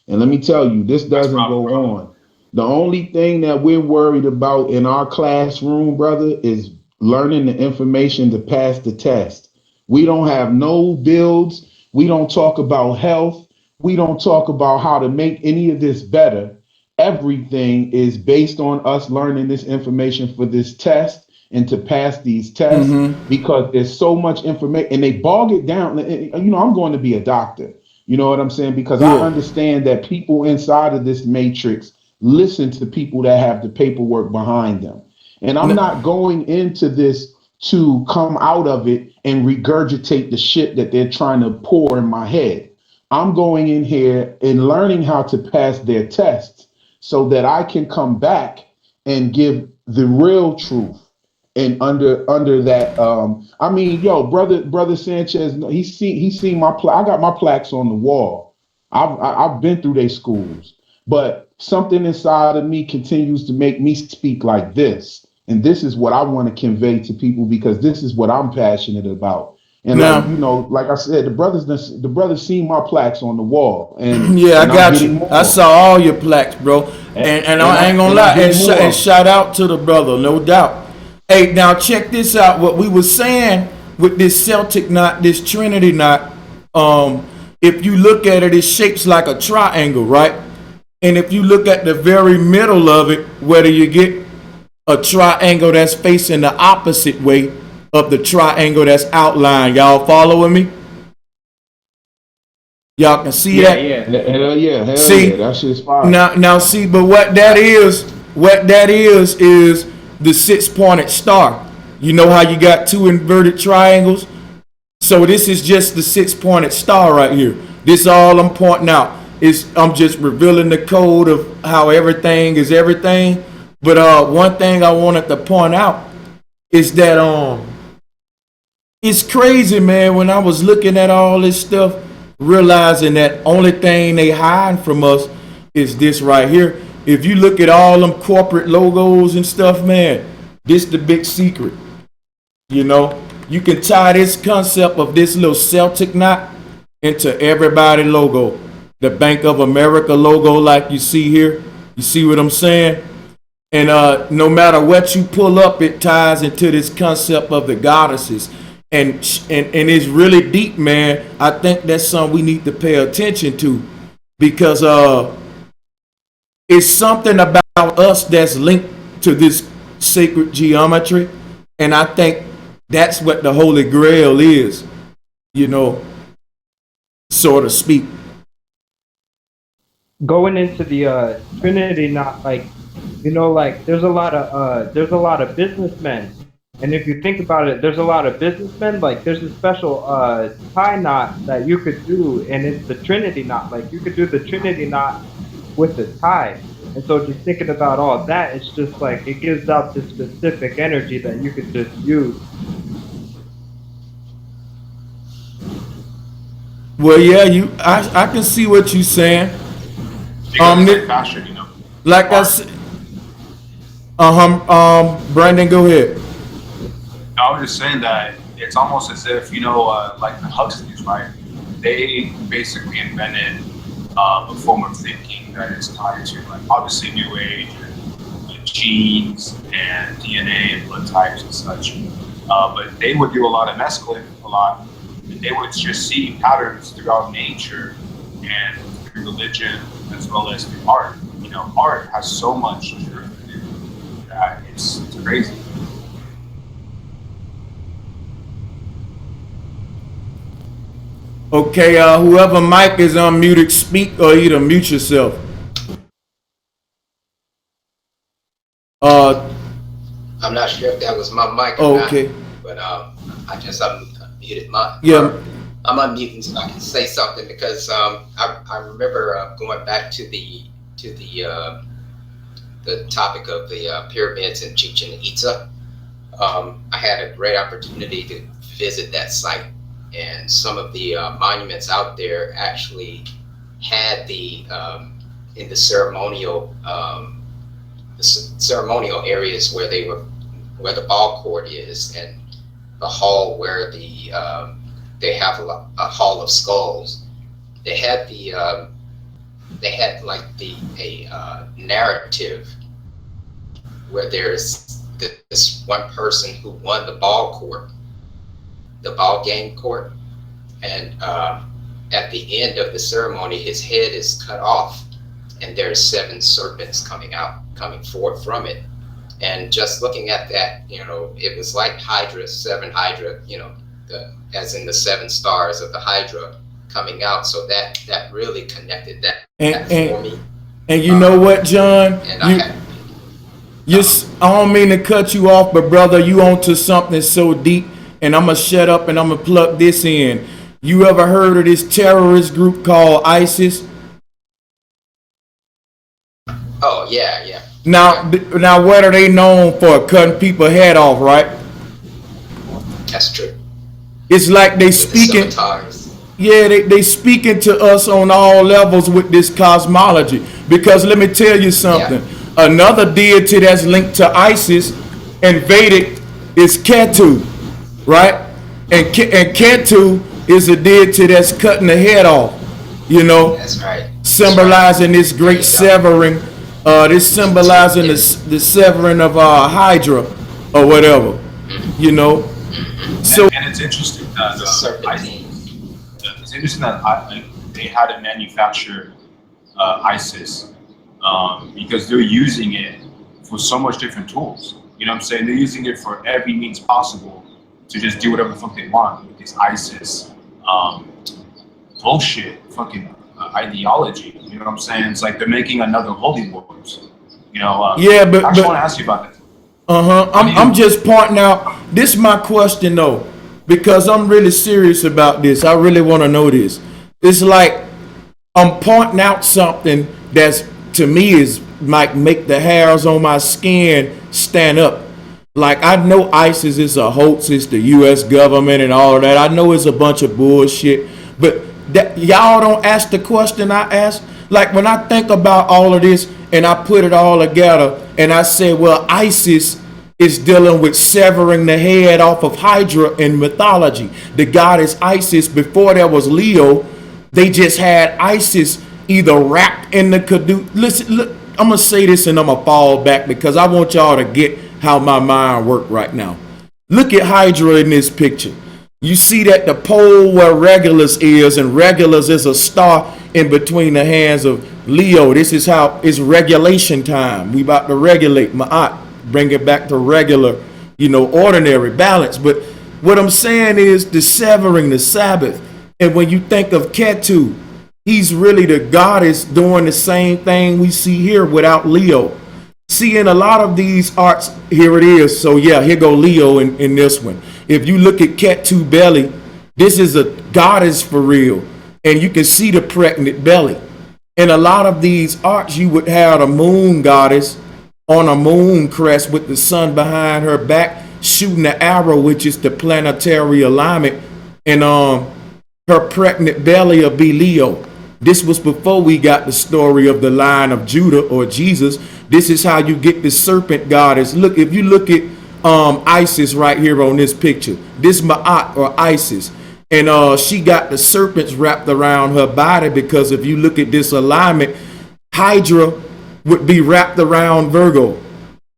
And let me tell you, this doesn't go on. The only thing that we're worried about in our classroom, brother, is learning the information to pass the test. We don't have no builds. We don't talk about health. We don't talk about how to make any of this better. Everything is based on us learning this information for this test and to pass these tests, because there's so much information and they bog it down. I'm going to be a doctor. You know what I'm saying? Because I understand that people inside of this matrix listen to people that have the paperwork behind them. And I'm not going into this to come out of it and regurgitate the shit that they're trying to pour in my head. I'm going in here and learning how to pass their tests so that I can come back and give the real truth. And under that, brother Sanchez, he's seen my I got my plaques on the wall. I've been through their schools, but something inside of me continues to make me speak like this, and this is what I want to convey to people because this is what I'm passionate about. And now, like I said, the brothers seen my plaques on the wall, and yeah, and I I'm got you. getting more. I saw all your plaques, bro, and I ain't gonna lie, and shout out to the brother, no doubt. Hey, now check this out. What we were saying with this Celtic knot, this Trinity knot, if you look at it, it shapes like a triangle, right? And if you look at the very middle of it, whether you get a triangle that's facing the opposite way of the triangle that's outlined, y'all following me? Y'all can see that? Hell yeah, See, that shit's fire. now see, but what that is the 6-pointed star. You know how you got two inverted triangles? So this is just the 6-pointed star right here. This all I'm pointing out. I'm just revealing the code of how everything is everything. But one thing I wanted to point out is that it's crazy, man, when I was looking at all this stuff, realizing that only thing they hide from us is this right here. If you look at all them corporate logos and stuff, man, this the big secret. You can tie this concept of this little Celtic knot into everybody logo. The Bank of America logo, like you see here. You see what I'm saying? And no matter what you pull up, it ties into this concept of the goddesses. And it's really deep, man. I think that's something we need to pay attention to, because it's something about us that's linked to this sacred geometry. And I think that's what the Holy Grail is, so to speak. Going into the Trinity knot, there's a lot of businessmen. And if you think about it, there's a lot of businessmen. Like, there's a special tie knot that you could do, and it's the Trinity knot. Like, you could do the Trinity knot with the tie. And so just thinking about all that, it's just like it gives out this specific energy that you could just use. Well, yeah, I can see what you're saying. Like I said, Brandon, go ahead. I was just saying that it's almost as if, like the Huxleys, right? They basically invented a form of thinking that is tied to, like, obviously New Age and genes and DNA and blood types and such. But they would do a lot of mescaline a lot. And they would just see patterns throughout nature and through religion as well as through art. Art has so much truth in it that it's crazy. Okay, whoever mic is unmuted, speak or either mute yourself. I'm not sure if that was my mic or not, but I just unmuted mine. Yeah, I'm unmuting so I can say something because I remember going back to the topic of the pyramids in Chichen Itza. I had a great opportunity to visit that site, and some of the monuments out there actually had the in the ceremonial areas where the ball court is, and the hall where they have a hall of skulls. They had like a narrative where there's this one person who won the ball game court, and at the end of the ceremony, his head is cut off, and there's 7 serpents coming forth from it. And just looking at that, it was like Hydra, 7 Hydra, as in the 7 stars of the Hydra coming out. So that really connected that for me. And you know what, John? I don't mean to cut you off, but brother, you onto something so deep. And I'm gonna shut up and I'm gonna plug this in. You ever heard of this terrorist group called ISIS? Oh yeah. Now what are they known for? Cutting people's head off, right? That's true. It's like they speaking. Yeah, they speaking to us on all levels with this cosmology. Because let me tell you something. Yeah. Another deity that's linked to ISIS in Vedic is Ketu, right? And Ketu is a deity that's cutting the head off. That's right. Symbolizing this great severing. This symbolizing the severing of Hydra or whatever. So and it's interesting that it's interesting that they had to manufacture ISIS because they're using it for so much different tools. You know what I'm saying? They're using it for every means possible to just do whatever the fuck they want with this ISIS bullshit fucking ideology. You know what I'm saying? It's like they're making another Holy Wars. Yeah, but I just want to ask you about that. I'm just pointing out. This is my question though, because I'm really serious about this. I really want to know this. It's like I'm pointing out something that's to me is might make the hairs on my skin stand up. Like I know ISIS is a hoax, it's the U.S. government and all of that. I know it's a bunch of bullshit, but that y'all don't ask the question I ask. Like when I think about all of this and I put it all together and I say, well, ISIS is dealing with severing the head off of Hydra in mythology. The goddess Isis, before there was Leo, they just had Isis either wrapped in the Kadu. Listen, look, I'm going to say this and I'm going to fall back because I want y'all to get how my mind works right now. Look at Hydra in this picture. You see that the pole where Regulus is, and Regulus is a star in between the hands of Leo. This is how it's regulation time. We about to regulate Ma'at, bring it back to regular, ordinary balance. But what I'm saying is the severing, the Sabbath. And when you think of Ketu, he's really the goddess doing the same thing we see here without Leo. See, in a lot of these arts, here it is. So yeah, here go Leo in this one. If you look at Ketu belly, this is a goddess for real. And you can see the pregnant belly. In a lot of these arts, you would have a moon goddess on a moon crest with the sun behind her back, shooting the arrow, which is the planetary alignment. And her pregnant belly will be Leo. This was before we got the story of the line of Judah or Jesus. This is how you get the serpent goddess. Look, if you look at Isis right here on this picture, this Ma'at or Isis, and she got the serpents wrapped around her body, because if you look at this alignment, Hydra would be wrapped around Virgo.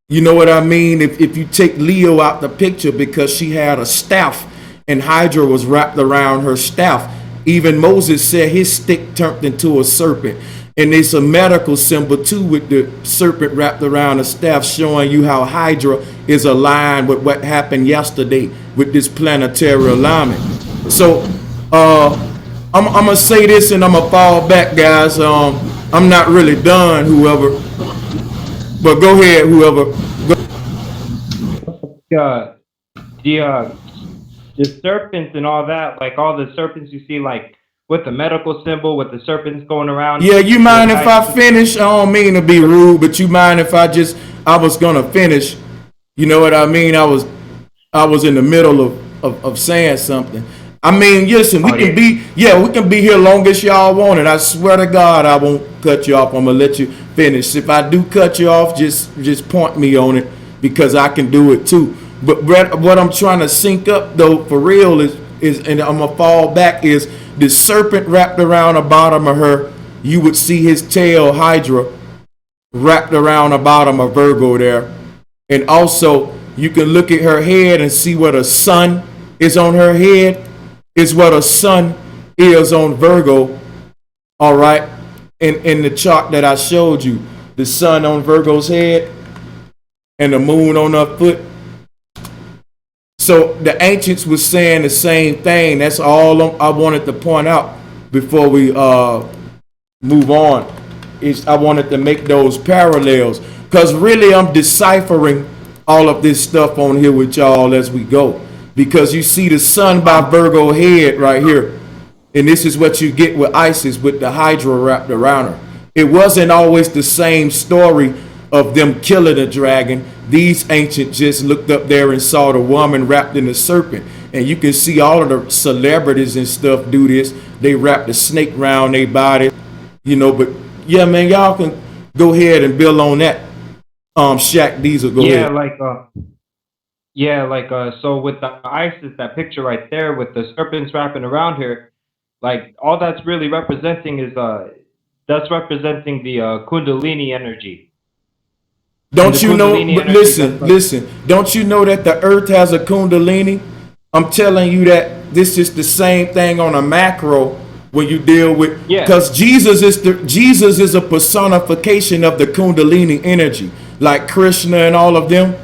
You know what I mean? If you take Leo out the picture, because she had a staff and Hydra was wrapped around her staff. Even Moses said his stick turned into a serpent. And it's a medical symbol too, with the serpent wrapped around the staff, showing you how Hydra is aligned with what happened yesterday with this planetary alignment. So I'm gonna say this and I'm gonna fall back, guys. I'm not really done, whoever, but go ahead, whoever. the serpents and all that, like all the serpents you see, like with the medical symbol, with the serpents going around. Yeah, you mind if I to- finish? I don't mean to be rude, but you mind if I was gonna finish. You know what I mean? I was in the middle of saying something. I mean, listen, we can be here long as y'all want it. I swear to God, I won't cut you off. I'm gonna let you finish. If I do cut you off, just point me on it because I can do it too. But what I'm trying to sync up though, for real, is and I'm gonna fall back is the serpent wrapped around the bottom of her. You would see his tail, Hydra, wrapped around the bottom of Virgo there, and also you can look at her head and see what a sun is on her head. Is what a sun is on Virgo. All right, in the chart that I showed you, the sun on Virgo's head and the moon on her foot. So the ancients was saying the same thing. That's all I wanted to point out before we move on. Is I wanted to make those parallels because really I'm deciphering all of this stuff on here with y'all as we go. Because you see the sun by Virgo head right here. And this is what you get with Isis with the Hydra wrapped around her. It wasn't always the same story of them killing a dragon. These ancients just looked up there and saw the woman wrapped in the serpent. And you can see all of the celebrities and stuff do this. They wrap the snake around their body. You know, but yeah, man, y'all can go ahead and build on that. Shaq Diesel, go ahead. So with the Isis, that picture right there with the serpents wrapping around her, like all that's really representing is that's representing the Kundalini energy. Don't you know? But listen. Don't you know that the earth has a Kundalini? I'm telling you that this is the same thing on a macro when you deal with, because Jesus is a personification of the Kundalini energy, like Krishna and all of them.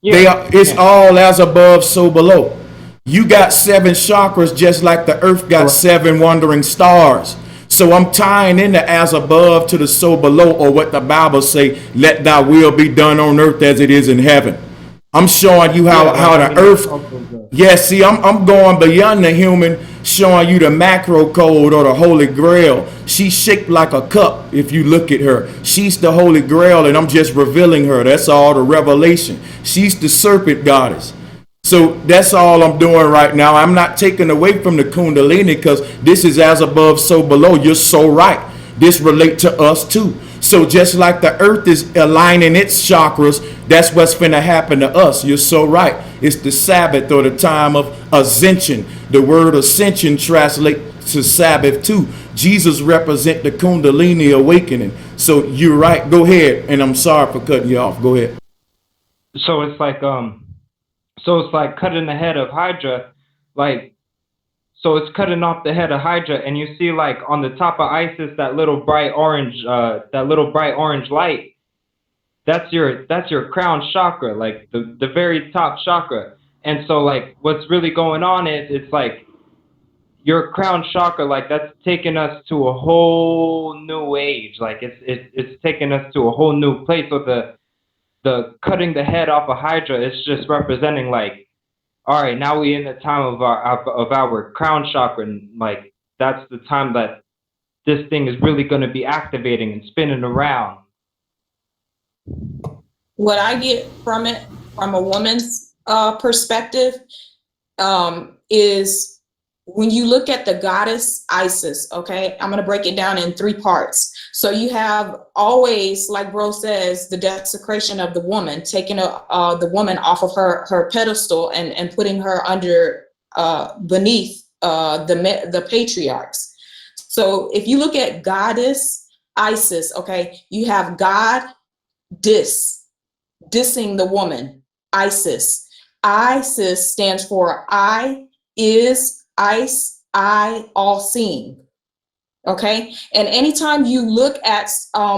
It's all as above, so below. You got 7 chakras just like the earth got 7 wandering stars. So I'm tying in the as above to the so below, or what the Bible say, let thy will be done on earth as it is in heaven. I'm showing you how the earth, see, I'm going beyond the human, showing you the macro code or the Holy Grail. She's shaped like a cup if you look at her. She's the Holy Grail and I'm just revealing her. That's all the revelation. She's the serpent goddess. So that's all I'm doing right now. I'm not taking away from the Kundalini because this is as above, so below. You're so right. This relate to us too. So just like the earth is aligning its chakras, that's what's finna happen to us. You're so right. It's the Sabbath or the time of ascension. The word ascension translates to Sabbath too. Jesus represent the Kundalini awakening. So you're right. Go ahead. And I'm sorry for cutting you off. Go ahead. So it's like cutting the head of Hydra, so it's cutting off the head of Hydra, and you see like on the top of Isis that little bright orange light. That's your crown chakra, like the very top chakra. And so like what's really going on is it's like your crown chakra, like that's taking us to a whole new age. Like it's taking us to a whole new place. So the cutting the head off of Hydra is just representing like, all right, now we're in the time of our crown chakra, and like that's the time that this thing is really going to be activating and spinning around. What I get from it, from a woman's perspective, is when you look at the goddess Isis, okay, I'm going to break it down in 3 parts. So you have always, like bro says, the desecration of the woman, taking the woman off of her pedestal and putting her under beneath the patriarchs. So if you look at goddess Isis, okay, you have God dissing the woman, Isis. Isis stands for I is Ice, I, all seeing. Okay, and anytime you look at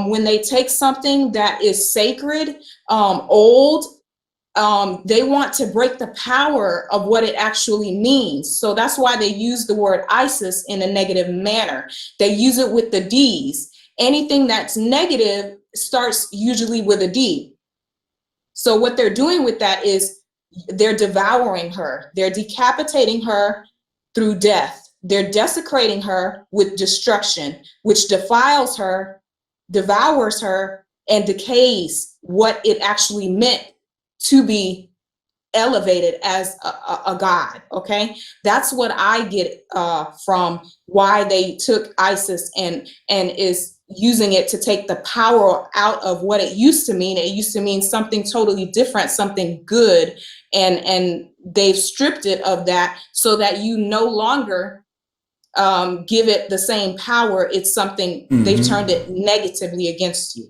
when they take something that is sacred, old, they want to break the power of what it actually means. So that's why they use the word Isis in a negative manner. They use it with the D's. Anything that's negative starts usually with a D. So what they're doing with that is they're devouring her. They're decapitating her through death. They're desecrating her with destruction, which defiles her, devours her, and decays what it actually meant to be elevated as a god. Okay, that's what I get from why they took ISIS and is using it to take the power out of what it used to mean. It used to mean something totally different, something good, and they've stripped it of that so that you no longer give it the same power. It's something they've turned it negatively against you.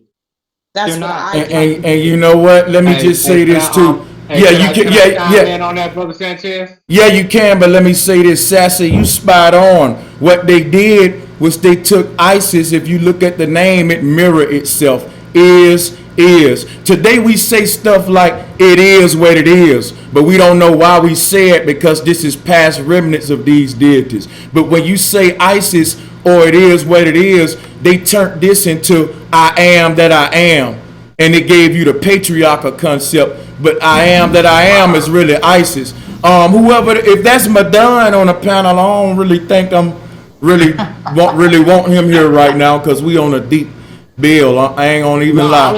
That's what I get. And you know what? Let me just say this too. Yeah, you can. Yeah. On that, brother Sanchez. Yeah, you can. But let me say this, Sassy. You spot on. What they did was they took ISIS. If you look at the name, it mirror itself. Is. Today we say stuff like it is what it is, but we don't know why we say it because this is past remnants of these deities. But when you say ISIS or it is what it is, they turned this into I am that I am. And it gave you the patriarchal concept, but I am that I am is really ISIS. Whoever, if that's Madan on the panel, I don't really think I'm really want him here right now because we on a deep bill. I ain't gonna even lie.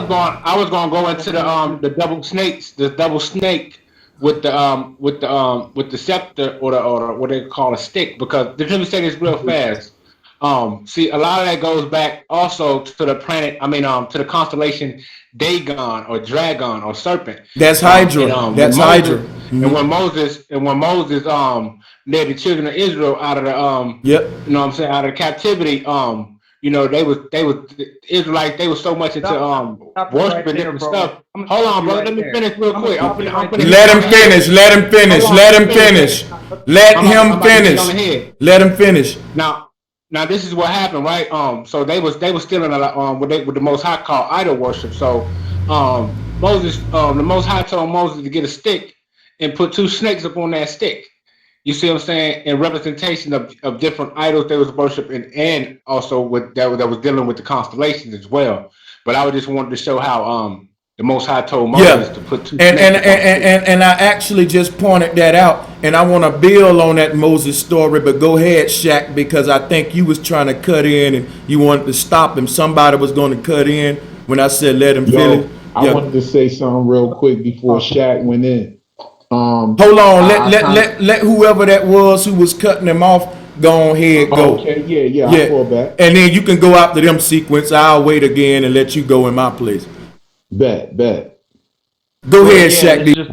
I was gonna go into the double snakes, the double snake with the scepter or the what they call a stick, because let me say this real fast. See, a lot of that goes back also to the planet. I mean, to the constellation Dagon or Dragon or Serpent. That's Hydra. That's Hydra. And when Moses led the children of Israel out of the you know what I'm saying, out of the captivity, you know, they was the Israelites, they were so much into worshiping different stuff. Hold on, brother. Let me finish real quick. Let him finish. Let him finish. Let him finish. Let him finish. Let him finish. Now this is what happened, right? So they was still in what the Most High called idol worship. So Moses, the Most High told Moses to get a stick and put 2 snakes up on that stick. You see what I'm saying? In representation of different idols they was worshiping, and also with that was dealing with the constellations as well. But I just wanted to show how the Most High told Moses to put 2 snakes. And I actually just pointed that out, and I want to build on that Moses story. But go ahead, Shaq, because I think you was trying to cut in and you wanted to stop him. Somebody was going to cut in when I said let him finish. I wanted to say something real quick before Shaq went in. Hold on, let whoever that was who was cutting him off go ahead, go. Okay, yeah, I'll fall back. And then you can go after them sequence. I'll wait again and let you go in my place. Bet. Go ahead, Shaq. It's just,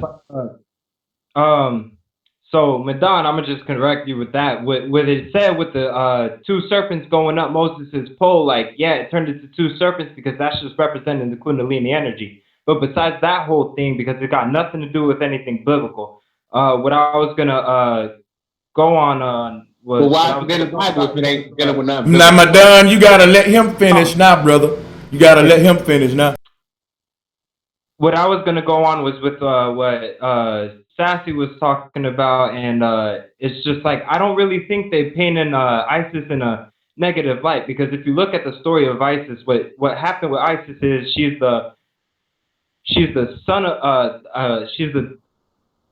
so Madan, I'm gonna just correct you with that. What it said with the 2 serpents going up Moses' pole, like, yeah, it turned into 2 serpents because that's just representing the Kundalini energy. But besides that whole thing, because it got nothing to do with anything biblical, what I was gonna go on was. Well, why forget the Bible if it ain't dealing with nothing? Now, Madan, you gotta let him finish now, brother. You gotta let him finish now. What I was gonna go on was with what Sassy was talking about, and it's just like I don't really think they painted ISIS in a negative light, because if you look at the story of ISIS, what happened with ISIS is she's the son of she's the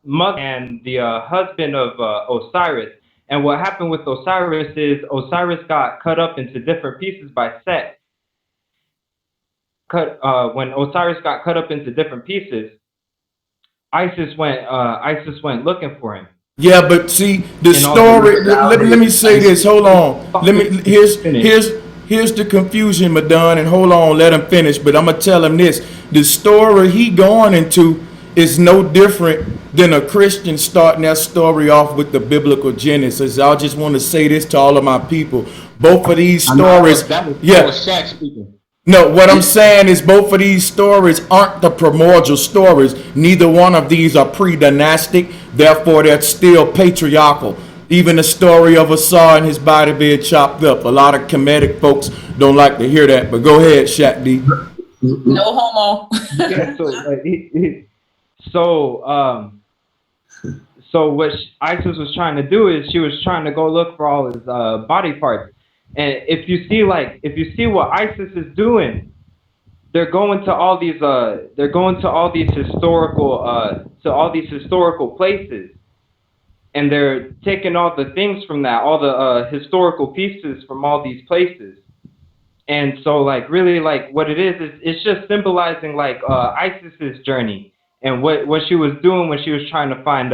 mother and the husband of Osiris. And what happened with Osiris is Osiris got cut up into different pieces by Set. When Osiris got cut up into different pieces, ISIS went looking for him. Yeah, but see the story. Let me say this. Hold on. Here's the confusion, Madan, and hold on, let him finish. But I'm gonna tell him this: the story he going into is no different than a Christian starting that story off with the biblical Genesis. I just want to say this to all of my people: both of these stories, That was Shaq speaking. No, what I'm saying is both of these stories aren't the primordial stories. Neither one of these are pre-dynastic. Therefore, they're still patriarchal. Even the story of Asar and his body being chopped up. A lot of Kemetic folks don't like to hear that. But go ahead, Shaq D. No homo. Yeah, so what ISIS was trying to do is she was trying to go look for all his body parts. And if you see what ISIS is doing, they're going to all these historical places, and they're taking all the things from that, all the historical pieces from all these places. And so, like, really, like, what it is it's just symbolizing, like, ISIS's journey and what she was doing when she was trying to find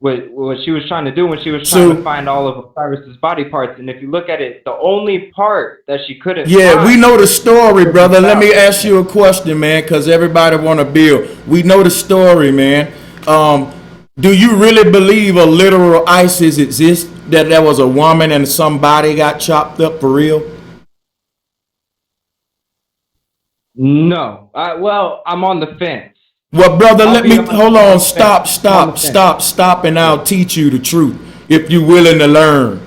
what she was trying to do when she was trying to find all of Osiris's body parts. And if you look at it, the only part that she couldn't find, we know the story, brother. Let me ask you a question, man, because everybody want to build. We know the story, man. Do you really believe a literal ISIS exists? That there was a woman and somebody got chopped up for real? No. Well, I'm on the fence. Well, brother, hold on, stop, and I'll teach you the truth if you're willing to learn.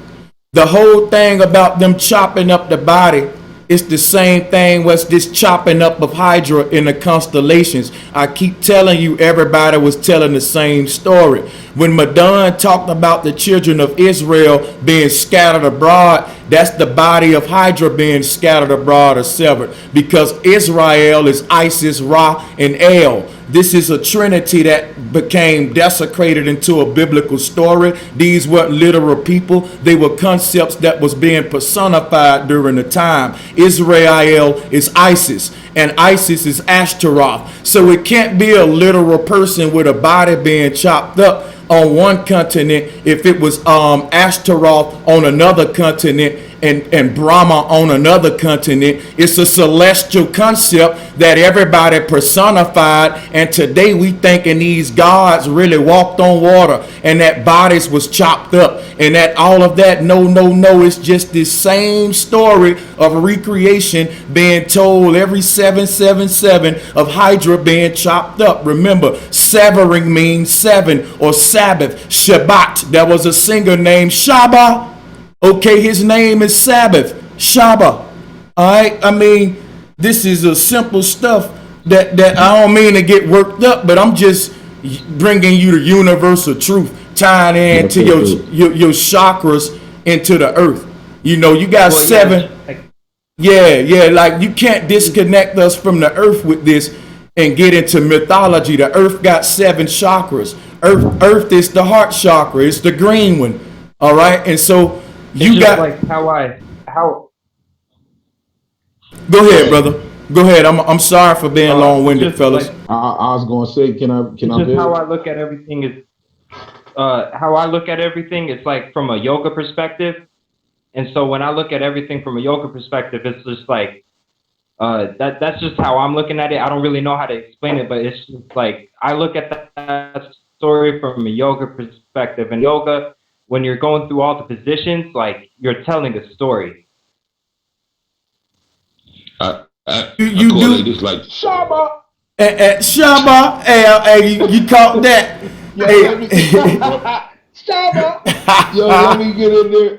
The whole thing about them chopping up the body is the same thing was this chopping up of Hydra in the constellations. I keep telling you, everybody was telling the same story. When Madon talked about the children of Israel being scattered abroad, that's the body of Hydra being scattered abroad or severed, because Israel is Isis, Ra, and El. This is a trinity that became desecrated into a biblical story. These weren't literal people. They were concepts that was being personified during the time. Israel is Isis, and Isis is Ashtaroth. So it can't be a literal person with a body being chopped up on one continent if it was Ashtaroth on another continent and Brahma on another continent. It's a celestial concept that everybody personified, and today we thinking these gods really walked on water and that bodies was chopped up and that all of that. No, it's just this same story of recreation being told every 777 of Hydra being chopped up. Remember, severing means seven or Sabbath. Shabbat, there was a singer named Shaba. Okay, his name is Sabbath, Shaba. All right, I mean, this is a simple stuff that I don't mean to get worked up, but I'm just bringing you the universal truth, tying into your chakras into the earth. You know, you got seven. Yeah, like you can't disconnect us from the earth with this and get into mythology. The earth got seven chakras. Earth is the heart chakra. It's the green one. All right, and so you got like how. Go ahead, brother. Go ahead. I'm sorry for being long-winded, fellas. Like, I was gonna say, can I? Just how I look at everything is, it's like from a yoga perspective, and so when I look at everything from a yoga perspective, it's just like, that's just how I'm looking at it. I don't really know how to explain it, but it's just like I look at that story from a yoga perspective, and yoga, when you're going through all the positions, like you're telling a story. You do this like Shaba. Shaba. Hey, you caught that? Shaba. Yo, let me get in there.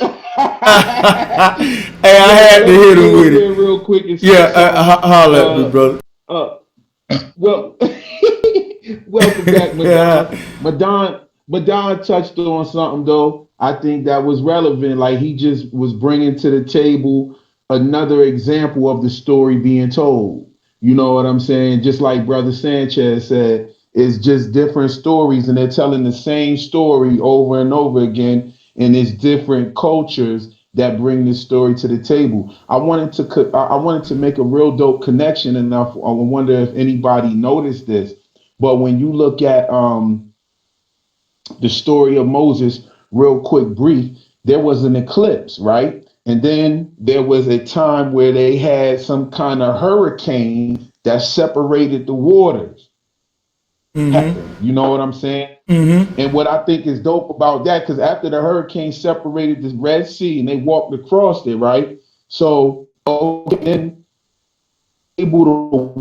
Hey, I had to hit him with it real quick. Holla at me, brother. Well, welcome back, Madon. Madon touched on something though. I think that was relevant. Like he just was bringing to the table another example of the story being told. You know what I'm saying? Just like Brother Sanchez said, it's just different stories, and they're telling the same story over and over again, and it's different cultures that bring this story to the table. I wanted to make a real dope connection, and I wonder if anybody noticed this. But when you look at the story of Moses, real quick, brief, there was an eclipse, right? And then there was a time where they had some kind of hurricane that separated the waters. Mm-hmm. You know what I'm saying? Mm-hmm. And what I think is dope about that, because after the hurricane separated the Red Sea and they walked across it, right? So then able to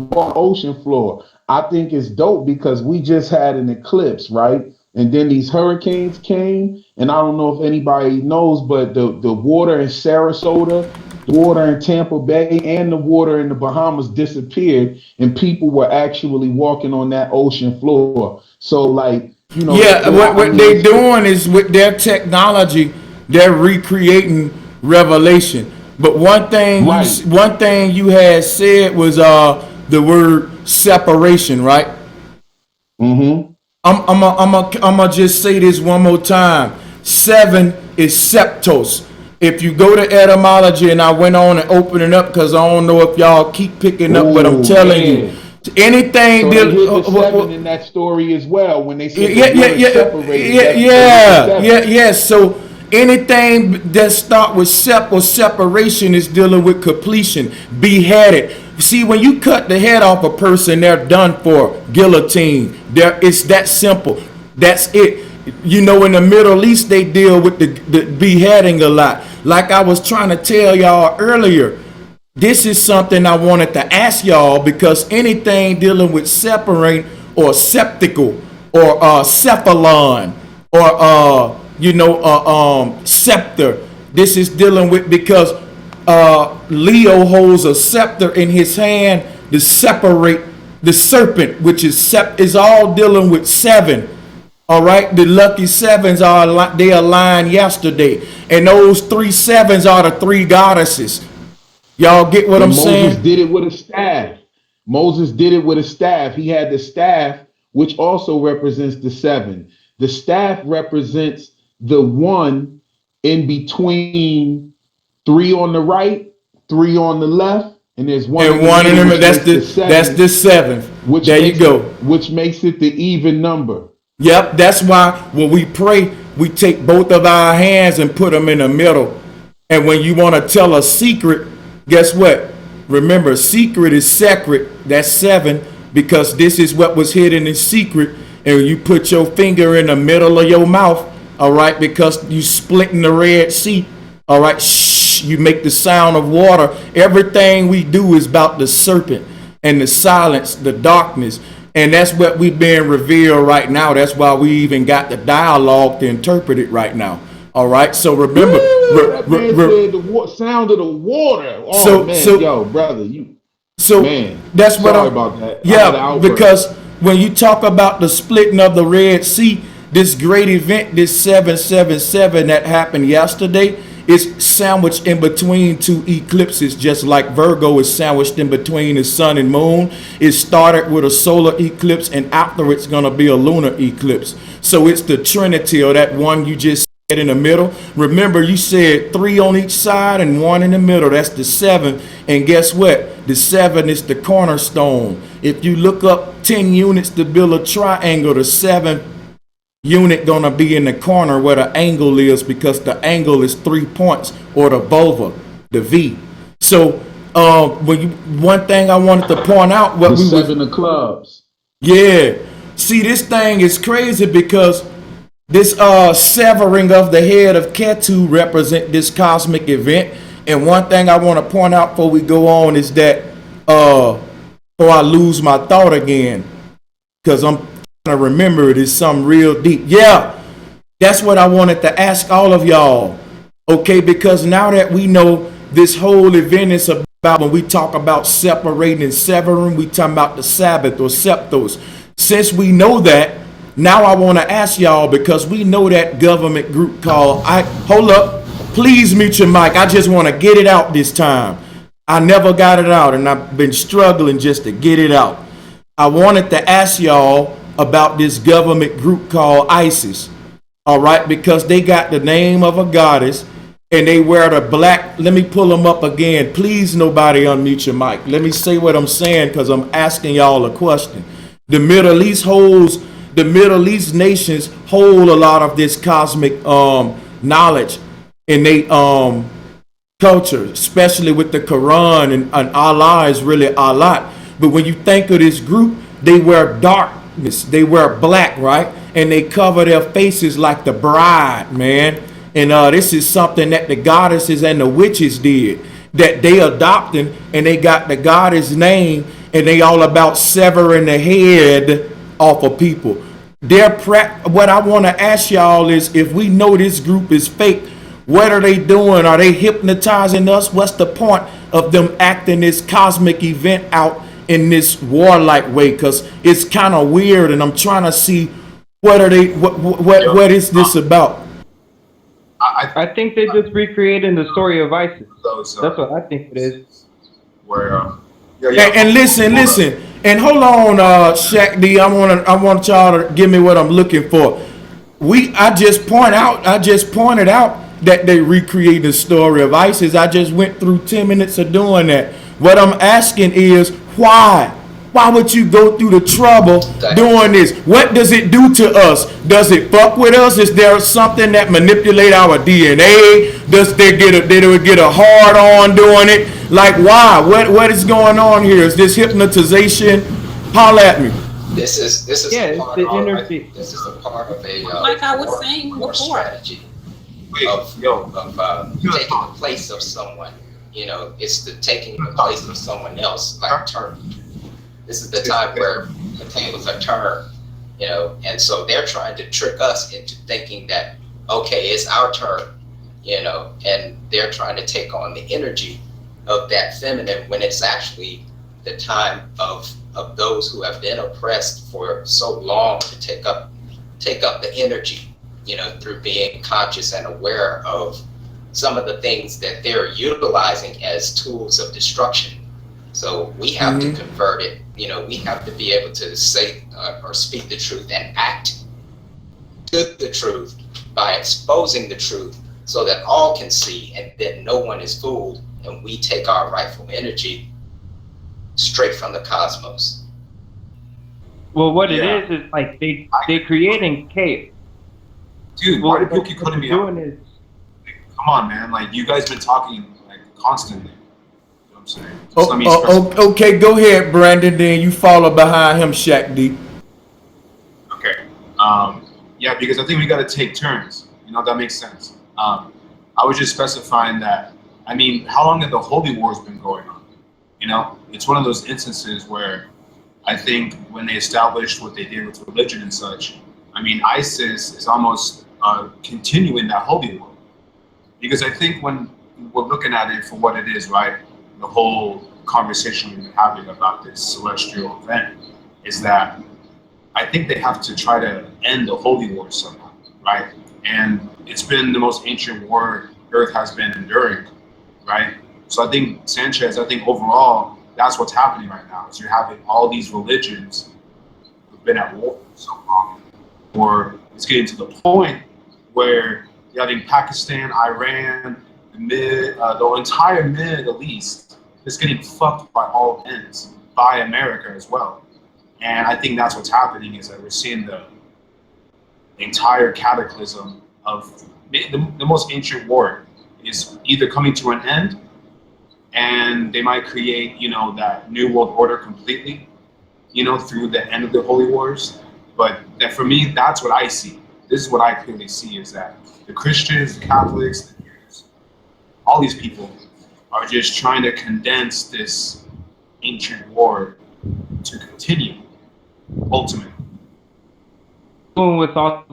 walk ocean floor. I think it's dope because we just had an eclipse, right? And then these hurricanes came, and I don't know if anybody knows, but the water in Sarasota, the water in Tampa Bay, and the water in the Bahamas disappeared, and people were actually walking on that ocean floor. So, like, you know, what they're doing is with their technology, they're recreating Revelation. But one thing you had said was the word separation, right? Mm-hmm. I'm just say this one more time. 7 is septos. If you go to etymology, and I went on and opened it up because I don't know if y'all keep picking up what I'm telling you. Anything so they hit the 7 in that story as well when they said yeah. So anything that start with sep or separation is dealing with completion, beheaded. See, when you cut the head off a person, they're done for. Guillotine. It's that simple. That's it. You know, in the Middle East, they deal with the beheading a lot. Like I was trying to tell y'all earlier, this is something I wanted to ask y'all, because anything dealing with separate or septical or cephalon or scepter, this is dealing with, because Leo holds a scepter in his hand to separate the serpent, which is all dealing with 7. All right, the lucky 7s they aligned yesterday, and those 3 7s are the 3 goddesses. Y'all get what I'm saying? Moses did it with a staff. Moses did it with a staff. He had the staff, which also represents the 7. The staff represents the 1 in between 3 on the right, 3 on the left, and there's 1 and in the 1 in the middle. that's the 7th. There you go. Which makes it the even number. Yep, that's why when we pray, we take both of our hands and put them in the middle. And when you want to tell a secret, guess what? Remember, secret is sacred. That's 7, because this is what was hidden in secret. And you put your finger in the middle of your mouth, all right, because you splitting the Red Sea, all right. Shh, you make the sound of water. Everything we do is about the serpent and the silence, the darkness. And that's what we've been revealed right now. That's why we even got the dialogue to interpret it right now. All right. So remember, the sound of the water. Oh man, yo, brother, that's what sorry about that. Yeah, because when you talk about the splitting of the Red Sea, this great event, this 777 that happened yesterday, is sandwiched in between 2 eclipses, just like Virgo is sandwiched in between the sun and moon. It started with a solar eclipse, and after it's going to be a lunar eclipse. So it's the Trinity, or that one you just said in the middle. Remember, you said 3 on each side and 1 in the middle. That's the 7. And guess what? The 7 is the cornerstone. If you look up 10 units to build a triangle, the 7th unit gonna be in the corner where the angle is, because the angle is 3 points, or the vulva, the V. So one thing I wanted to point out, what the 7 of clubs. Yeah. See, this thing is crazy, because this severing of the head of Ketu represent this cosmic event. And one thing I want to point out before we go on is that or I lose my thought again, because I'm to remember it is something real deep. Yeah, that's what I wanted to ask all of y'all. Okay, because now that we know this whole event is about, when we talk about separating and severing, we talking about the Sabbath or septos. Since we know that, now I want to ask y'all, because we know that government group called, hold up, please mute your mic. I just want to get it out this time. I never got it out, and I've been struggling just to get it out. I wanted to ask y'all about this government group called ISIS, all right, because they got the name of a goddess, and they wear the black. Let me pull them up again. Please, nobody unmute your mic. Let me say what I'm saying, because I'm asking y'all a question. The Middle East nations hold a lot of this cosmic knowledge in they culture, especially with the Quran, and Allah is really Allah. But when you think of this group, they wear darkness, they wear black, right? And they cover their faces like the bride, man. And this is something that the goddesses and the witches did, that they adopted, and they got the goddess name, and they all about severing the head off of people. What I want to ask y'all is, if we know this group is fake, what are they doing? Are they hypnotizing us? What's the point of them acting this cosmic event out in this warlike way? Because it's kind of weird, and I'm trying to see what is this about. I think they just recreated the story of ISIS. Those, That's what I think it is. Where, And listen, and hold on, Shaq D. I want y'all to give me what I'm looking for. I just pointed out that they recreated the story of ISIS. I just went through 10 minutes of doing that. What I'm asking is why? Why would you go through the trouble doing this? What does it do to us? Does it fuck with us? Is there something that manipulate our DNA? Does they get a hard on doing it? Like why? What is going on here? Is this hypnotization? Holla at me. This is Yeah, a it's part the of energy. this is a part of a Like I was saying war before. strategy of taking the place of someone. You know, it's the taking the place of someone else, like turn. This is the time where the tables are turned, you know, and so they're trying to trick us into thinking that, okay, it's our turn, you know, and they're trying to take on the energy of that feminine when it's actually the time of those who have been oppressed for so long to take up the energy, you know, through being conscious and aware of some of the things that they're utilizing as tools of destruction. So we have to convert it. You know, we have to be able to say or speak the truth and act to the truth by exposing the truth so that all can see and that no one is fooled, and we take our rightful energy straight from the cosmos. Well, what it is like they creating chaos. Dude, why do people keep cutting me off? Is, come on, man. Like, you guys been talking, like, constantly. You know what I'm saying? Just let me express Okay, go ahead, Brandon. Then you follow behind him, Shaq D. Okay. Yeah, because I think we got to take turns. You know, that makes sense. I was just specifying that, I mean, how long have the Holy Wars been going on? You know, it's one of those instances where I think when they established what they did with religion and such, I mean, ISIS is almost continuing that Holy War. Because I think when we're looking at it for what it is, right, the whole conversation we've been having about this celestial event is that I think they have to try to end the Holy War somehow, right? And it's been the most ancient war Earth has been enduring, right? So I think Sanchez, overall, that's what's happening right now, is you're having all these religions who've been at war for so long, or it's getting to the point where you're having Pakistan, Iran, the entire Middle East is getting fucked by all ends, by America as well. And I think that's what's happening, is that we're seeing the entire cataclysm of the most ancient war is either coming to an end, and they might create, you know, that new world order completely, you know, through the end of the Holy Wars. But that, for me, that's what I see. This is what I clearly see, is that the Christians, the Catholics, the Jews, all these people are just trying to condense this ancient war to continue, ultimately. With all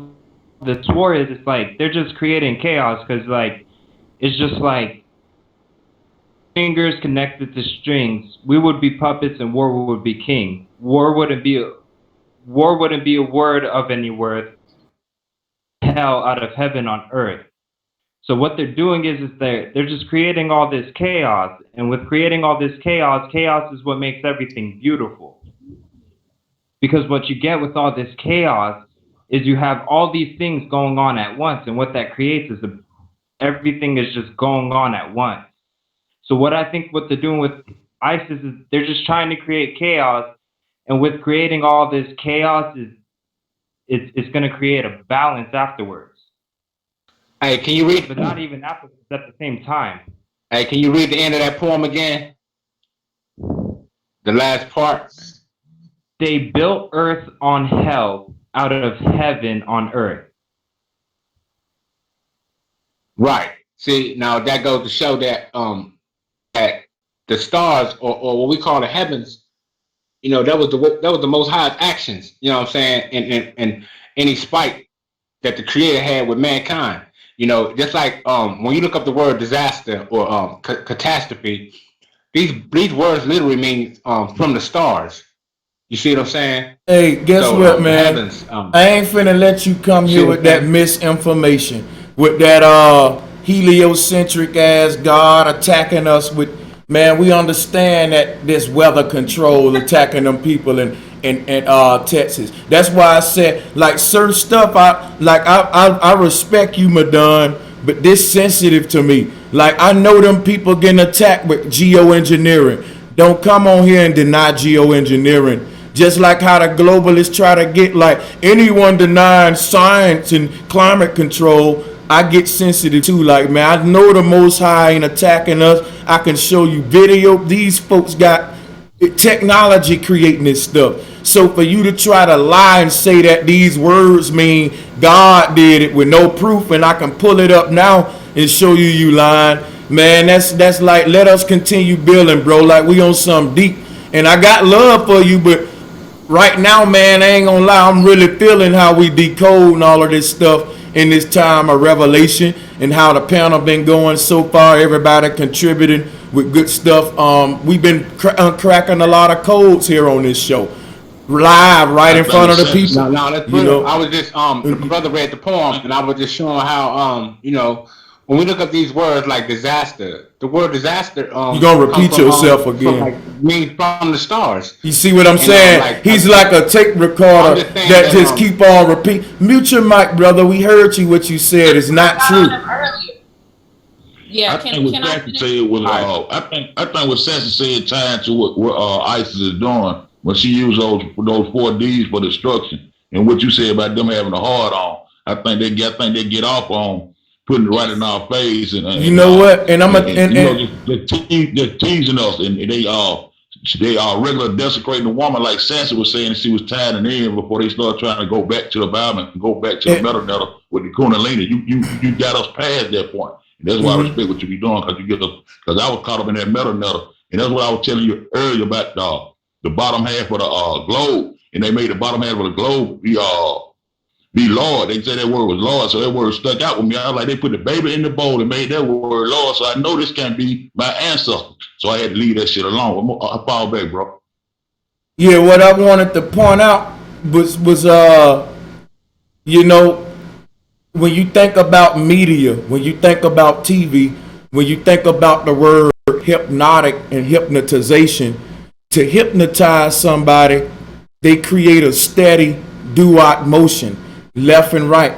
this war is, it's like they're just creating chaos, because like it's just like fingers connected to strings. We would be puppets and war would be king. War wouldn't be a word of any worth. Hell out of heaven on earth. So what they're doing is they're just creating all this chaos, and with creating all this chaos is what makes everything beautiful. Because what you get with all this chaos is you have all these things going on at once, and what that creates is everything is just going on at once. So what I think what they're doing with ISIS is they're just trying to create chaos, and with creating all this chaos it's going to create a balance afterwards. Hey, can you read? But not even at the same time. Hey, can you read the end of that poem again? The last part. They built earth on hell out of heaven on earth. Right. See, now that goes to show that that the stars or what we call the heavens, you know, that was the Most High's actions. You know what I'm saying? And any spite that the Creator had with mankind. You know, just like when you look up the word disaster or catastrophe, these words literally mean from the stars. You see what I'm saying? Hey, guess what, man? Heavens, I ain't finna let you come here with that misinformation. with that heliocentric ass God attacking us with, man, we understand that this weather control attacking them people in Texas. That's why I said, like, certain stuff I respect you, Madon, but this sensitive to me. Like, I know them people getting attacked with geoengineering. Don't come on here and deny geoengineering. Just like how the globalists try to get, like, anyone denying science and climate control, I get sensitive too. Like, man, I know the Most High ain't attacking us. I can show you video. These folks got technology creating this stuff. So for you to try to lie and say that these words mean God did it with no proof, and I can pull it up now and show you lying, man, that's like, let us continue building, bro. Like, we on some deep. And I got love for you, but right now, man, I ain't gonna lie, I'm really feeling how we decode all of this stuff in this time of revelation, and how the panel been going so far. Everybody contributing with good stuff. We've been cracking a lot of codes here on this show, live, right in front of the people. No, that's brilliant. I was just the brother read the poem, and I was just showing how when we look up these words like disaster, the word disaster you're gonna repeat yourself again. Means from the stars. You see what I'm saying? He's like a tape recorder that just keep on repeat. Mute your mic, brother. We heard you. What you said is not true. Yeah, I think what Sanchez said was I think what Sanchez said tied to what ISIS is doing when she used those 4 Ds for destruction, and what you said about them having a hard on. I think they get off on putting it right in our face, and you know what? And I'm they're teasing us, and they are regular desecrating the woman, like Sanchez was saying. She was tied in the end before they start trying to go back to the Bible and go back to the metanoia with the Kundalini. You got us past that point. And that's why I respect what you be doing, because I was caught up in that metanoia, and that's what I was telling you earlier about the bottom half of the globe, and they made the bottom half of the globe be Lord. They said that word was Lord, so that word stuck out with me. I was like, they put the baby in the bowl and made that word Lord, so I know this can't be my ancestor. So I had to leave that shit alone. I fall back, bro. Yeah, what I wanted to point out was when you think about media, when you think about TV, when you think about the word hypnotic and hypnotization, to hypnotize somebody, they create a steady do-out motion, left and right.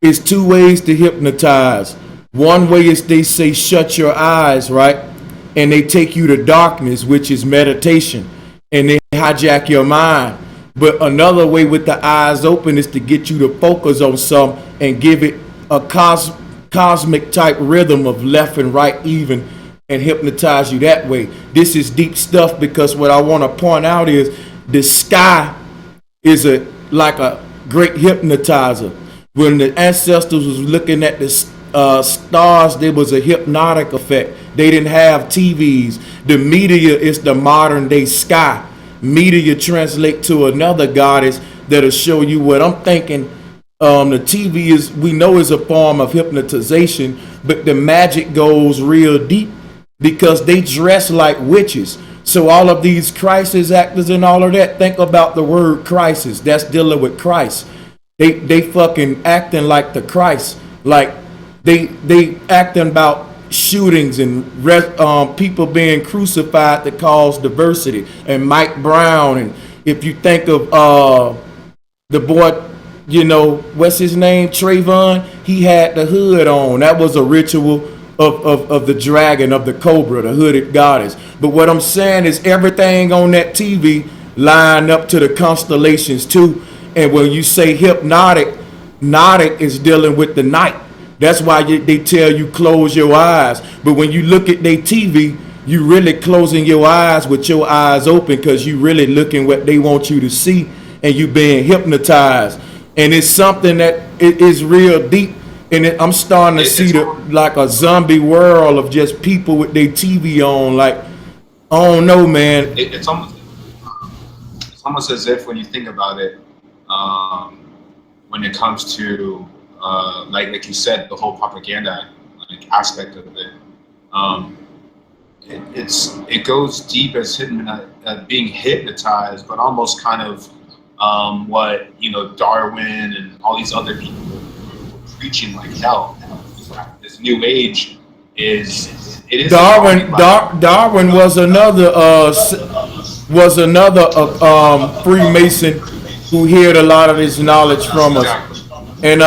It's 2 ways to hypnotize. One way is they say, shut your eyes, right? And they take you to darkness, which is meditation, and they hijack your mind. But another way with the eyes open is to get you to focus on something and give it a cosmic type rhythm of left and right even, and hypnotize you that way. This is deep stuff, because what I want to point out is the sky is like a great hypnotizer. When the ancestors was looking at the stars, there was a hypnotic effect. They didn't have TVs. The media is the modern day sky. Media translate to another goddess that'll show you what I'm thinking. The TV is, we know, is a form of hypnotization, but the magic goes real deep because they dress like witches. So all of these crisis actors and all of that, think about the word crisis. That's dealing with Christ. They fucking acting like the Christ. Like they acting about shootings and people being crucified that cause diversity. And Mike Brown, and if you think of the boy, what's his name, Trayvon, he had the hood on. That was a ritual of the dragon, of the cobra, the hooded goddess. But what I'm saying is everything on that TV line up to the constellations too. And when you say hypnotic is dealing with the night. That's why they tell you close your eyes. But when you look at their TV, you really closing your eyes with your eyes open, because you really looking what they want you to see, and you being hypnotized. And it's something that it is real deep. And I'm starting to see like a zombie world of just people with their TV on. Like, I don't know, man. It's almost as if, when you think about it, when it comes to like you said, the whole propaganda aspect of it, it goes deep as being hypnotized, but almost kind of what Darwin and all these other people were preaching like hell. this new age is Darwin was another Freemason who heard a lot of this knowledge from us. And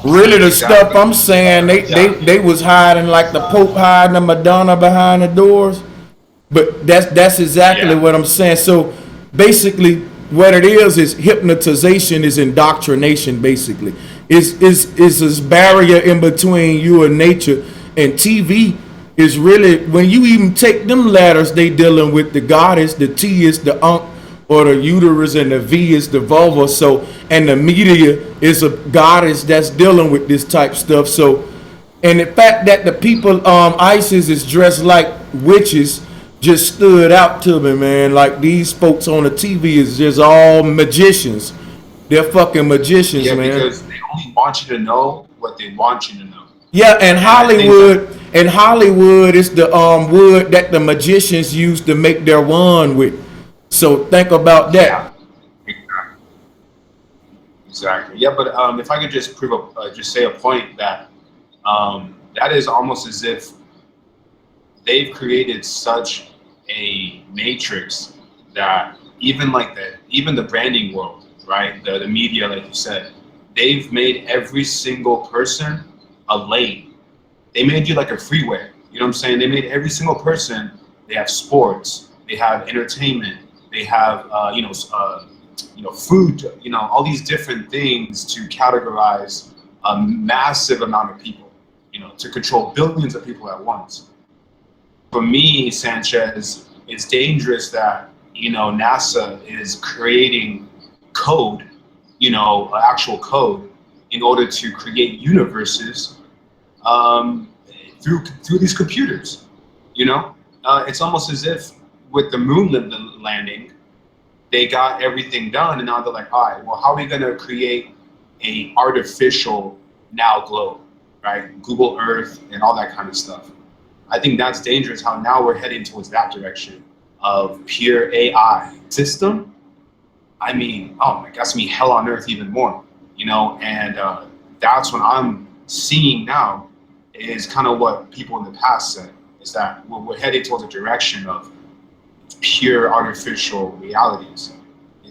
really the stuff I'm saying, they was hiding like the Pope hiding the Madonna behind the doors. But that's exactly what I'm saying. So basically what it is hypnotization is indoctrination. Basically is this barrier in between you and nature. And TV is really, when you even take them letters, they dealing with the goddess, the T is the or the uterus, and the V is the vulva. So, and the media is a goddess that's dealing with this type stuff. So, and the fact that the people, ISIS is dressed like witches just stood out to me, man. Like these folks on the TV is just all magicians. They're fucking magicians, man. Yeah, because they only want you to know what they want you to know. Yeah, and Hollywood is the wood that the magicians use to make their wand with. So think about that. Yeah, exactly. Yeah, but if I could just just say a point that that is almost as if they've created such a matrix that even the branding world, right? The media, like you said, they've made every single person a lane. They made you like a freeway. You know what I'm saying? They made every single person. They have sports. They have entertainment. They have food. All these different things to categorize a massive amount of people. To control billions of people at once. For me, Sanchez, it's dangerous that NASA is creating code, actual code, in order to create universes through these computers. It's almost as if with the moon landing, they got everything done, and now they're like, all right, well, how are we going to create a artificial now globe, right? Google Earth and all that kind of stuff. I think that's dangerous. How now we're heading towards that direction of pure AI system. I mean, oh my gosh, hell on earth even more, and that's what I'm seeing now is kind of what people in the past said, is that we're heading towards a direction of pure artificial realities.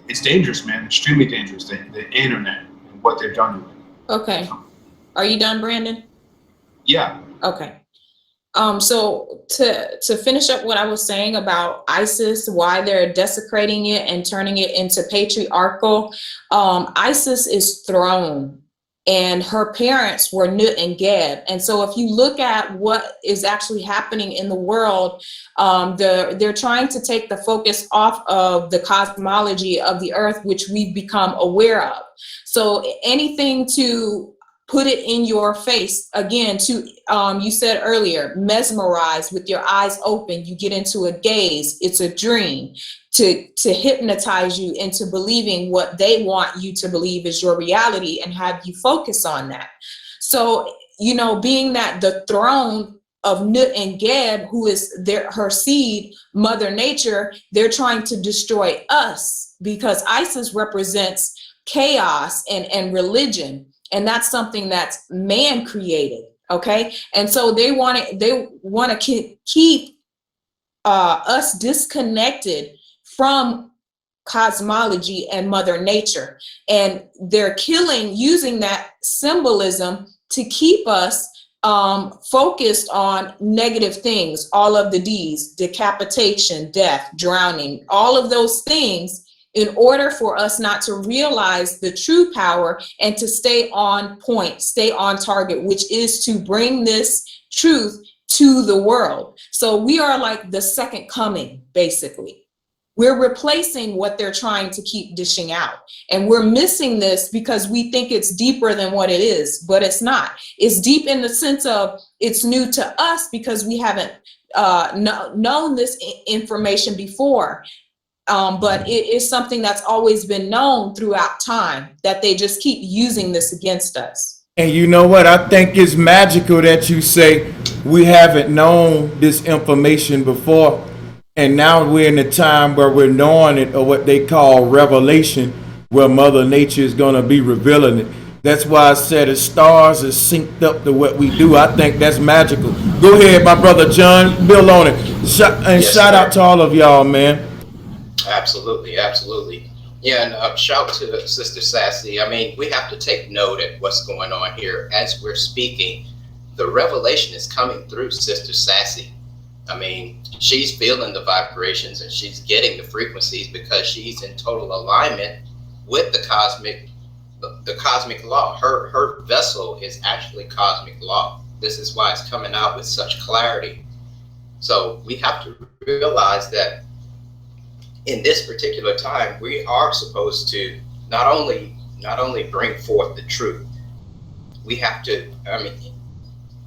It's dangerous, man, extremely dangerous, the internet and what they've done to it. Okay. Are you done, Brandon? Yeah. Okay. So to finish up what I was saying about ISIS, why they're desecrating it and turning it into patriarchal, ISIS is throne, and her parents were Nut and Geb. And so if you look at what is actually happening in the world, they're trying to take the focus off of the cosmology of the earth, which we've become aware of. So anything to put it in your face, again, to you said earlier, mesmerize with your eyes open, you get into a gaze, it's a dream, to hypnotize you into believing what they want you to believe is your reality and have you focus on that. So, being that the throne of Nut and Geb, who is her seed, Mother Nature, they're trying to destroy us because ISIS represents chaos and religion. And that's something that's man created. Okay. And so they want to keep us disconnected from cosmology and Mother Nature. And they're using that symbolism to keep us focused on negative things, all of the D's, decapitation, death, drowning, all of those things, in order for us not to realize the true power and to stay on point, stay on target, which is to bring this truth to the world. So we are like the second coming, basically. We're replacing what they're trying to keep dishing out. And we're missing this because we think it's deeper than what it is, but it's not. It's deep in the sense of it's new to us because we haven't known this information before. But it is something that's always been known throughout time, that they just keep using this against us. And you know what? I think it's magical that you say we haven't known this information before. And now we're in a time where we're knowing it, or what they call revelation, where Mother Nature is going to be revealing it. That's why I said the stars is synced up to what we do. I think that's magical. Go ahead, my brother John. Build on it. And Yes, shout sir. out to all of y'all, man. Absolutely, absolutely. Yeah, and shout to Sister Sassy. I mean, we have to take note at what's going on here as we're speaking. The revelation is coming through Sister Sassy. I mean, she's feeling the vibrations and she's getting the frequencies because she's in total alignment with the cosmic law. Her vessel is actually cosmic law. This is why it's coming out with such clarity. So we have to realize that in this particular time, we are supposed to not only bring forth the truth. We have to. I mean,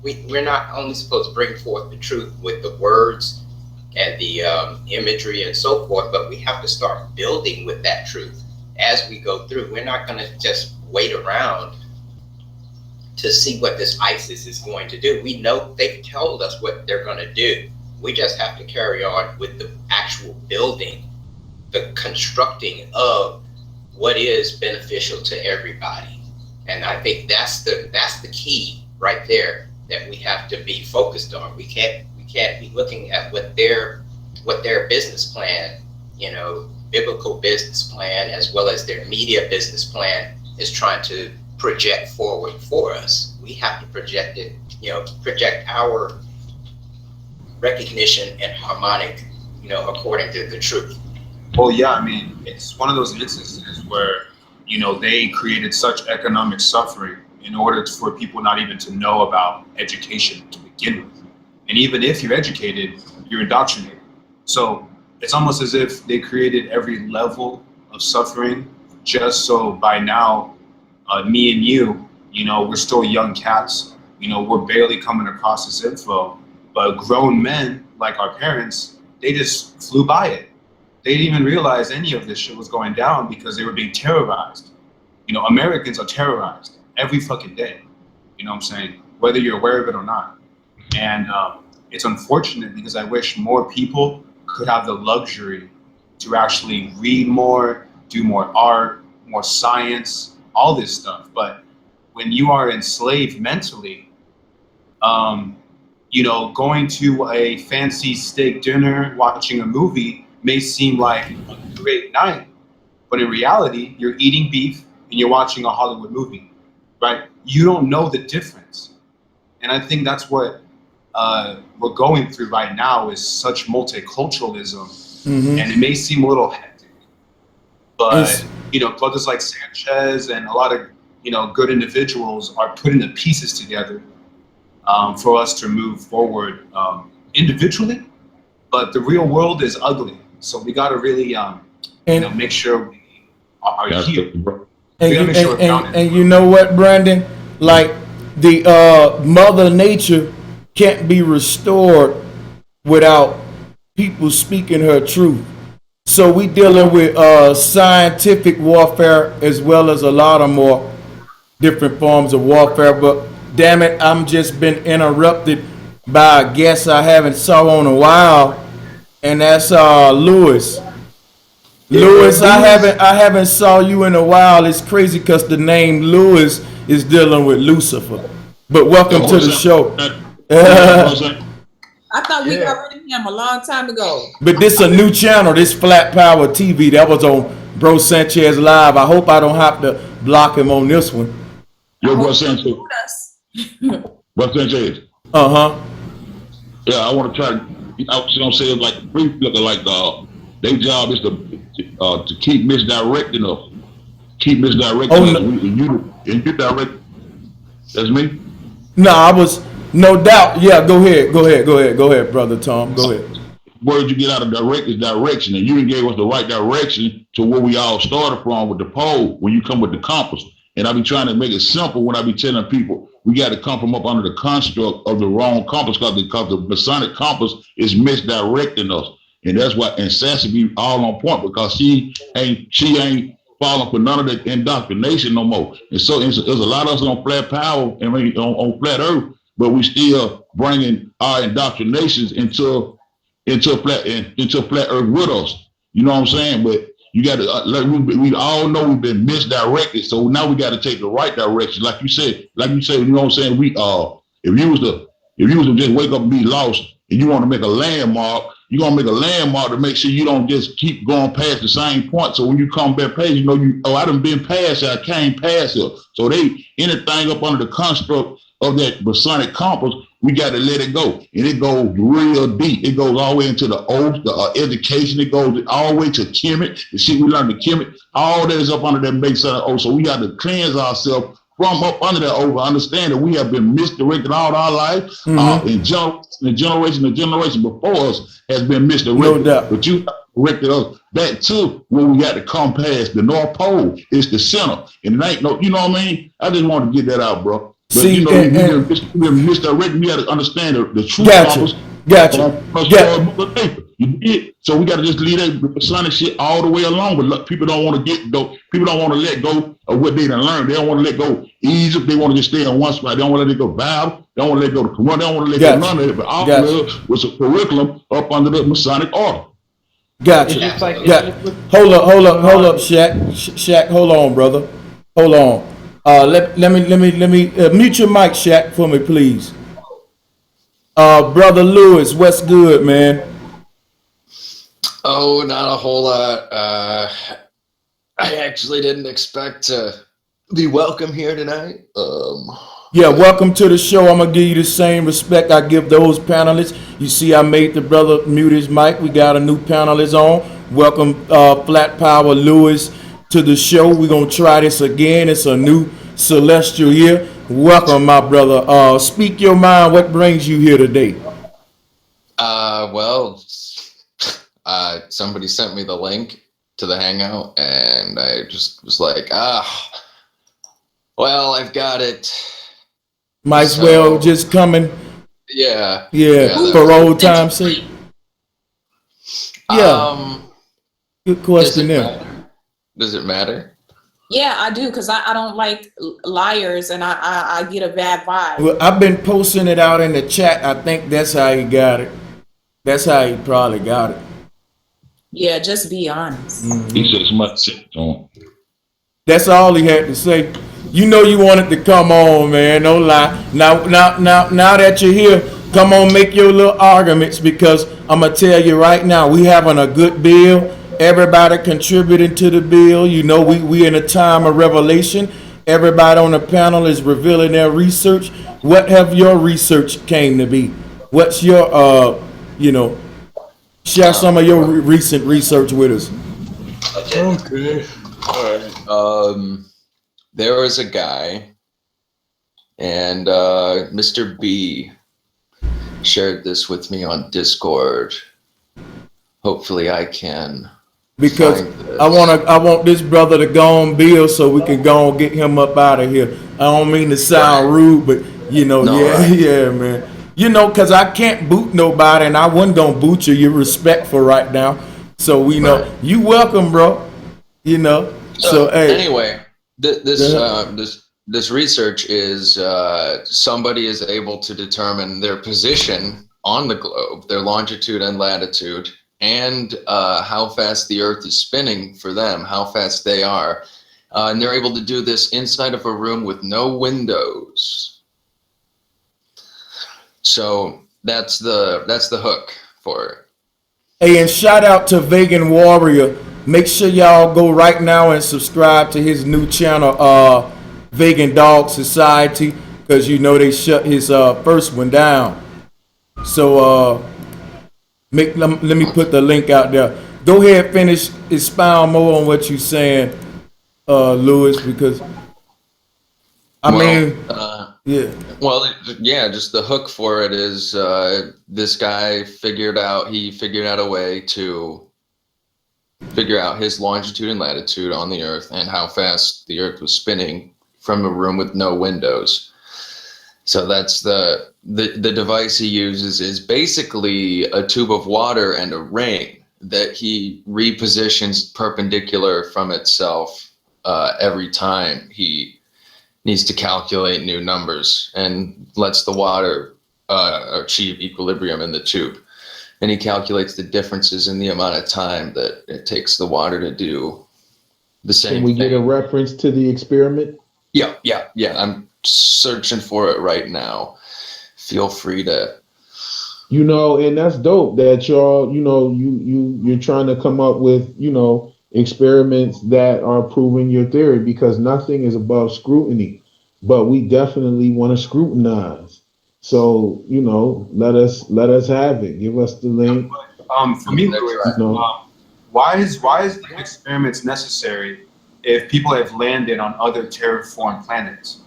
we're not only supposed to bring forth the truth with the words and the imagery and so forth, but we have to start building with that truth as we go through. We're not going to just wait around to see what this ISIS is going to do. We know they've told us what they're going to do. We just have to carry on with the actual building, the constructing of what is beneficial to everybody. And I think that's the key right there that we have to be focused on. We can't be looking at what their business plan, you know, biblical business plan, as well as their media business plan is trying to project forward for us. We have to project it, you know, project our recognition and harmonic, you know, according to the truth. Well, yeah, I mean, it's one of those instances where, you know, they created such economic suffering in order for people not even to know about education to begin with. And even if you're educated, you're indoctrinated. So it's almost as if they created every level of suffering just so by now, me and you know, we're still young cats, you know, we're barely coming across this info, but grown men like our parents, they just flew by it. They didn't even realize any of this shit was going down because they were being terrorized. You know, Americans are terrorized every fucking day. You know what I'm saying? Whether you're aware of it or not. And it's unfortunate because I wish more people could have the luxury to actually read more, do more art, more science, all this stuff. But when you are enslaved mentally, you know, going to a fancy steak dinner, watching a movie may seem like a great night, but in reality, you're eating beef and you're watching a Hollywood movie, right? You don't know the difference. And I think that's what we're going through right now is such multiculturalism. Mm-hmm. And it may seem a little hectic, but, you know, brothers like Sanchez and a lot of, you know, good individuals are putting the pieces together for us to move forward individually, but the real world is ugly. So we got to really, you know, make sure we are here. And you know what, Brandon? Like the Mother Nature can't be restored without people speaking her truth. So we dealing with scientific warfare as well as a lot of more different forms of warfare. But damn it, I'm just been interrupted by a guest I haven't saw in a while, and that's Lewis. Lewis, I haven't saw you in a while. It's crazy because the name Lewis is dealing with Lucifer. But welcome to the show. I thought we got rid of him a long time ago. But this a new channel, this Flat Power TV. That was on Bro Sanchez Live. I hope I don't have to block him on this one. Yo, Bro Sanchez. Bro Sanchez. Uh-huh. Yeah, I want to try to, you know what I'm saying, like, brief looking like their job is to keep misdirecting us. Keep misdirecting us. And you direct, that's me? No, I was, no doubt. Yeah, go ahead, Brother Tom. Go ahead. Word you get out of direct is direction, and you gave us the right direction to where we all started from with the pole when you come with the compass. And I be trying to make it simple when I be telling people we got to come from up under the construct of the wrong compass because the Masonic compass is misdirecting us. And that's why, and Sassy be all on point because she ain't falling for none of the indoctrination no more. And so there's a lot of us on Flat Power and on Flat Earth, but we still bringing our indoctrinations into Flat Earth with us. You know what I'm saying? But You got to, we all know we've been misdirected. So now we got to take the right direction. Like you said, you know what I'm saying? If you was to just wake up and be lost and you want to make a landmark, you're going to make a landmark to make sure you don't just keep going past the same point. So when you come back past, you know, I done been past here, I came past here. So anything up under the construct of that Masonic compass, we got to let it go. And it goes real deep. It goes all the way into the oath, the education. It goes all the way to Kemet, the shit we learned to Kemet. All that is up under that Masonic oath. So we got to cleanse ourselves from up under that oath. Understand that we have been misdirected all our life. And generation before us has been misdirected. No doubt. But you directed us back to when we got to come past the North Pole. It's the center. And it ain't no, you know what I mean? I just want to get that out, bro. But see, you know, we been misdirected. We got to understand the truth. Gotcha. You did. So we got to just leave that Masonic shit all the way along. But look, people don't want to people don't want to let go of what they done learned. They don't want to let go Egypt. They want to just stay in one spot. They don't want to let go Bible. They don't want to let go the Quran. They don't want to let go none of it. But all of it was a curriculum up under the Masonic order. Gotcha. Hold up, Shaq, hold on, brother. Hold on. Let me mute your mic, Shaq, for me, please. Brother Lewis, what's good, man? Oh, not a whole lot. I actually didn't expect to be welcome here tonight. Yeah, welcome to the show. I'm gonna give you the same respect I give those panelists. You see, I made the brother mute his mic. We got a new panelist on. Welcome, Flat Power Lewis, to the show. We're gonna try this again. It's a new celestial year. Welcome, my brother. Speak your mind. What brings you here today? Well, somebody sent me the link to the Hangout, and I just was like, well, I've got it. Might as well just coming. Yeah. For old time's sake. Yeah. Good question there. Does it matter? Yeah, I do, because I don't like liars, and I get a bad vibe. Well, I've been posting it out in the chat. I think that's how he got it. That's how he probably got it. Yeah, just be honest. He said much. That's all he had to say. You know you wanted to come on, man. No lie. Now that you're here, come on, make your little arguments, because I'm gonna tell you right now, we having a good bill. Everybody contributing to the bill. You know, we in a time of revelation. Everybody on the panel is revealing their research. What have your research came to be? What's your share some of your recent research with us. Okay. All right. There was a guy, and Mr. B shared this with me on Discord. Hopefully I can. Because I want this brother to go on bill so we can go and get him up out of here. I don't mean to sound rude, but yeah, man. You know, because I can't boot nobody, and I wasn't gonna boot you. You're respectful right now, so we know you welcome, bro. You know. So hey. Anyway, this research is somebody is able to determine their position on the globe, their longitude and latitude, and how fast the Earth is spinning for them, how fast they are, and they're able to do this inside of a room with no windows. So that's the hook for it. Hey, and shout out to Vegan Warrior. Make sure y'all go right now and subscribe to his new channel, Vegan Dog Society, because you know they shut his first one down. So let me put the link out there. Go ahead, finish, expound more on what you're saying, Lewis, because Well, yeah, just the hook for it is this guy figured out a way to figure out his longitude and latitude on the Earth and how fast the Earth was spinning from a room with no windows. So that's the device he uses is basically a tube of water and a ring that he repositions perpendicular from itself every time he needs to calculate new numbers and lets the water achieve equilibrium in the tube. and he calculates the differences in the amount of time that it takes the water to do the same Can we thing. get a reference to the experiment? Yeah. I'm searching for it right now. Feel free to. You know, and that's dope that y'all, you know, you're trying to come up with, you know, experiments that are proving your theory, because nothing is above scrutiny, but we definitely want to scrutinize. So, you know, let us have it. Give us the link. For me, Louis, why is these experiments necessary if people have landed on other terraformed planets?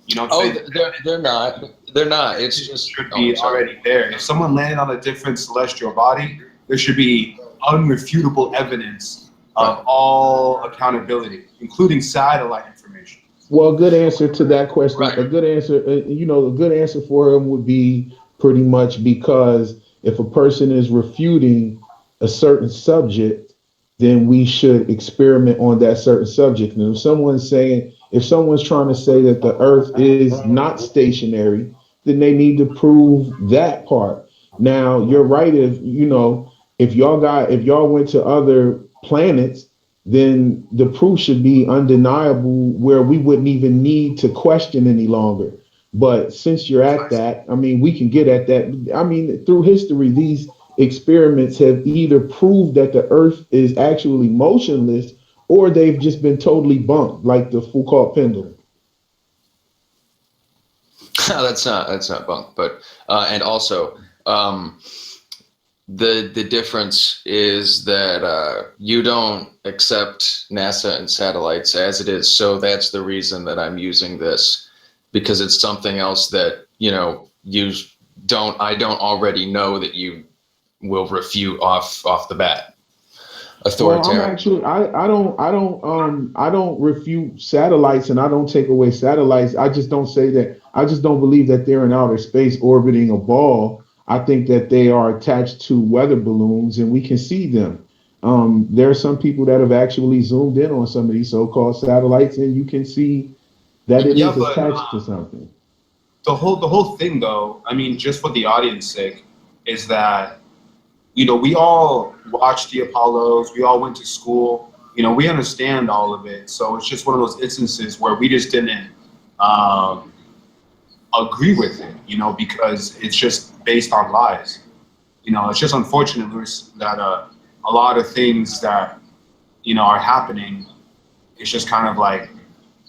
You know what I'm saying? They're not. They're not. It's just should be already there. If someone landed on a different celestial body, there should be unrefutable evidence of all accountability, including satellite information. Well, a good answer to that question, a good answer, you know, a good answer for him would be pretty much, because if a person is refuting a certain subject, then we should experiment on that certain subject. And if someone's trying to say that the earth is not stationary, then they need to prove that part. Now, you're right. If, you know, if y'all went to other planets, then the proof should be undeniable, where we wouldn't even need to question any longer. But since you're at that, I mean, we can get at that. I mean, through history, these experiments have either proved that the earth is actually motionless, or they've just been totally bumped, like the Foucault pendulum. That's not bunk, but and also the difference is that you don't accept NASA and satellites as it is. So that's the reason that I'm using this, because it's something else that, you know, I don't already know that you will refute off the bat. Authoritarian. Well, I'm actually, I don't refute satellites, and I don't take away satellites. I just don't say that. I just don't believe that they're in outer space orbiting a ball. I think that they are attached to weather balloons, and we can see them. There are some people that have actually zoomed in on some of these so-called satellites, and you can see that it is attached to something. The whole thing, though, I mean, just for the audience sake, is that, you know, we all watched the Apollos, we all went to school, you know, we understand all of it. So it's just one of those instances where we just didn't agree with it, you know, because it's just based on lies. You know, it's just unfortunate, Louis, that a lot of things that, you know, are happening, it's just kind of like,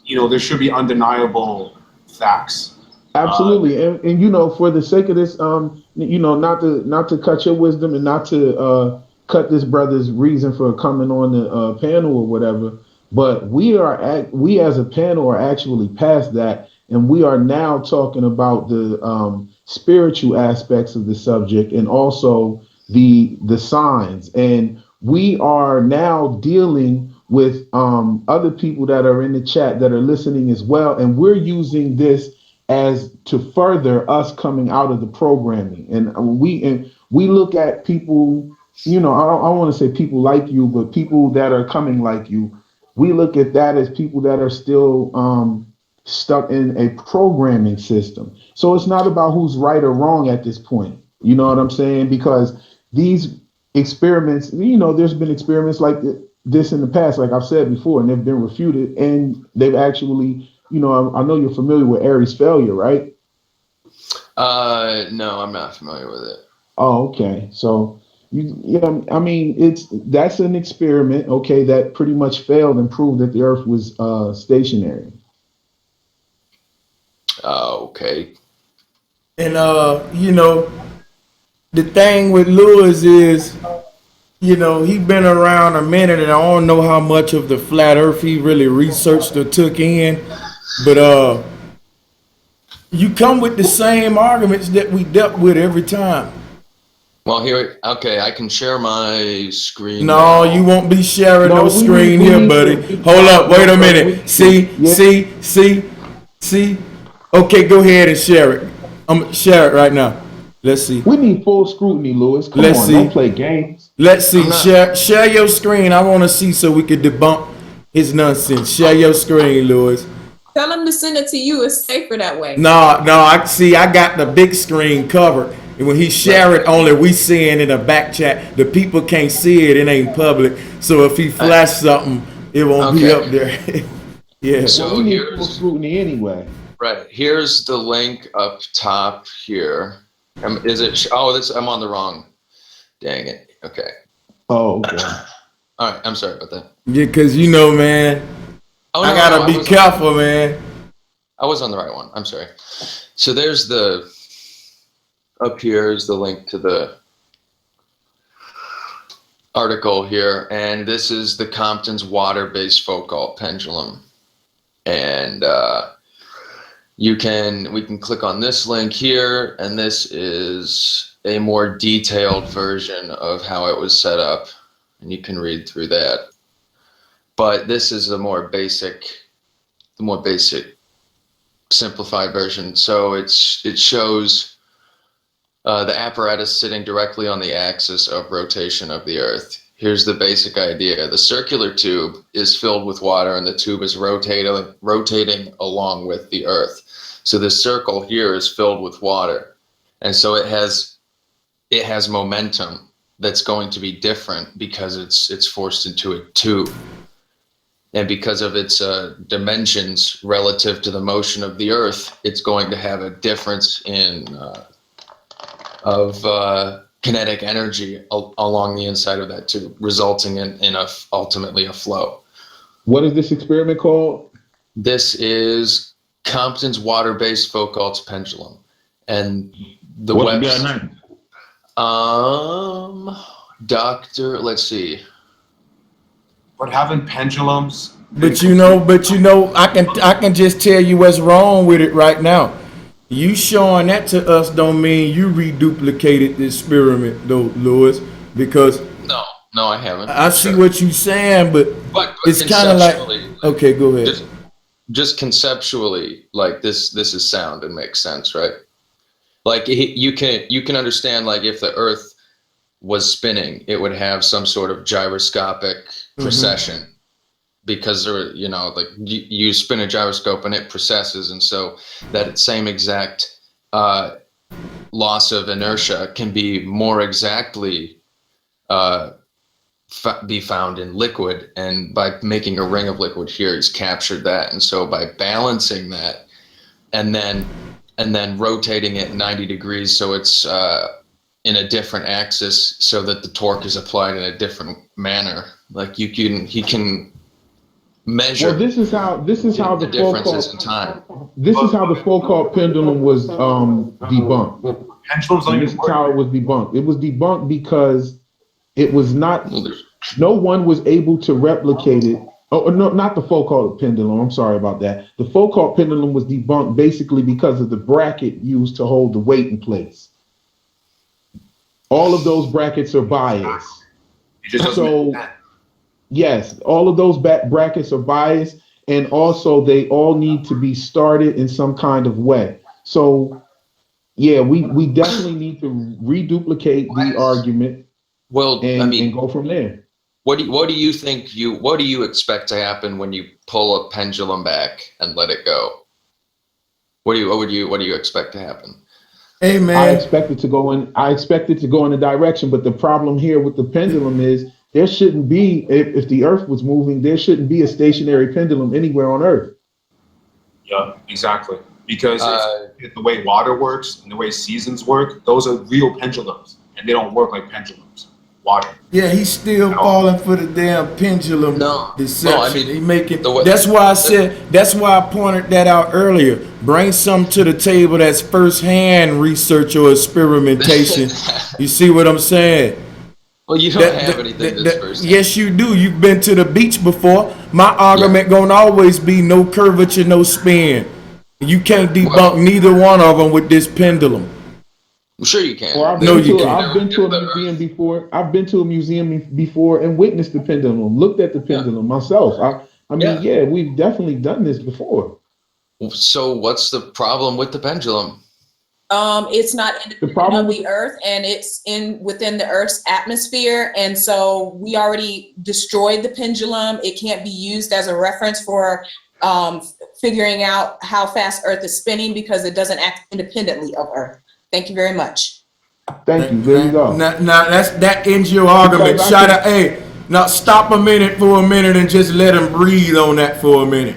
you know, there should be undeniable facts. Absolutely, and you know, for the sake of this, you know, not to cut your wisdom, and not to cut this brother's reason for coming on the panel or whatever, but we as a panel are actually past that, and we are now talking about the spiritual aspects of the subject, and also the signs, and we are now dealing with other people that are in the chat that are listening as well, and we're using this as to further us coming out of the programming. And we look at people, you know, I don't want to say people like you, but people that are coming like you, we look at that as people that are still stuck in a programming system. So it's not about who's right or wrong at this point. You know what I'm saying? Because these experiments, you know, there's been experiments like this in the past, like I've said before, and they've been refuted, and they've actually, you know, I know you're familiar with Aries failure, right? No, I'm not familiar with it. Oh, okay. So I mean, that's an experiment, okay, that pretty much failed and proved that the Earth was stationary. Okay. And you know, the thing with Lewis is, you know, he been around a minute, and I don't know how much of the flat Earth he really researched or took in. But you come with the same arguments that we dealt with every time. Well, here, okay, I can share my screen. No, now. You won't be sharing no screen here, buddy. Hold up, wait a minute. See. Okay, go ahead and share it. I'm gonna share it right now. Let's see. We need full scrutiny, Lewis. Come on, don't play games. Let's see. Share your screen. I want to see so we can debunk his nonsense. Share your screen, Lewis. Tell him to send it to you. It's safer that way. No. I got the big screen covered, And when he share it, only we seeing in a back chat. The people can't see it. It ain't public. So if he flash something, it won't be up there. Yeah. So we need full scrutiny anyway. Right. Here's the link up top here. Is it? Oh, I'm on the wrong. Dang it. Okay. Oh, okay. All right. I'm sorry about that. Yeah, because you know, man, I gotta be careful, man. I was on the right one. I'm sorry. So there's up here is the link to the article here, and this is the Compton's water-based Foucault pendulum, and we can click on this link here, and this is a more detailed version of how it was set up, and you can read through that. But this is the more basic, simplified version. So it shows the apparatus sitting directly on the axis of rotation of the Earth. Here's the basic idea. The circular tube is filled with water, and the tube is rotating along with the Earth. So this circle here is filled with water, and so it has momentum that's going to be different because it's forced into a tube, and because of its dimensions relative to the motion of the Earth, it's going to have a difference in kinetic energy along the inside of that tube, resulting in ultimately a flow. What is this experiment called? This is Compton's water-based Foucault's pendulum, and the What's the guy's name? Doctor. Let's see. But having pendulums. But you know, I can just tell you what's wrong with it right now. You showing that to us don't mean you reduplicated the experiment, though, Lewis, because no, I haven't. I see what you're saying, but it's kind of like, okay, go ahead. Just conceptually, like this is sound and makes sense, right? Like you can understand, like if the Earth was spinning, it would have some sort of gyroscopic precession. Because like you spin a gyroscope and it precesses, and so that same exact loss of inertia can be more exactly be found in liquid, and by making a ring of liquid here, he's captured that, and so by balancing that, and then rotating it 90 degrees so it's in a different axis, so that the torque is applied in a different manner. Like he can measure. Well, this is how the differences in time. This is how the Foucault pendulum was debunked. This is how it was debunked. It was debunked because it was not. No one was able to replicate it. Oh no, not the Foucault pendulum. I'm sorry about that. The Foucault pendulum was debunked basically because of the bracket used to hold the weight in place. All of those brackets are biased. So. Yes, all of those brackets are biased, and also they all need to be started in some kind of way. So, yeah, we definitely need to reduplicate the argument. Well, and go from there. What do you think? What do you expect to happen when you pull a pendulum back and let it go? What do you expect to happen? Hey man, I expect it to go in a direction, but the problem here with the pendulum is. There shouldn't be, if the Earth was moving, there shouldn't be a stationary pendulum anywhere on Earth. Yeah, exactly. Because if the way water works and the way seasons work, those are real pendulums, and they don't work like pendulums. Water. Yeah, he's still falling for the damn pendulum deception. No, I mean, he making. That's why I pointed that out earlier. Bring something to the table that's firsthand research or experimentation. You see what I'm saying? Well, you don't have anything that's first. Yes, you do. You've been to the beach before. My argument gonna always be no curvature, no spin. You can't debunk neither one of them with this pendulum. I'm sure you can. Or I've been to a museum before. I've been to a museum before and witnessed the pendulum. Looked at the pendulum myself. I mean, we've definitely done this before. So what's the problem with the pendulum? It's not independent of the Earth, and it's within the Earth's atmosphere, and so we already destroyed the pendulum. It can't be used as a reference for figuring out how fast Earth is spinning because it doesn't act independently of Earth. Thank you very much. Thank you. There you go. Now that ends your argument. Because Shout out, hey, now stop for a minute and just let him breathe on that for a minute.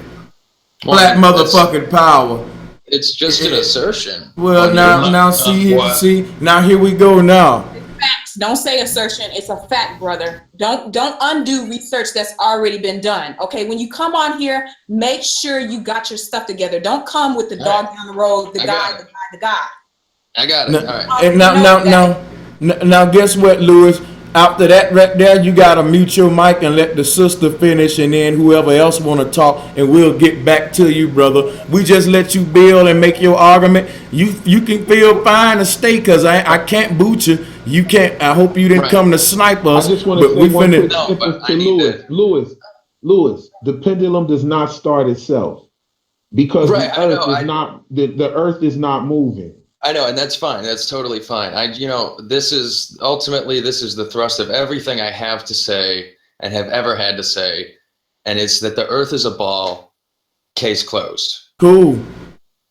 Black motherfucking power. It's just an assertion. Well, now see, now here we go now. Facts. Don't say assertion. It's a fact, brother. Don't undo research that's already been done. Okay, when you come on here, make sure you got your stuff together. Don't come with the dog down the road, the guy. I got it. All right. And now, guess what, Lewis? After that right there, you gotta mute your mic and let the sister finish, and then whoever else want to talk, and we'll get back to you, brother. We just let you build and make your argument. You can feel fine to stay, cause I can't boot you. You can't. I hope you didn't come to snipe us. I just want to say one quick sentence to Lewis. The pendulum does not start itself because the earth is not moving. I know, and that's fine. That's totally fine. This is the thrust of everything I have to say and have ever had to say, and it's that the earth is a ball, case closed. Cool.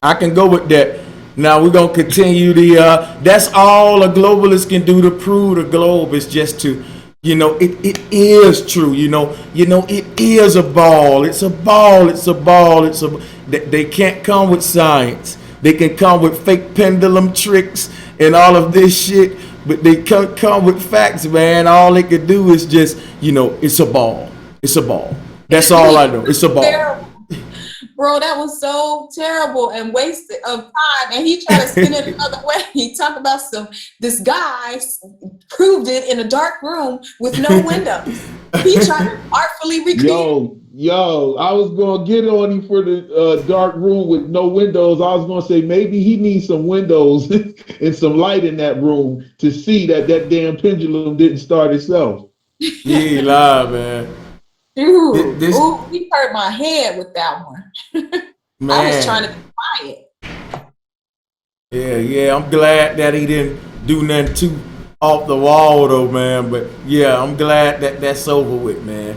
I can go with that. Now we're gonna continue that's all a globalist can do to prove the globe is just to, it is true, it is a ball. It's a ball, they can't come with science. They can come with fake pendulum tricks and all of this shit, but they can't come with facts, man. All they can do is just, it's a ball. It's a ball. That's all I know. It's a ball. Terrible. Bro, that was so terrible and wasted of time. And he tried to spin it another way. He talked about this guy proved it in a dark room with no windows. He tried to artfully recreate. Yo, I was gonna get on him for the dark room with no windows. I was gonna say maybe he needs some windows and some light in that room to see that damn pendulum didn't start itself. He lied, man. Dude, he hurt my head with that one. I was trying to be quiet. Yeah, I'm glad that he didn't do nothing too off the wall though, man. But yeah, I'm glad that that's over with, man.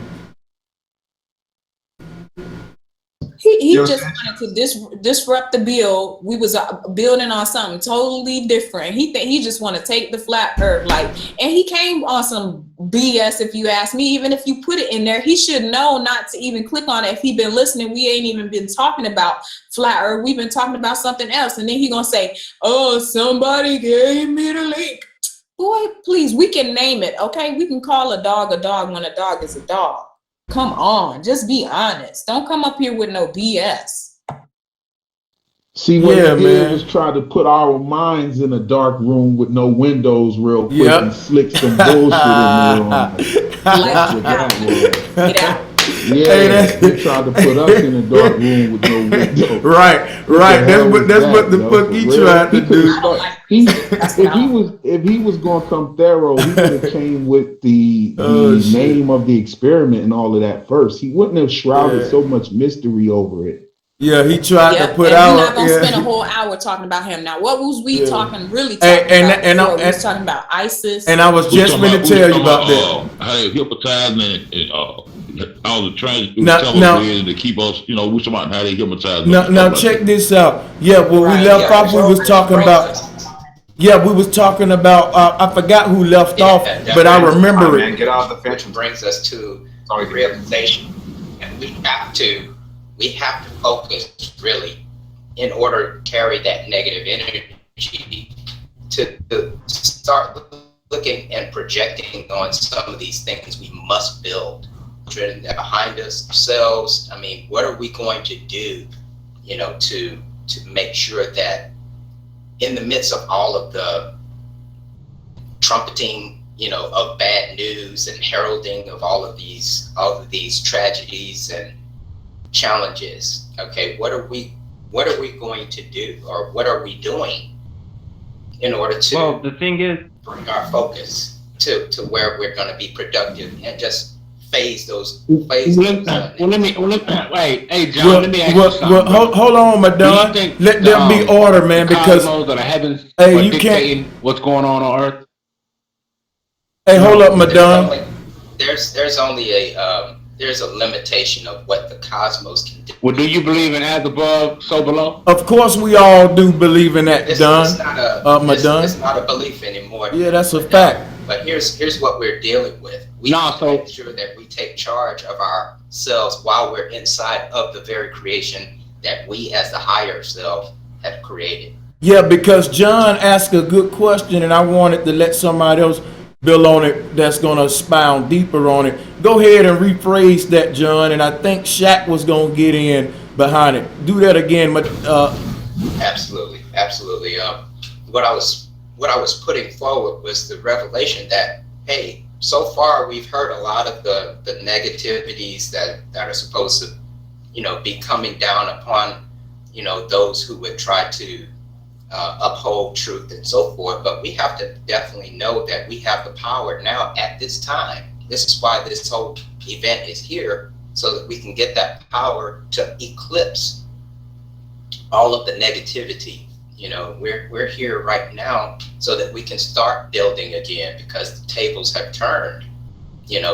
He just wanted to disrupt the build. We was building on something totally different. He just want to take the flat earth, and he came on some BS. If you ask me, even if you put it in there, he should know not to even click on it. If he been listening, we ain't even been talking about flat earth. We've been talking about something else, and then he gonna say, "Oh, somebody gave me the link." Boy, please, we can name it, okay? We can call a dog when a dog is a dog. Come on, just be honest. Don't come up here with no BS. See, what he did was try to put our minds in a dark room with no windows real quick and slick some bullshit in there. That's what that was. Get out. Yeah, he tried to put us in a dark room with no windows. Right. That's what the fuck he tried to do. If he was gonna come thorough, he would have came with the name of the experiment and all of that first. He wouldn't have shrouded so much mystery over it. Yeah, he tried to put out. We're not gonna spend a whole hour talking about him now. What was we talking? Really talking about? We was talking about ISIS. And I was just going to tell you about that. How they hypnotizing and all the television to keep us. We talking about how they hypnotize. Now check this out. Yeah, we left off. We was talking about. Yeah, we was talking about. I forgot who left off, but I remember it. Get out of the fence. Brings us to realization, and we have to focus really in order to carry that negative energy to start looking and projecting on some of these things we must build. Children that behind us, ourselves. I mean, what are we going to do, to make sure that in the midst of all of the trumpeting, of bad news and heralding of all of these tragedies and challenges, okay, what are we going to do, or what are we doing in order to the thing is bring our focus to where we're going to be productive and just phase those wait, hey John, let me ask you something. Hold on, Madonna. Let there be order, man, because the heavens you can't. What's going on Earth? Hey, hold up, Madonna. There's only a there's a limitation of what the cosmos can do. Well, do you believe in as above, so below? Of course, we all do believe in that, It's Don. not it's not a belief anymore. Yeah, that's a fact. But here's what we're dealing with. We have to make sure that we take charge of ourselves while we're inside of the very creation that we as the higher self have created. Yeah, because John asked a good question, and I wanted to let somebody else build on it that's going to expound deeper on it. Go ahead and rephrase that, John, and I think Shaq was going to get in behind it. Do that again. But Absolutely. What I was putting forward was the revelation that, hey, so far we've heard a lot of the negativities that are supposed to, be coming down upon, those who would try to uphold truth and so forth. But we have to definitely know that we have the power now at this time. This is why this whole event is here, so that we can get that power to eclipse all of the negativity. We're here right now so that we can start building again, because the tables have turned,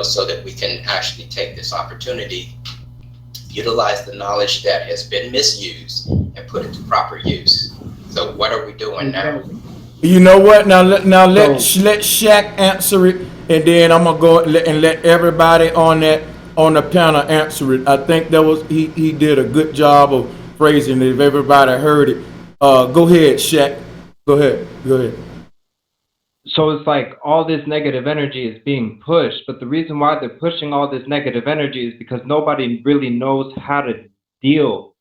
so that we can actually take this opportunity, utilize the knowledge that has been misused, and put it to proper use. So what are we doing now? you know what? Now let Shaq answer it, and then I'm gonna go and let everybody on the panel answer it. I think that was he did a good job of phrasing it. If everybody heard it, go ahead, Shaq. Go ahead. So it's like all this negative energy is being pushed, but the reason why they're pushing all this negative energy is because nobody really knows how to deal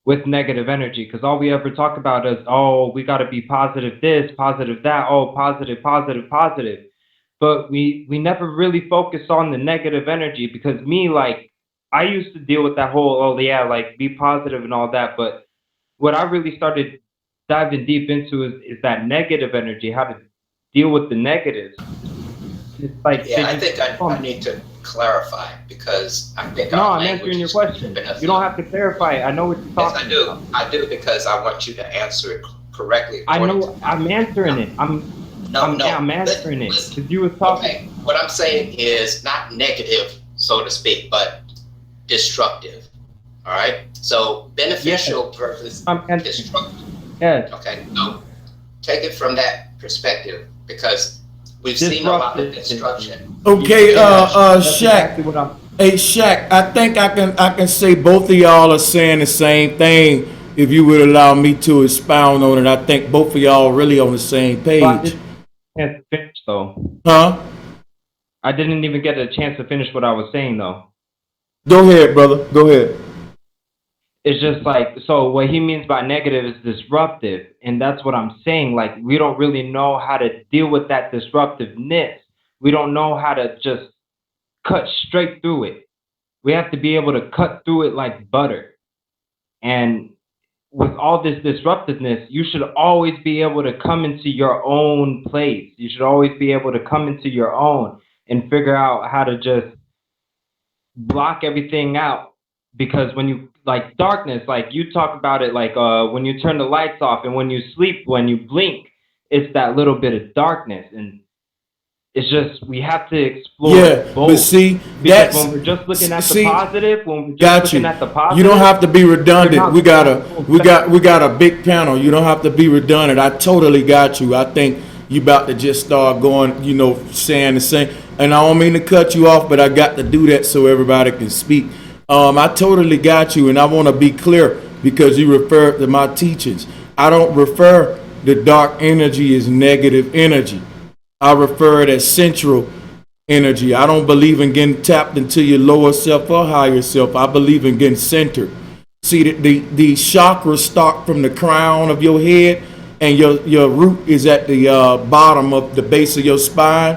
with negative energy. Because all we ever talk about is, oh, we got to be positive this, positive that, oh, positive. But we never really focus on the negative energy, because I used to deal with that whole, oh yeah, like be positive and all that. But what I really started diving deep into is that negative energy, how to deal with the negatives. It's like, I think I need to clarify, because I think I'm answering your question. You don't have to clarify it. I know what you're talking about. I do, because I want you to answer it correctly. I know. I'm answering it. I'm answering it because you were talking. Okay. What I'm saying is not negative, so to speak, but destructive. All right. So beneficial versus destructive. Yes. Okay. So take it from that perspective, because we've seen a lot of destruction. Okay, Shaq. Exactly Hey, Shaq. I think I can say both of y'all are saying the same thing. If you would allow me to expound on it, I think both of y'all are really on the same page. Well, I didn't get to finish though. Huh? I didn't even get a chance to finish what I was saying though. Go ahead, brother. Go ahead. It's just like, so what he means by negative is disruptive, and that's what I'm saying. Like, we don't really know how to deal with that disruptiveness. We don't know how to just cut straight through it. We have to be able to cut through it like butter. And with all this disruptiveness, you should always be able to come into your own place. You should always be able to come into your own and figure out how to just block everything out. Because when you, like darkness, like you talk about it, like when you turn the lights off and when you sleep, when you blink, it's that little bit of darkness. And it's just, we have to explore both. But see, because when we're just looking at the positive, you don't have to be redundant. We got a big panel. You don't have to be redundant. I totally got you. I think you about to just start going, saying the same. And I don't mean to cut you off, but I got to do that so everybody can speak. I totally got you, and I want to be clear, because you referred to my teachings. I don't refer the dark energy as negative energy. I refer it as central energy. I don't believe in getting tapped into your lower self or higher self. I believe in getting centered. See, the chakras start from the crown of your head, and your root is at the bottom of the base of your spine.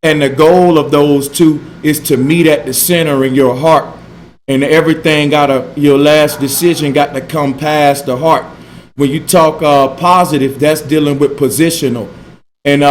And the goal of those two is to meet at the center in your heart. And everything your last decision got to come past the heart. When you talk positive, that's dealing with positional. And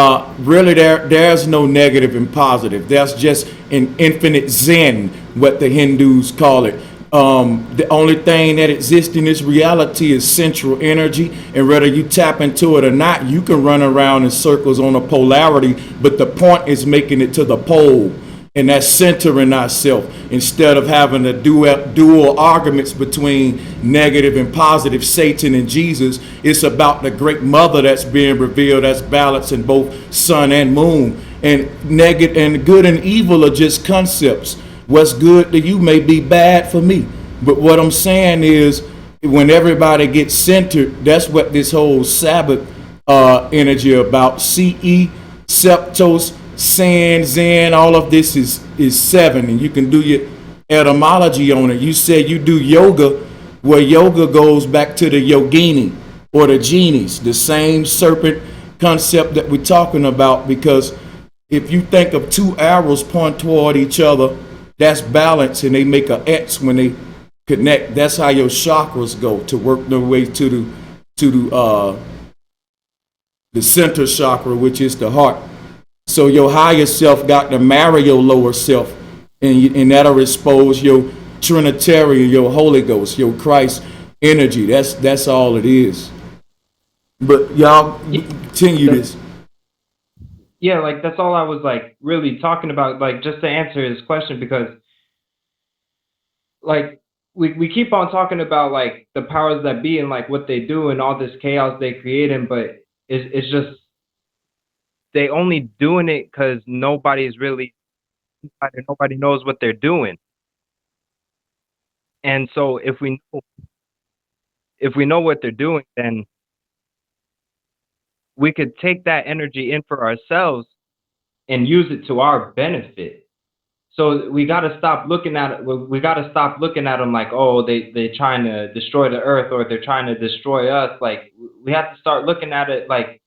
really there's no negative and positive. That's just an infinite Zen, what the Hindus call it. The only thing that exists in this reality is central energy. And whether you tap into it or not, you can run around in circles on a polarity. But the point is making it to the pole. And that's centering ourselves instead of having a dual arguments between negative and positive, Satan and Jesus. It's about the great mother that's being revealed as balance in both sun and moon. And negative and good and evil are just concepts. What's good to you may be bad for me. But what I'm saying is, when everybody gets centered, that's what this whole Sabbath energy about. CE, septos, San, Zen, all of this is 7, and you can do your etymology on it. You said you do yoga, where yoga goes back to the yogini or the genies, the same serpent concept that we're talking about, because if you think of 2 arrows point toward each other, that's balance, and they make a X when they connect. That's how your chakras go to work their way to the center chakra, which is the heart. So your higher self got to marry your lower self, and that'll expose your Trinitarian, your Holy Ghost, your Christ energy. That's all it is. But y'all continue this. Yeah, like that's all I was like really talking about, like just to answer his question, because like we keep on talking about like the powers that be and like what they do and all this chaos they creating, but it's just they only doing it because nobody knows what they're doing. And so if we know what they're doing, then we could take that energy in for ourselves and use it to our benefit. So we got to stop looking at it. We got to stop looking at them like, oh, they're trying to destroy the earth, or they're trying to destroy us. Like, we have to start looking at it like,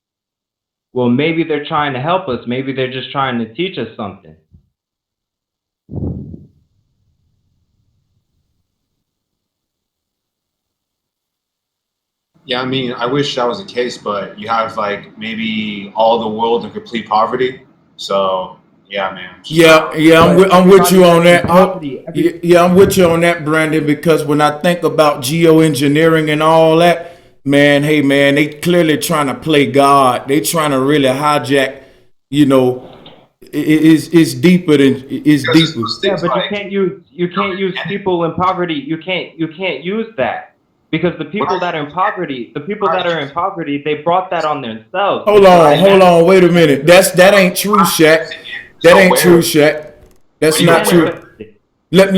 well, maybe they're trying to help us. Maybe they're just trying to teach us something. Yeah, I mean, I wish that was the case, but you have like maybe all the world in complete poverty. So yeah, man. I'm with you on that. I'm with you on that, Brandon, because when I think about geoengineering and all that, man, hey man, they clearly trying to play God. They trying to really hijack, it's deeper than it's deeper. Yeah, but you can't use people in poverty. You can't use that. Because the people that are in poverty, they brought that on themselves. Hold on, wait a minute. That ain't true, Shaq. That ain't true, Shaq. That's not true. Let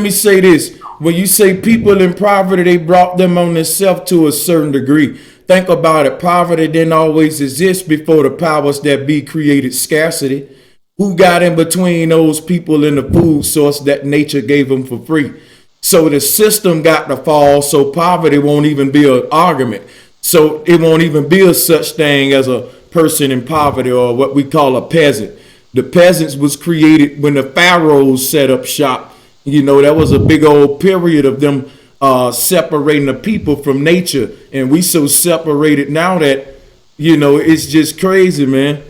me say this. When you say people in poverty, they brought them on themselves to a certain degree. Think about it. Poverty didn't always exist before the powers that be created scarcity. Who got in between those people and the food source that nature gave them for free? So the system got to fall, so poverty won't even be an argument. So it won't even be a such thing as a person in poverty, or what we call a peasant. The peasants was created when the pharaohs set up shop. That was a big old period of them separating the people from nature. And we so separated now that, it's just crazy, man.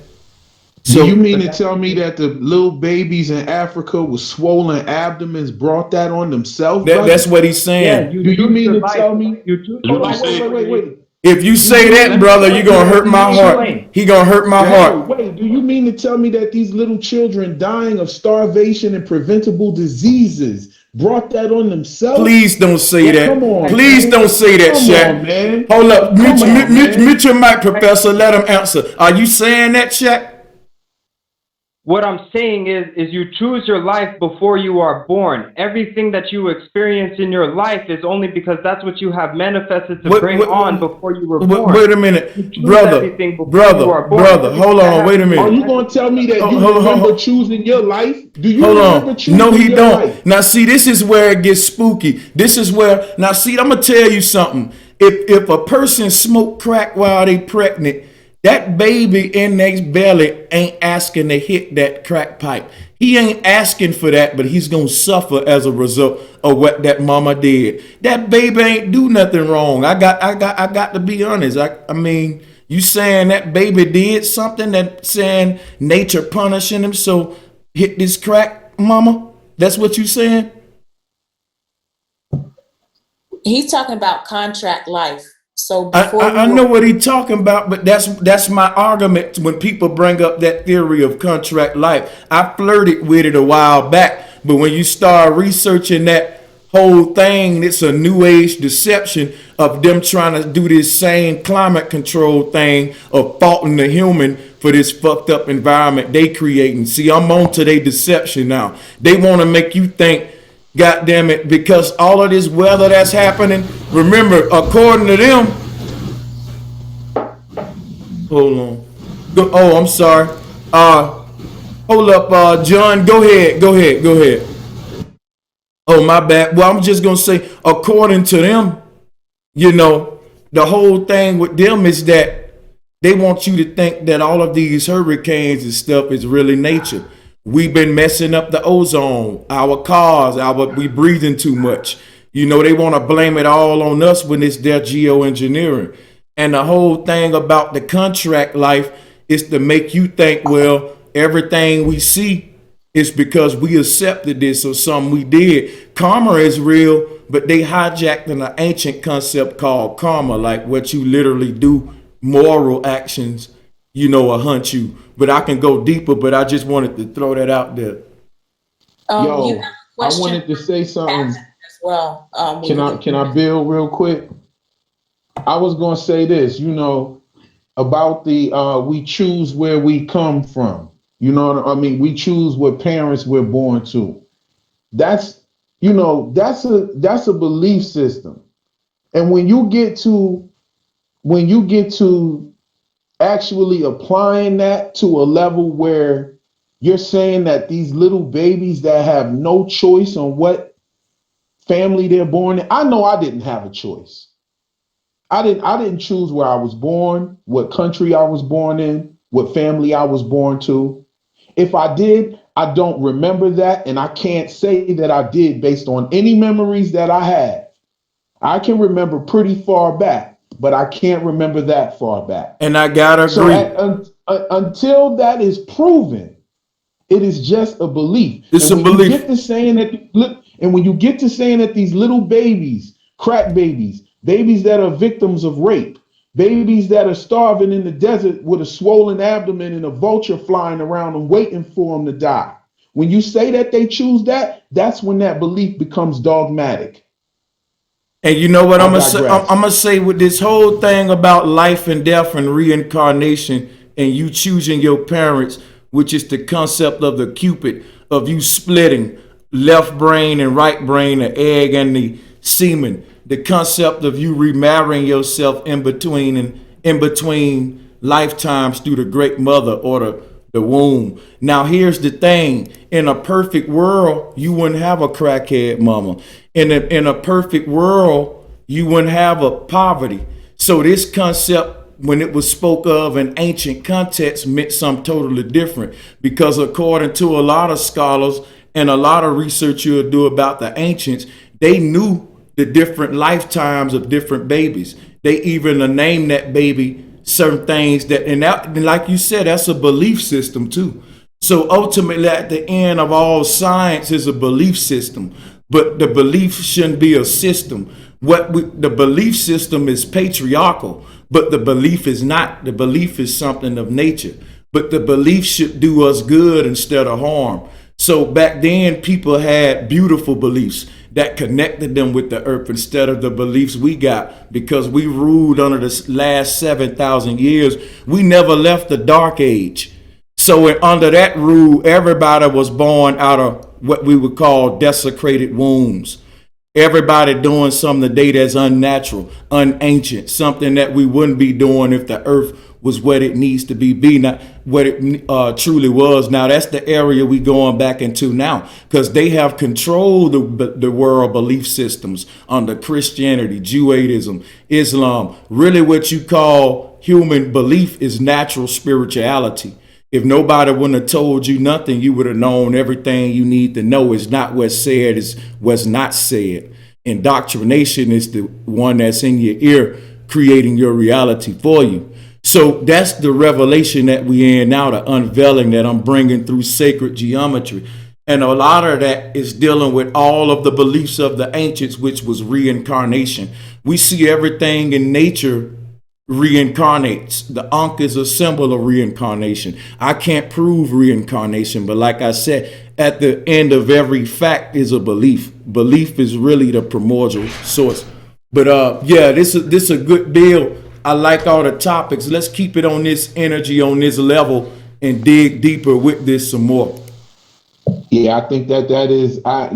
So you mean to tell me that the little babies in Africa with swollen abdomens brought that on themselves? That's what he's saying. Yeah, do you mean to tell me? Wait. If you say that, brother, you're going to hurt my heart. He going to hurt my heart. Wait, do you mean to tell me that these little children dying of starvation and preventable diseases brought that on themselves? Please don't say that. Come on, please don't say that, Shaq. Man. Hold up. Mute your mic, Professor. Let him answer. Are you saying that, Shaq? What I'm saying is you choose your life before you are born. Everything that you experience in your life is only because that's what you have manifested to bring on before you were born. Wait a minute, brother. Hold on, wait a minute. Are you going to tell me that you remember choosing your life? Do you remember choosing No, he your don't. life? Now, see, this is where it gets spooky. This is where, now, see, I'm going to tell you something. If a person smoke crack while they pregnant, that baby in their belly ain't asking to hit that crack pipe. He ain't asking for that, but he's going to suffer as a result of what that mama did. That baby ain't do nothing wrong. I got to be honest. I mean, you saying that baby did something, that saying nature punishing him, so hit this crack, mama? That's what you saying? He's talking about contract life. So before I know what he's talking about, but that's my argument when people bring up that theory of contract life. I flirted with it a while back, but when you start researching that whole thing, it's a new age deception of them trying to do this same climate control thing of faulting the human for this fucked up environment they creating. See, I'm on to their deception now. They want to make you think, God damn it, because all of this weather that's happening, remember, according to them, hold on. Oh, I'm sorry. Hold up, John, go ahead. Oh, my bad. Well, I'm just going to say, according to them, you know, the whole thing with them is that they want you to think that all of these hurricanes and stuff is really nature. We've been messing up the ozone, our cars, we breathing too much. You know, they want to blame it all on us when it's their geoengineering. And the whole thing about the contract life is to make you think, well, everything we see is because we accepted this or something we did. Karma is real, but they hijacked an ancient concept called karma, like what you literally do, moral actions, you know, will hunt you. But I can go deeper, but I just wanted to throw that out there. Yo, I wanted to say something. As well. Can I build real quick? I was going to say this, you know, about the we choose where we come from. You know what I mean? We choose what parents we're born to. That's, you know, that's a belief system. And when you get to actually applying that to a level where you're saying that these little babies that have no choice on what family they're born in, I know I didn't have a choice. I didn't choose where I was born, what country I was born in, what family I was born to. If I did, I don't remember that, and I can't say that I did based on any memories that I have. I can remember pretty far back, but I can't remember that far back. And I gotta agree. So until that is proven, it is just a belief. It's and a when belief. You get to saying that, and when you get to saying that these little babies, crack babies, babies that are victims of rape, babies that are starving in the desert with a swollen abdomen and a vulture flying around them waiting for them to die. When you say that they choose that, that's when that belief becomes dogmatic. And you know what I'm gonna say with this whole thing about life and death and reincarnation and you choosing your parents, which is the concept of the Cupid, of you splitting left brain and right brain, the egg and the semen, the concept of you remarrying yourself in between lifetimes through the great mother or the womb. Now here's the thing: in a perfect world, you wouldn't have a crackhead mama. In a perfect world, you wouldn't have a poverty. So this concept, when it was spoke of in ancient context, meant something totally different, because according to a lot of scholars and a lot of research you'll do about the ancients, they knew the different lifetimes of different babies. They even named that baby certain things and like you said, that's a belief system too. So ultimately, at the end of all science is a belief system, but the belief shouldn't be a system. The belief system is patriarchal, but the belief is not. The belief is something of nature, but the belief should do us good instead of harm. So back then, people had beautiful beliefs that connected them with the earth instead of the beliefs we got, because we ruled under the last 7,000 years. We never left the dark age. So under that rule, everybody was born out of what we would call desecrated wombs. Everybody doing something today that's unnatural, unancient, something that we wouldn't be doing if the earth was what it needs to be not what it truly was. Now that's the area we going back into now, because they have controlled the world belief systems under Christianity, Judaism, Islam. Really what you call human belief is natural spirituality. If nobody wouldn't have told you nothing, you would have known everything you need to know. Is not what's said, is what's not said. Indoctrination is the one that's in your ear, creating your reality for you. So that's the revelation that we in now, the unveiling that I'm bringing through sacred geometry. And a lot of that is dealing with all of the beliefs of the ancients, which was reincarnation. We see everything in nature reincarnates. The Ankh is a symbol of reincarnation. I can't prove reincarnation, but like I said, at the end of every fact is a belief. Belief is really the primordial source. But yeah, this is a good deal. I like all the topics. Let's keep it on this energy, on this level, and dig deeper with this some more. Yeah, I think that is, I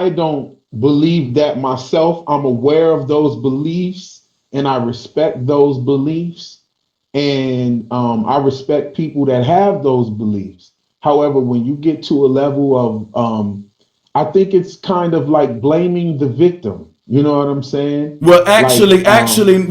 don't believe that myself. I'm aware of those beliefs and I respect those beliefs. And I respect people that have those beliefs. However, when you get to a level of, I think it's kind of like blaming the victim. You know what I'm saying? Well, actually, let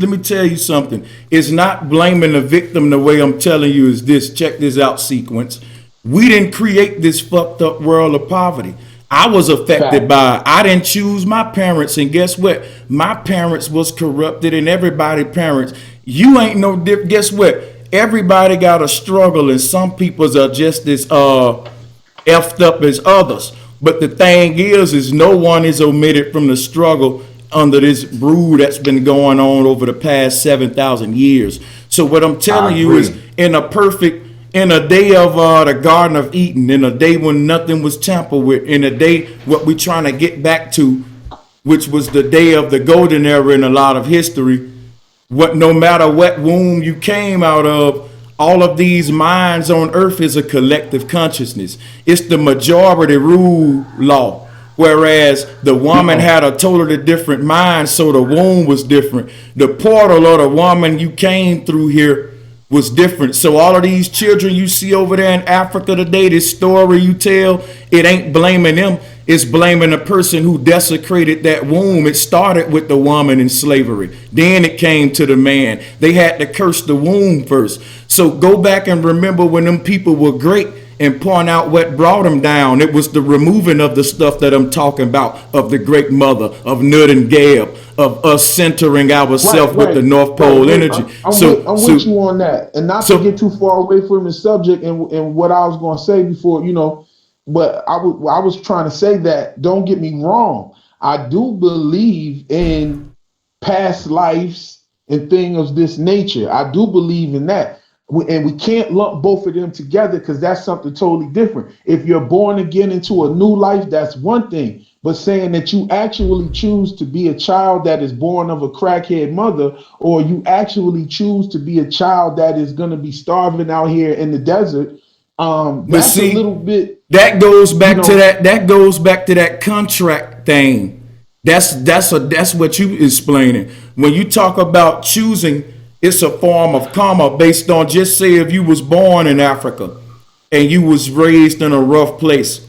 me tell you something. It's not blaming the victim. The way I'm telling you is this. Check this out, sequence. We didn't create this fucked up world of poverty. I was affected by it. I didn't choose my parents, and guess what? My parents was corrupted, and everybody's parents. You ain't no different. Guess what? Everybody got a struggle, and some people's are just as effed up as others. But the thing is no one is omitted from the struggle under this brood that's been going on over the past 7,000 years. So what I'm telling you is, in a day of the Garden of Eden, in a day when nothing was tampered with, in a day what we're trying to get back to, which was the day of the golden era in a lot of history, what no matter what womb you came out of, all of these minds on earth is a collective consciousness. It's the majority rule law. Whereas the woman had a totally different mind, so the womb was different. The portal or the woman you came through here was different. So all of these children you see over there in Africa today, this story you tell, it ain't blaming them. It's blaming the person who desecrated that womb. It started with the woman in slavery. Then it came to the man. They had to curse the womb first. So go back and remember when them people were great and point out what brought them down. It was the removing of the stuff that I'm talking about, of the great mother, of Nud and Geb, of us centering ourselves with the North Pole energy. I'm with you on that. And not to get too far away from the subject and what I was going to say before, but I was trying to say that, don't get me wrong. I do believe in past lives and things of this nature. I do believe in that. And we can't lump both of them together because that's something totally different. If you're born again into a new life, that's one thing. But saying that you actually choose to be a child that is born of a crackhead mother, or you actually choose to be a child that is going to be starving out here in the desert, that's a little bit. That goes back to that. That goes back to that contract thing. That's what you explaining. When you talk about choosing, it's a form of karma based on, just say if you was born in Africa and you was raised in a rough place,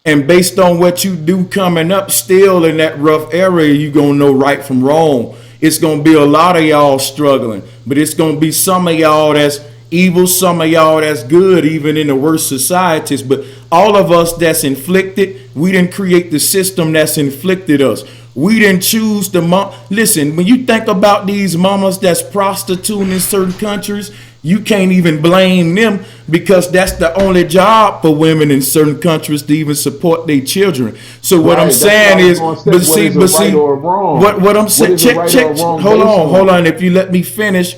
and based on what you do coming up still in that rough area, you gonna know right from wrong. It's gonna be a lot of y'all struggling, but it's gonna be some of y'all that's evil, some of y'all that's good, even in the worst societies. But all of us that's inflicted, we didn't create the system that's inflicted us. We didn't choose the mom. Listen, when you think about these mamas that's prostituting in certain countries, you can't even blame them, because that's the only job for women in certain countries to even support their children. So what I'm saying is, what I'm saying, check, hold on. If you let me finish,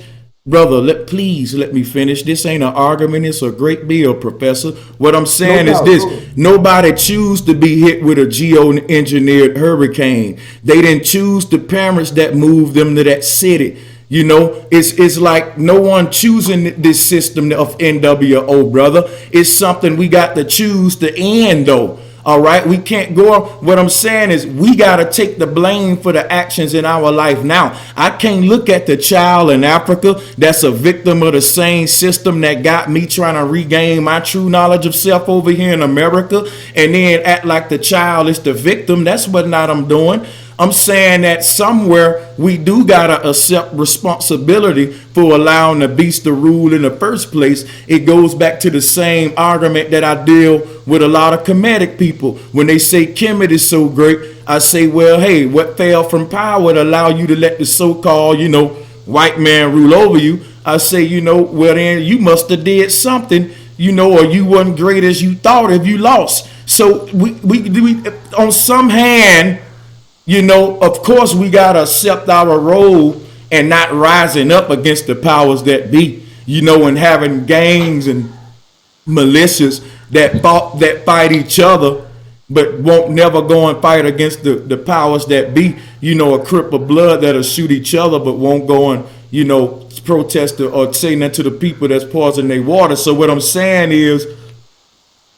brother, please let me finish. This ain't an argument. It's a great bill, Professor. What I'm saying is this. Nobody choose to be hit with a geo-engineered hurricane. They didn't choose the parents that moved them to that city. It's like no one choosing this system of NWO, brother. It's something we got to choose to end, though. All right, we can't go. What I'm saying is we got to take the blame for the actions in our life now. I can't look at the child in Africa that's a victim of the same system that got me trying to regain my true knowledge of self over here in America, and then act like the child is the victim. That's what not I'm doing. I'm saying that somewhere we do gotta accept responsibility for allowing the beast to rule in the first place. It goes back to the same argument that I deal with a lot of Kemetic people. When they say Kemet is so great, I say, well, hey, what fell from power to allow you to let the so-called, white man rule over you, I say, you know, well then you must have did something, you know, or you wasn't great as you thought if you lost. So we on some hand, you know, of course we gotta accept our role and not rising up against the powers that be, you know, and having gangs and militias that fight each other, but won't never go and fight against the powers that be. You know, a crip of blood that'll shoot each other, but won't go and, you know, protest or say nothing to the people that's poisoning their water. So what I'm saying is,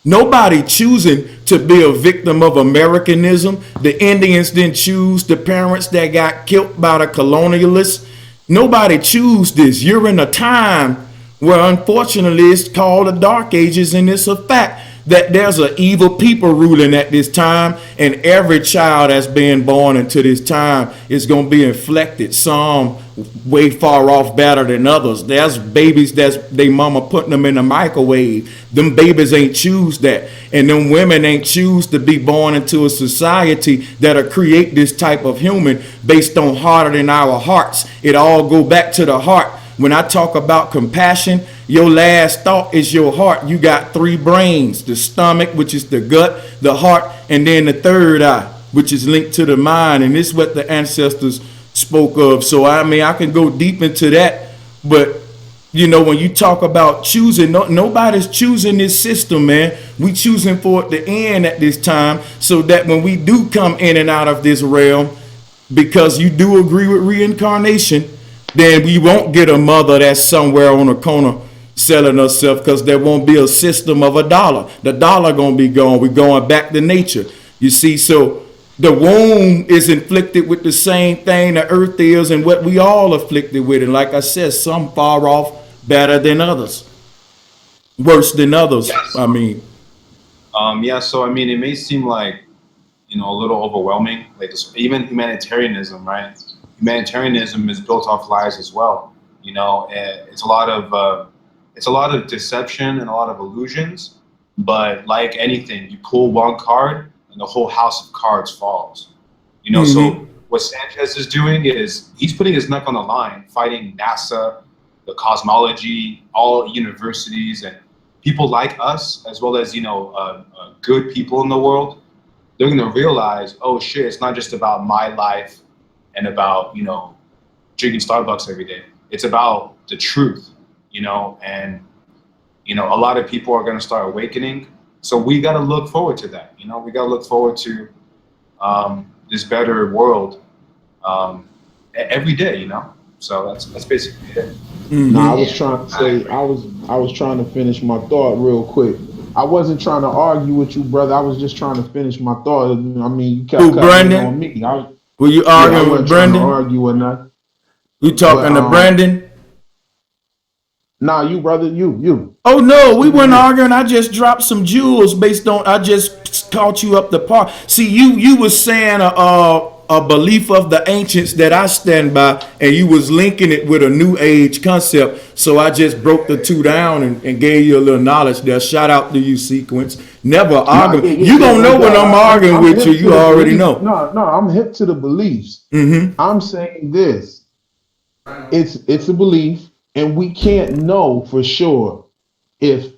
nobody choosing to be a victim of Americanism. The Indians didn't choose the parents that got killed by the colonialists. Nobody choose this. You're in a time where unfortunately it's called the Dark Ages, and it's a fact that there's an evil people ruling at this time, and every child that's being born into this time is going to be inflected, some way far off better than others. There's babies that's they mama putting them in the microwave. Them babies ain't choose that, and them women ain't choose to be born into a society that'll create this type of human based on harder than our hearts. It all go back to the heart. When I talk about compassion, your last thought is your heart. You got three brains: the stomach, which is the gut, the heart, and then the third eye, which is linked to the mind. And this is what the ancestors spoke of. So I mean, I can go deep into that, but you know, when you talk about choosing, nobody's choosing this system, man. We choosing for it to end at this time, so that when we do come in and out of this realm, because you do agree with reincarnation, then we won't get a mother that's somewhere on a corner selling herself, because there won't be a system of a dollar. The dollar gonna be gone. We're going back to nature. You see, so the womb is inflicted with the same thing the earth is, and what we all afflicted with. And like I said, some far off better than others, worse than others. Yes. I mean, yeah. So I mean, it may seem like, you know, a little overwhelming. Like even humanitarianism, right? Humanitarianism is built off lies as well. You know, it's a lot of deception and a lot of illusions. But like anything, you pull one card and the whole house of cards falls. You know, so what Sanchez is doing is he's putting his neck on the line, fighting NASA, the cosmology, all universities, and people like us, as well as, you know, good people in the world. They're going to realize, oh shit, it's not just about my life and about, you know, drinking Starbucks every day. It's about the truth, you know, and, you know, a lot of people are going to start awakening. So we got to look forward to that. You know, we got to look forward to this better world every day, you know. So that's basically it. No, I was trying to say, I was trying to finish my thought real quick. I wasn't trying to argue with you, brother. I was just trying to finish my thought. I mean, you kept cutting in on me. Were you arguing with Brendan? Argue or not? You talking to Brendan? Nah, you, brother, you. Oh no, we weren't arguing. I just dropped some jewels based on. I just caught you up the park. See, you was saying a belief of the ancients that I stand by, and you was linking it with a new age concept. So I just broke the two down and gave you a little knowledge there. Shout out to you, Sequence. Never arguing. You gonna know when I'm arguing with you. You already know. No, I'm hip to the beliefs. I'm saying this. It's a belief, and we can't know for sure if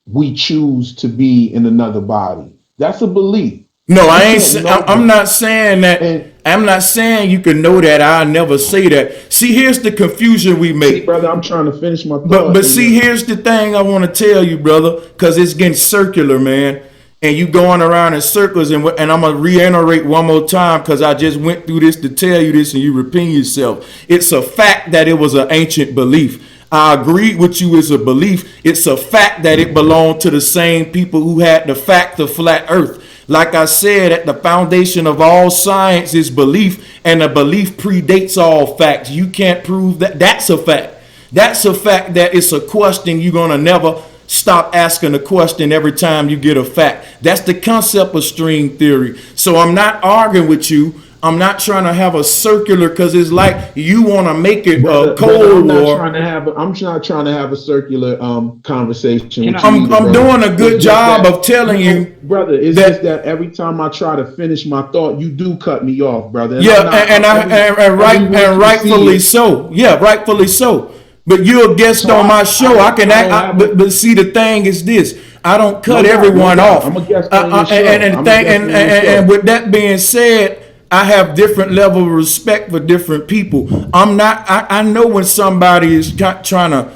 we choose to be in another body. That's a belief. No, I'm not saying that. I'm not saying you can know that. I never say that. See, here's the confusion we make. See, brother, I'm trying to finish my thought. But see, here's the thing I want to tell you, brother, because it's getting circular, man. And you going around in circles, and I'm going to reiterate one more time, because I just went through this to tell you this, and you repeat yourself. It's a fact that it was an ancient belief. I agree with you, it's a belief. It's a fact that it belonged to the same people who had the fact of flat earth. Like I said, at the foundation of all science is belief, and the belief predates all facts. You can't prove that. That's a fact. That's a fact that it's a question you're going to never stop asking a question every time you get a fact. That's the concept of string theory. So I'm not arguing with you. I'm not trying to have a circular because it's like you want to make it Brother, a Cold I'm not War. trying to have. I'm not trying to have a circular conversation with you I'm either, brother. doing a good It's just job that, of telling you, brother. It's that just that every time I try to finish my thought, you do cut me off, brother. And yeah, I'm not. and rightfully so. Yeah, rightfully so. But you're a guest So on my show. I can act. don't have a. But see, the thing is this: I don't cut No doubt, no everyone doubt. off. I'm a guest on your show. And with that being said, I have different level of respect for different people. I'm not. I know when somebody is trying to,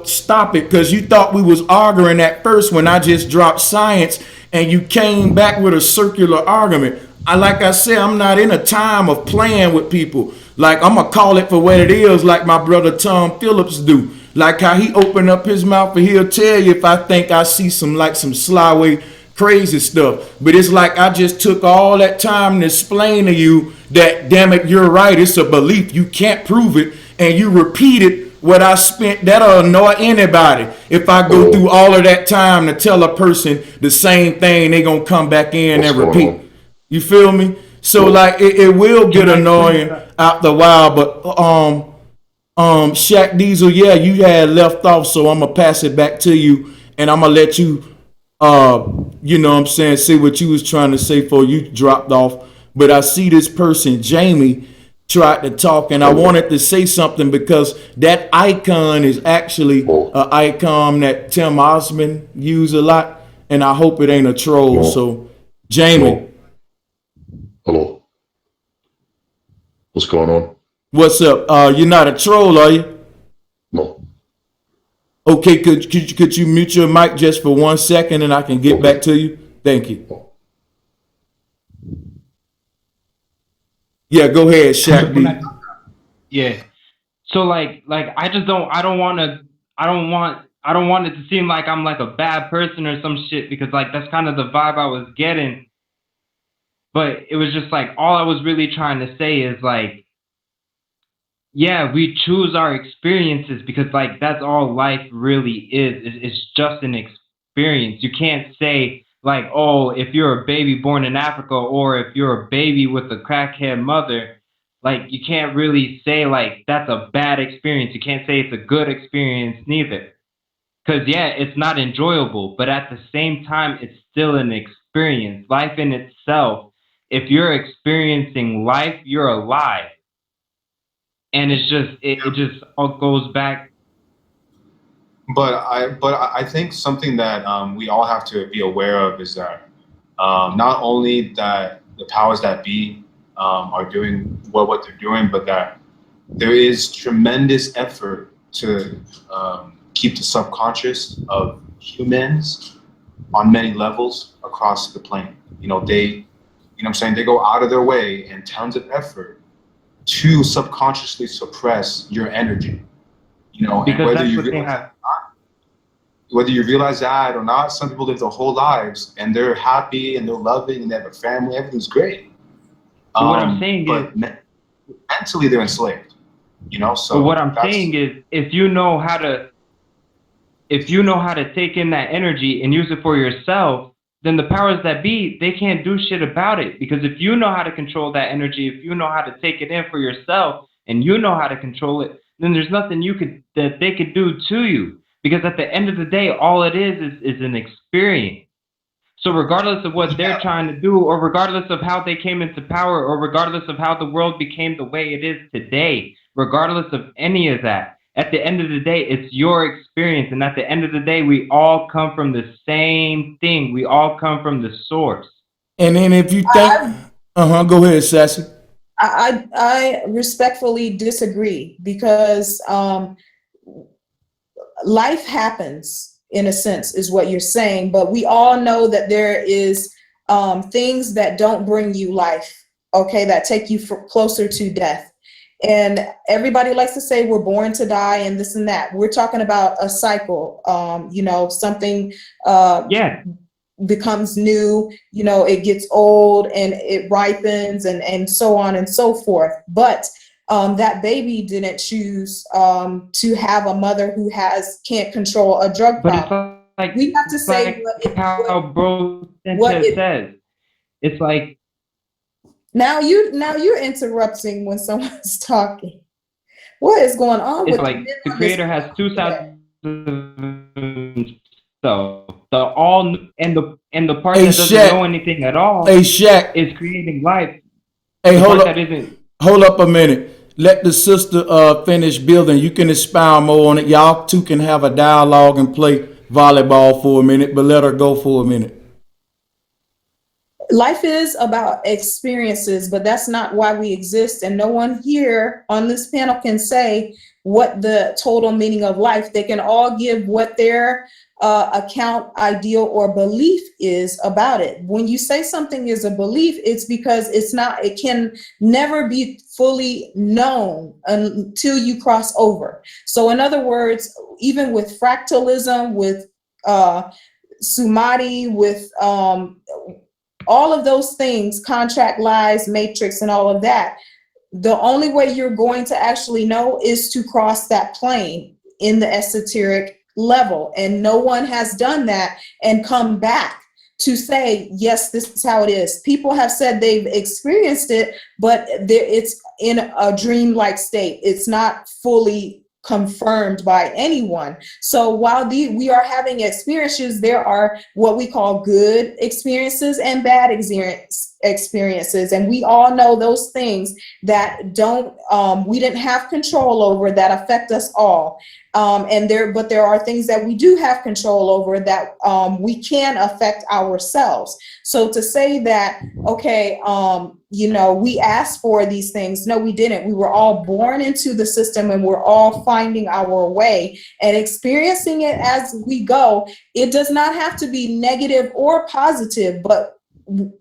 stop it, because you thought we was arguing at first when I just dropped science and you came back with a circular argument. Like I said, I'm not in a time of playing with people. Like, I'm gonna call it for what it is, like my brother Tom Phillips do. Like how he opened up his mouth and he'll tell you if I think I see some slyway crazy stuff. But it's like I just took all that time to explain to you that, damn it, you're right. It's a belief. You can't prove it. And you repeated what I spent. That'll annoy anybody. If I go through all of that time to tell a person the same thing, they gonna come back in and repeat. You feel me? So like it will get annoying after a while. But Shaq Diesel, yeah, you had left off, so I'm gonna pass it back to you, and I'm gonna let you say what you was trying to say before you dropped off. But I see this person, Jamie, tried to talk, and I wanted to say something because that icon is actually an icon that Tim Osmond used a lot, and I hope it ain't a troll. So, Jamie. Hello. What's going on? What's up? You're not a troll, are you? No. Okay, could you mute your mic just for 1 second and I can get back to you? Thank you. Yeah, go ahead, Shaq D. Yeah. So like I don't want it to seem like I'm like a bad person or some shit, because like that's kind of the vibe I was getting. But it was just like, all I was really trying to say is like, yeah, we choose our experiences because like that's all life really is. It's just an experience. You can't say like, oh, if you're a baby born in Africa or if you're a baby with a crackhead mother, like you can't really say like that's a bad experience. You can't say it's a good experience neither. Because yeah, it's not enjoyable, but at the same time, it's still an experience. Life in itself, if you're experiencing life, you're alive. And it's just it just all goes back. But I think something that we all have to be aware of is that not only that the powers that be are doing what they're doing, but that there is tremendous effort to keep the subconscious of humans on many levels across the plane. They go out of their way and tons of effort to subconsciously suppress your energy. And whether you realize that or not, some people live their whole lives and they're happy and they're loving and they have a family, everything's great. What I'm saying is, mentally they're enslaved. So what I'm saying is, if you know how to take in that energy and use it for yourself, then the powers that be, they can't do shit about it. Because if you know how to control that energy, if you know how to take it in for yourself and you know how to control it, then there's nothing that they could do to you. Because at the end of the day, all it is an experience. So regardless of what they're trying to do, or regardless of how they came into power, or regardless of how the world became the way it is today, regardless of any of that, at the end of the day, it's your experience. And at the end of the day, we all come from the same thing. We all come from the source. And then if you think, go ahead, Sassy. I respectfully disagree, because life happens, in a sense, is what you're saying. But we all know that there is things that don't bring you life, okay, that take you closer to death. And everybody likes to say we're born to die and this and that. We're talking about a cycle, something becomes new, it gets old and it ripens and so on and so forth. But that baby didn't choose to have a mother who can't control a drug problem. Like, we have to say how Bro Sanchez says. It's like, Now you're interrupting when someone's talking. What is going on It's with like men the on this creator has two sides today? of himself. The all and the part Hey that doesn't know Shaq. anything at all Hey Shaq. is creating life. Hey, The hold part that up. isn't. Hold up a minute. Let the sister finish building. You can expound more on it. Y'all two can have a dialogue and play volleyball for a minute, but let her go for a minute. Life is about experiences, but that's not why we exist. And no one here on this panel can say what the total meaning of life. They can all give what their account, ideal, or belief is about it. When you say something is a belief, it's because it can never be fully known until you cross over. So in other words, even with fractalism, with Sumati, with all of those things, contract lies, matrix, and all of that, the only way you're going to actually know is to cross that plane in the esoteric level. And no one has done that and come back to say, yes, this is how it is. People have said they've experienced it, but it's in a dream-like state. It's not fully confirmed by anyone. So while we are having experiences, there are what we call good experiences and bad experiences. And we all know those things that we didn't have control over, that affect us all. But there are things that we do have control over that we can affect ourselves. So to say that, okay, we asked for these things. No, we didn't. We were all born into the system and we're all finding our way and experiencing it as we go. It does not have to be negative or positive, but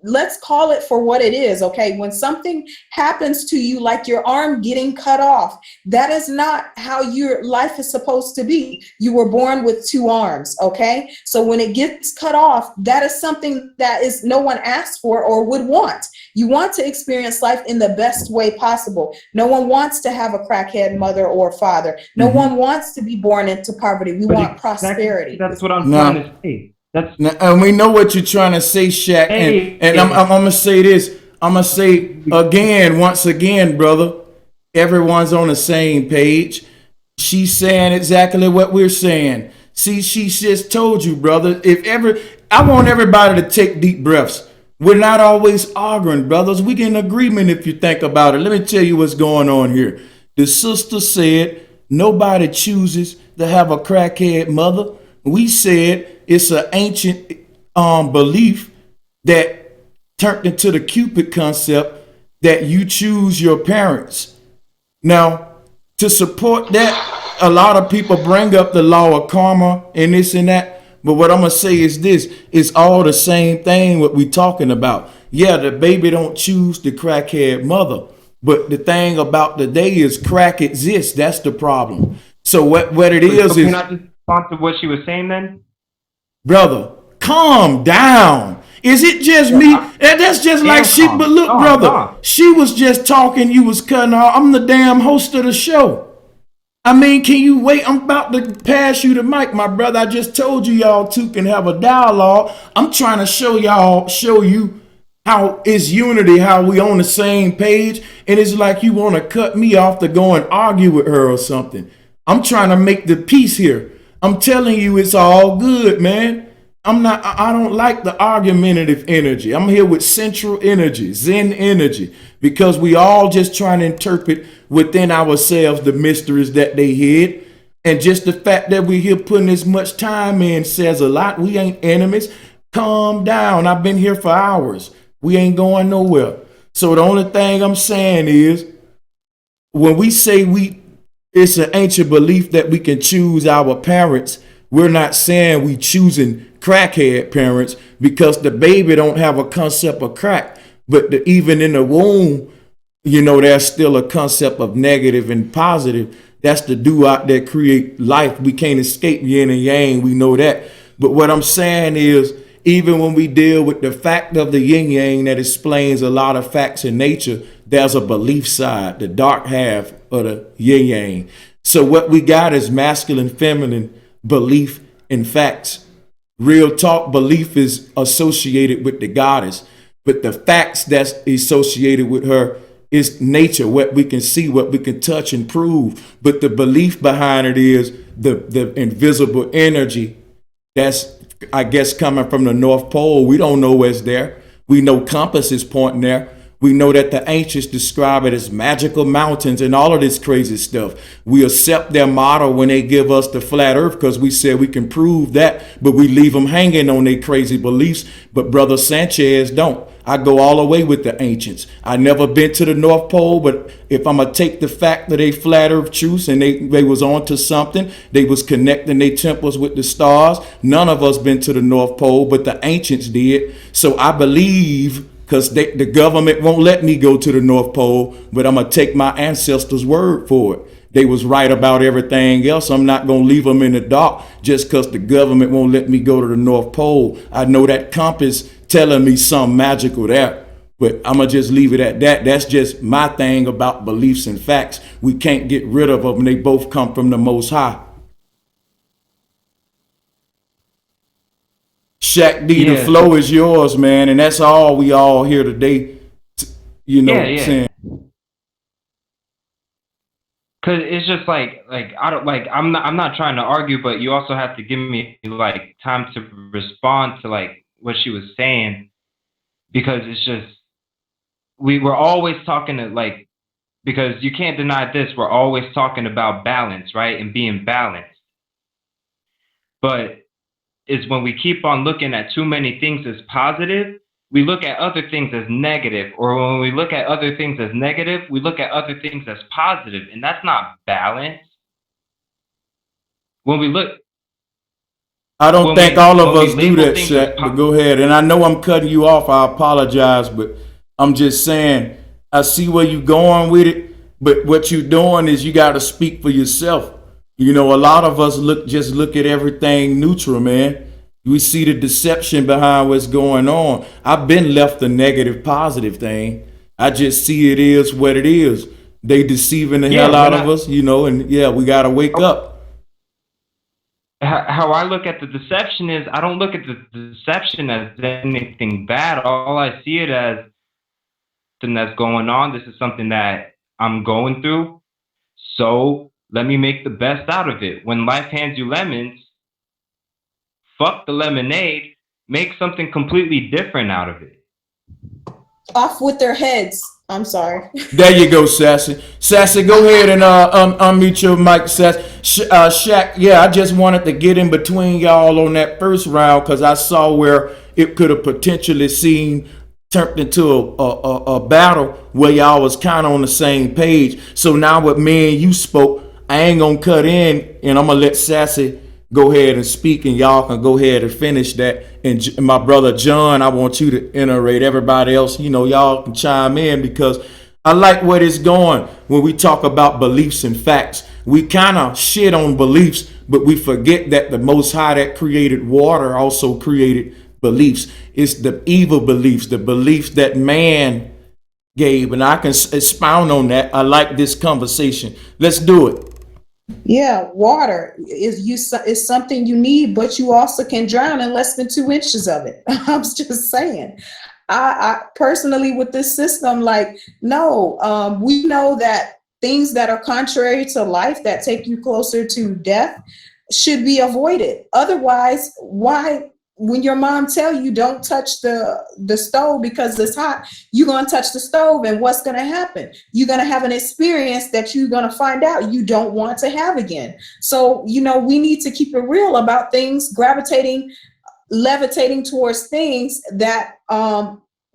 let's call it for what it is. Okay, when something happens to you, like your arm getting cut off, that is not how your life is supposed to be. You were born with two arms. Okay, so when it gets cut off, that is something that is no one asked for or would want. You want to experience life in the best way possible. No one wants to have a crackhead mother or father. No one wants to be born into poverty. We want prosperity. That's what I'm trying to say. And we know what you're trying to say, Shaq. And I'm gonna say this. I'm gonna say once again, brother. Everyone's on the same page. She's saying exactly what we're saying. See, she just told you, brother. I want everybody to take deep breaths. We're not always arguing, brothers. We get in agreement if you think about it. Let me tell you what's going on here. The sister said nobody chooses to have a crackhead mother. We said it's an ancient belief that turned into the Cupid concept that you choose your parents. Now, to support that, a lot of people bring up the law of karma and this and that. But what I'm going to say is this, it's all the same thing what we talking about. Yeah, the baby don't choose the crackhead mother. But the thing about the day is crack exists. That's the problem. So what it is Can I just respond to what she was saying then? Brother, calm down. Is it just me? That's just like she, but look, brother, she was just talking, you was cutting her. I'm the damn host of the show. I mean, can you wait? I'm about to pass you the mic, my brother. I just told you y'all two can have a dialogue. I'm trying to show you how it's unity, how we on the same page. And it's like you want to cut me off to go and argue with her or something. I'm trying to make the peace here. I'm telling you, it's all good, man. I don't like the argumentative energy. I'm here with central energy, Zen energy, because we all just trying to interpret within ourselves the mysteries that they hid. And just the fact that we're here putting as much time in says a lot. We ain't enemies. Calm down. I've been here for hours. We ain't going nowhere. So the only thing I'm saying is when we say it's an ancient belief that we can choose our parents, we're not saying we choosing crackhead parents because the baby don't have a concept of crack. But even in the womb, there's still a concept of negative and positive. That's the duat that create life. We can't escape yin and yang. We know that. But what I'm saying is, even when we deal with the fact of the yin yang that explains a lot of facts in nature, there's a belief side, the dark half of the yin yang. So what we got is masculine, feminine, belief, and facts. Real talk, belief is associated with the goddess. but the facts that's associated with her is nature, what we can see, what we can touch and prove. But the belief behind it is the invisible energy that's, I guess, coming from the North Pole. We don't know what's there. We know compass is pointing there. We know that the ancients describe it as magical mountains and all of this crazy stuff. We accept their model when they give us the flat earth because we said we can prove that, but we leave them hanging on their crazy beliefs. But Brother Sanchez don't. I go all the way with the ancients. I never been to the North Pole, but if I'm going to take the fact that they flat earth truths and they was on to something, they was connecting their temples with the stars. None of us been to the North Pole, but the ancients did. So I believe, because the government won't let me go to the North Pole, but I'm going to take my ancestors' word for it. They was right about everything else. I'm not going to leave them in the dark just because the government won't let me go to the North Pole. I know that compass telling me something magical there, but I'm going to just leave it at that. That's just my thing about beliefs and facts. We can't get rid of them. They both come from the Most High. Shaq D, the flow is yours, man, and that's all we all here today. You know what I'm saying? Cause it's just like I don't like I'm not trying to argue, but you also have to give me like time to respond to like what she was saying, because it's just we're always talking to like, because you can't deny this, we're always talking about balance, right, and being balanced. But it's when we keep on looking at too many things as positive, we look at other things as negative, or when we look at other things as negative, we look at other things as positive, and that's not balance. When we look, I don't think all of us do that, Shaq, but go ahead. And I know I'm cutting you off. I apologize, but I'm just saying, I see where you're going with it, but what you're doing is you got to speak for yourself. You know, a lot of us look at everything neutral, man. We see the deception behind what's going on. I've been left the negative, positive thing. I just see it is what it is. They deceiving the hell out of us, you know, and yeah, we got to wake up. How I look at the deception is, I don't look at the deception as anything bad. All I see it as something that's going on. This is something that I'm going through. So let me make the best out of it. When life hands you lemons, fuck the lemonade, make something completely different out of it. Off with their heads. I'm sorry. There you go, Sassy. Sassy, go ahead and unmute your mic, Sassy. Shaq, yeah, I just wanted to get in between y'all on that first round because I saw where it could have potentially turned into a battle where y'all was kind of on the same page. So now with me and you spoke, I ain't gonna cut in, and I'm gonna let Sassy go ahead and speak, and y'all can go ahead and finish that. And my brother John, I want you to iterate. Everybody else, you know, y'all can chime in because I like where it's going. When we talk about beliefs and facts, we kind of shit on beliefs, but we forget that the Most High that created water also created beliefs. It's the evil beliefs, the beliefs that man gave, and I can expound on that. I like this conversation. Let's do it. Yeah, water is something you need, but you also can drown in less than 2 inches of it. I'm just saying. I personally, with this system, like, no, we know that things that are contrary to life, that take you closer to death, should be avoided. Otherwise, why? When your mom tell you don't touch the stove because it's hot, you're going to touch the stove, and what's going to happen? You're going to have an experience that you're going to find out you don't want to have again. So, you know, we need to keep it real about things, levitating towards things that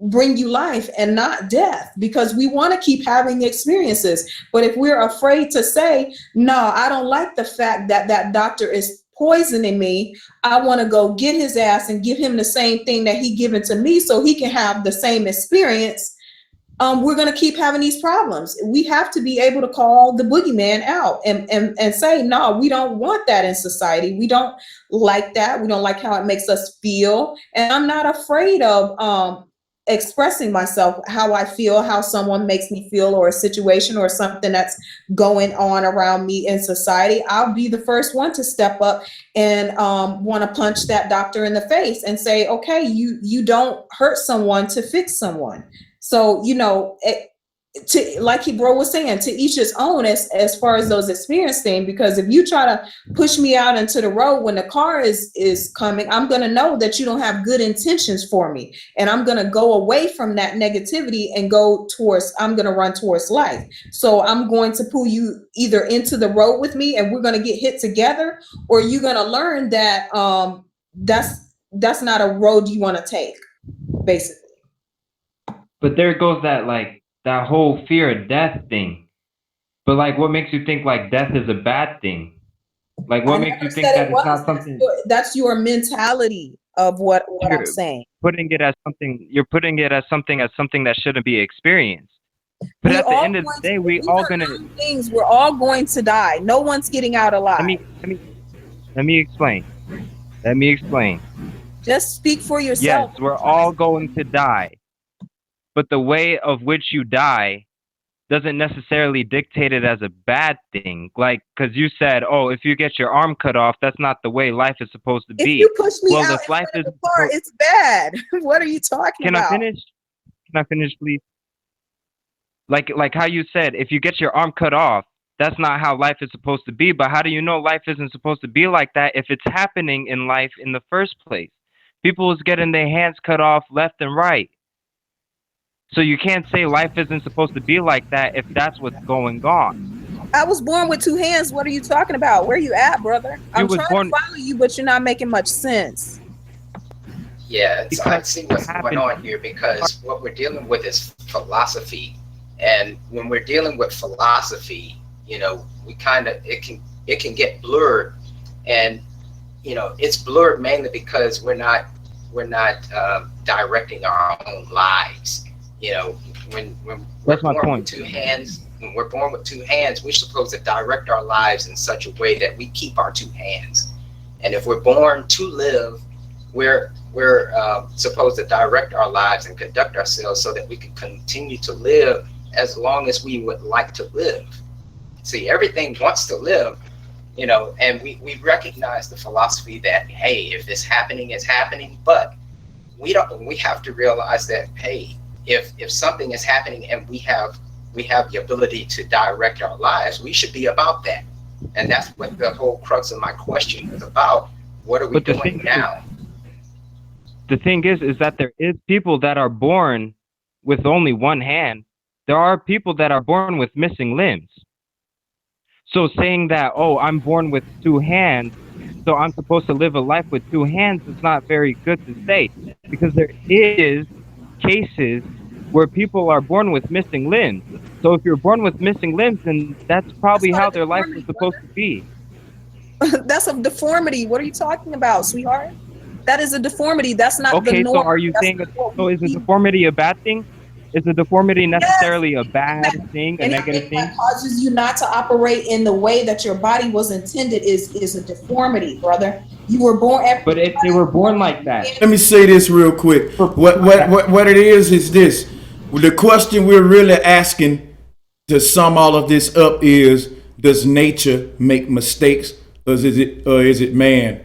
bring you life and not death, because we want to keep having experiences. But if we're afraid to say, no, I don't like the fact that that doctor is poisoning me, I want to go get his ass and give him the same thing that he given to me so he can have the same experience, we're going to keep having these problems. We have to be able to call the boogeyman out and say, no, we don't want that in society. We don't like that. We don't like how it makes us feel. And I'm not afraid of expressing myself, how I feel, how someone makes me feel, or a situation or something that's going on around me in society, I'll be the first one to step up and want to punch that doctor in the face and say, okay, you don't hurt someone to fix someone. So, you know, to, like bro was saying, to each his own as far as those experience things, because if you try to push me out into the road when the car is coming, I'm going to know that you don't have good intentions for me, and I'm going to go away from that negativity and I'm going to run towards life. So I'm going to pull you either into the road with me and we're going to get hit together, or you're going to learn that that's not a road you want to take, basically. But there goes that whole fear of death thing. But like, what makes you think like death is a bad thing? Like, what makes you think that it's not something? That's your mentality of what I'm saying. You're putting it as something that shouldn't be experienced. But at the end of the day, we're all going to die. No one's getting out alive. Let me explain. Just speak for yourself. Yes, we're all going to die. But the way of which you die doesn't necessarily dictate it as a bad thing. Like, because you said, oh, if you get your arm cut off, that's not the way life is supposed to be. If you push me out in front of the car, it's bad. What are you talking about? Can I finish, please? Like how you said, if you get your arm cut off, that's not how life is supposed to be. But how do you know life isn't supposed to be like that if it's happening in life in the first place? People is getting their hands cut off left and right. So you can't say life isn't supposed to be like that if that's what's going on. I was born with two hands. What are you talking about? Where you at, brother? I'm trying to follow you, but you're not making much sense. Yeah, I see what's going on here, because what we're dealing with is philosophy. And when we're dealing with philosophy, you know, we kind of, it can get blurred. And, you know, it's blurred mainly because we're not directing our own lives. You know, when we're born with two hands, we're supposed to direct our lives in such a way that we keep our two hands. And if we're born to live, we're supposed to direct our lives and conduct ourselves so that we can continue to live as long as we would like to live. See, everything wants to live, you know, and we recognize the philosophy that, hey, if it's happening, it's happening. But we have to realize that, hey, if something is happening and we have the ability to direct our lives, we should be about that. And that's what the whole crux of my question was about. What are we doing now? The thing is that there is people that are born with only one hand. There are people that are born with missing limbs. So saying that, oh, I'm born with two hands, so I'm supposed to live a life with two hands, is not very good to say, because there is cases where people are born with missing limbs. So if you're born with missing limbs, then that's probably how their life is supposed to be. That's a deformity. What are you talking about, sweetheart? That is a deformity. That's not the norm. Okay, so are you saying, so is a deformity a bad thing? Is a deformity necessarily a bad thing, a negative thing? That causes you not to operate in the way that your body was intended is a deformity, brother. You were born. But if they were born like that. Let me say this real quick. What it is this. The question we're really asking to sum all of this up is, does nature make mistakes, or is it man?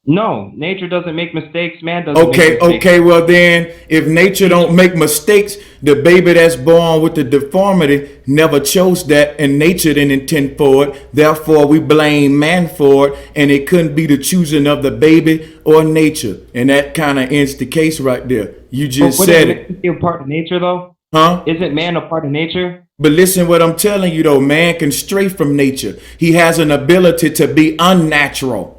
No, nature doesn't make mistakes. Man doesn't make mistakes. Okay, well then, if nature don't make mistakes, the baby that's born with the deformity never chose that, and nature didn't intend for it. Therefore, we blame man for it, and it couldn't be the choosing of the baby or nature. And that kind of ends the case right there. You just said it. Isn't man a part of nature, though? Huh? Isn't man a part of nature? But listen what I'm telling you, though. Man can stray from nature. He has an ability to be unnatural.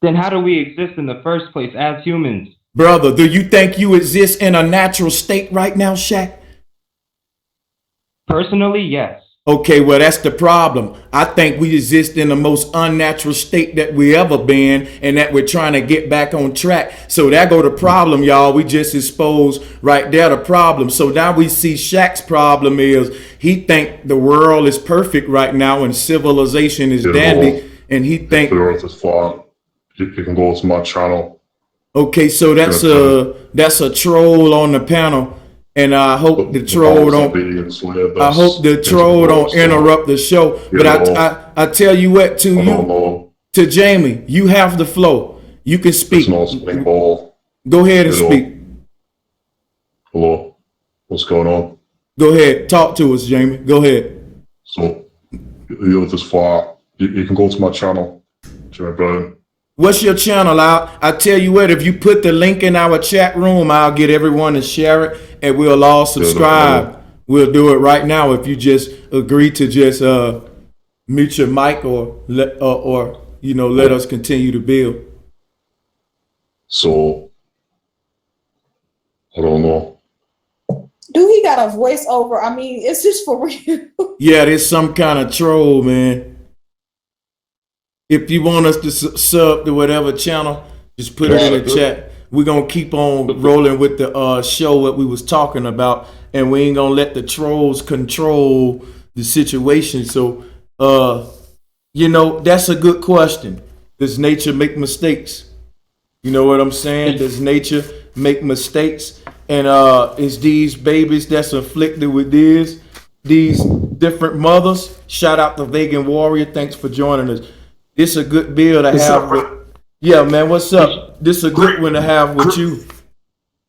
Then how do we exist in the first place as humans? Brother, do you think you exist in a natural state right now, Shaq? Personally, yes. Okay, well, that's the problem. I think we exist in the most unnatural state that we ever been, and that we're trying to get back on track. So there go the problem, y'all. We just exposed right there the problem. So now we see Shaq's problem is he think the world is perfect right now and civilization is dandy, and he think the earth is flat. You can go to my channel Okay, so that's a troll on the panel, and I hope the troll don't. I hope the troll don't interrupt the show. But I tell you what, to Jamie, you have the flow. You can speak. Go ahead and speak. Hello, what's going on? Go ahead, talk to us, Jamie. Go ahead. So, you just far. You can go to my channel, Jamie Bryan. What's your channel? I tell you what, if you put the link in our chat room, I'll get everyone to share it, and we'll all subscribe. We'll do it right now if you just agree to just mute your mic or let us continue to build. So, I don't know. Do he got a voiceover? I mean, it's just for real. Yeah, there's some kind of troll, man. If you want us to sub to whatever channel, just put it in the chat. We're going to keep on rolling with the show that we was talking about, and we ain't going to let the trolls control the situation. So, that's a good question. Does nature make mistakes? You know what I'm saying? Does nature make mistakes? And is these babies that's afflicted with these different mothers? Shout out to Vegan Warrior. Thanks for joining us. This a good bill to have. Yeah, man. What's up? This a good one to have with you.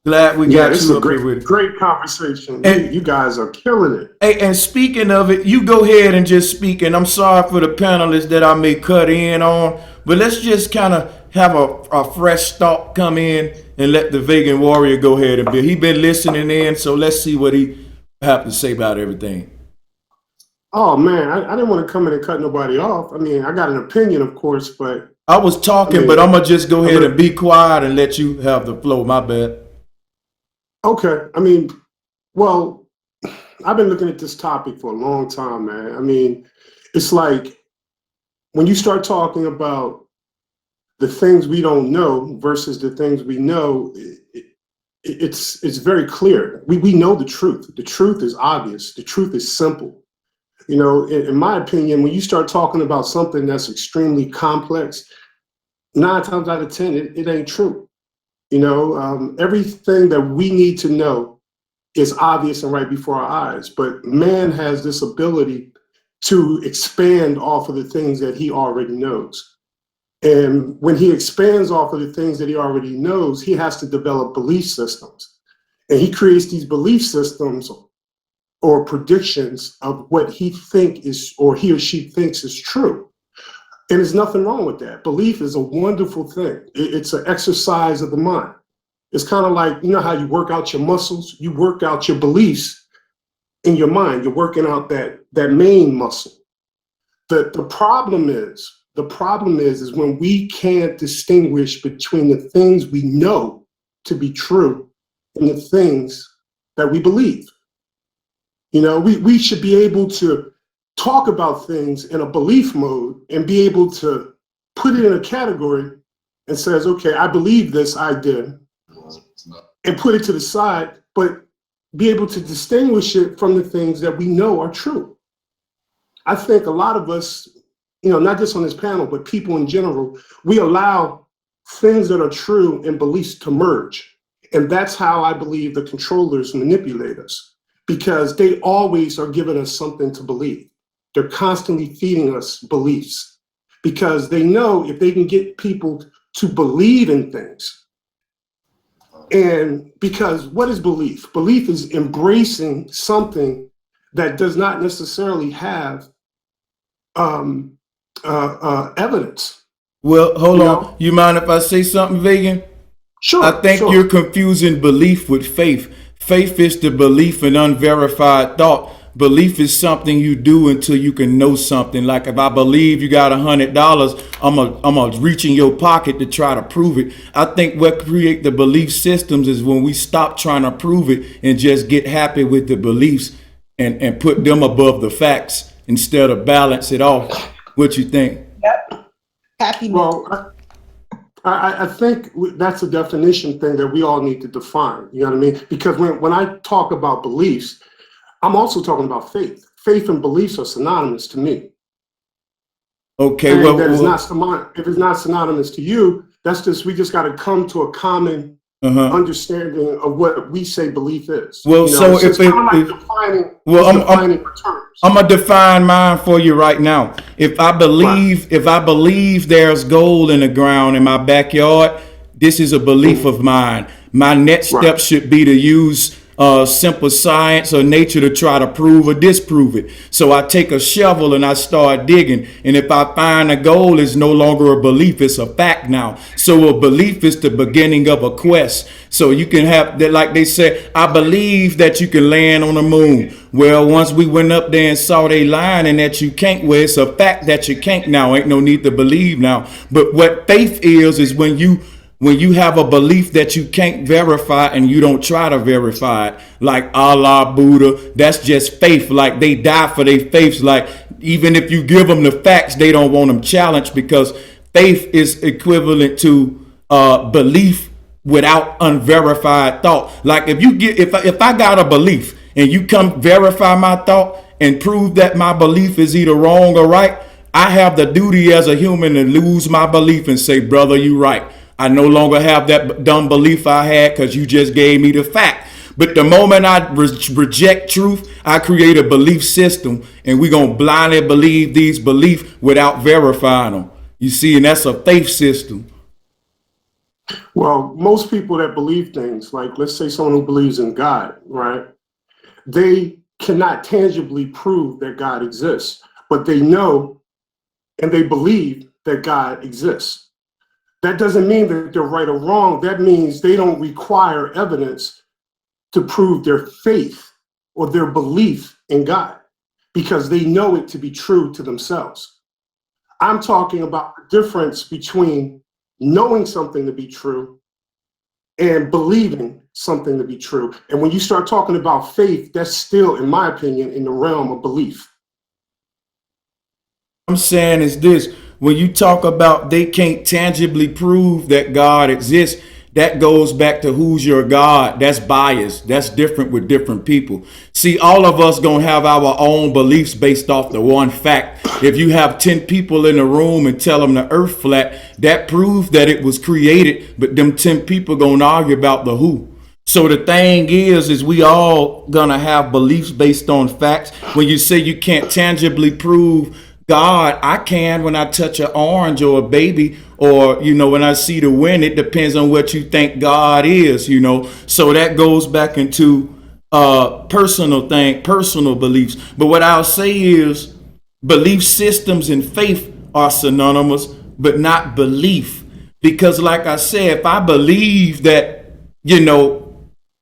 Glad we got you up here with it. Great conversation. And, you guys are killing it. Hey, and speaking of it, you go ahead and just speak. And I'm sorry for the panelists that I may cut in on, but let's just kind of have a fresh thought come in and let the Vegan Warrior go ahead and build. He been listening in, so let's see what he have to say about everything. Oh man, I didn't want to come in and cut nobody off. I mean, I got an opinion, of course, but I was talking, but I'm gonna just go ahead and be quiet and let you have the flow. My bad. Okay. I mean, well, I've been looking at this topic for a long time, man. I mean, it's like when you start talking about the things we don't know versus the things we know, it's very clear. We know the truth. The truth is obvious. The truth is simple. You know, in my opinion, when you start talking about something that's extremely complex, 9 times out of 10, it ain't true. You know, everything that we need to know is obvious and right before our eyes. But man has this ability to expand off of the things that he already knows. And when he expands off of the things that he already knows, he has to develop belief systems. And he creates these belief systems or predictions of what he think is, or he or she thinks is true. And there's nothing wrong with that. Belief is a wonderful thing. It's an exercise of the mind. It's kind of like, you know how you work out your muscles? You work out your beliefs in your mind. You're working out that main muscle. The problem is when we can't distinguish between the things we know to be true and the things that we believe. You know, we should be able to talk about things in a belief mode and be able to put it in a category and says, okay, I believe this, I did, and put it to the side, but be able to distinguish it from the things that we know are true. I think a lot of us, you know, not just on this panel, but people in general, we allow things that are true and beliefs to merge. And that's how I believe the controllers manipulate us. Because they always are giving us something to believe. They're constantly feeding us beliefs because they know if they can get people to believe in things. And because what is belief? Belief is embracing something that does not necessarily have evidence. Well, hold on. You mind if I say something, Vegan? Sure. I think you're confusing belief with faith. Faith is the belief in unverified thought. Belief is something you do until you can know something. Like if I believe you got $100, I'm a reach in your pocket to try to prove it. I think what create the belief systems is when we stop trying to prove it and just get happy with the beliefs and put them above the facts instead of balance it off. What you think? Yep. Happy. Well, I think that's a definition thing that we all need to define. You know what I mean? Because when I talk about beliefs, I'm also talking about faith. Faith and beliefs are synonymous to me. Okay, and if it's not synonymous to you, That's just, we just got to come to a common understanding of what we say belief is. Well, You know, so it's if just kinda like defining, well, it's defining terms. I'm gonna define mine for you right now. If I believe there's gold in the ground in my backyard, this is a belief of mine. My next step should be to use simple science or nature to try to prove or disprove it. So I take a shovel and I start digging. And if I find a gold, it's no longer a belief, it's a fact now. So a belief is the beginning of a quest. So you can have that, like they said, I believe that you can land on the moon. Well, once we went up there and saw they lying and that you can't, well, it's a fact that you can't now. Ain't no need to believe now. But what faith is when you have a belief that you can't verify and you don't try to verify it, like Allah, Buddha, that's just faith. Like they die for their faiths. Like even if you give them the facts, they don't want them challenged, because faith is equivalent to belief without unverified thought. Like if I got a belief and you come verify my thought and prove that my belief is either wrong or right, I have the duty as a human to lose my belief and say, brother, you right. I no longer have that dumb belief I had because you just gave me the fact. But the moment I reject truth, I create a belief system, and we're going to blindly believe these beliefs without verifying them. You see, and that's a faith system. Well, most people that believe things, like let's say someone who believes in God, right? They cannot tangibly prove that God exists, but they know and they believe that God exists. That doesn't mean that they're right or wrong. That means they don't require evidence to prove their faith or their belief in God, because they know it to be true to themselves. I'm talking about the difference between knowing something to be true and believing something to be true. And when you start talking about faith, that's still, in my opinion, in the realm of belief. I'm saying is this: when you talk about they can't tangibly prove that God exists, that goes back to who's your God. That's biased. That's different with different people. See, all of us gonna have our own beliefs based off the one fact. If you have 10 people in a room and tell them the earth flat, that proves that it was created, but them 10 people gonna argue about the who. So the thing is we all gonna have beliefs based on facts. When you say you can't tangibly prove God, I can when I touch an orange or a baby, or, you know, when I see the wind. It depends on what you think God is, you know. So that goes back into personal beliefs. But what I'll say is belief systems and faith are synonymous, but not belief. Because like I said, if I believe that, you know,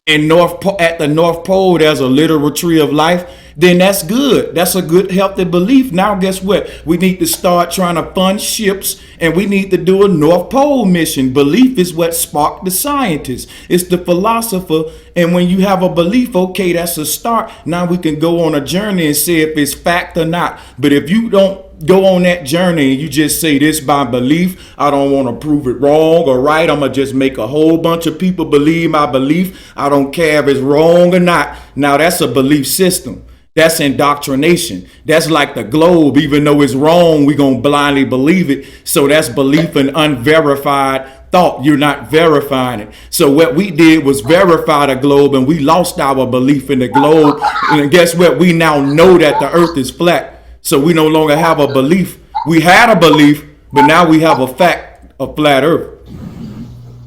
at the North Pole there's a literal tree of life, then that's good. That's a good, healthy belief. Now, guess what? We need to start trying to fund ships, and we need to do a North Pole mission. Belief is what sparked the scientists. It's the philosopher. And when you have a belief, okay, that's a start. Now we can go on a journey and see if it's fact or not. But if you don't go on that journey and you just say this by belief, I don't want to prove it wrong or right, I'm going to just make a whole bunch of people believe my belief, I don't care if it's wrong or not. Now that's a belief system. That's indoctrination. That's like the globe. Even though it's wrong, we're going to blindly believe it. So that's belief in unverified thought. You're not verifying it. So what we did was verify the globe, and we lost our belief in the globe. And guess what? We now know that the earth is flat. So we no longer have a belief. We had a belief, but now we have a fact of flat earth.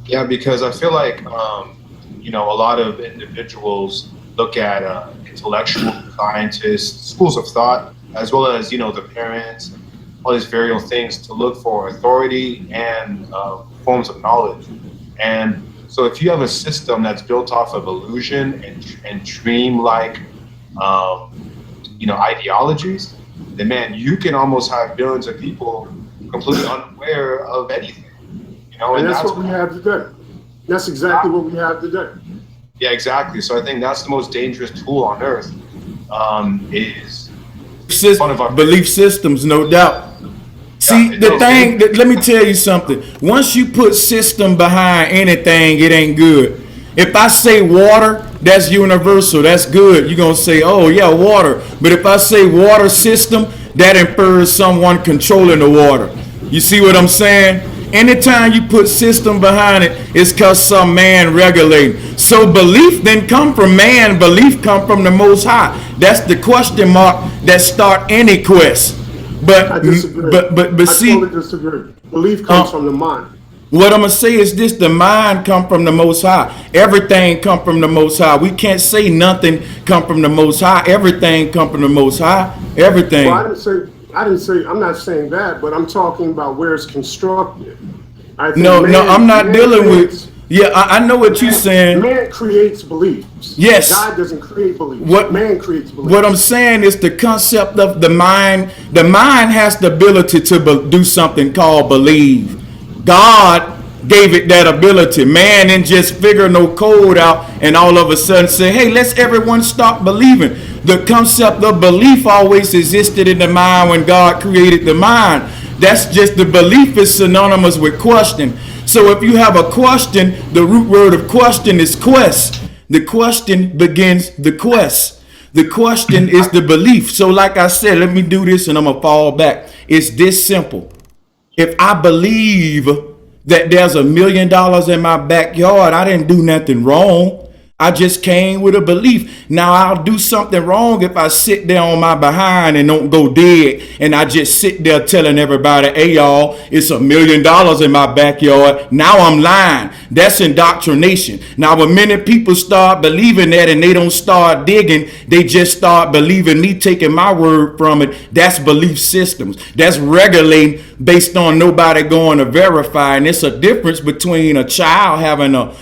Yeah, because I feel like, you know, a lot of individuals look at intellectual scientists, schools of thought, as well as, you know, the parents, all these various things to look for authority and forms of knowledge. And so if you have a system that's built off of illusion and dream-like, you know, ideologies, then man, you can almost have billions of people completely unaware of anything. You know, and that's what we have today. That's exactly what we have today. Yeah, exactly. So I think that's the most dangerous tool on earth, is belief systems, no doubt. See, the thing, let me tell you something. Once you put system behind anything, it ain't good. If I say water, that's universal, that's good. You're going to say, oh yeah, water. But if I say water system, that infers someone controlling the water. You see what I'm saying? Anytime you put system behind it, it's because some man regulating. So belief didn't come from man. Belief come from the Most High. That's the question mark that start any quest. But I disagree. but see, I totally disagree. Belief comes from the mind. what I'm gonna say is this: the mind come from the Most High. Everything come from the Most High. We can't say nothing come from the Most High. Everything come from the Most High. Everything. Well, I didn't say, I'm not saying that, but I'm talking about where it's constructed. No, I'm not dealing with. Yeah, I know what you're saying. Man creates beliefs. Yes. God doesn't create beliefs. Man creates beliefs. What I'm saying is the concept of the mind. The mind has the ability to do something called believe. God gave it that ability. Man didn't just figure no code out and all of a sudden say, hey, let's everyone stop believing. The concept of belief always existed in the mind when God created the mind. That's just the belief is synonymous with question. So if you have a question, the root word of question is quest. The question begins the quest. The question is the belief. So like I said, let me do this and I'm going to fall back. It's this simple. If I believe that there's $1 million in my backyard, I didn't do nothing wrong. I just came with a belief. Now I'll do something wrong if I sit there on my behind and don't go dead. And I just sit there telling everybody, hey y'all, it's $1 million in my backyard. Now I'm lying. That's indoctrination. Now when many people start believing that and they don't start digging, they just start believing me taking my word from it. That's belief systems. That's regulating based on nobody going to verify. And it's a difference between a child having a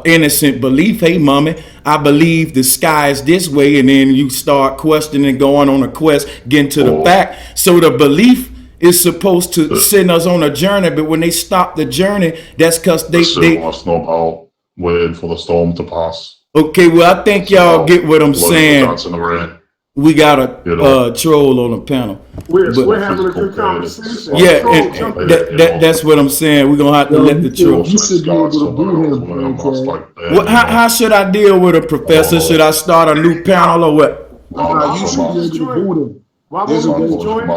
innocent belief. Hey, mommy, I believe the sky is this way. And then you start questioning, going on a quest, getting to the fact. So the belief is supposed to send us on a journey. But when they stop the journey, that's because they want to know about waiting for the storm to pass. Okay, well, I think y'all get what I'm saying. We got a troll on the panel. We're having a good conversation. Yeah, and that's what I'm saying. We're going to have to let the troll. You should be able to do him, Well, how should I deal with a professor? Should I start a new panel or what? You should be able to boot him. Why won't you just join?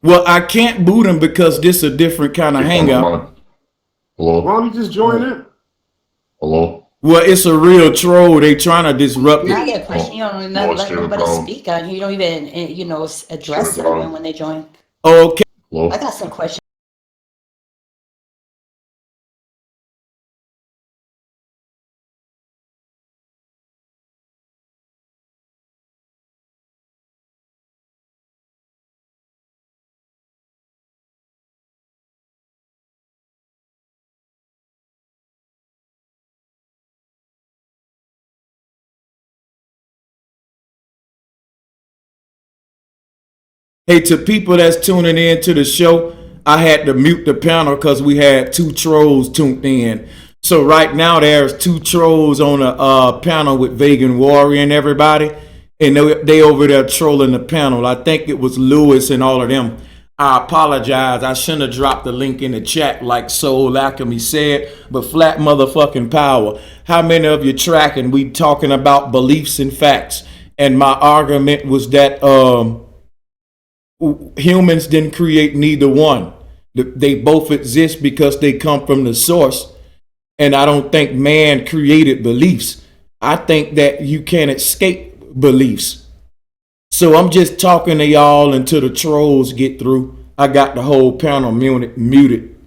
Well, I can't boot him because this is a different kind of hangout. Hello? Why don't you just join in? Hello? Well, it's a real troll. They trying to disrupt I it. got a question. You don't let nobody speak out here. You don't even, address everyone when they join. Okay. I got some questions. Hey, to people that's tuning in to the show, I had to mute the panel because we had 2 trolls tuned in. So right now there's 2 trolls on a panel with Vegan Warrior and everybody, and they over there trolling the panel. I think it was Lewis and all of them. I apologize. I shouldn't have dropped the link in the chat like Soul Alchemy said, but flat motherfucking power. How many of you tracking? We talking about beliefs and facts, and my argument was that humans didn't create neither one. They both exist because they come from the source. And I don't think man created beliefs. I think that you can't escape beliefs. So I'm just talking to y'all until the trolls get through. I got the whole panel muted.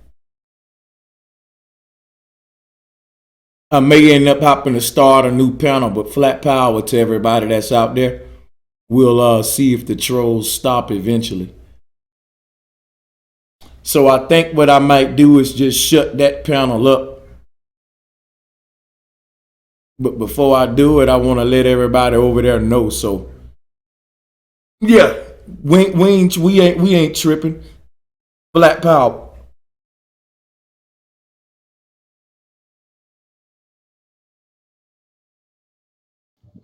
I may end up having to start a new panel, but flat power to everybody that's out there. We'll see if the trolls stop eventually. So I think what I might do is just shut that panel up. But before I do it, I want to let everybody over there know. So yeah, we ain't tripping. Black power.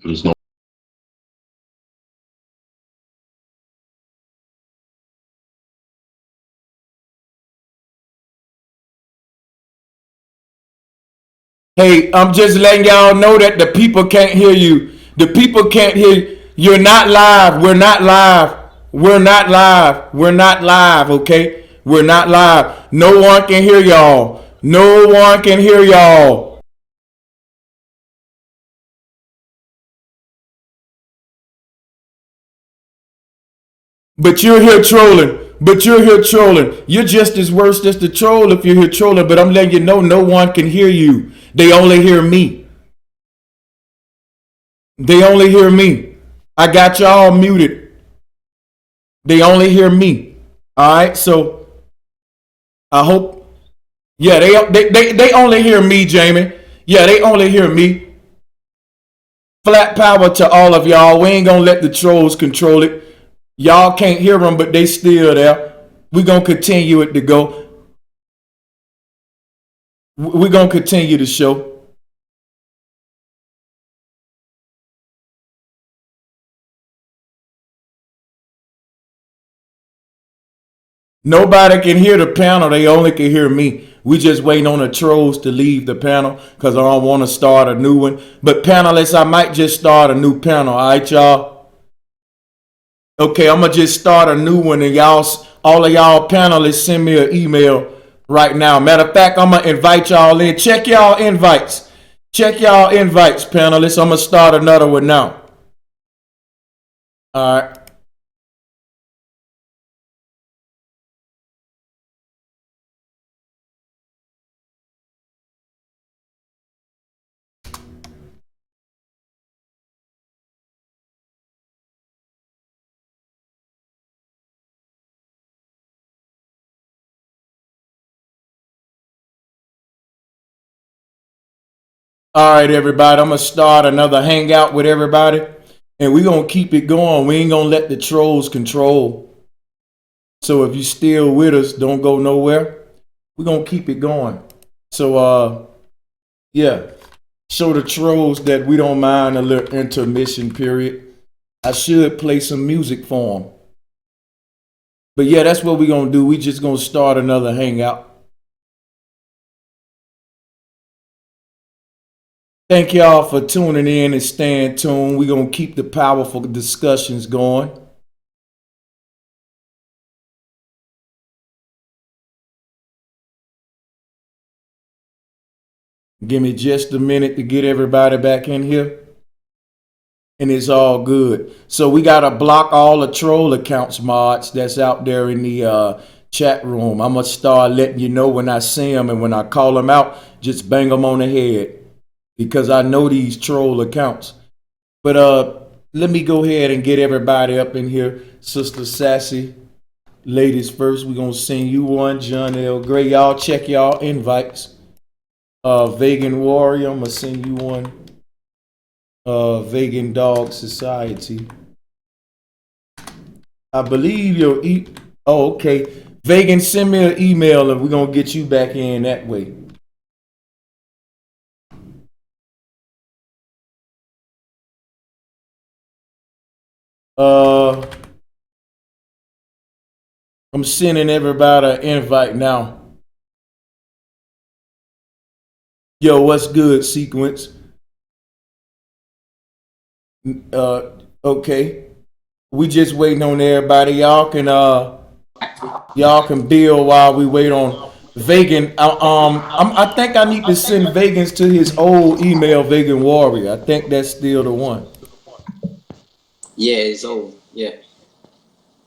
There's no. Hey, I'm just letting y'all know that the people can't hear you. The people can't hear you. You're not live. We're not live. We're not live. We're not live, okay? We're not live. No one can hear y'all. No one can hear y'all. But you're here trolling. But you're here trolling. You're just as worse as the troll if you're here trolling. But I'm letting you know no one can hear you. They only hear me. They only hear me. I got y'all muted. They only hear me. All right. So I hope. Yeah, they only hear me, Jamie. Yeah, they only hear me. Flat power to all of y'all. We ain't gonna let the trolls control it. Y'all can't hear them, but they still there. We gonna continue it to go. We gonna continue the show. Nobody can hear the panel. They only can hear me. We just waiting on the trolls to leave the panel because I don't want to start a new one. But panelists, I might just start a new panel. All right, y'all? Okay, I'm going to just start a new one. And y'all, all of y'all panelists, send me an email right now. Matter of fact, I'm going to invite y'all in. Check y'all invites. Check y'all invites, panelists. I'm going to start another one now. All right. All right, everybody. I'm going to start another hangout with everybody. And we're going to keep it going. We ain't going to let the trolls control. So if you still with us, don't go nowhere. We're going to keep it going. So, yeah. Show the trolls that we don't mind a little intermission period. I should play some music for them. But yeah, that's what we're going to do. We just going to start another hangout. Thank y'all for tuning in and staying tuned. We're going to keep the powerful discussions going. Give me just a minute to get everybody back in here. And it's all good. So we got to block all the troll accounts, mods, that's out there in the chat room. I'm going to start letting you know when I see them. And when I call them out, just bang them on the head. Because I know these troll accounts. But let me go ahead and get everybody up in here. Sister Sassy, ladies first. We're going to send you one. John L. Gray. Y'all check y'all invites. Vegan Warrior, I'm going to send you one. Vegan Dog Society. I believe your oh, okay. Vegan, send me an email and we're going to get you back in that way. I'm sending everybody an invite now. Yo, what's good, Sequence? Okay. We just waiting on everybody. Y'all can build while we wait on Vegan. I think I need to send Vegans to his old email, Vegan Warrior. I think that's still the one. Yeah, it's old. Yeah.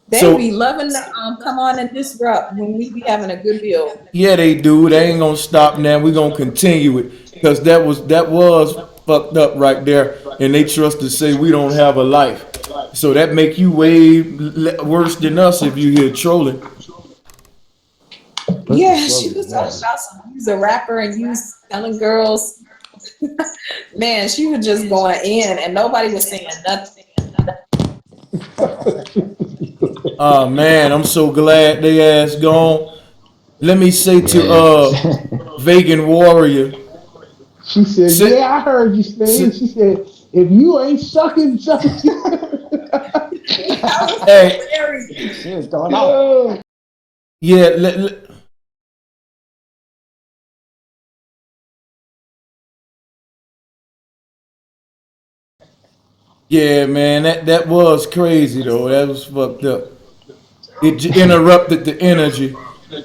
They be loving to come on and disrupt when we be having a good build. Yeah, they do. They ain't gonna stop now. We're gonna continue it because that was fucked up right there, and they trust to say we don't have a life. So that make you way worse than us if you hear trolling. Yeah, she was talking about he's a rapper and you telling girls. Man, she was just going in and nobody was saying nothing. Oh man, I'm so glad they ass gone. Let me say to Vegan Warrior. She said, "Yeah, I heard you saying." She said, "If you ain't sucking." Hey, what's going on? Yeah, yeah, man, that was crazy though. That was fucked up. It interrupted the energy.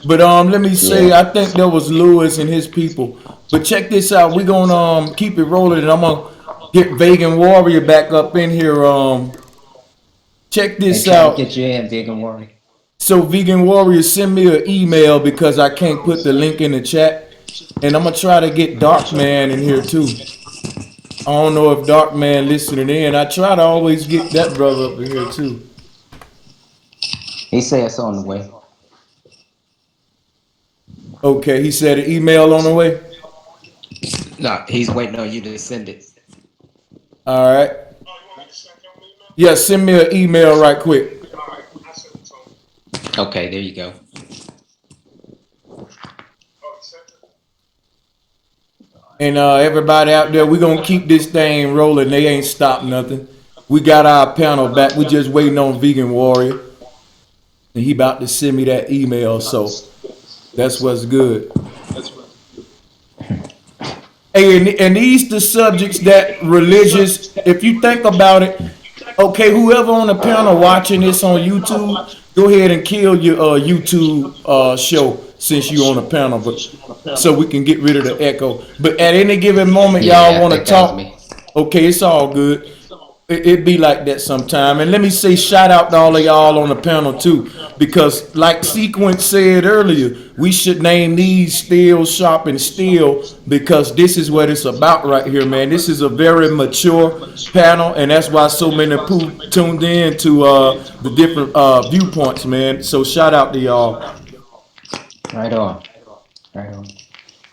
But let me say, I think there was Lewis and his people. But check this out. We gonna keep it rolling, and I'm gonna get Vegan Warrior back up in here. Check this Trying to out. get you in, Big and Worry. So Vegan Warrior, send me an email because I can't put the link in the chat, and I'm gonna try to get Dark Man in here too. I don't know if Dark Man listening in. I try to always get that brother up in here too. He said it's on the way. Okay, he said an email on the way. No, he's waiting on you to send it. All right. Yeah, send me an email right quick. Okay, there you go. And everybody out there, we're gonna keep this thing rolling. They ain't stopped nothing. We got our panel back. We just waiting on Vegan Warrior. And he about to send me that email, so that's what's good. Hey, and these the subjects that religious, if you think about it, okay, whoever on the panel watching this on YouTube, go ahead and kill your YouTube show since you on the panel, but so we can get rid of the echo. But at any given moment, y'all want to talk, okay, it's all good. It be like that sometime. And let me say shout out to all of y'all on the panel too, because like Sequence said earlier, we should name these Still Sharp and Still, because this is what it's about right here, man. This is a very mature panel, and that's why so many people tuned in to the different viewpoints, man. So shout out to y'all. Right on. Right on.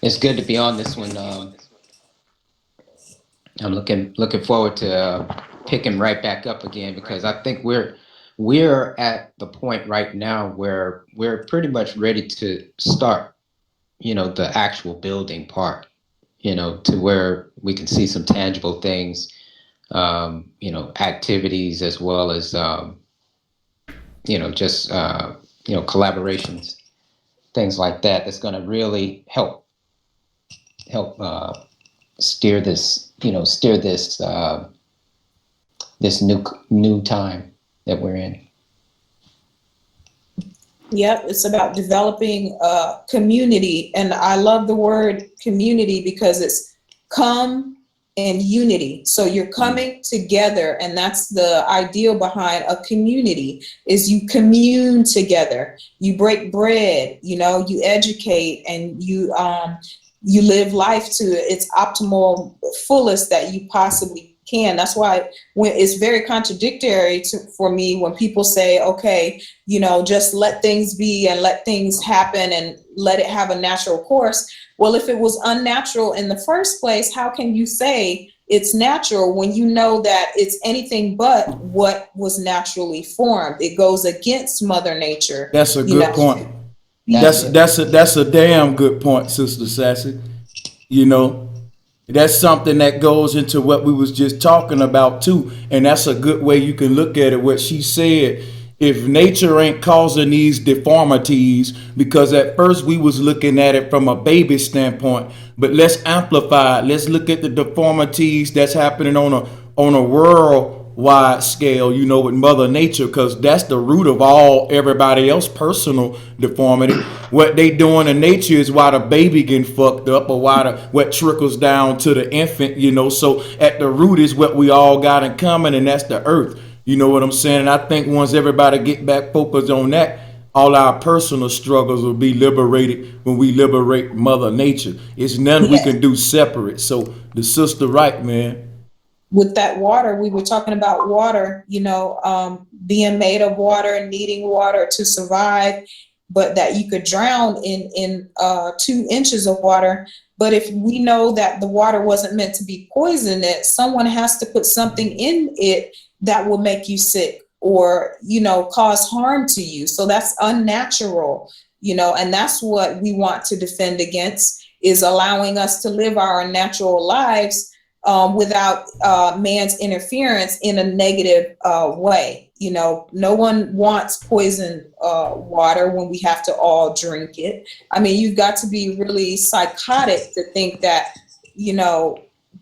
It's good to be on this one. I'm looking forward to picking right back up again, because I think we're at the point right now where we're pretty much ready to start, the actual building part, to where we can see some tangible things, activities, as well as, just, collaborations, things like that. That's going to really help steer this this new time that we're in. Yep, it's about developing a community, and I love the word community because it's come and unity. So you're coming together, and that's the ideal behind a community, is you commune together, you break bread, you educate, and you live life to its optimal fullest that you possibly can. That's why when it's very contradictory for me when people say, okay, just let things be and let things happen and let it have a natural course. Well, if it was unnatural in the first place, how can you say it's natural when you know that it's anything but what was naturally formed? It goes against Mother Nature. That's a good point. That's a damn good point, Sister Sassy. That's something that goes into what we was just talking about too, and that's a good way you can look at it. What she said, if nature ain't causing these deformities, because at first we was looking at it from a baby standpoint, but let's amplify it. Let's look at the deformities that's happening on a worldwide scale, with Mother Nature, because that's the root of everybody else personal deformity. What they doing in nature is why the baby getting fucked up, or what trickles down to the infant, So at the root is what we all got in common, and that's the earth. You know what I'm saying? And I think once everybody get back focused on that, all our personal struggles will be liberated when we liberate Mother Nature. It's none we can do separate. So the sister right, man. With that water, we were talking about water, being made of water and needing water to survive, but that you could drown in 2 inches of water. But if we know that the water wasn't meant to be poisonous, someone has to put something in it that will make you sick or, cause harm to you. So that's unnatural, and that's what we want to defend against, is allowing us to live our natural lives without man's interference in a negative way. No one wants poisoned water when we have to all drink it. I mean, you've got to be really psychotic to think that,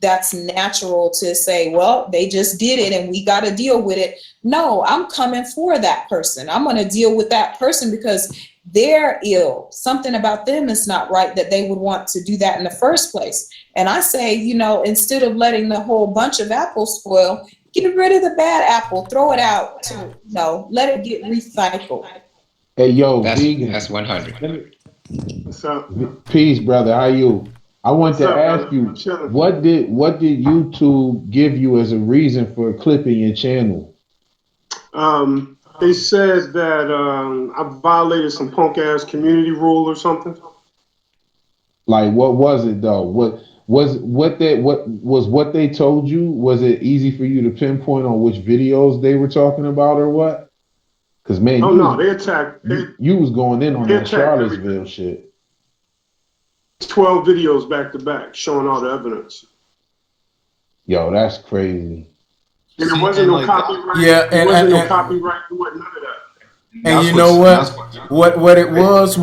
that's natural to say, well, they just did it and we got to deal with it. No, I'm coming for that person. I'm going to deal with that person because they're ill. Something about them is not right that they would want to do that in the first place. And I say, you know, instead of letting the whole bunch of apples spoil, get rid of the bad apple, throw it out to, you know, let it get recycled. Hey, yo, That's vegan. that's 100. So, Peace, brother. How you? I want what's to up, ask brother? you, I'm chilling. what did YouTube give you as a reason for clipping your channel? They said that I violated some punk ass community rule or something. Like, what was it though? What was what they told you? Was it easy for you to pinpoint on which videos they were talking about or what? Because man, Oh no, they attacked. you was going in on They that attacked everything. Charlottesville shit. 12 videos back to back showing all the evidence. Yo, that's crazy. And there wasn't no copyright. Yeah, There wasn't no copyright. There wasn't none of that. And you know what it was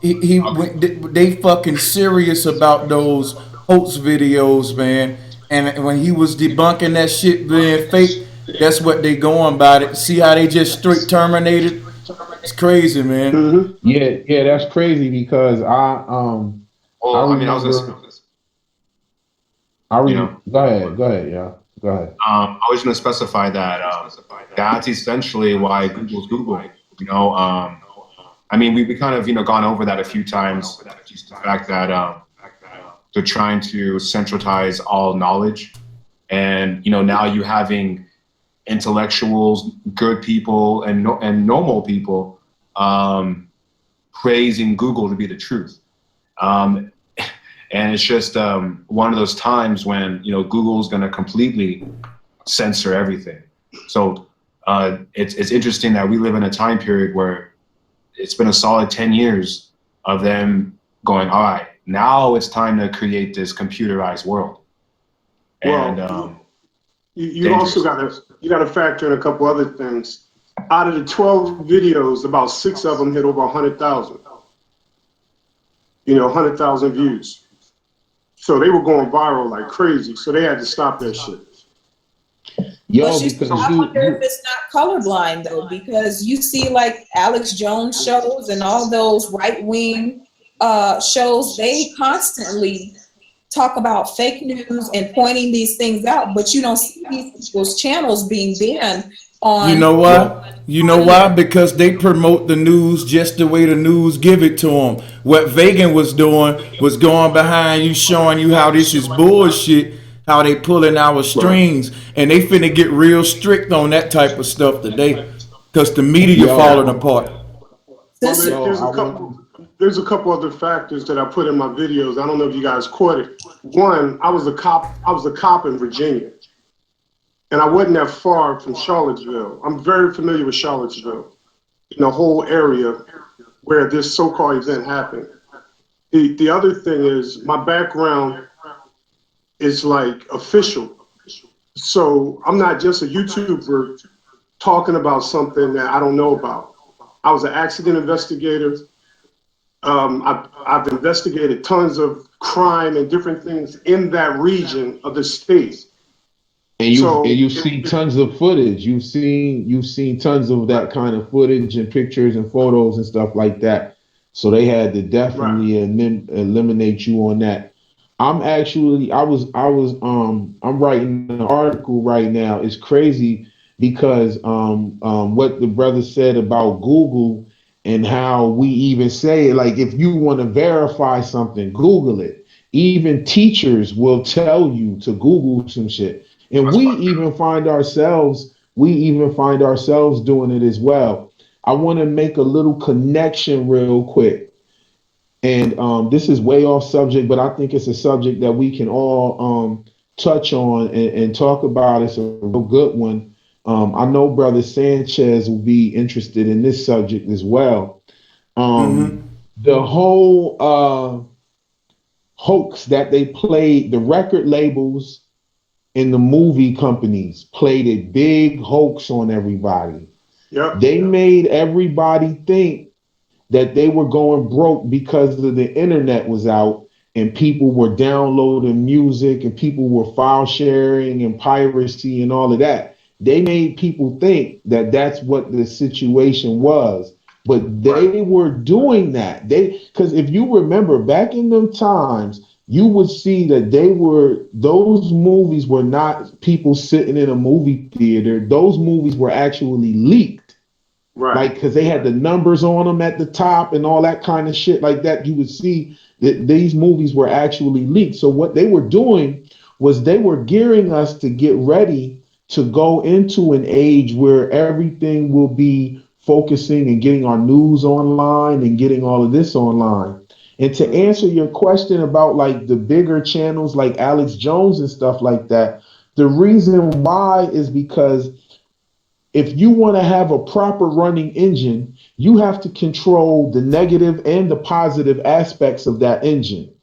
he went, they fucking serious about those hoax videos, man. And when he was debunking that shit being fake, that's what they going about it. See how they just straight terminated? It's crazy, man. Mm-hmm. Yeah, that's crazy because I remember. Go ahead, yeah. Go ahead. I was going to specify that that's essentially why Google's Google. You know, I mean, we kind of gone over that a few times. The fact that they're trying to centralize all knowledge, and now you having intellectuals, good people, and normal people praising Google to be the truth. And it's just one of those times when Google's going to completely censor everything. So it's interesting that we live in a time period where it's been a solid 10 years of them going, all right, now it's time to create this computerized world. And you also got to factor in a couple other things. Out of the 12 videos, about 6 of them hit over 100,000. 100,000 views. So they were going viral like crazy. So they had to stop that shit. Yo, because I wonder if it's not colorblind though, because you see like Alex Jones shows and all those right-wing shows, they constantly talk about fake news and pointing these things out, but you don't see these people's channels being banned on. You know why? You know why? Because they promote the news just the way the news give it to them. What Vegan was doing was going behind you, showing you how this is bullshit, how they pulling our strings, and they finna get real strict on that type of stuff today, because the media falling apart. Well, there's a couple other factors that I put in my videos. I don't know if you guys caught it. One, I was a cop in Virginia. And I wasn't that far from Charlottesville. I'm very familiar with Charlottesville, in the whole area where this so-called event happened. The other thing is my background is like official. So I'm not just a YouTuber talking about something that I don't know about. I was an accident investigator. I've investigated tons of crime and different things in that region of the state. And you've seen tons of footage. You've seen tons of that kind of footage and pictures and photos and stuff like that. So they had to definitely eliminate you on that. I'm writing an article right now. It's crazy because what the brother said about Google and how we even say, like, if you want to verify something, Google it. Even teachers will tell you to Google some shit. And we even find ourselves doing it as well. I want to make a little connection real quick. And this is way off subject, but I think it's a subject that we can all touch on and talk about. It's a real good one. I know Brother Sanchez will be interested in this subject as well. The whole hoax that they played, the record labels and the movie companies played a big hoax on everybody. Yep. They made everybody think that they were going broke because the internet was out and people were downloading music and people were file sharing and piracy and all of that. They made people think that that's what the situation was. But they were doing that. Because if you remember back in them times, you would see that those movies were not people sitting in a movie theater. Those movies were actually leaked. Right. Like, because they had the numbers on them at the top and all that kind of shit like that. You would see that these movies were actually leaked. So what they were doing was they were gearing us to get ready to go into an age where everything will be focusing and getting our news online and getting all of this online. And to answer your question about like the bigger channels like Alex Jones and stuff like that, the reason why is because if you want to have a proper running engine, you have to control the negative and the positive aspects of that engine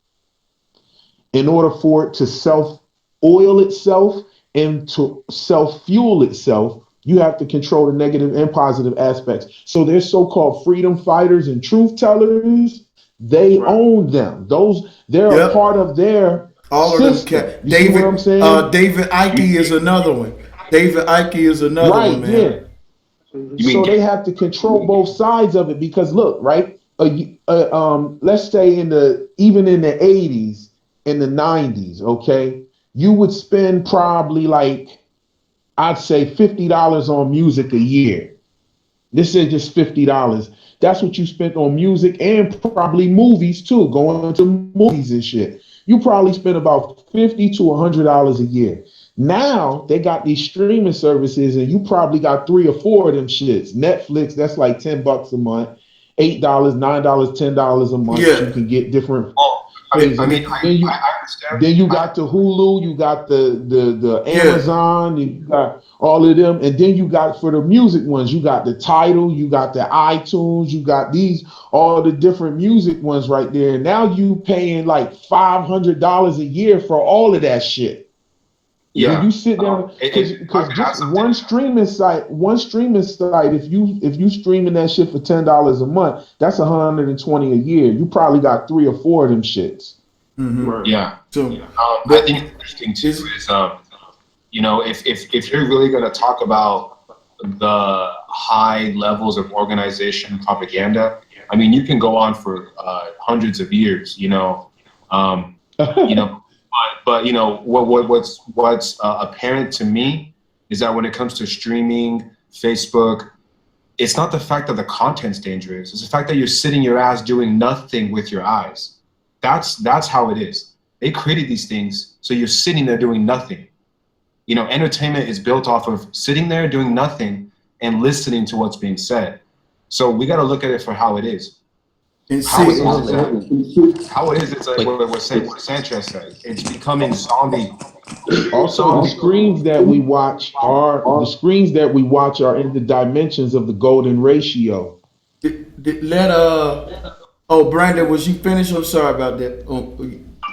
in order for it to self-oil itself and to self-fuel itself. You have to control the negative and positive aspects. So there's so-called freedom fighters and truth tellers. They own them. They're a part of their all system. of them. You see what I'm saying? David Icke is another one. David Icke is another one, man. Yeah. So they have to control both sides of it because look, right? Let's say even in the 80s, in the 90s, okay, you would spend probably like, I'd say $50 on music a year. This is just $50. That's what you spent on music and probably movies too, going to movies and shit. You probably spent about $50 to $100 a year. Now they got these streaming services and you probably got 3 or 4 of them shits. Netflix, that's like $10 a month, $8, $9, $10 a month. Yeah. You can get different. I understand. Then you got the Hulu, you got the Amazon, you got all of them, and then you got for the music ones, you got the Tidal, you got the iTunes, you got all the different music ones right there. And now you paying like $500 a year for all of that shit. Yeah, when you sit down because just one streaming site, if you streaming that shit for $10 a month, that's $120 a year. You probably got 3 or 4 of them shits. Mm-hmm. Yeah. So, I think the interesting too is, if you're really going to talk about the high levels of organization propaganda, I mean, you can go on for hundreds of years, But what's apparent to me is that when it comes to streaming, Facebook, it's not the fact that the content's dangerous. It's the fact that you're sitting your ass doing nothing with your eyes. That's how it is. They created these things so you're sitting there doing nothing. Entertainment is built off of sitting there doing nothing and listening to what's being said. So we got to look at it for how it is. How it is, it's like what Sanchez said. It's becoming zombie. Also, the screens that we watch are in the dimensions of the golden ratio. Brandon, was you finished? I'm sorry about that.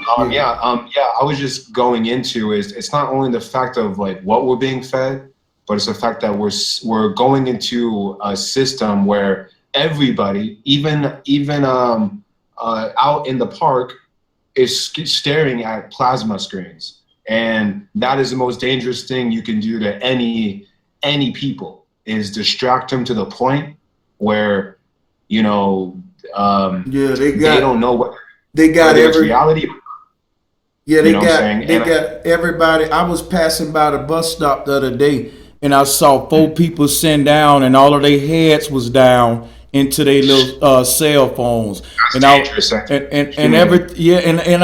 I was just going into it's not only the fact of like what we're being fed, but it's the fact that we're going into a system where everybody, even out in the park, is staring at plasma screens, and that is the most dangerous thing you can do to any people, is distract them to the point where they don't know what they got every reality. Yeah, they got everybody. I was passing by the bus stop the other day, and I saw 4 people sitting down, and all of their heads was down into their little cell phones. And I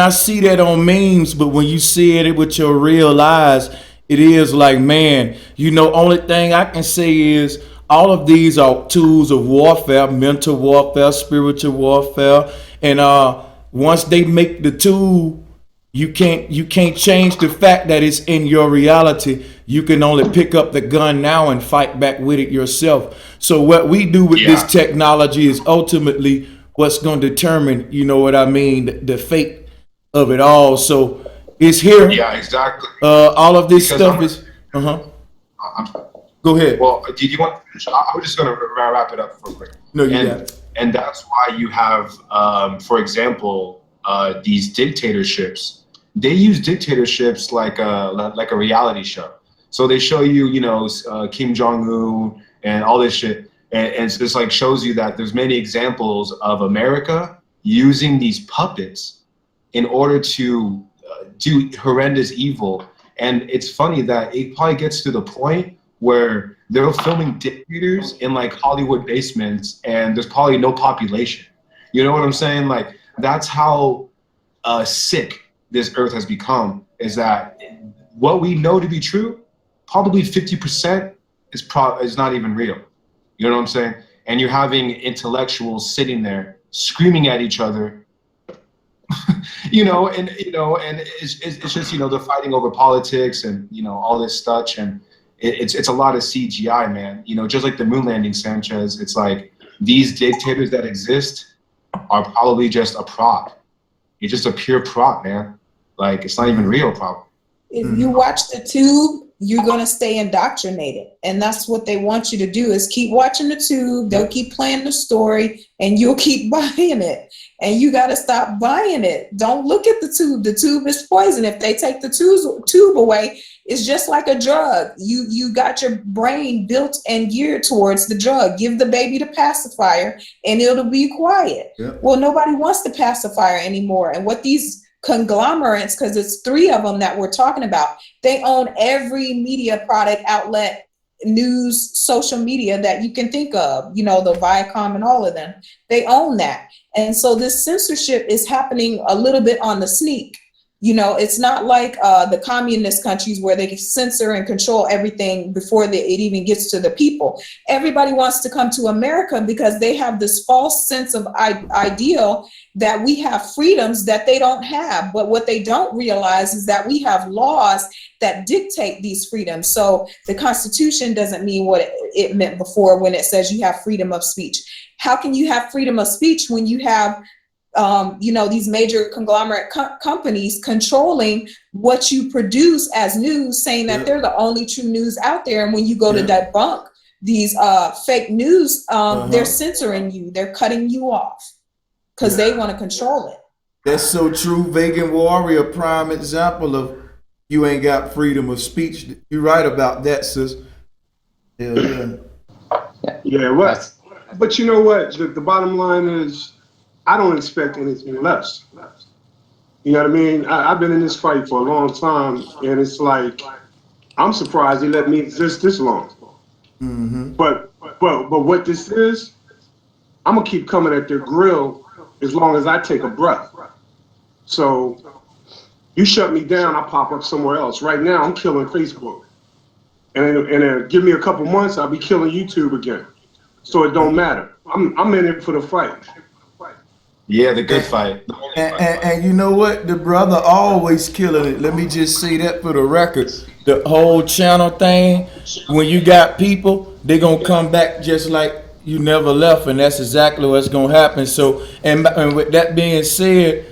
see that on memes, but when you see it with your real eyes, it is like, man, only thing I can say is all of these are tools of warfare, mental warfare, spiritual warfare, and once they make the tool, you can't change the fact that it's in your reality. You can only pick up the gun now and fight back with it yourself. So what we do with this technology is ultimately what's going to determine, the fate of it all. So it's here. Yeah, exactly. All of this stuff is. Go ahead. Well, did you want to finish? I was just going to wrap it up real quick. No, you got it. And that's why you have, for example, these dictatorships. They use dictatorships like a reality show. So they show you, Kim Jong-un and all this shit. And it's just like shows you that there's many examples of America using these puppets in order to do horrendous evil. And it's funny that it probably gets to the point where they're filming dictators in like Hollywood basements and there's probably no population. You know what I'm saying? Like that's how sick this earth has become, is that what we know to be true, probably 50% is not even real. You know what I'm saying? And you're having intellectuals sitting there screaming at each other, and it's just, they're fighting over politics and, all this stuff. And it's a lot of CGI, man. Just like the moon landing, Sanchez, it's like these dictators that exist are probably just a prop. It's just a pure prop, man. Like, it's not even real, probably. If you watch the tube, you're going to stay indoctrinated. And that's what they want you to do, is keep watching the tube. They'll keep playing the story and you'll keep buying it. And you got to stop buying it. Don't look at the tube. The tube is poison. If they take the tube away, it's just like a drug. You got your brain built and geared towards the drug. Give the baby the pacifier and it'll be quiet. Yep. Well, nobody wants the pacifier anymore. And what these conglomerates, because it's 3 of them that we're talking about, they own every media product outlet, news, social media that you can think of, the Viacom and all of them. They own that. And so this censorship is happening a little bit on the sneak. It's not like the communist countries where they censor and control everything before it even gets to the people. Everybody wants to come to America because they have this false sense of ideal that we have freedoms that they don't have. But what they don't realize is that we have laws that dictate these freedoms. So the Constitution doesn't mean what it meant before when it says you have freedom of speech. How can you have freedom of speech when you have these major conglomerate companies controlling what you produce as news, saying that they're the only true news out there? And when you go to debunk these fake news, they're censoring you. They're cutting you off because they want to control it. That's so true. Vegan Warrior, prime example of you ain't got freedom of speech. You're right about that, sis. Yeah. But you know what? The bottom line is, I don't expect anything less. You know what I mean? I've been in this fight for a long time, and it's like, I'm surprised they let me exist this long. Mm-hmm. But what this is, I'm gonna keep coming at their grill as long as I take a breath. So you shut me down, I pop up somewhere else. Right now, I'm killing Facebook, and give me a couple months, I'll be killing YouTube again. So it don't matter. I'm in it for the fight. Yeah, the good fight. And you know what? The brother always killing it. Let me just say that for the record. The whole channel thing, when you got people, they're going to come back just like you never left. And that's exactly what's going to happen. So, and with that being said,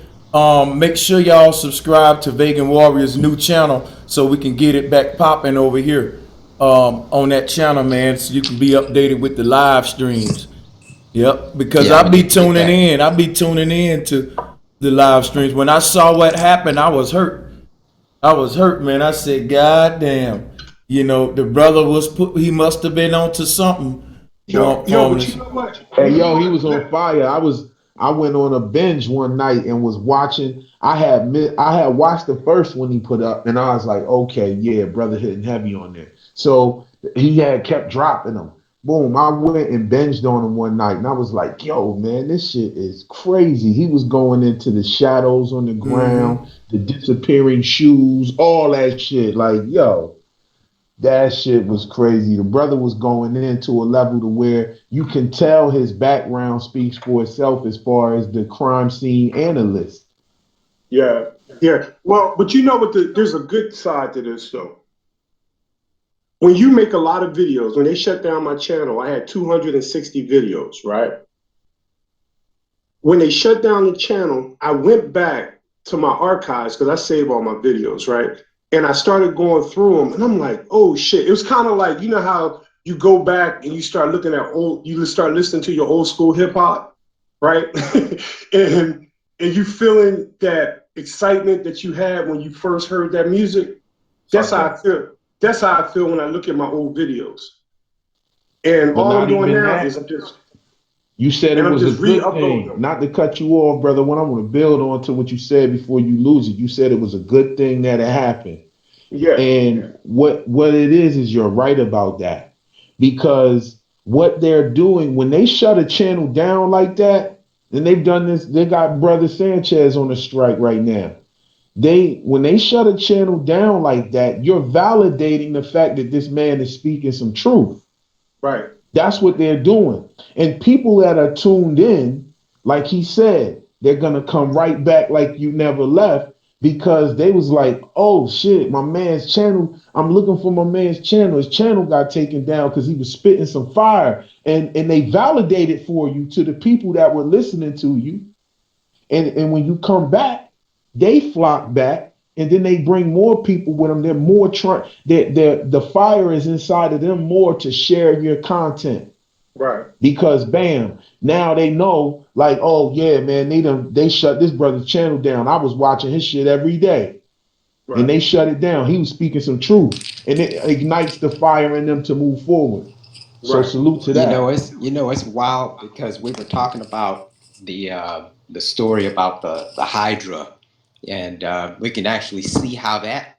make sure y'all subscribe to Vegan Warrior's new channel so we can get it back popping over here on that channel, man. So you can be updated with the live streams. Yep, because I'll be tuning in. I'll be tuning in to the live streams. When I saw what happened, I was hurt. Man. I said, God damn. The brother he must have been onto something. But you know what? Hey, he was on fire. I went on a binge one night and was watching. I had watched the first one he put up, and I was like, okay, yeah, brother hitting heavy on there. So he had kept dropping them. Boom, I went and binged on him one night, and I was like, yo, man, this shit is crazy. He was going into the shadows on the ground, the disappearing shoes, all that shit. Like, yo, that shit was crazy. The brother was going into a level to where you can tell his background speaks for itself as far as the crime scene analyst. Yeah. Well, but you know what? There's a good side to this, though. When you make a lot of videos, when they shut down my channel, I had 260 videos, right? When they shut down the channel, I went back to my archives because I save all my videos, right? And I started going through them, and I'm like, oh shit. It was kind of like, you know how you go back and you start looking at you start listening to your old school hip hop, right? and you feeling that excitement that you had when you first heard that music. That's how I feel. That's how I feel when I look at my old videos. And But all I'm not doing even now that. is I'm just You said it and I'm was a just good re-uploading thing. them. Not to cut you off, brother. What I want to build on to what you said before you lose it. You said it was a good thing that it happened. Yeah. And what it is you're right about that. Because what they're doing when they shut a channel down like that, and they've done this, they got brother Sanchez on a strike right now. When they shut a channel down like that, you're validating the fact that this man is speaking some truth. Right. That's what they're doing. And people that are tuned in, like he said, they're gonna come right back like you never left because they was like, oh shit, my man's channel. I'm looking for my man's channel. His channel got taken down because he was spitting some fire. And they validated for you to the people that were listening to you. And when you come back, they flock back. And then they bring more people with them. They're more trying. The fire is inside of them more to share your content. Right. Because bam, now they know, like, oh yeah, man, they shut this brother's channel down. I was watching his shit every day. Right. And they shut it down. He was speaking some truth. And it ignites the fire in them to move forward. So salute to that. It's wild because we were talking about the story about the Hydra, and we can actually see how that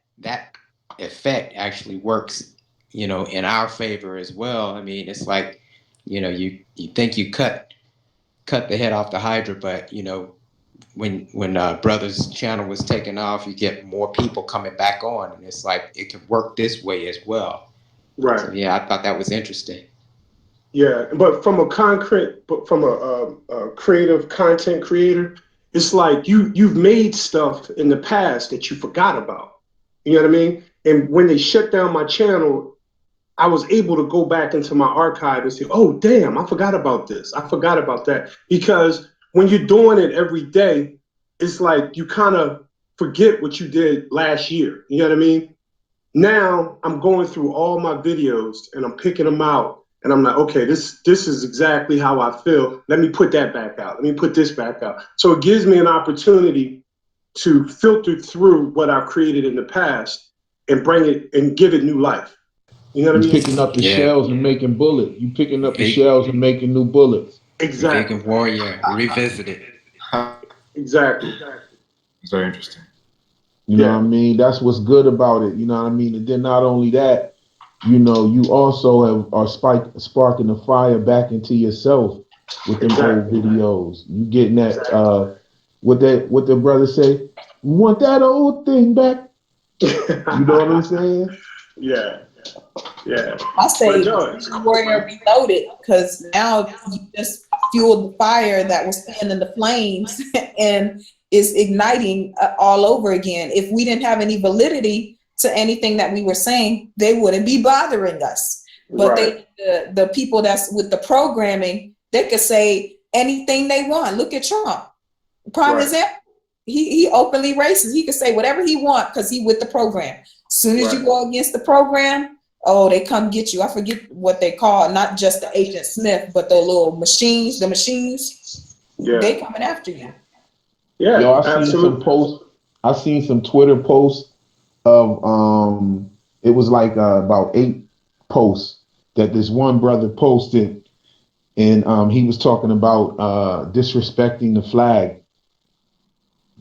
effect actually works, in our favor as well. I mean, it's like, you think you cut the head off the Hydra, but when brother's channel was taken off, you get more people coming back on, and it's like it could work this way as well. Right. So yeah, I thought that was interesting. Yeah, but from a creative content creator, it's like you've made stuff in the past that you forgot about. You know what I mean? And when they shut down my channel, I was able to go back into my archive and say, oh, damn, I forgot about this. I forgot about that. Because when you're doing it every day, it's like you kind of forget what you did last year. You know what I mean? Now I'm going through all my videos and I'm picking them out. And I'm like, okay, this is exactly how I feel. Let me put that back out. Let me put this back out. So it gives me an opportunity to filter through what I've created in the past and bring it and give it new life. You know what I mean? Picking up the shells and making bullets. You picking up the shells and making new bullets. Exactly. Big Warrior revisited. Exactly. It's very interesting. You know what I mean? That's what's good about it. You know what I mean? And then not only that, you also are sparking the fire back into yourself with them old videos. You getting that what the brother say? You want that old thing back? You know what I'm saying? Yeah. I say Warrior Reloaded, because now you just fueled the fire that was fanning the flames and is igniting all over again. If we didn't have any validity to anything that we were saying, they wouldn't be bothering us. But the people that's with the programming, they could say anything they want. Look at Trump. Prime example. He openly racist. He could say whatever he want because he with the program. As soon as you go against the program, oh, they come get you. I forget what they call, not just the Agent Smith, but the little machines, they coming after you. Yeah, yo, I seen some Twitter posts of it was like about 8 posts that this one brother posted, and he was talking about disrespecting the flag,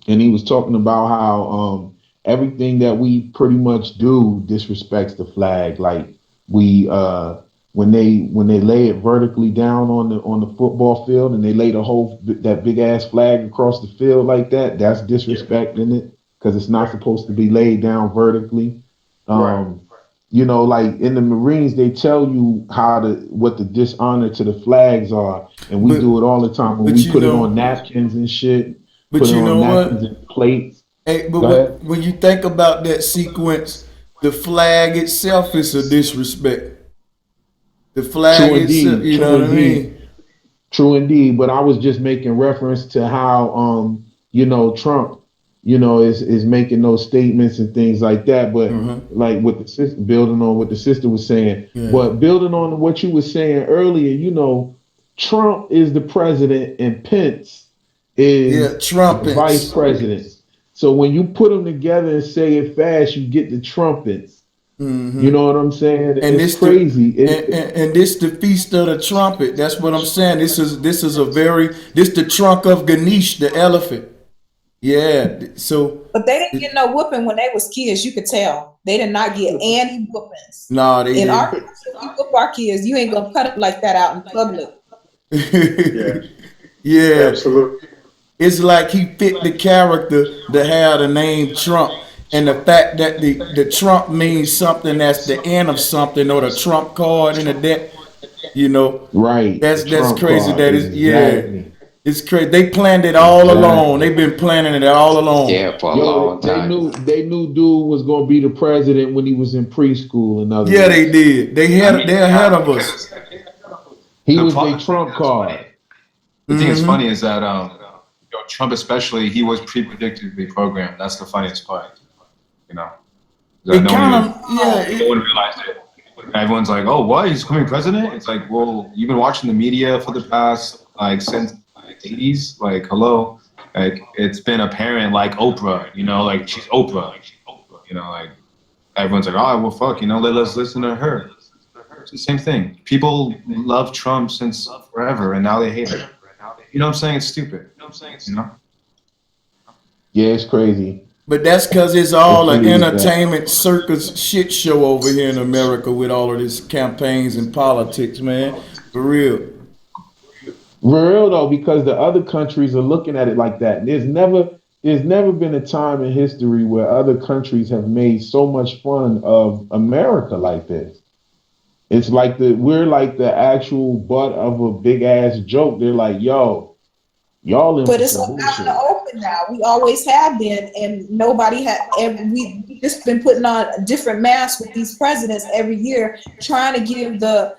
and he was talking about how everything that we pretty much do disrespects the flag. Like we when they lay it vertically down on the football field and they lay that big ass flag across the field like that, that's disrespecting it because it's not supposed to be laid down vertically. Like in the Marines, they tell you what the dishonor to the flags are, and we do it all the time when we put it on napkins and shit. But you know what? And plates. Hey, but when you think about that sequence, the flag itself is a disrespect. The flag itself, you know what I mean? True indeed. But I was just making reference to how Trump, is making those statements and things like that. But like with the sister, building on what the sister was saying, but building on what you were saying earlier, Trump is the president and Pence is the vice president. So when you put them together and say it fast, you get the trumpets. You know what I'm saying? And It's this crazy. and this the feast of the trumpet. That's what I'm saying. This is the trunk of Ganesh, the elephant. Yeah. So But they didn't get no whooping when they was kids. You could tell they did not get any whoopings. no, they In our didn't. culture, you whoop our kids, you ain't gonna cut up like that out in public. Yeah, Yeah. absolutely. It's like he fit the character to have the name Trump. And the fact that the Trump means something that's the end of something, or the Trump card in the deck, you know, Right. that's The Trump crazy. card. That is, yeah, Exactly. it's crazy. They planned it all along. Exactly. They've been planning it all along. Yeah, for a Yo, long they time. knew dude was gonna be the president when he was in preschool. In other Yeah, they words, did. They're ahead of us. he The was pro- their Trump card. The thing is Mm-hmm. funny is that Trump especially, he was pre-predictably programmed. That's the funniest part. You know, that It no kind one of, yeah. no one realized it. Everyone's like, "Oh, what? He's becoming president?" It's like, well, you've been watching the media for the past since the '80s. Like, hello, like it's been apparent. Like Oprah, you know, like she's Oprah. You know, like everyone's like, "Oh, well, fuck," you know, let's listen to her. It's the same thing. People love Trump since forever, and now they hate him. You know what I'm saying? It's stupid. You know? Yeah, it's crazy. But that's because it's It all an really is that. entertainment circus shit show over here in America with all of this campaigns and politics, man. For real. For real though, because the other countries are looking at it like that. There's never been a time in history where other countries have made so much fun of America like this. It's like we're like the actual butt of a big ass joke. They're like, yo, y'all in But for it's some out in the bullshit. open now. We always have been, and nobody had. We just been putting on different masks with these presidents every year, trying to give the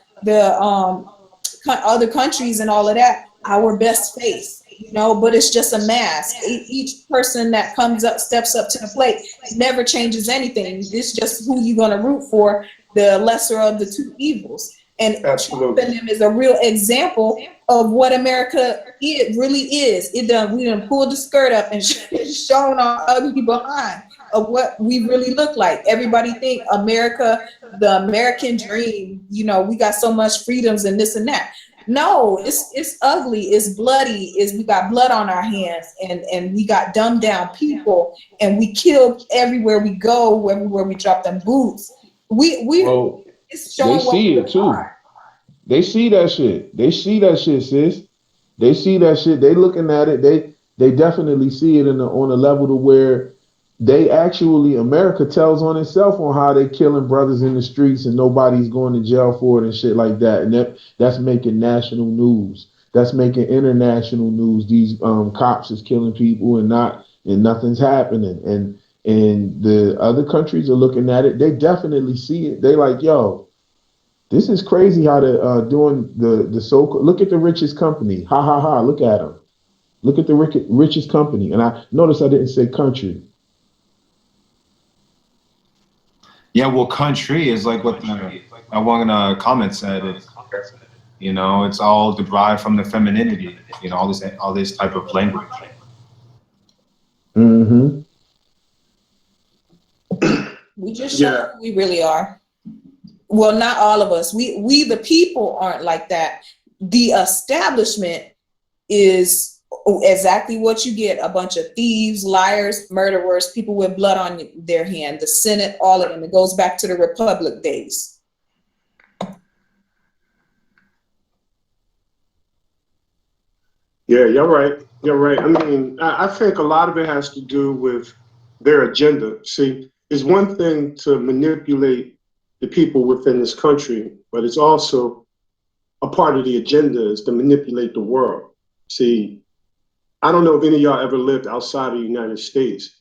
other countries and all of that our best face, you know. But it's just a mask. Each person that comes up, steps up to the plate, never changes anything. It's just who you're gonna root for, the lesser of the two evils. And Trump and them is a real example of what America really is. We done pulled the skirt up and shown our ugly behind of what we really look like. Everybody think America, the American dream, you know, we got so much freedoms and this and that. No, it's ugly, it's bloody, we got blood on our hands, and we got dumbed down people, and we killed everywhere we go, everywhere we drop them boots. Well, It's they showing what see we it too. are. They see that shit. They see that shit, sis. They see that shit. They looking at it. They definitely see it on a level to where they actually, America tells on itself on how they killing brothers in the streets and nobody's going to jail for it and shit like that. And that's making national news. That's making international news. These cops is killing people and nothing's happening. And the other countries are looking at it. They definitely see it. They like, yo, this is crazy how they're doing the so. Look at the richest company. Ha ha ha. Look at them. Look at the richest company. And I notice I didn't say country. Yeah, well, country is like what one in a comment said. You know, it's all derived from the femininity. You know, all this type of language. Mm-hmm. We just show who we really are. Well, not all of us. We the people aren't like that. The establishment is exactly what you get: a bunch of thieves, liars, murderers, people with blood on their hand. The Senate, all of them. It goes back to the Republic days. Yeah, you're right. You're right. I mean, I think a lot of it has to do with their agenda. See, it's one thing to manipulate the people within this country, but it's also a part of the agenda is to manipulate the world. See, I don't know if any of y'all ever lived outside of the United States,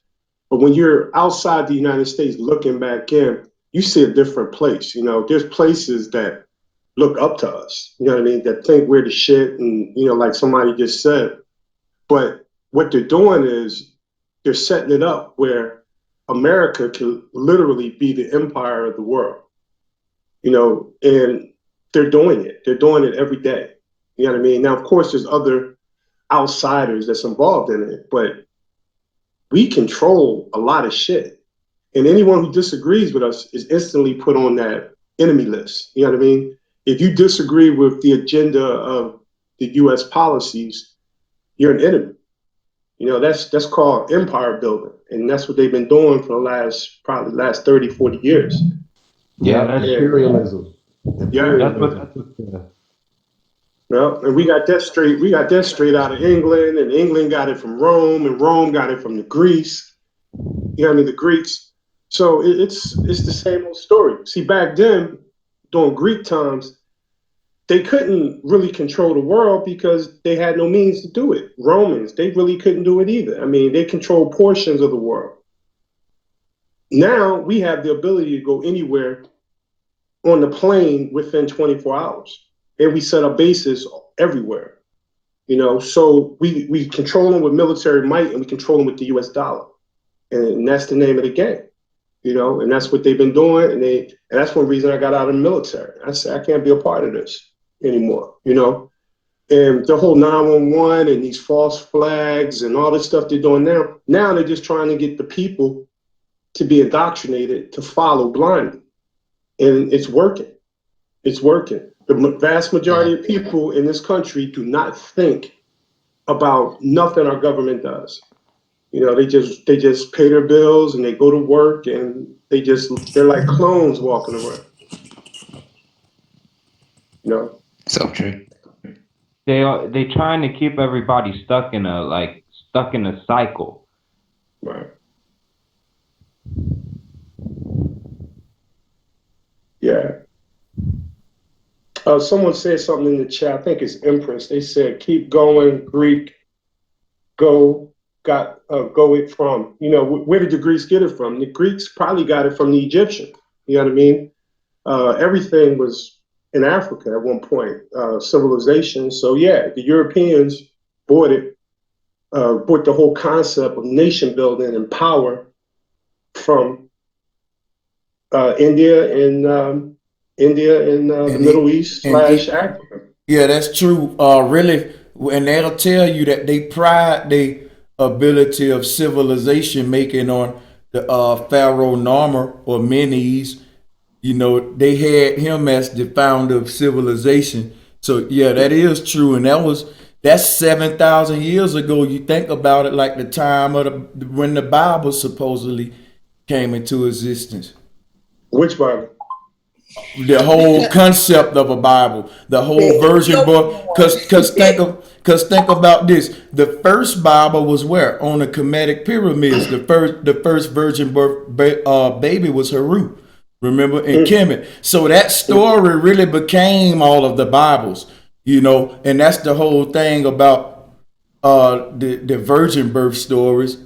but when you're outside the United States looking back in, you see a different place. You know, there's places that look up to us, you know what I mean, that think we're the shit, and, you know, like somebody just said. But what they're doing is they're setting it up where America can literally be the empire of the world, you know, and they're doing it. They're doing it every day. You know what I mean? Now, of course, there's other outsiders that's involved in it, but we control a lot of shit. And anyone who disagrees with us is instantly put on that enemy list. You know what I mean? If you disagree with the agenda of the U.S. policies, you're an enemy. You know, that's called empire building. And that's what they've been doing for the last 30, 40 years. Yeah, that's imperialism. Yeah. That's what Well, and we got that straight. We got that straight out of England, and England got it from Rome, and Rome got it from the Greece. You know what I mean? The Greeks. So it's the same old story. See, back then, during Greek times, they couldn't really control the world because they had no means to do it. Romans, they really couldn't do it either. I mean, they control portions of the world. Now we have the ability to go anywhere on the plane within 24 hours. And we set up bases everywhere. You know, so we control them with military might, and we control them with the US dollar. And that's the name of the game. You know, and that's what they've been doing. And that's one reason I got out of the military. I said, I can't be a part of this anymore, you know. And the whole 911 and these false flags and all this stuff they're doing now they're just trying to get the people to be indoctrinated to follow blindly. And it's working. It's working. The vast majority of people in this country do not think about nothing our government does. You know, they just pay their bills and they go to work, and they're like clones walking around. You know? So true. They trying to keep everybody stuck in a cycle. Right. Yeah. Someone said something in the chat. I think it's Empress. They said, "Keep going, Greek. Go it from." You know, where did the Greeks get it from? The Greeks probably got it from the Egyptian. You know what I mean? Everything was in Africa at one point, civilization. So yeah, the Europeans bought it, bought the whole concept of nation building and power from India and the Middle East / Africa. Yeah, that's true. Really, and they'll tell you that they pride their ability of civilization making on the Pharaoh Narmer or Menes. You know, they had him as the founder of civilization. So yeah, that is true, and that's 7,000 years ago. You think about it, like the time of when the Bible supposedly came into existence. Which Bible? The whole concept of a Bible, the whole virgin book. Because think about this: the first Bible was where, on the Kemetic pyramids. The first virgin birth baby was Heru. Remember, in Kemet. So that story really became all of the Bibles, you know, and that's the whole thing about the virgin birth stories.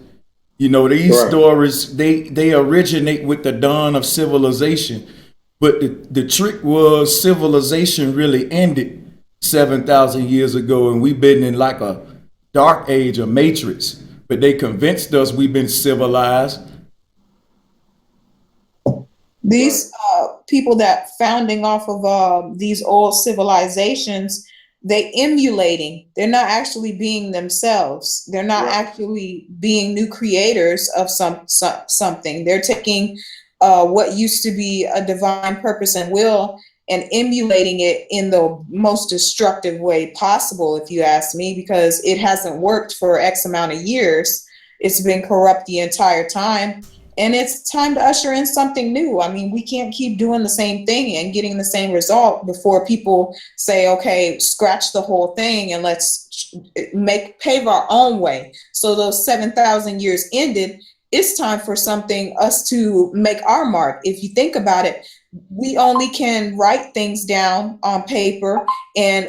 You know, these stories, they originate with the dawn of civilization. But the trick was civilization really ended 7,000 years ago, and we've been in like a dark age, a matrix. But they convinced us we've been civilized. These people that founding off of these old civilizations, they emulating. They're not actually being themselves. They're not actually being new creators of something. They're taking what used to be a divine purpose and will and emulating it in the most destructive way possible, if you ask me, because it hasn't worked for X amount of years. It's been corrupt the entire time. And it's time to usher in something new. I mean, we can't keep doing the same thing and getting the same result before people say, okay, scratch the whole thing and let's pave our own way. So those 7,000 years ended. It's time for us to make our mark. If you think about it, we only can write things down on paper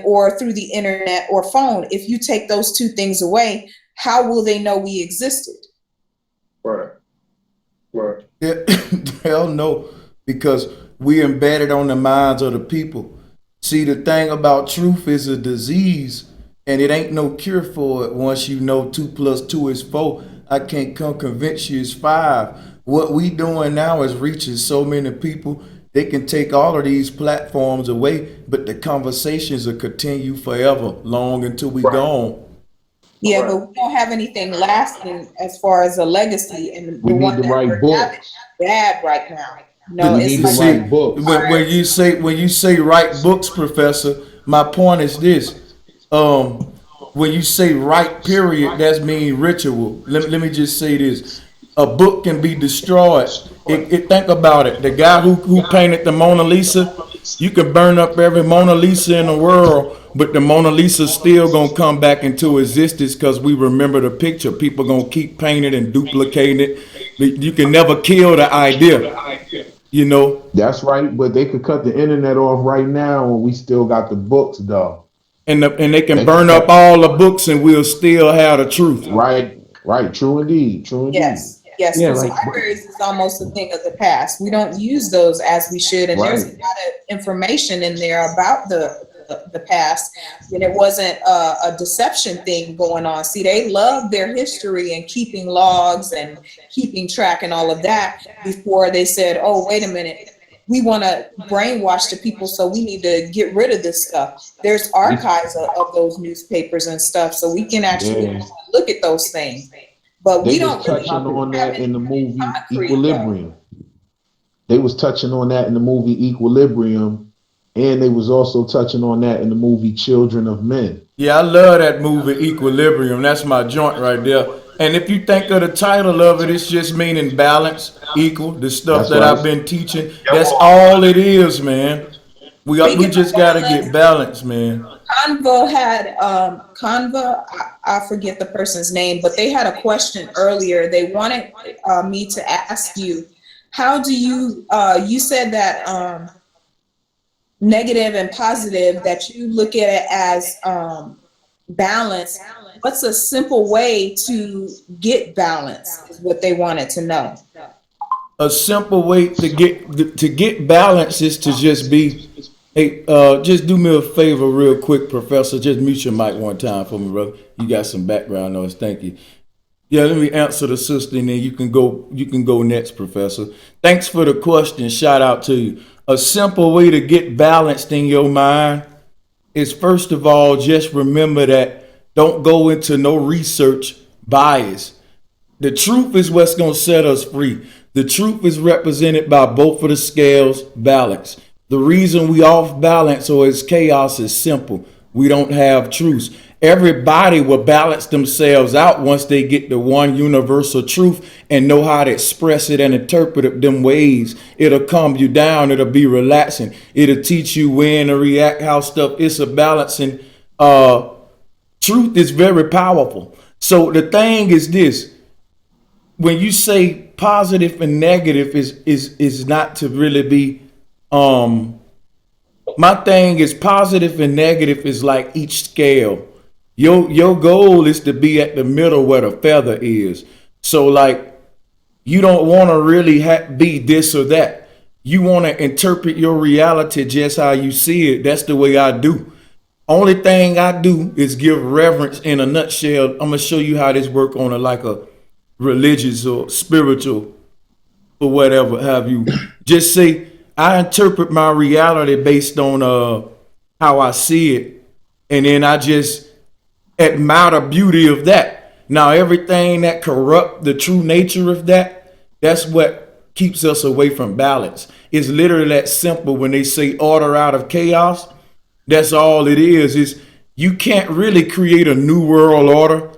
or through the internet or phone. If you take those two things away, how will they know we existed? Right. Right. Yeah, hell no, because we embedded on the minds of the people. See, the thing about truth is a disease, and it ain't no cure for it. Once you know 2 + 2 is 4, I can't come convince you it's 5. What we doing now is reaching so many people. They can take all of these platforms away, but the conversations will continue forever, long until we gone. Yeah, but we don't have anything lasting as far as a legacy, and We the need one to that write we're having books. is bad right now. But No, We it's need you to like see, write books. when you say write books, Professor, my point is this. When you say write period, that's mean ritual. Let me just say this. A book can be destroyed. Think about it. The guy who painted the Mona Lisa, you can burn up every Mona Lisa in the world, but the Mona Lisa still gonna come back into existence because we remember the picture. People gonna keep painting and duplicating it. You can never kill the idea, you know. That's right, but they could cut the internet off right now, and we still got the books, though. And they can They could burn up cut. all the books and we'll still have the truth. Right, right. True indeed. True indeed. yes, Yeah, because like libraries is almost a thing of the past. We don't use those as we should, and there's a Right. lot of information in there about the past, and it wasn't a deception thing going on. See, they love their history and keeping logs and keeping track and all of that before they said, "Oh, wait a minute, we want to brainwash the people, so we need to get rid of this stuff." There's archives of those newspapers and stuff, so we can actually Yeah. look at those things. But They we was don't really touching on have that in the movie concrete, Equilibrium. They was touching on that in the movie Equilibrium, and they was also touching on that in the movie Children of Men. Yeah, I love that movie Equilibrium. That's my joint right there. And if you think of the title of it, it's just meaning balance, equal, the stuff That's that right. I've been teaching. That's all it is, man. We just gotta get balance, man. Convo had I forget the person's name, but they had a question earlier. They wanted me to ask you, how do you you said that negative and positive, that you look at it as balance. What's a simple way to get balance is what they wanted to know. A simple way to get balance is to just be. Hey, just do me a favor real quick, Professor. Just mute your mic one time for me, brother. You got some background noise. Thank you. Yeah, let me answer the sister, and then you can go next, Professor. Thanks for the question. Shout out to you. A simple way to get balanced in your mind is, first of all, just remember that don't go into no research bias. The truth is what's going to set us free. The truth is represented by both of the scales, balance. The reason we off balance or is chaos is simple. We don't have truth. Everybody will balance themselves out once they get the one universal truth and know how to express it and interpret it them ways. It'll calm you down. It'll be relaxing. It'll teach you when to react, how stuff. It's a balancing. Truth is very powerful. So the thing is this: when you say positive and negative is not to really be my thing is positive and negative is like each scale. Your goal is to be at the middle where the feather is. So like you don't want to really be this or that. You want to interpret your reality just how you see it. That's the way I do. Only thing I do is give reverence in a nutshell. I'm gonna show you how this work on a religious or spiritual or whatever have you. Just say I interpret my reality based on how I see it, and then I just admire the beauty of that. Now everything that corrupt the true nature of that, that's what keeps us away from balance. It's literally that simple. When they say order out of chaos, that's all it is. Is you can't really create a new world order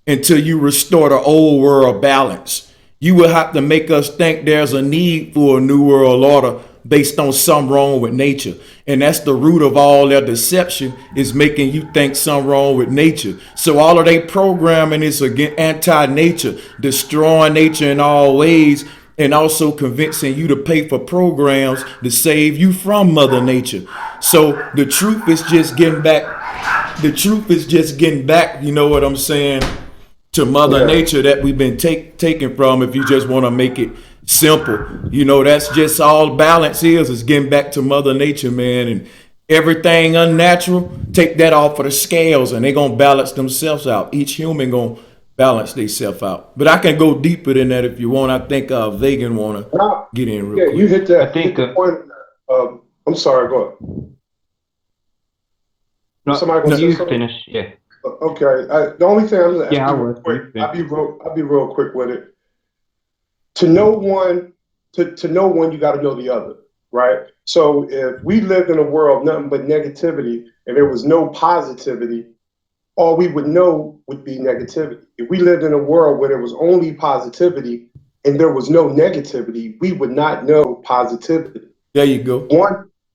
until you restore the old world balance. You will have to make us think there's a need for a new world order based on something wrong with nature. And that's the root of all their deception, is making you think something wrong with nature. So all of their programming is against anti-nature, destroying nature in all ways, and also convincing you to pay for programs to save you from Mother Nature. So the truth is just getting back. The truth is just getting back, you know what I'm saying, to Mother Nature that we've been taken from, if you just want to make it simple. You know, that's just all balance is getting back to Mother Nature, man. And everything unnatural, take that off of the scales and they're going to balance themselves out. Each human going to balance themselves out. But I can go deeper than that if you want. I think Vegan want to get in real quick. You hit that. I think the point. I'm sorry, go ahead. No, Somebody you finish. Yeah. Okay. The only thing I'm gonna Yeah, I ask you real was. quick. I'll be real quick with it. To know one, to know one, you got to know the other, right? So if we lived in a world of nothing but negativity and there was no positivity, all we would know would be negativity. If we lived in a world where there was only positivity and there was no negativity, we would not know positivity. There you go.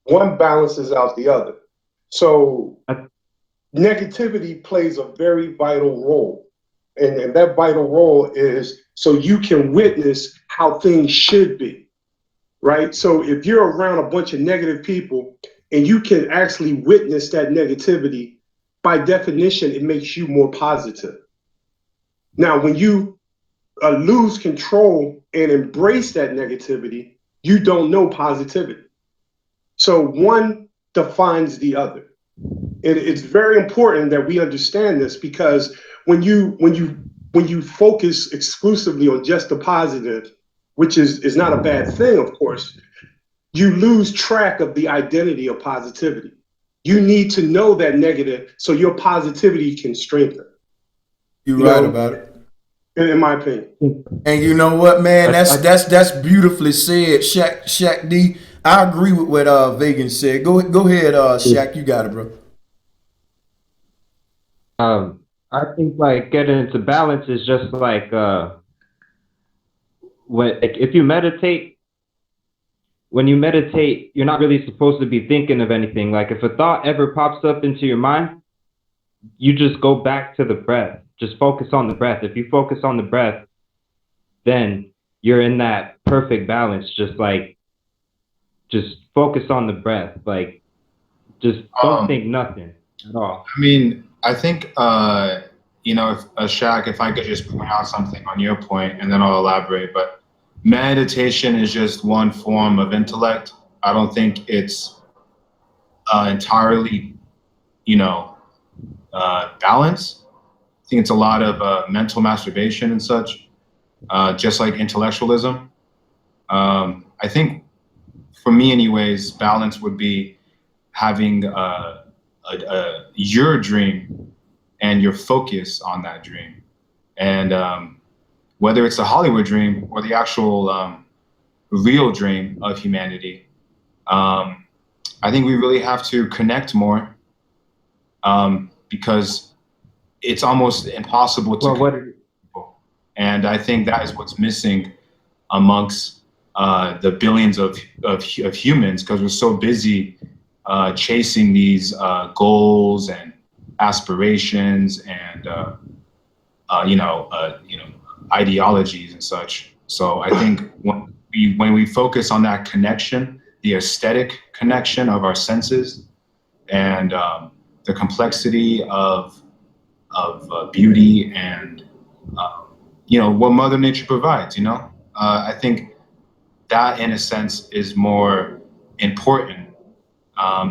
One balances out the other. So negativity plays a very vital role. And that vital role is so you can witness how things should be, right? So if you're around a bunch of negative people and you can actually witness that negativity, by definition, it makes you more positive. Now, when you lose control and embrace that negativity, you don't know positivity. So one defines the other. It's very important that we understand this, because when you focus exclusively on just the positive, which is not a bad thing, of course, you lose track of the identity of positivity. You need to know that negative so your positivity can strengthen. You're right about it. In my opinion. And you know what, man? That's beautifully said, Shaq D. I agree with what Vegan said. Go ahead, Shaq. You got it, bro. I think like getting into balance is just like if you meditate, when you meditate, you're not really supposed to be thinking of anything. Like if a thought ever pops up into your mind, you just go back to the breath. Just focus on the breath. If you focus on the breath, then you're in that perfect balance. Just focus on the breath. Like just don't think nothing at all. I mean, I think, if Shaq, if I could just point out something on your point and then I'll elaborate, but meditation is just one form of intellect. I don't think it's entirely, balance. I think it's a lot of mental masturbation and such, just like intellectualism. I think for me anyways, balance would be having your dream and your focus on that dream. And whether it's a Hollywood dream or the actual real dream of humanity, I think we really have to connect more because it's almost impossible to connect people. And I think that is what's missing amongst the billions of humans, because we're so busy chasing these goals and aspirations and ideologies and such. So I think when we focus on that connection, the aesthetic connection of our senses and the complexity of beauty and what Mother Nature provides, I think that in a sense is more important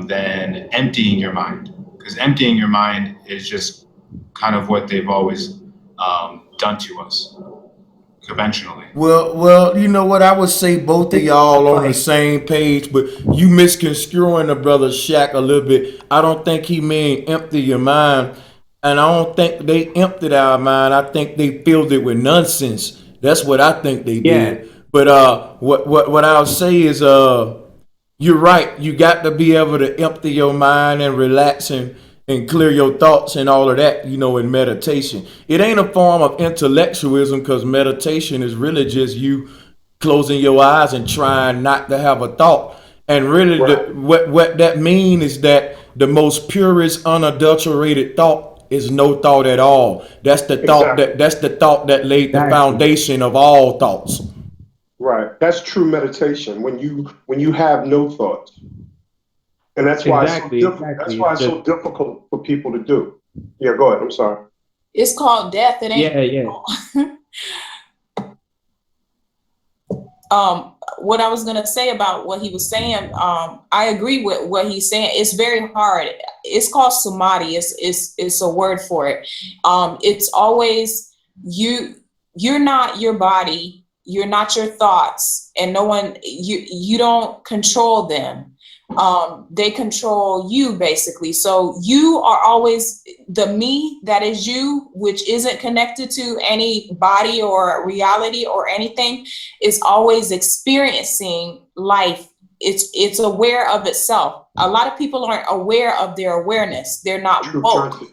than emptying your mind, because emptying your mind is just kind of what they've always done to us conventionally. Well, you know what? I would say both of y'all on the same page, but you misconstruing the brother Shaq a little bit. I don't think he mean empty your mind, and I don't think they emptied our mind. I think they filled it with nonsense. That's what I think they did. But what I'll say is you're right. You got to be able to empty your mind and relax and clear your thoughts and all of that, in meditation. It ain't a form of intellectualism, because meditation is really just you closing your eyes and trying not to have a thought. And really what that means is that the most purest, unadulterated thought is no thought at all. That's the thought that laid the foundation of all thoughts. Right. That's true meditation. When you have no thoughts. And that's why that's why it's so difficult for people to do. Yeah, go ahead. I'm sorry. It's called death. It ain't. What I was gonna say about what he was saying, I agree with what he's saying. It's very hard. It's called samadhi. It's a word for it. It's always you're not your body. You're not your thoughts, and no one. You don't control them. They control you basically. So you are always the me that is you, which isn't connected to any body or reality or anything, is always experiencing life. It's aware of itself. A lot of people aren't aware of their awareness. They're not True woke. consciousness.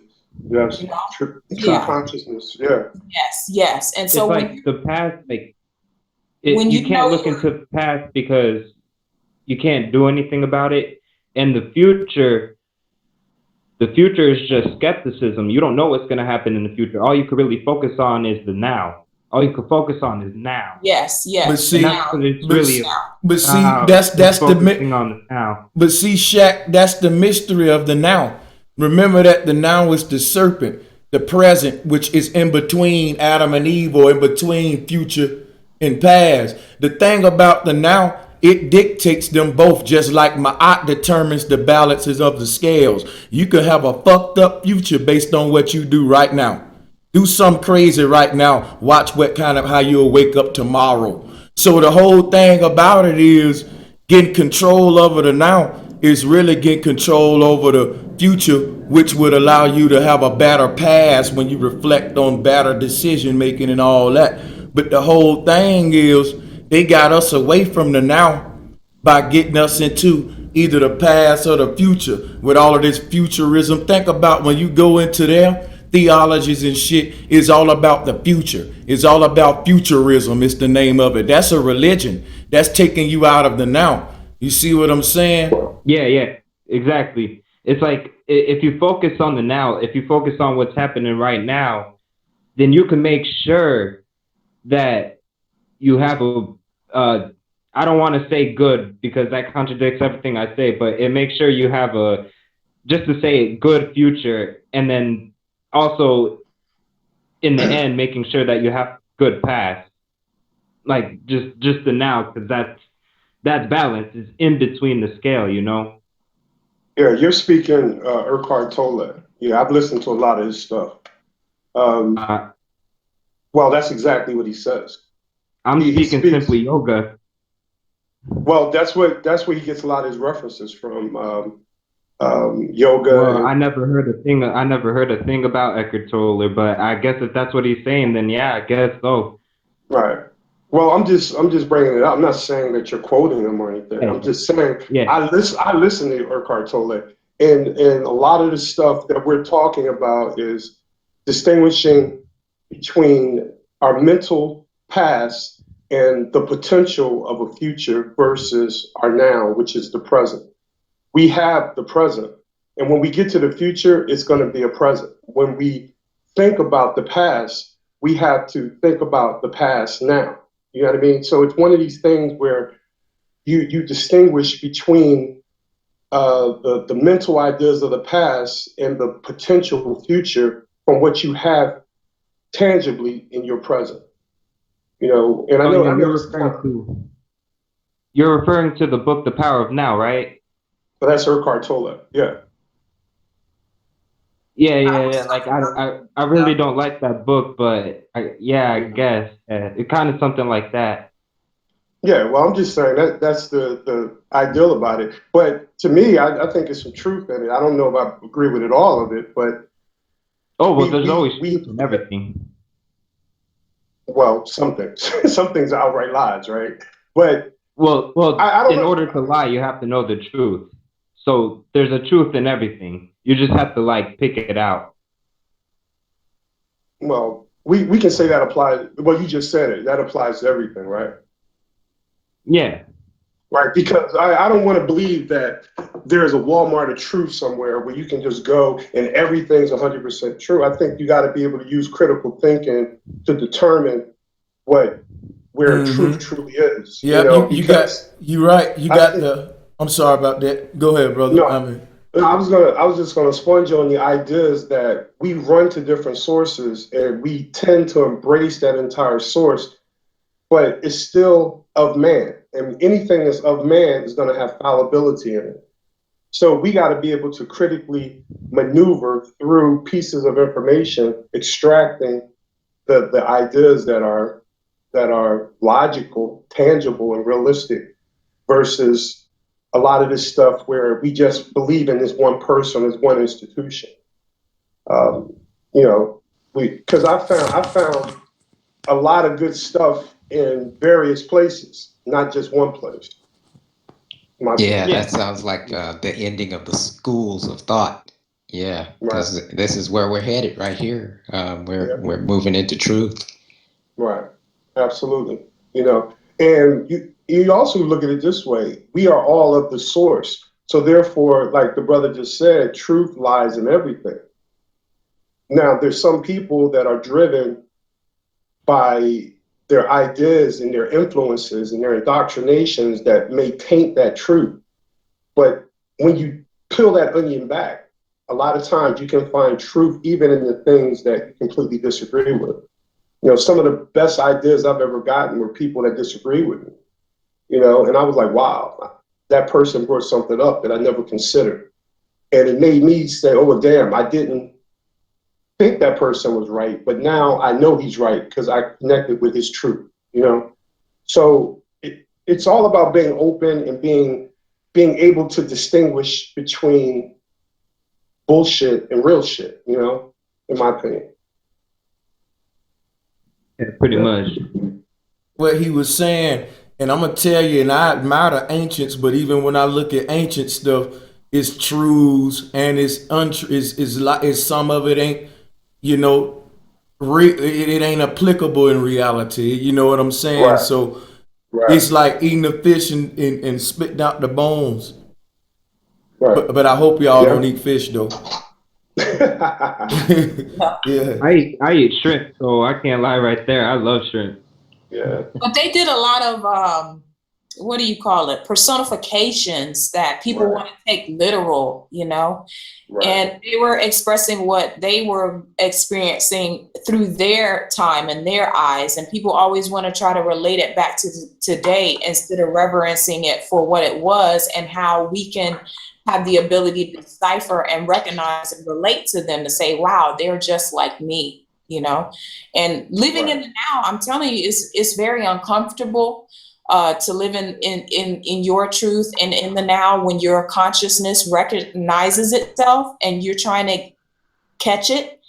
Yes. You know? True Yeah. consciousness. Yeah. Yes. And so it's when like the past, like when you can't look into the past because you can't do anything about it. And the future is just skepticism. You don't know what's going to happen in the future. All you can really focus on is the now. All you can focus on is now. Yes. But see, And that's what it's really but see, about. that's the focusing on the now. But see, Shaq, that's the mystery of the now. Remember that the now is the serpent, the present, which is in between Adam and Eve, or in between future and past. The thing about the now, it dictates them both, just like Ma'at determines the balances of the scales. You could have a fucked up future based on what you do right now. Do something crazy right now. Watch what kind of how you'll wake up tomorrow. So the whole thing about it is getting control over the now is really getting control over the future, which would allow you to have a better past when you reflect on better decision making and all that. But the whole thing is they got us away from the now by getting us into either the past or the future with all of this futurism. Think about when you go into their theologies and shit, is all about the future. It's all about futurism. It's the name of it. That's a religion. That's taking you out of the now. You see what I'm saying? Yeah, exactly. It's like if you focus on the now, if you focus on what's happening right now, then you can make sure that you have I don't want to say good because that contradicts everything I say, but it makes sure you have just to say good future, and then also in the end making sure that you have good past, like just the now, because that balance is in between the scale, you know. Yeah, you're speaking Eckhart Tolle. Yeah, I've listened to a lot of his stuff. Well, that's exactly what he says. I'm speaking simply yoga. Well, that's where he gets a lot of his references from. Yoga. Well, I never heard a thing about Eckhart Tolle, but I guess if that's what he's saying, then yeah, I guess so. Right. Well, I'm just bringing it up. I'm not saying that you're quoting him or anything. I'm just saying I listen to Eckhart Tolle, and a lot of the stuff that we're talking about is distinguishing between our mental past and the potential of a future versus our now, which is the present. We have the present, and when we get to the future, it's going to be a present. When we think about the past, we have to think about the past now. You know what I mean? So it's one of these things where you distinguish between the mental ideas of the past and the potential future from what you have tangibly in your present. You know, and you're referring to the book The Power of Now, right? But that's Eckhart Tolle. Yeah. Yeah. Like I really don't like that book, but I guess it kind of something like that. Yeah, well, I'm just saying that's the ideal about it. But to me, I think there's some truth in it. I don't know if I agree with it, all of it, but there's always truth in everything. Well, some things are outright lies, right? But well, in order to lie, you have to know the truth. So there's a truth in everything. You just have to pick it out. Well, we can say that applies. Well, you just said it. That applies to everything, right? Yeah. Right, because I don't want to believe that there's a Walmart of truth somewhere where you can just go and everything's 100% true. I think you got to be able to use critical thinking to determine where truth truly is. Yeah, you're right. I'm sorry about that. Go ahead, brother. No, I was just gonna sponge on the ideas that we run to different sources and we tend to embrace that entire source, but it's still of man. And anything that's of man is going to have fallibility in it. So we got to be able to critically maneuver through pieces of information, extracting the ideas that are logical, tangible, and realistic versus a lot of this stuff where we just believe in this one person, this one institution. You know, because I found a lot of good stuff in various places, not just one place. Yeah, that sounds like the ending of the schools of thought. Yeah, because this is where we're headed right here. We're moving into truth. Right. Absolutely. You know, and you also look at it this way: we are all of the source. So therefore, like the brother just said, truth lies in everything. Now, there's some people that are driven by their ideas and their influences and their indoctrinations that may taint that truth. But when you peel that onion back, a lot of times you can find truth even in the things that you completely disagree with. You know, some of the best ideas I've ever gotten were people that disagree with me, you know, and I was like, wow, that person brought something up that I never considered. And it made me say, oh, well, damn, I didn't think that person was right, but now I know he's right because I connected with his truth, you know? So it's all about being open and being able to distinguish between bullshit and real shit, you know, in my opinion. Yeah, pretty much. What he was saying, and I'm gonna tell you, and I admire the ancients, but even when I look at ancient stuff, it's truths and it's some of it ain't, you know, it ain't applicable in reality. You know what I'm saying? Right. So it's like eating the fish and spitting out the bones. Right. But I hope y'all don't eat fish though. Yeah. I eat shrimp, so I can't lie right there. I love shrimp. Yeah. But they did a lot of what do you call it? Personifications that people want to take literal, you know? And they were expressing what they were experiencing through their time and their eyes. And people always want to try to relate it back to today instead of reverencing it for what it was and how we can have the ability to decipher and recognize and relate to them to say, wow, they're just like me, you know? And living in the now, I'm telling you, it's very uncomfortable to live in your truth and in the now when your consciousness recognizes itself and you're trying to catch it.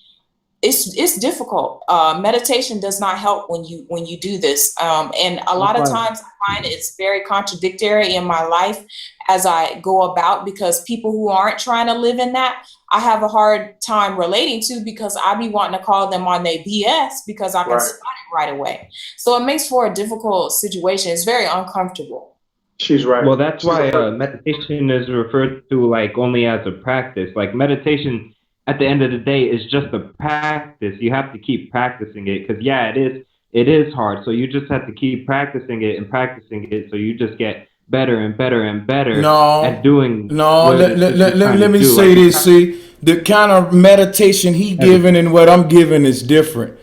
It's difficult. Meditation does not help when you do this. And a lot of times I find it's very contradictory in my life as I go about, because people who aren't trying to live in that, I have a hard time relating to, because I be wanting to call them on their BS because I can spot it right away. So it makes for a difficult situation. It's very uncomfortable. She's right. Well, that's why meditation is referred to like only as a practice. Like meditation, at the end of the day, is just a practice. You have to keep practicing it because, yeah, it is hard. So you just have to keep practicing it and practicing it. So you just get better and better and better at doing. Let me say this. See, the kind of meditation he giving and what I'm giving is different.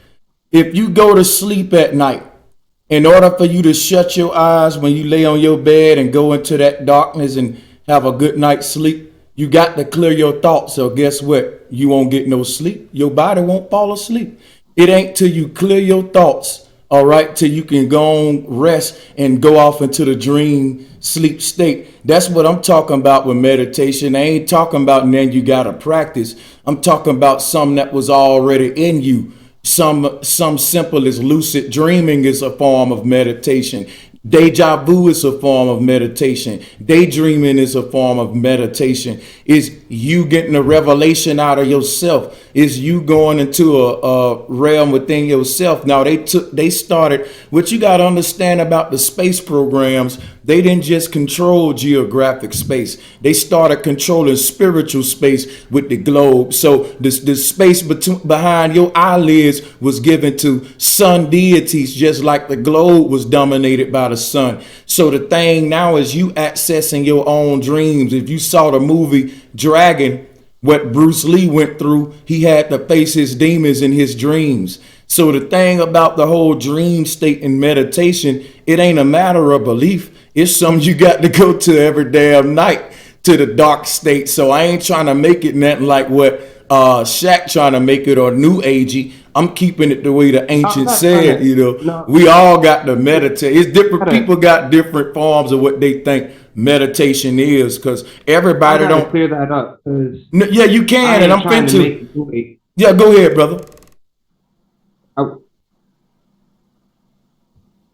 If you go to sleep at night, in order for you to shut your eyes when you lay on your bed and go into that darkness and have a good night's sleep, you got to clear your thoughts. So guess what? You won't get no sleep. Your body won't fall asleep. It ain't till you clear your thoughts, all right, till you can go on rest and go off into the dream sleep state. That's what I'm talking about with meditation. I ain't talking about then you got to practice. I'm talking about something that was already in you. Some simple as lucid dreaming is a form of meditation. Deja vu is a form of meditation. Daydreaming is a form of meditation. Is you getting a revelation out of yourself. Is you going into a realm within yourself. Now they started, what you got to understand about the space programs, they didn't just control geographic space. They started controlling spiritual space with the globe. So the space behind your eyelids was given to sun deities, just like the globe was dominated by the sun. So the thing now is you accessing your own dreams. If you saw the movie Dragon, what Bruce Lee went through, he had to face his demons in his dreams. So the thing about the whole dream state and meditation, it ain't a matter of belief. It's something you got to go to every damn night, to the dark state. So I ain't trying to make it nothing like what Shaq trying to make it or New Agey. I'm keeping it the way the ancients said, you know. We all got to meditate. It's different. People got different forms of what they think meditation is, because everybody I gotta don't clear that up. Yeah, you can, and I'm finna. Yeah, go ahead, brother. I'm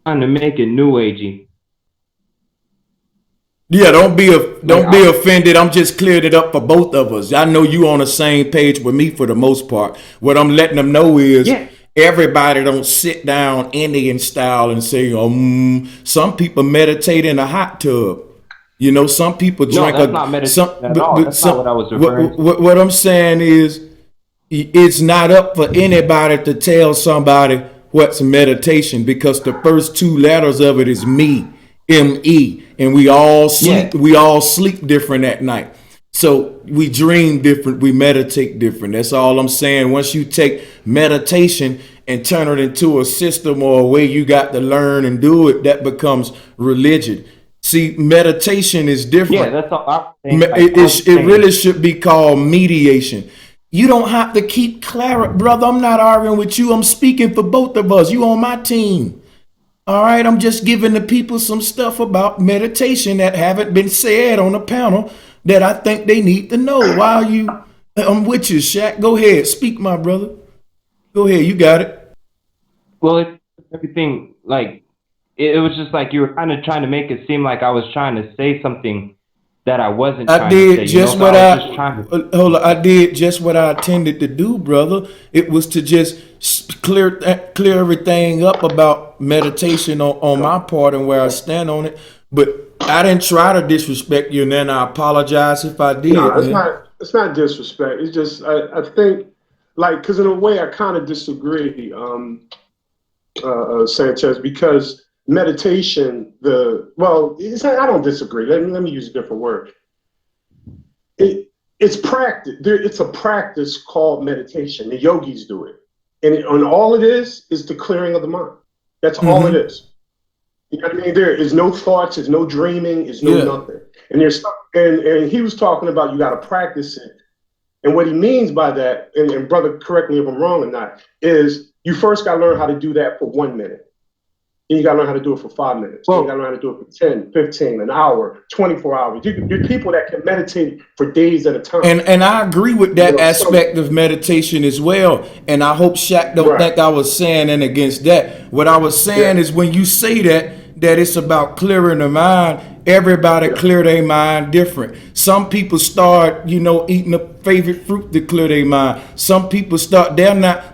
trying to make it new agey. Yeah, don't be offended. I'm just cleared it up for both of us. I know you on the same page with me for the most part. What I'm letting them know is everybody don't sit down Indian style and say, some people meditate in a hot tub. You know, some people drink. No, that's not meditation at all. That's not what I was referring to. What I'm saying is, it's not up for anybody to tell somebody what's meditation, because the first two letters of it is me. M-E, and we all sleep. Yeah. We all sleep different at night, so we dream different. We meditate different. That's all I'm saying. Once you take meditation and turn it into a system or a way you got to learn and do it, that becomes religion. See, meditation is different. Yeah, that's all. It really should be called mediation. You don't have to keep clarity, brother. I'm not arguing with you. I'm speaking for both of us. You on my team. All right, I'm just giving the people some stuff about meditation that haven't been said on the panel that I think they need to know. Why are you? I'm with you, Shaq. Go ahead, speak, my brother. Go ahead, you got it. Well, it's everything like it was just like you were kind of trying to make it seem like I was trying to say something that I wasn't. I did just what I did just what I intended to do, brother. It was to just clear everything up about meditation on my part and where I stand on it. But I didn't try to disrespect you, and then I apologize if I did. No, it's not disrespect. It's just I think, like, because in a way I kind of disagree, Sanchez, because meditation, I don't disagree. Let me use a different word. It's practice. It's a practice called meditation. The yogis do it, and all it is the clearing of the mind. That's all it is. You know what I mean? There is no thoughts, there's no dreaming, there's no nothing. And and he was talking about you got to practice it. And what he means by that, and brother, correct me if I'm wrong or not, is you first got to learn how to do that for 1 minute. Then you got to learn how to do it for 5 minutes. Then you got to learn how to do it for 10, 15, an hour, 24 hours. You're people that can meditate for days at a time. And I agree with that aspect of meditation as well. And I hope Shaq don't think I was saying and against that. What I was saying is when you say that it's about clearing the mind, everybody clear their mind different. Some people start, eating a favorite fruit to clear their mind. Some people start,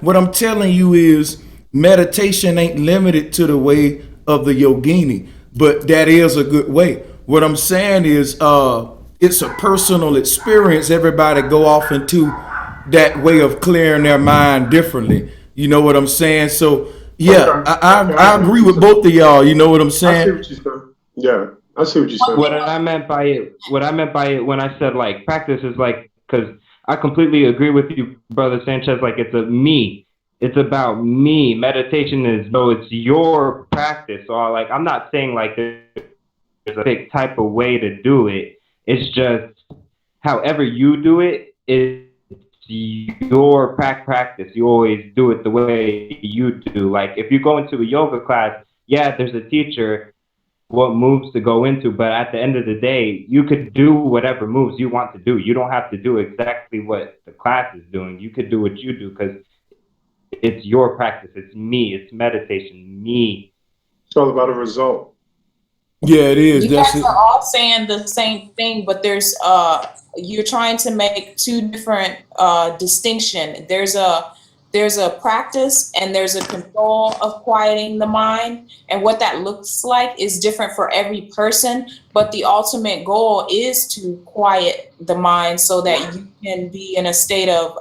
what I'm telling you is, meditation ain't limited to the way of the yogini, but that is a good way. What I'm saying is it's a personal experience. Everybody go off into that way of clearing their mind differently. You know what I'm saying? So yeah, I agree with both of y'all. You know what I'm saying? I see what you're saying. Yeah, I see what you're saying. What I meant by it when I said like practice is like, because I completely agree with you, brother Sanchez. Like it's it's about me. Meditation is it's your practice. So I'm not saying like there's a big type of way to do it. It's just however you do it, it's your practice. You always do it the way you do. Like if you go into a yoga class, there's a teacher what moves to go into, but at the end of the day, you could do whatever moves you want to do. You don't have to do exactly what the class is doing. You could do what you do because it's your practice. It's me. It's meditation. Me. It's all about a result. Yeah, it is. You guys are all saying the same thing, but there's you're trying to make two different distinction. There's a practice and there's a control of quieting the mind, and what that looks like is different for every person. But the ultimate goal is to quiet the mind so that you can be in a state of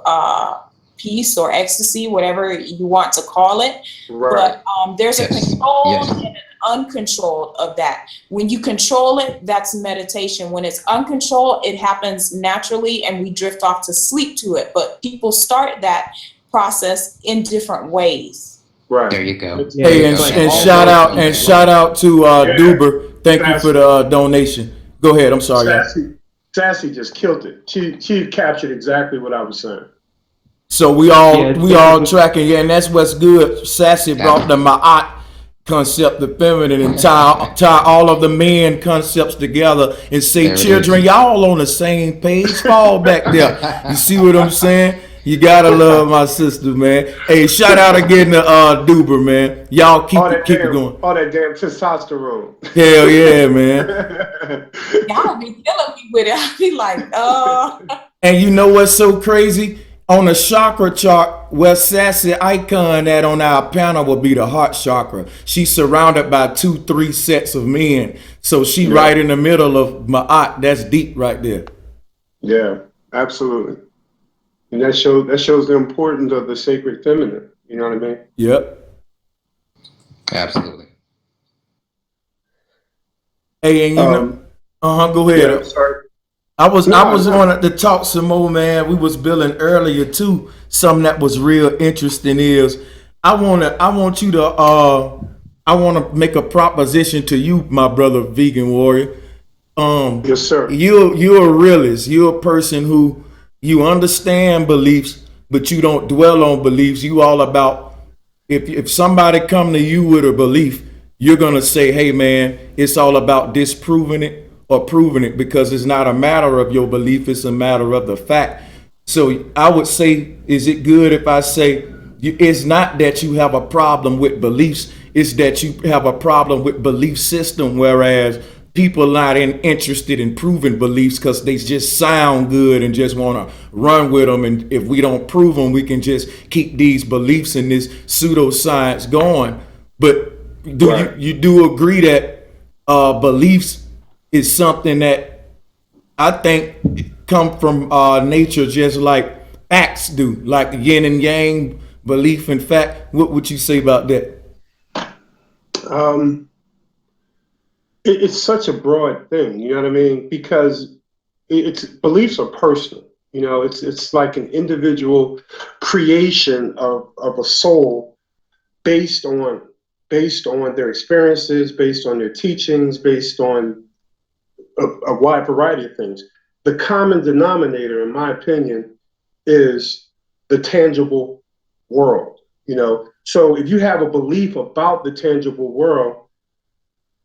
peace or ecstasy, whatever you want to call it. Right. But there's a control and an uncontrolled of that. When you control it, that's meditation. When it's uncontrolled, it happens naturally and we drift off to sleep to it. But people start that process in different ways. Right. There you go. Hey, and shout out to Duber. Thank you for the donation. Go ahead. I'm sorry. Sassy just killed it. She captured exactly what I was saying. So we all tracking, and that's what's good. Sassy brought the ma'at concept of feminine and tie all of the men concepts together and say, There it children, is. y'all on the same page. Fall back there. You see what I'm saying? You gotta love my sister, man. Hey, shout out again to Duber, man. Y'all keep it going. All that damn testosterone. Hell yeah, man. Y'all be killing me with it. I be like, And you know what's so crazy? On the chakra chart, where Sassy icon at on our panel will be the heart chakra. She's surrounded by 2-3 sets of men. So she right in the middle of Ma'at. That's deep right there. Yeah, absolutely. And that shows the importance of the sacred feminine. You know what I mean? Yep. Absolutely. Hey, and you know, go ahead. Yeah, sorry. I was on to talk some more, man. We was building earlier too. Something that was real interesting is I want to make a proposition to you, my brother, vegan warrior. Yes, sir. You're a realist. You're a person who you understand beliefs, but you don't dwell on beliefs. You all about if somebody come to you with a belief, you're gonna say, hey man, it's all about disproving it or proving it, because it's not a matter of your belief, it's a matter of the fact. So I would say, is it good if I say it's not that you have a problem with beliefs, it's that you have a problem with belief system, whereas people not interested in proving beliefs because they just sound good and just want to run with them. And if we don't prove them, we can just keep these beliefs and this pseudoscience going. But do you do agree that beliefs is something that I think come from nature, just like facts do, like yin and yang, belief and fact? What would you say about that? It's such a broad thing, you know what I mean? Because it's beliefs are personal. You know, it's like an individual creation of a soul based on their experiences, based on their teachings, based on a wide variety of things. The common denominator, in my opinion, is the tangible world. You know, so if you have a belief about the tangible world,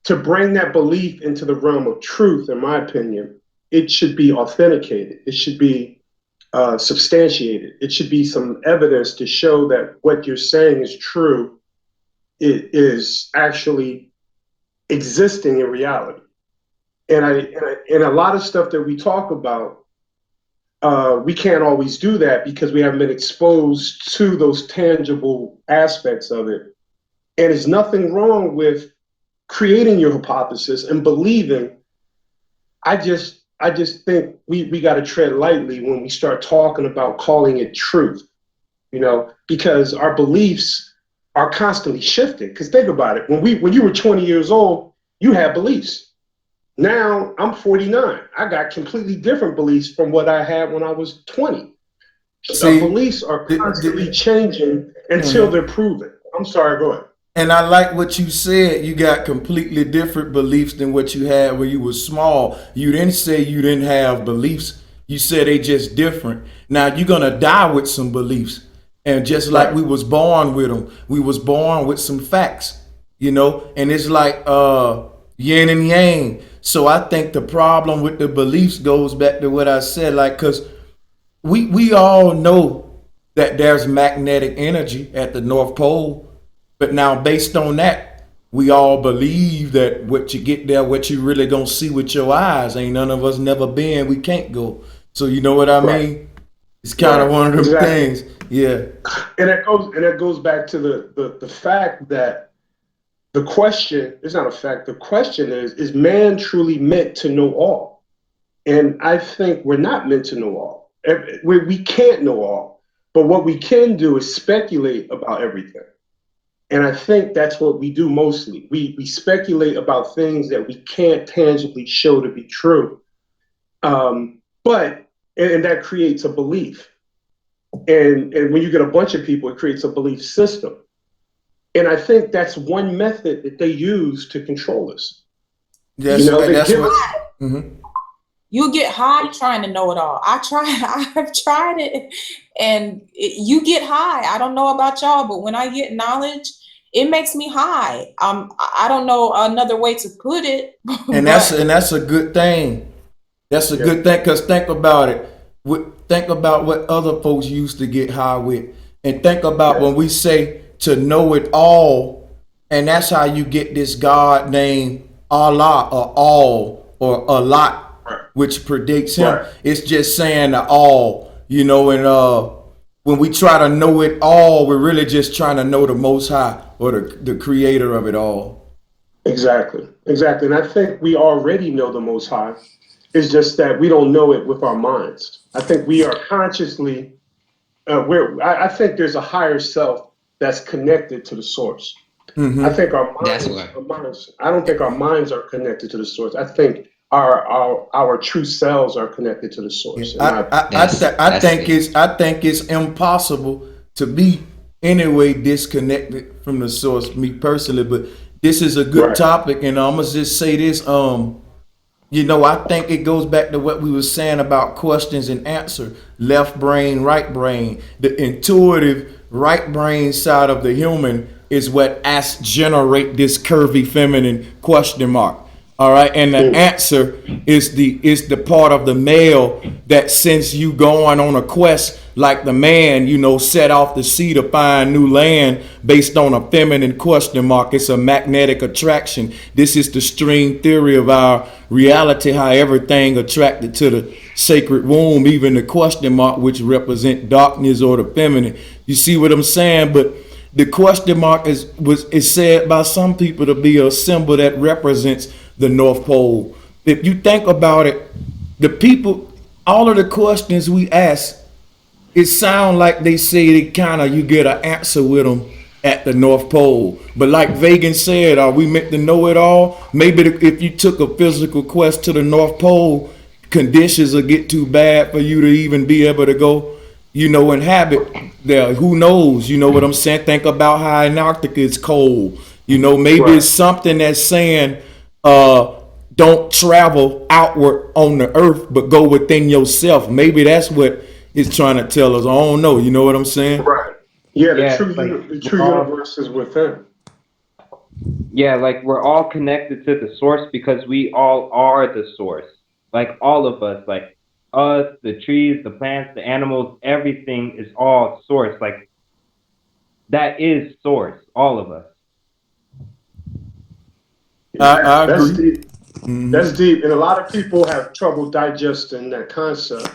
to bring that belief into the realm of truth, in my opinion, it should be authenticated. It should be substantiated. It should be some evidence to show that what you're saying is true. It is actually existing in reality. And a lot of stuff that we talk about, we can't always do that because we haven't been exposed to those tangible aspects of it. And there's nothing wrong with creating your hypothesis and believing. I just think we got to tread lightly when we start talking about calling it truth, you know, because our beliefs are constantly shifting. Because think about it, when you were 20 years old, you had beliefs. Now I'm 49. I got completely different beliefs from what I had when I was 20. So beliefs are constantly changing until they're proven. I'm sorry, go ahead. And I like what you said. You got completely different beliefs than what you had when you were small. You didn't say you didn't have beliefs. You said they just different. Now you're gonna die with some beliefs, and just like we was born with them, we was born with some facts, you know. And it's like yin and yang. So I think the problem with the beliefs goes back to what I said, like, cause we all know that there's magnetic energy at the North Pole. But now, based on that, we all believe that what you get there, what you really gonna see with your eyes, ain't none of us never been. We can't go. So you know what I mean? It's kind of one of them things. Yeah. And that goes back to the fact that the question is not a fact. The question is man truly meant to know all? And I think we're not meant to know all. We can't know all. But what we can do is speculate about everything. And I think that's what we do mostly. We speculate about things that we can't tangibly show to be true. But that creates a belief. And when you get a bunch of people, it creates a belief system. And I think that's one method that they use to control us. You get high trying to know it all. I've tried it, and you get high. I don't know about y'all, but when I get knowledge, it makes me high. I don't know another way to put it. And that's a good thing. That's a good thing, because think about it. Think about what other folks used to get high with, and think about when we say to know it all, and that's how you get this God named Allah or all or a lot, which predates him. It's just saying the all, and when we try to know it all, we're really just trying to know the Most High or the creator of it all. Exactly. And I think we already know the Most High. It's just that we don't know it with our minds. I think we are consciously, I think there's a higher self that's connected to the source. I think our minds, I don't think our minds are connected to the source. I think our true selves are connected to the source. I think it's impossible to be anyway disconnected from the source, me personally, but this is a good topic, and I'm gonna just say this, I think it goes back to what we were saying about questions and answer, left brain, right brain. The intuitive right brain side of the human is what generate this curvy feminine question mark. All right, and the answer is the part of the male that sends you going on a quest, like the man, set off to sea to find new land based on a feminine question mark. It's a magnetic attraction. This is the string theory of our reality, how everything attracted to the sacred womb, even the question mark, which represent darkness or the feminine. You see what I'm saying? But the question mark is said by some people to be a symbol that represents the North Pole. If you think about it, the people, all of the questions we ask, it sound like they say you get an answer with them at the North Pole. But like Vegan said, are we meant to know it all? Maybe if you took a physical quest to the North Pole, conditions will get too bad for you to even be able to go, inhabit there. Who knows? You know what I'm saying? Think about how Antarctica is cold. Maybe it's something that's saying, don't travel outward on the earth, but go within yourself. Maybe that's what it's trying to tell us. I don't know. You know what I'm saying? Right. Yeah, the true universe is within. Yeah, like we're all connected to the source because we all are the source. Like all of us, like us, the trees, the plants, the animals, everything is all source. Like that is source, all of us. I agree. That's deep. That's deep, and a lot of people have trouble digesting that concept.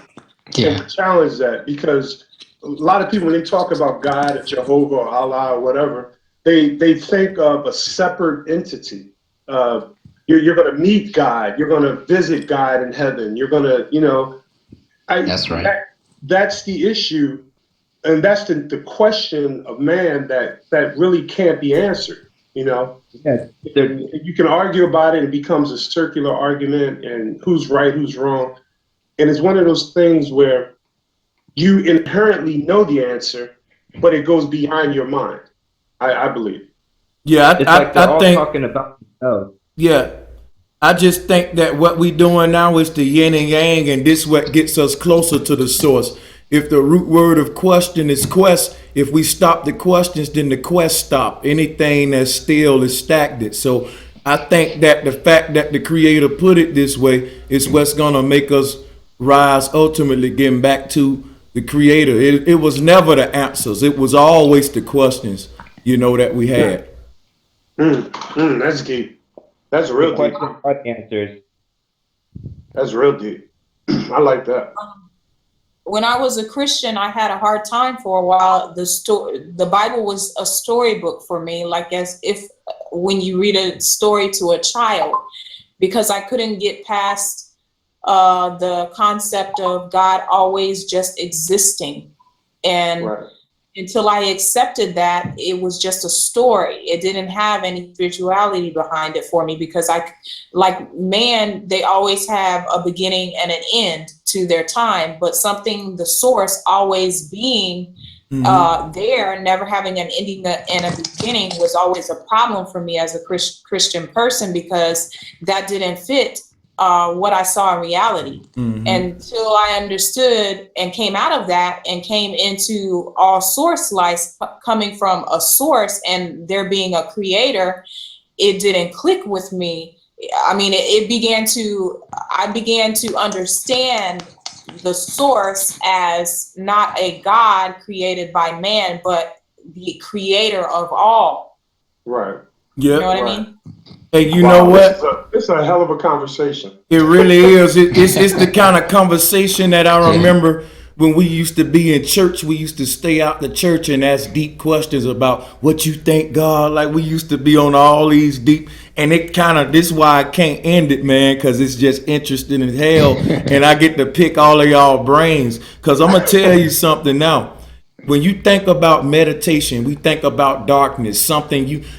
And we challenge that because a lot of people, when they talk about God or Jehovah or Allah or whatever, they think of a separate entity. You're going to meet God. You're going to visit God in heaven. You're going to, that's right. That's the issue, and that's the question of man that really can't be answered. You can argue about it. It becomes a circular argument, and who's right, who's wrong. And it's one of those things where you inherently know the answer, but it goes behind your mind. I believe. Yeah, I think talking about themselves. Yeah, I just think that what we doing now is the yin and yang, and this what gets us closer to the source. If the root word of question is quest, if we stop the questions, then the quest stop. Anything that's still is stagnant. So I think that the fact that the Creator put it this way is what's gonna make us rise, ultimately getting back to the Creator. It was never the answers. It was always the questions, that we had. That's deep. That's real deep. Answers. That's real deep. I like that. When I was a Christian, I had a hard time for a while. The Bible was a storybook for me, like as if when you read a story to a child, because I couldn't get past the concept of God always just existing. And until I accepted that, it was just a story. It didn't have any spirituality behind it for me, because they always have a beginning and an end to their time, but the source always being there, never having an ending and a beginning, was always a problem for me as a Christian person, because that didn't fit what I saw in reality. Until I understood and came out of that and came into all source life coming from a source and there being a creator, it didn't click with me. I mean, I began to understand the source as not a God created by man, but the creator of all. Right. Yeah. You know what I mean? Hey, you know what? It's a hell of a conversation. It really is. It's the kind of conversation that I remember when we used to be in church. We used to stay out the church and ask deep questions about what you think, God. Like we used to be on all these deep, and it kind of, this is why I can't end it, man, because it's just interesting as hell. And I get to pick all of y'all brains, because I'm going to tell you something now. When you think about meditation, we think about darkness,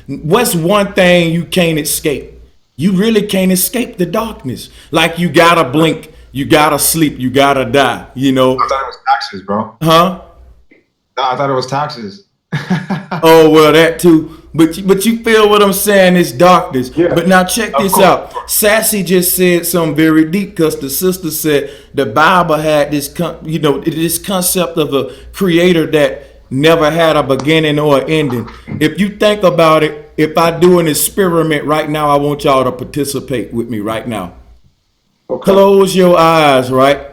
what's one thing you can't escape? You really can't escape the darkness. Like you gotta blink, you gotta sleep, you gotta die, you know? I thought it was taxes, bro. Huh? No, I thought it was taxes. Oh, well, that too. But you feel what I'm saying? It's darkness. Yeah, but now check this out. Sassy just said something very deep, because the sister said the Bible had this, this concept of a creator that never had a beginning or an ending. If you think about it, if I do an experiment right now, I want y'all to participate with me right now. Okay. Close your eyes, right?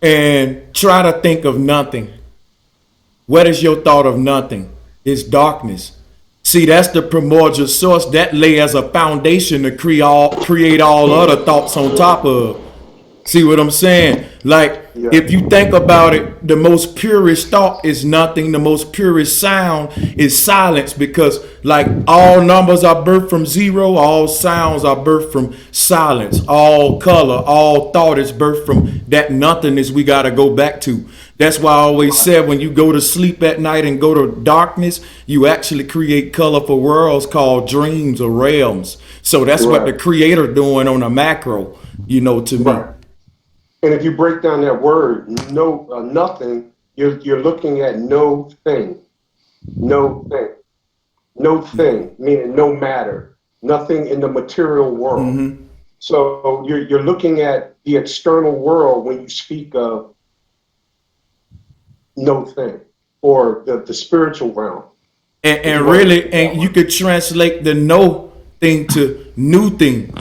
And try to think of nothing. What is your thought of nothing? It's darkness. See, that's the primordial source that lay as a foundation to create all other thoughts on top of. See what I'm saying? Like, if you think about it, the most purest thought is nothing. The most purest sound is silence, because like all numbers are birthed from zero, all sounds are birthed from silence, all color, all thought is birthed from that nothingness we got to go back to. That's why I always said when you go to sleep at night and go to darkness, you actually create colorful worlds called dreams or realms. So that's what the creator doing on a macro, to me. And if you break down that word, nothing, you're looking at no thing, meaning no matter, nothing in the material world. So you're looking at the external world when you speak of no thing, or the spiritual realm. And you could translate the no thing to new thing.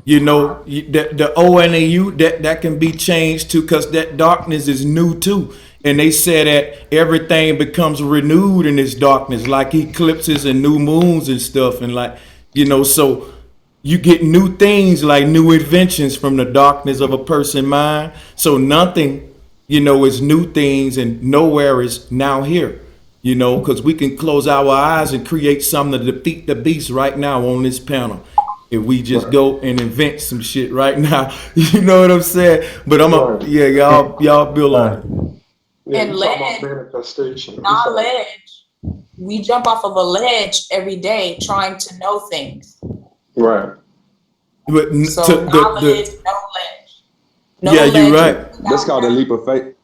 The O and the U, that can be changed too, because that darkness is new too. And they say that everything becomes renewed in this darkness, like eclipses and new moons and stuff. And so you get new things, like new inventions from the darkness of a person's mind. So nothing, is new things, and nowhere is now here, because we can close our eyes and create something to defeat the beast right now on this panel. If we just go and invent some shit right now, you know what I'm saying? But y'all build on it. And knowledge, we jump off of a ledge every day trying to know things. Right. But so knowledge, no ledge. You're right. That's called a leap of faith.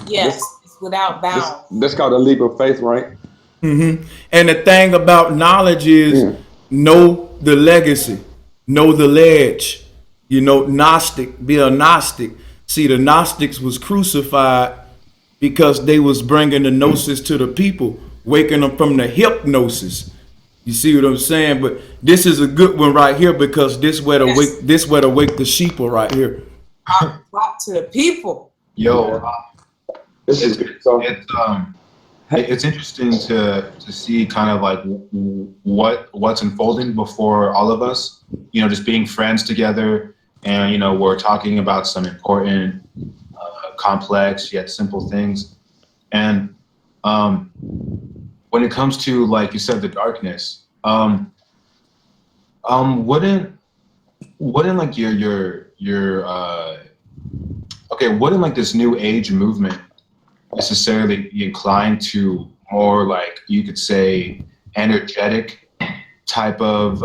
Yes, it's without bounds. That's called a leap of faith, right? And the thing about knowledge is know the legacy. Know the ledge, Gnostic, be a Gnostic. See, the Gnostics was crucified because they was bringing the gnosis to the people, waking them from the hypnosis. You see what I'm saying? But this is a good one right here, because this way to wake the sheeple right here. Talk to the people. Yo, it's interesting to see kind of like what's unfolding before all of us, just being friends together, and we're talking about some important complex yet simple things. And when it comes to, like you said, the darkness, wouldn't like wouldn't like this new age movement necessarily be inclined to more, like you could say, energetic type of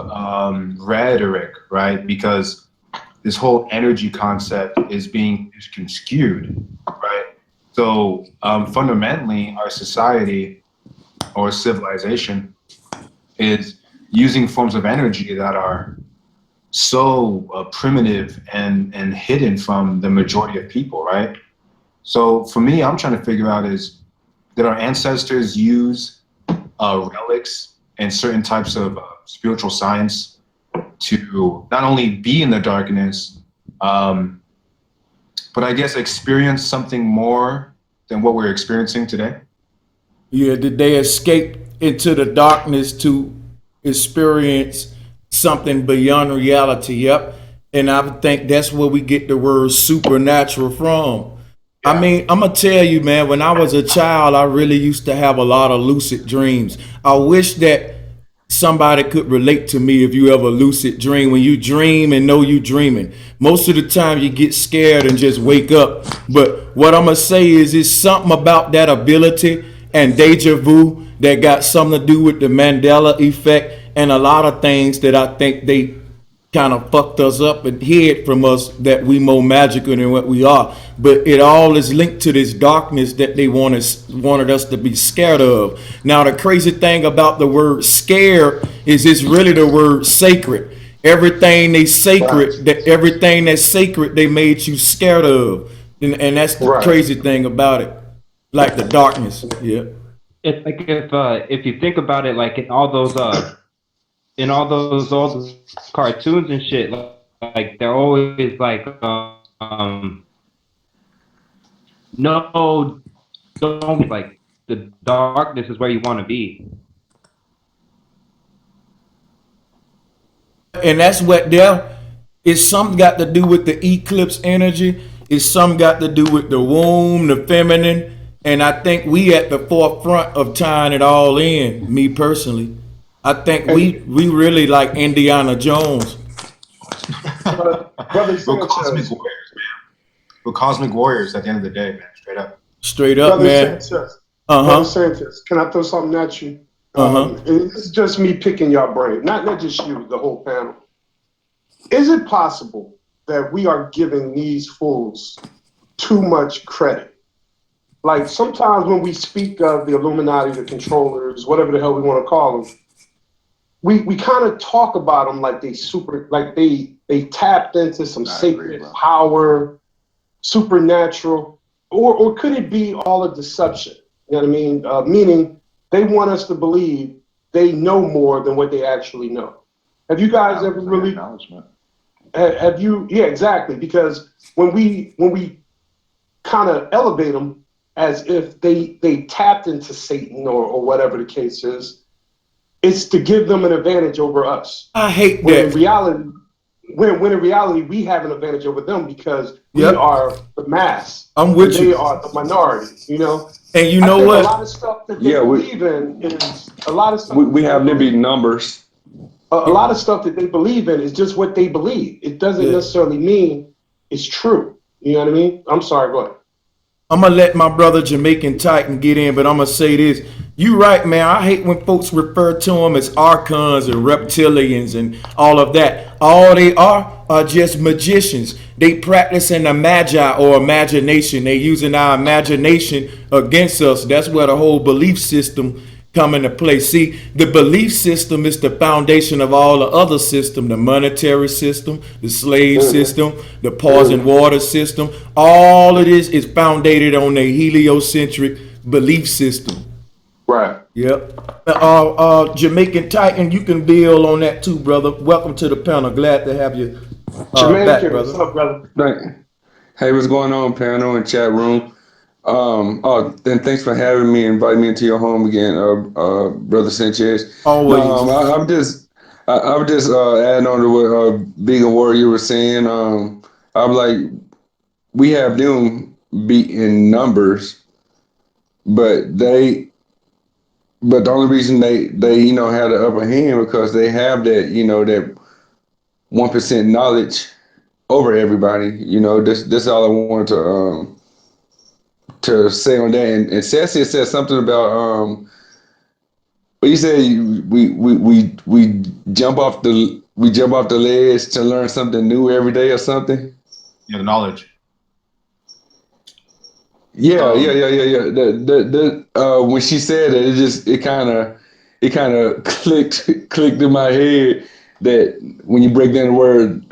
rhetoric, right? Because this whole energy concept is being misconstrued, right? So fundamentally, our society or civilization is using forms of energy that are so primitive and hidden from the majority of people, right? So for me, I'm trying to figure out is, did our ancestors use relics and certain types of spiritual science to not only be in the darkness, but I guess experience something more than what we're experiencing today? Yeah, did they escape into the darkness to experience something beyond reality? Yep. And I think that's where we get the word supernatural from. I mean, I'm gonna tell you, man, when I was a child, I really used to have a lot of lucid dreams. I wish that somebody could relate to me. If you ever lucid dream, when you dream and know you dreaming, most of the time you get scared and just wake up. But what I'm gonna say is it's something about that ability and deja vu that got something to do with the Mandela effect and a lot of things that I think they kind of fucked us up and hid from us, that we more magical than what we are. But it all is linked to this darkness that they wanted us to be scared of. Now the crazy thing about the word scared is it's really the word sacred. Everything they sacred, that everything that's sacred they made you scared of. And that's the crazy thing about it. Like the darkness. Yeah. It's like if you think about it, like in all those old cartoons and shit, like they're always like no, don't, like the darkness is where you want to be. And that's what it's something got to do with the eclipse energy. It's something got to do with the womb, the feminine. And I think we at the forefront of tying it all in, me personally. I think we really like Indiana Jones. We're cosmic warriors, man. We're cosmic warriors at the end of the day, man. Straight up. Straight up, Brother man. Sanchez, Brother Sanchez, can I throw something at you? It's just me picking your brain, not just you, the whole panel. Is it possible that we are giving these fools too much credit? Like sometimes when we speak of the Illuminati, the controllers, whatever the hell we want to call them, we kind of talk about them like they tapped into some sacred power, supernatural, or could it be all a deception? You know what I mean? Meaning they want us to believe they know more than what they actually know. Have you guys ever really? Have you? Yeah, exactly. Because when we kind of elevate them as if they tapped into Satan or whatever the case is, it's to give them an advantage over us. I hate when that. When in reality we have an advantage over them because we are the mass. I'm with they you. are the minority, you know. And you know what? A lot of stuff that they believe in is a lot of stuff. We have them be numbers. A lot of stuff that they believe in is just what they believe. It doesn't necessarily mean it's true. You know what I mean? I'm sorry, go ahead. I'm gonna let my brother Jamaican Titan get in, but I'm gonna say this. You right, man. I hate when folks refer to them as archons and reptilians and all of that. All they are just magicians. They practicing the magi or imagination. They using our imagination against us. That's where the whole belief system come into play. See, the belief system is the foundation of all the other system, the monetary system, the slave system, the poison water system. All of this is founded on the heliocentric belief system. Right. Yep. Jamaican Titan, you can build on that too, brother. Welcome to the panel. Glad to have you back, brother. What's up, brother? Hey, what's going on, panel and chat room? Then thanks for having me, inviting me into your home again, brother Sanchez. Always. I'm just adding on to what Big and Warrior was saying. I'm like, we have them beat in numbers, but the only reason they have the upper hand because they have that that 1% knowledge over everybody. That's all I wanted to say on that. And Sassy said something about but you said we jump off the ledge to learn something new every day or something. Yeah, the knowledge. Yeah. When she said that, it kind of clicked in my head, that when you break down the word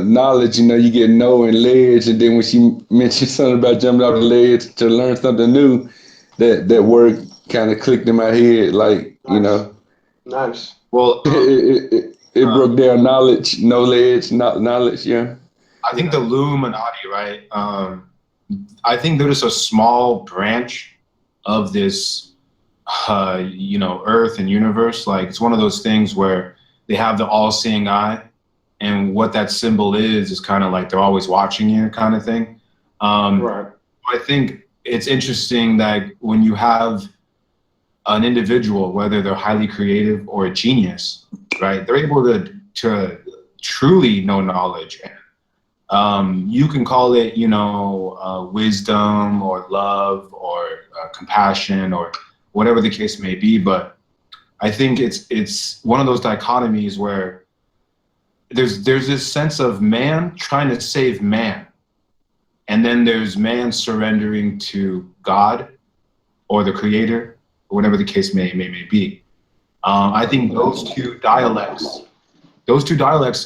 knowledge, you know, you get know and ledge, and then when she mentioned something about jumping off the ledge to learn something new, that word kind of clicked in my head, like, you know. Nice. Well, it broke down knowledge, knowledge, knowledge, yeah. I think the Illuminati, right? I think they're just a small branch of this, you know, Earth and universe. Like, it's one of those things where they have the all-seeing eye, and what that symbol is kind of like they're always watching you, kind of thing. Right. I think it's interesting that when you have an individual, whether they're highly creative or a genius, right, they're able to truly know knowledge. You can call it, you know, wisdom or love or compassion or whatever the case may be. But I think it's one of those dichotomies where there's this sense of man trying to save man, and then there's man surrendering to God or the Creator, or whatever the case may be. I think those two dialects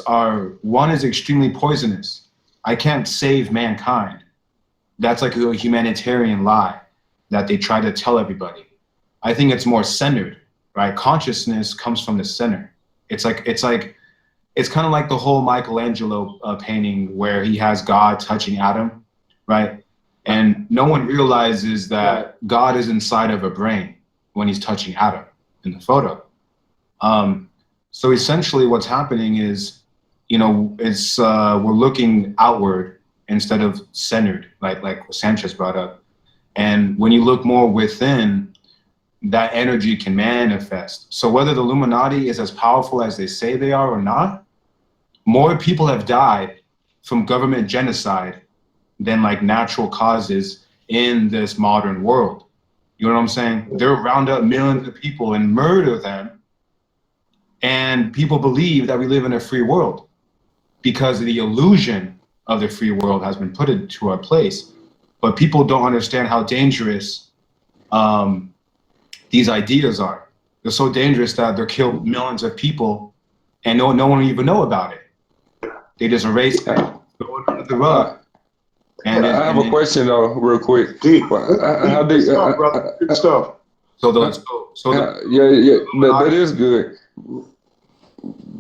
are, one is extremely poisonous. I can't save mankind. That's like a humanitarian lie that they try to tell everybody. I think it's more centered, right? Consciousness comes from the center. It's kind of like the whole Michelangelo painting where he has God touching Adam, right? And no one realizes that God is inside of a brain when he's touching Adam in the photo. So essentially what's happening is, you know, it's we're looking outward instead of centered, like what Sanchez brought up. And when you look more within, that energy can manifest. So whether the Illuminati is as powerful as they say they are or not, more people have died from government genocide than like natural causes in this modern world. You know what I'm saying? They'll round up millions of people and murder them. And people believe that we live in a free world because the illusion of the free world has been put into our place. But people don't understand how dangerous these ideas are. They're so dangerous that they'll kill millions of people and no one will even know about it. They just erase it, go under the rug. And I have a question though, real quick. How do good stuff. So yeah, that is good.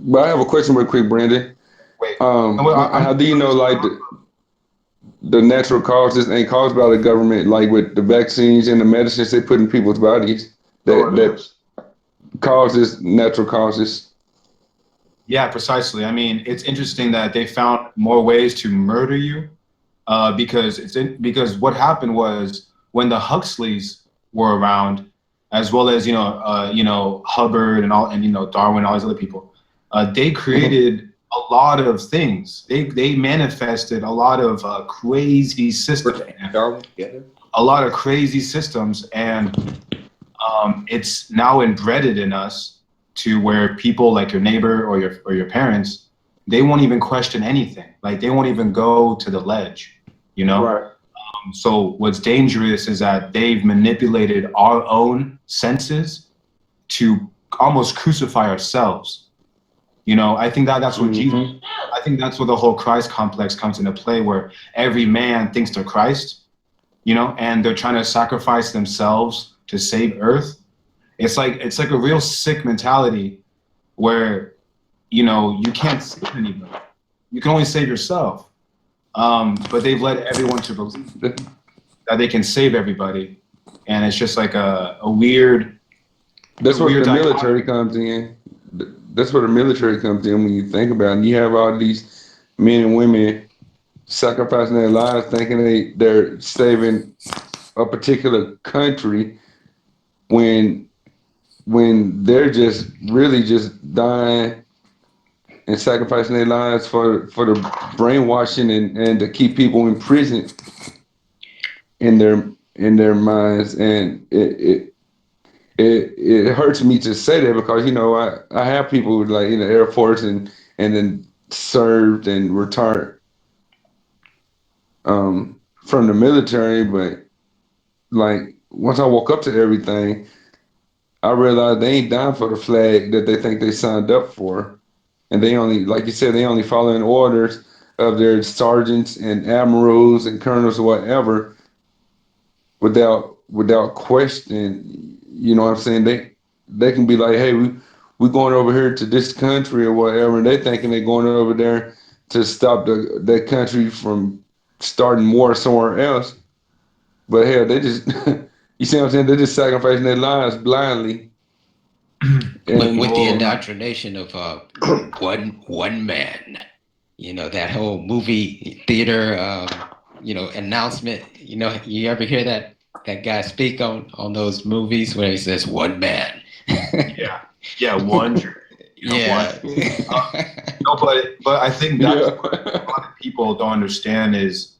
But I have a question real quick, Brandon. How do you know like the natural causes ain't caused by the government, like with the vaccines and the medicines they put in people's bodies that causes natural causes? Yeah, precisely. I mean, it's interesting that they found more ways to murder you because what happened was when the Huxleys were around, as well as you know Hubbard and you know Darwin, all these other people, they created a lot of things. They manifested a lot of crazy systems. A lot of crazy systems, and it's now embedded in us to where people like your neighbor or your parents, they won't even question anything. Like they won't even go to the ledge, you know? Right. So what's dangerous is that they've manipulated our own senses to almost crucify ourselves. You know, I think that's what Jesus, I think that's where the whole Christ complex comes into play, where every man thinks they're Christ, you know, and they're trying to sacrifice themselves to save earth. It's like a real sick mentality where, you know, you can't save anybody. You can only save yourself. But they've led everyone to believe that they can save everybody. And it's just like a weird. That's where the military comes in. That's where the military comes in when you think about it. You have all these men and women sacrificing their lives thinking they're saving a particular country when they're just really just dying and sacrificing their lives for the brainwashing and to keep people in prison in their minds. And it hurts me to say that because, you know, I have people who like in the Air Force and then served and retired from the military, but like once I woke up to everything, I realized they ain't down for the flag that they think they signed up for. and they only, like you said, they only following orders of their sergeants and admirals and colonels or whatever, without question. You know what I'm saying? They can be like, hey, we going over here to this country or whatever, and they thinking they're going over there to stop that country from starting war somewhere else. But hell, they just you see what I'm saying? They're just sacrificing their lives blindly. And With the indoctrination of one man, you know, that whole movie theater, you know, announcement. You know, you ever hear that guy speak on those movies where he says one man? One. Yeah. No, but I think that's what a lot of people don't understand is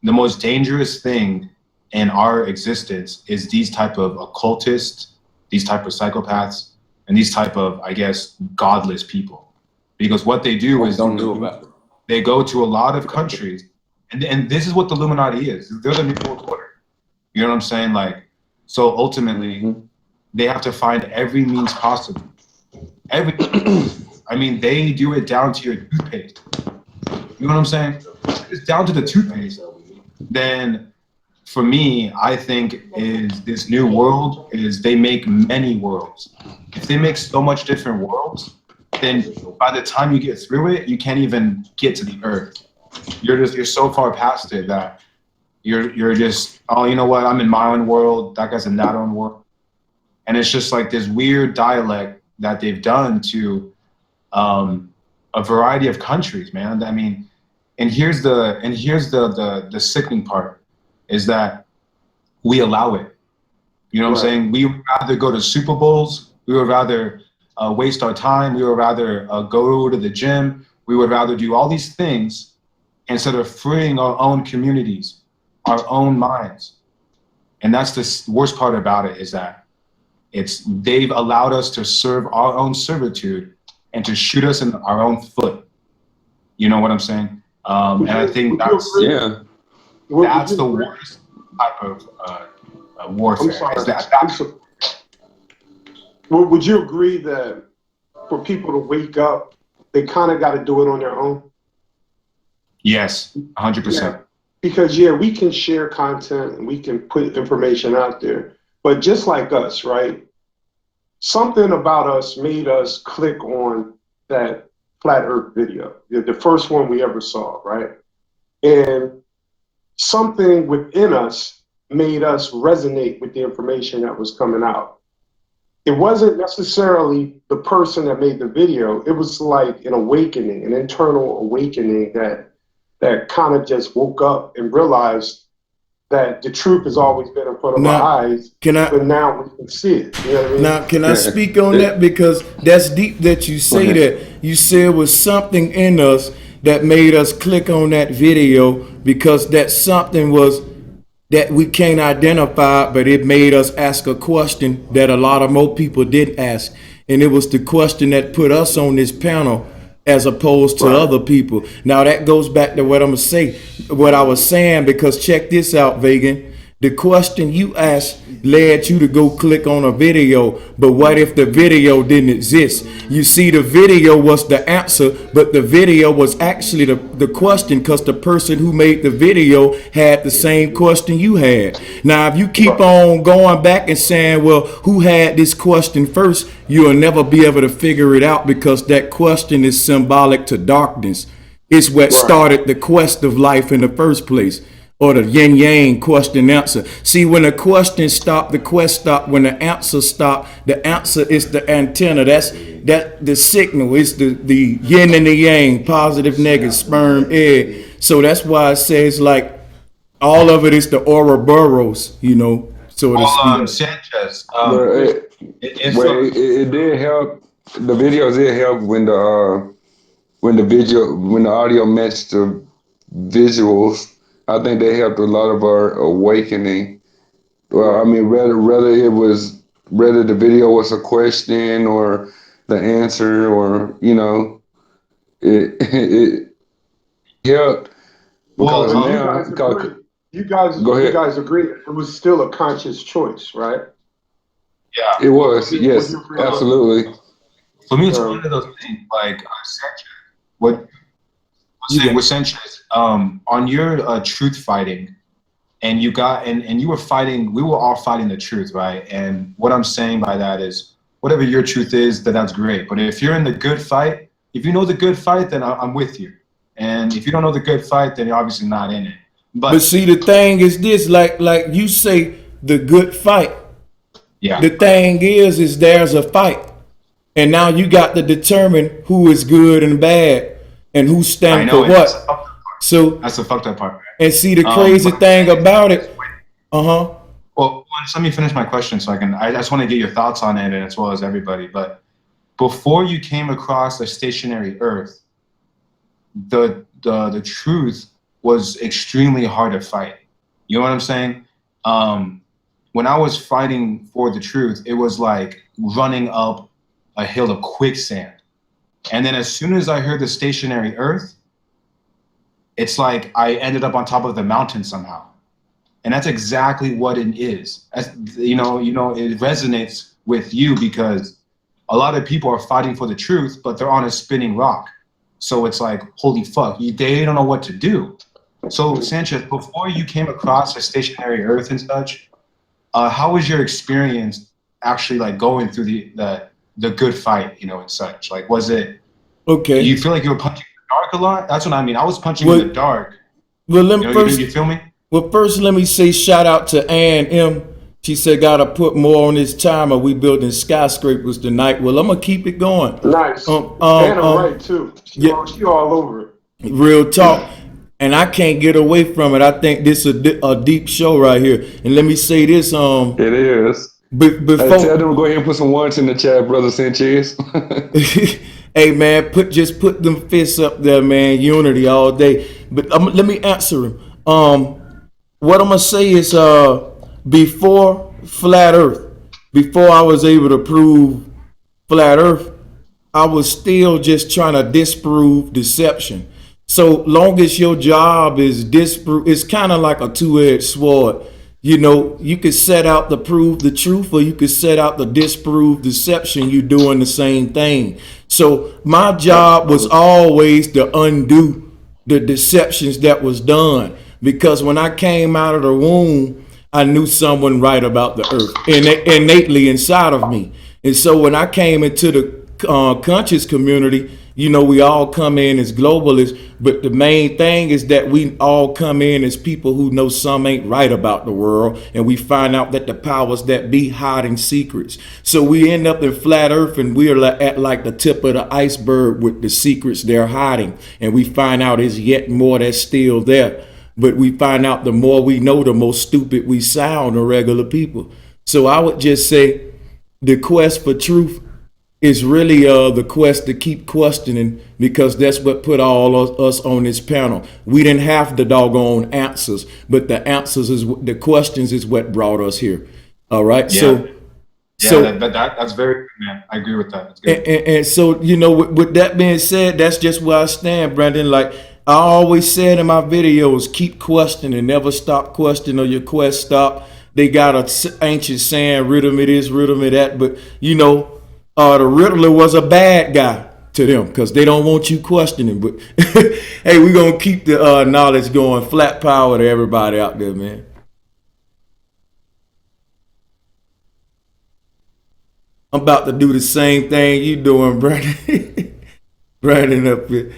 the most dangerous thing in our existence is these type of occultists, these type of psychopaths, and these type of, I guess, godless people. Because what they do is they go to a lot of countries, and this is what the Illuminati is. They're the New World Order. You know what I'm saying? Like, so ultimately, they have to find every means possible. I mean, they do it down to your toothpaste. You know what I'm saying? It's down to the toothpaste. Then, for me, I think is this new world is they make many worlds. If they make so much different worlds, then by the time you get through it, you can't even get to the earth. You're so far past it that you're just, oh, you know what? I'm in my own world. That guy's in that own world, and it's just like this weird dialect that they've done to a variety of countries, man. I mean, and here's the sickening part is that we allow it. You know what I'm saying? We would rather go to Super Bowls. We would rather waste our time. We would rather go to the gym. We would rather do all these things instead of freeing our own communities, our own minds. And that's the worst part about it is that they've allowed us to serve our own servitude and to shoot us in our own foot. You know what I'm saying? And I think that's the worst type of warfare. I'm sorry. Would you agree that for people to wake up, they kind of got to do it on their own? Yes, 100%. Yeah. Because we can share content and we can put information out there, but just like us, right? Something about us made us click on that flat Earth video, the first one we ever saw, right? And something within us made us resonate with the information that was coming out. It wasn't necessarily the person that made the video. It was like an awakening, an internal awakening that kind of just woke up and realized that the truth has always been in front of our eyes, but now we can see it. You know what I mean? Now, can I speak on that? Because that's deep that you say that. You said it was something in us that made us click on that video because that something was that we can't identify, but it made us ask a question that a lot of more people didn't ask. And it was the question that put us on this panel as opposed to other people. Now that goes back to what I'm gonna say, what I was saying, because check this out, Vegan. The question you asked led you to go click on a video, but what if the video didn't exist? You see, the video was the answer, but the video was actually the question, because the person who made the video had the same question you had. Now, if you keep on going back and saying, well, who had this question first, you'll never be able to figure it out, because that question is symbolic to darkness. It's what started the quest of life in the first place. Or the yin yang question answer. See, when the question stopped, the quest stopped. When the answer stopped, the answer is the antenna. That's the signal. It's the yin and the yang, positive, negative, sperm, egg. So that's why it says like all of it is the Ouroboros, you know. So to speak. Sanchez. It did help. The videos did help when the audio matched the visuals. I think they helped a lot of our awakening. Well, I mean, whether the video was a question or the answer, or it helped because you guys agree it was still a conscious choice, right? Yeah, it was. Yes, absolutely. For me, it's one of those things like Sanchez. What was saying with Sanchez on your truth fighting, and you got and you were fighting. We were all fighting the truth, right? And what I'm saying by that is, whatever your truth is, that's great. But if you're in the good fight, if you know the good fight, then I'm with you. And if you don't know the good fight, then you're obviously not in it. But see, the thing is this, like you say, the good fight. Yeah. The thing is there's a fight. And now you got to determine who is good and bad and who's standing for what. So that's the fucked up part. Right? And see, the crazy thing about it. Well, just let me finish my question so I just want to get your thoughts on it, and as well as everybody. But before you came across a stationary Earth, the truth was extremely hard to fight. You know what I'm saying? When I was fighting for the truth, it was like running up a hill of quicksand. And then as soon as I heard the stationary Earth, it's like I ended up on top of the mountain somehow. And that's exactly what it is. As, you know, it resonates with you because a lot of people are fighting for the truth, but they're on a spinning rock. So it's like, holy fuck, they don't know what to do. So Sanchez, before you came across a stationary Earth and such, how was your experience actually like going through the good fight, and such? Like, was it okay? Do you feel like you were punching in the dark a lot? That's what I mean. I was punching in the dark. Well, let me first. You feel me? Well, first, let me say shout out to Ann M. She said, "Gotta put more on this timer. We building skyscrapers tonight." Well, I'm gonna keep it going. Nice. And I'm right too. She all over it. Real talk. And I can't get away from it. I think this is a deep show right here. And let me say this. It is. Before, tell them go ahead and put some words in the chat, brother Sanchez. Hey man, just put them fists up there, man. Unity all day. But let me answer him. What I'm gonna say is, before flat Earth, before I was able to prove flat Earth, I was still just trying to disprove deception. So long as your job is disprove, it's kind of like a two-edged sword. You could set out to prove the truth, or you could set out to disprove deception. You're doing the same thing. So my job was always to undo the deceptions that was done. Because when I came out of the womb, I knew someone right about the earth innately inside of me. And so when I came into the conscious community, we all come in as globalists, but the main thing is that we all come in as people who know some ain't right about the world, and we find out that the powers that be hiding secrets. So we end up in flat earth, and we are at like the tip of the iceberg with the secrets they're hiding, and we find out there's yet more that's still there. But we find out the more we know, the more stupid we sound to regular people. So I would just say the quest for truth is really the quest to keep questioning, because that's what put all of us on this panel. We didn't have the doggone answers, but the the questions is what brought us here. All right. Yeah. That's very good, man. I agree with that. That's good. And so, with that being said, that's just where I stand, Brandon. Like I always said in my videos, keep questioning, never stop questioning, or your quest stop. They got an ancient saying, riddle me this, riddle me that, but the Riddler was a bad guy to them because they don't want you questioning. But hey, we're going to keep the knowledge going. Flat power to everybody out there, man. I'm about to do the same thing you doing, Brandon. Brandon up here.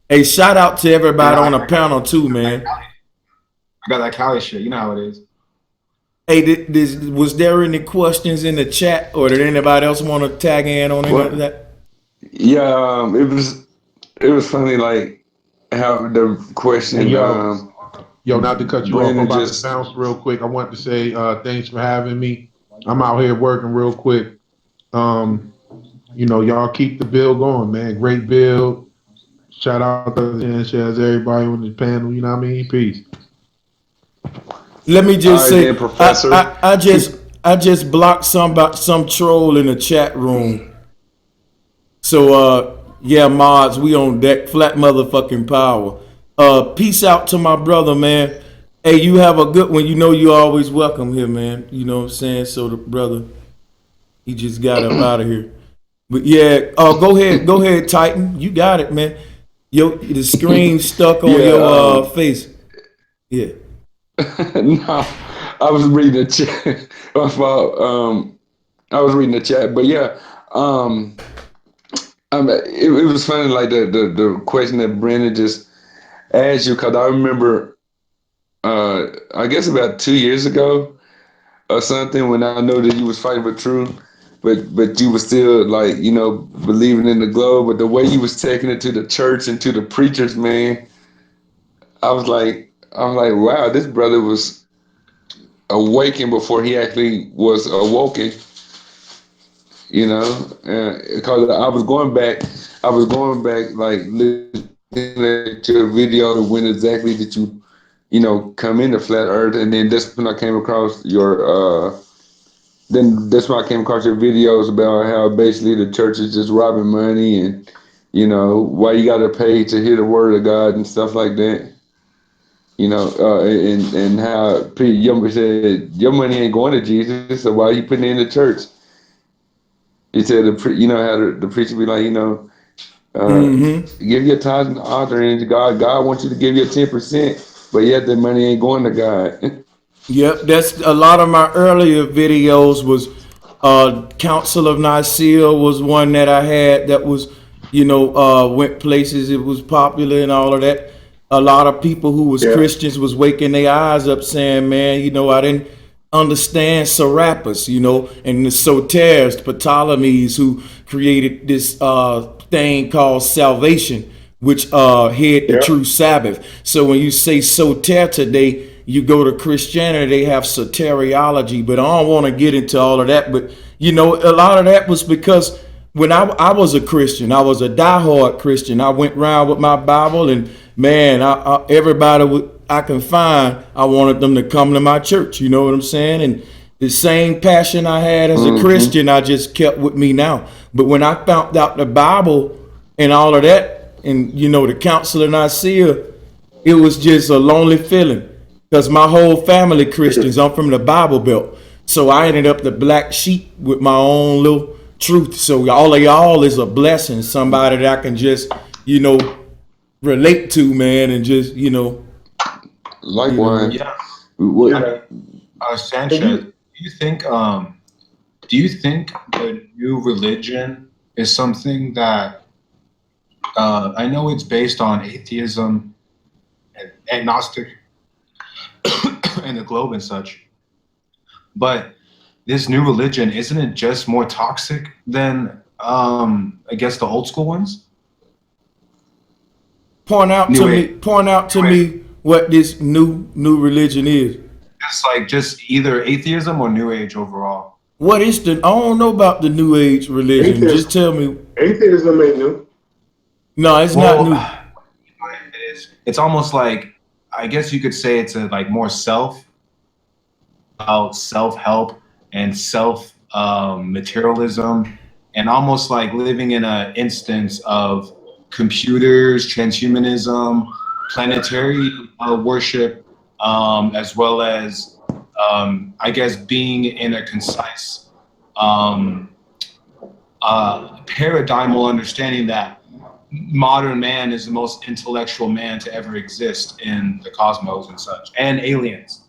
Hey, shout out to everybody on the panel too, man. I got that Cali shit. You know how it is. Hey, was there any questions in the chat, or did anybody else want to tag in on any of that? Yeah, it was funny, like how the question. Hey, yo, not to cut you off, I'm about to bounce real quick. I want to say thanks for having me. I'm out here working real quick. Y'all keep the build going, man. Great build. Shout out to Sanchez, everybody on the panel. You know what I mean? Peace. Let me just say, Professor. I just blocked some troll in the chat room. So yeah, mods, we on deck, flat motherfucking power. Peace out to my brother, man. Hey, you have a good one. You always welcome here, man. You know what I'm saying? So the brother, he just got up out of here. But yeah, go ahead, Titan. You got it, man. The screen stuck on your face. Yeah. No, I was reading the chat. I was reading the chat, but yeah, it was funny, like the question that Brandon just asked you, because I remember, I guess about 2 years ago or something, when I know that you was fighting for truth, but you was still like, believing in the globe, but the way you was taking it to the church and to the preachers, man, I was like, wow, this brother was awakened before he actually was awoken, because I was going back, like listening to your video when exactly did you, come into flat earth. And then that's when I came across that's when I came across your videos about how basically the church is just robbing money and, why you got to pay to hear the word of God and stuff like that. And how Young said, your money ain't going to Jesus, so why are you putting it in the church? He said, how the preacher be like, give your tithes and offering to God. God wants you to give your 10%, but yet the money ain't going to God. Yep, that's a lot of my earlier videos was Council of Nicaea was one that I had that was, went places, it was popular and all of that. A lot of people who was Christians was waking their eyes up saying, man, I didn't understand Serapis, and the Soteres, Ptolemies, who created this thing called salvation, which hid the true Sabbath. So when you say soter today, you go to Christianity, they have soteriology, but I don't want to get into all of that. But, a lot of that was because when I was a Christian, I was a diehard Christian. I went around with my Bible and, man, everybody I can find, I wanted them to come to my church. You know what I'm saying? And the same passion I had as a Christian, I just kept with me now. But when I found out the Bible and all of that, and, the Council of Nicaea, it was just a lonely feeling. Because my whole family Christians, I'm from the Bible Belt. So I ended up the black sheep with my own little truth. So all of y'all is a blessing. Somebody that I can just, relate to, man, and just, Likewise. Sanchez, do you think the new religion is something that I know it's based on atheism and agnostic and the globe and such, but this new religion, isn't it just more toxic than I guess the old school ones? Point out to me what this new religion is. It's just either atheism or new age overall. What is I don't know about the new age religion. Atheism. Just tell me. Atheism ain't new. No, it's not new. It is. It's almost like, I guess you could say it's a more self-help and materialism, and almost like living in an instance of computers, transhumanism, planetary worship, as well as I guess being in a concise paradigmal understanding that modern man is the most intellectual man to ever exist in the cosmos and such, and aliens.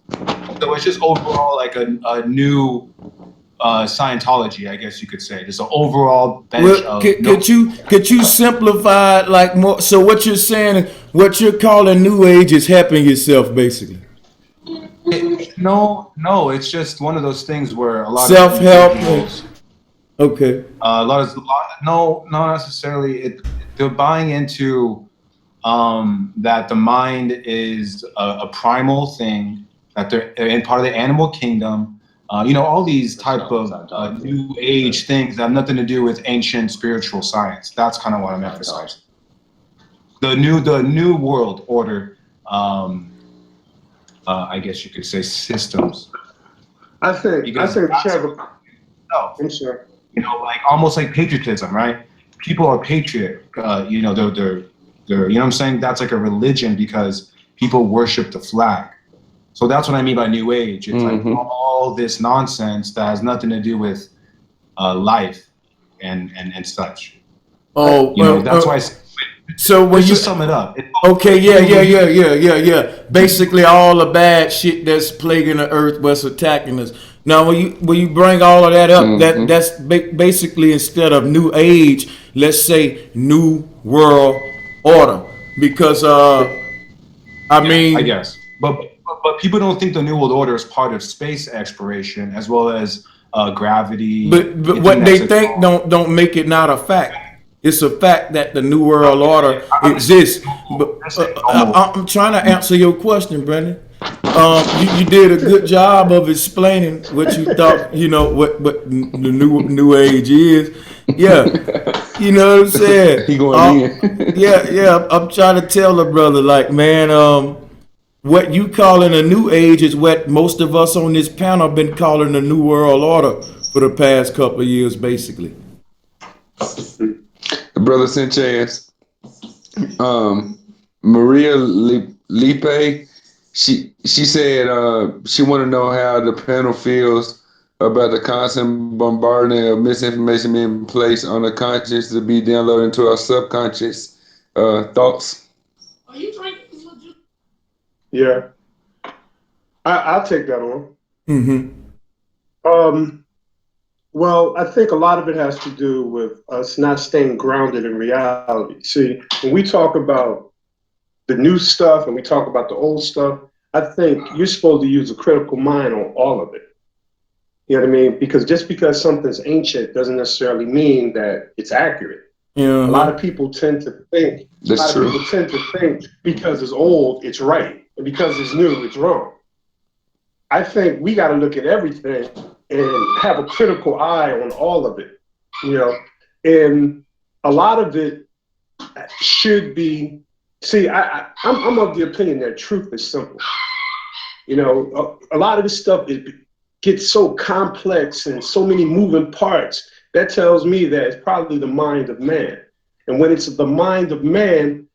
So it's just overall like a new Scientology, I guess you could say. Just an overall bench of. Could you simplify it like more? So what you're saying, what you're calling new age, is helping yourself, basically. No, it's just one of those things where a lot self-help. of Okay. No, not necessarily. They're buying into that the mind is a primal thing, that they're in part of the animal kingdom. All these type of new age things that have nothing to do with ancient spiritual science. That's kind of what I'm emphasizing. The new world order. I guess you could say systems. I think No, I'm sorry. Almost like patriotism, right? People are patriot. They're you know what I'm saying? That's like a religion because people worship the flag. So that's what I mean by new age. It's like all this nonsense that has nothing to do with life. and such. Oh, You know, that's why. So when let's you just sum it up. Okay, yeah. Basically, all the bad shit that's plaguing the earth, what's attacking us. Now, when you bring all of that up, that's basically instead of new age, let's say new world order, because I mean, I guess, but people don't think the New World Order is part of space exploration as well as gravity. but what they think don't make it not a fact. It's a fact that the New World Order exists. But I'm trying to answer your question, Brendan. You did a good job of explaining what you thought, what the new age is. Yeah, you know what I'm saying. He going in. Yeah. I'm trying to tell the brother, like, man, what you calling a new age is what most of us on this panel been calling the New World Order for the past couple of years, basically. Brother Sanchez, Maria Lipe, she said she want to know how the panel feels about the constant bombarding of misinformation being placed on the conscious to be downloaded into our subconscious. Thoughts? Are you drinking? Yeah, I'll take that on. Well, I think a lot of it has to do with us not staying grounded in reality. See, when we talk about the new stuff and we talk about the old stuff, I think you're supposed to use a critical mind on all of it. You know what I mean? Because just because something's ancient doesn't necessarily mean that it's accurate. A lot of people tend to think, because it's old, it's right. And because it's new, it's wrong. I think we got to look at everything and have a critical eye on all of it, and a lot of it should be, I'm of the opinion that truth is simple. A lot of this stuff, it gets so complex and so many moving parts. That tells me that it's probably the mind of man. And when it's the mind of man,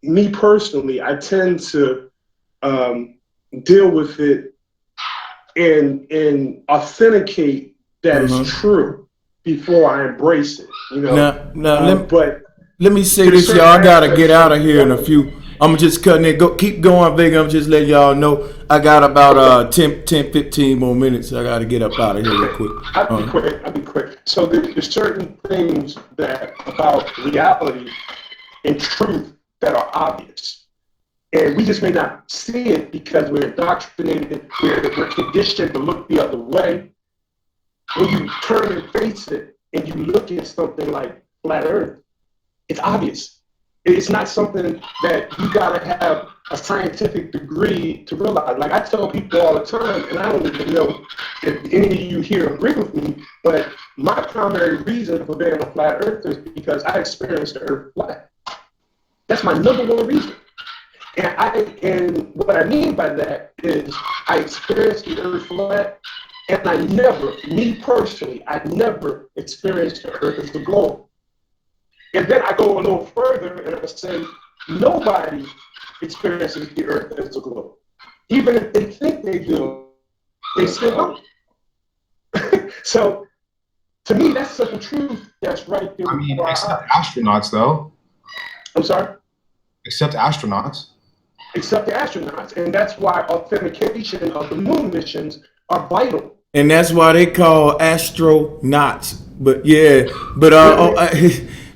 me personally, I tend to deal with it and authenticate that it's true before I embrace it. Let me say this, y'all. I gotta get out of here in a few. I'm just cutting it. Keep going, Vega. I'm just letting y'all know I got about 10, 15 more minutes. I gotta get up out of here real quick. I'll be quick. So there's certain things that about reality and truth that are obvious. And we just may not see it because we're indoctrinated, we're conditioned to look the other way. When you turn and face it and you look at something like flat earth, it's obvious. It's not something that you gotta have a scientific degree to realize. Like I tell people all the time, and I don't even know if any of you here agree with me, but my primary reason for being a flat earther is because I experienced the earth flat. That's my number one reason. And what I mean by that is I experienced the earth flat, and I never experienced the earth as a globe. And then I go a little further and I say, nobody experiences the earth as a globe. Even if they think they do, they still don't. So to me, that's such a truth that's right there. I mean, except astronauts, though. I'm sorry? Except astronauts. Except the astronauts. And that's why authentication of the moon missions are vital. And that's why they call astronauts. But yeah, but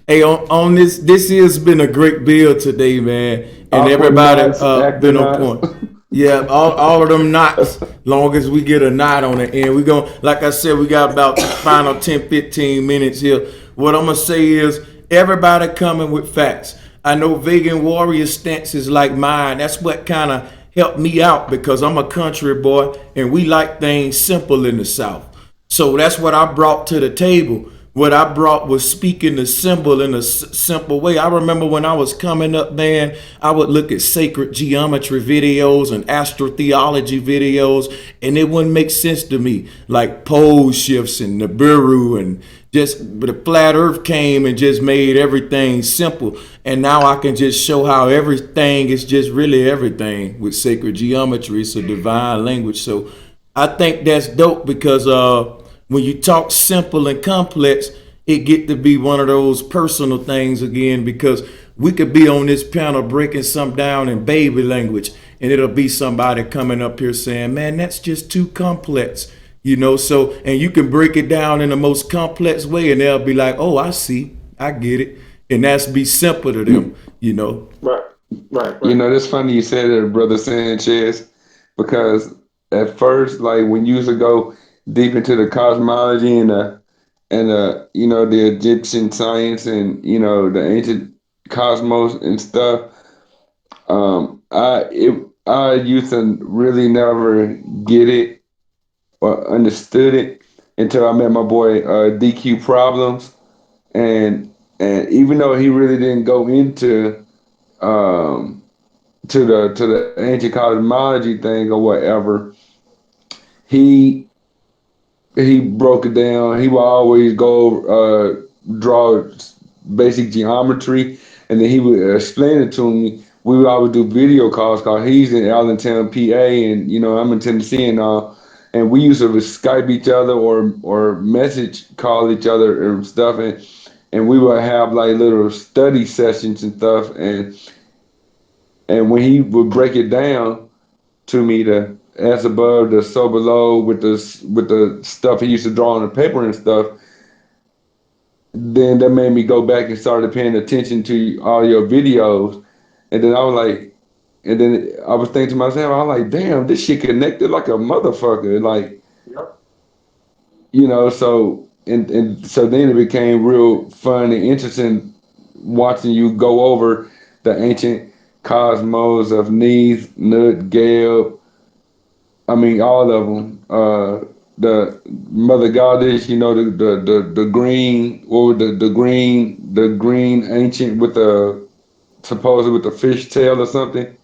hey, on this has been a great bill today, man. And everybody been on point. Yeah, all of them knots, long as we get a knot on it. And we're going, like I said, we got about the final 10, 15 minutes here. What I'm going to say is everybody coming with facts. I know Vegan Warrior stance is like mine. That's what kind of helped me out because I'm a country boy and we like things simple in the South. So that's what I brought to the table. What I brought was speaking the symbol in a simple way. I remember when I was coming up, man, I would look at sacred geometry videos and astrotheology videos, and it wouldn't make sense to me. Like pole shifts and Nibiru and but the flat earth came and just made everything simple. And now I can just show how everything is just really everything with sacred geometry. It's a divine language. So I think that's dope because when you talk simple and complex, it get to be one of those personal things again, because we could be on this panel breaking some down in baby language, and it'll be somebody coming up here saying, man, that's just too complex, you know. So, and you can break it down in the most complex way, and they'll be like, oh, I see, I get it. And that's be simple to them, you know. Right. You know, it's funny you said that, Brother Sanchez, because at first, like when you used to go deep into the cosmology and you know, the Egyptian science and, you know, the ancient cosmos and stuff, I used to really never get it or understood it until I met my boy DQ Problems, and even though he really didn't go into to the ancient cosmology thing or whatever, he broke it down. He would always go draw basic geometry, and then he would explain it to me. We would always do video calls because he's in Allentown, PA, and you know I'm in Tennessee and all. And we used to Skype each other or message call each other and stuff, and we would have like little study sessions and stuff. And when he would break it down to me, the as above, the so below, with the stuff he used to draw on the paper and stuff, then that made me go back and started paying attention to all your videos. And then I was like, and then I was thinking to myself, I was like, damn, this shit connected like a motherfucker. Like, you know, so and so then it became real fun and interesting watching you go over the ancient cosmos of Neith, Nut, Geb. I mean, all of them. The Mother Goddess, you know, the green, or the green ancient with the supposedly with the fish tail or something.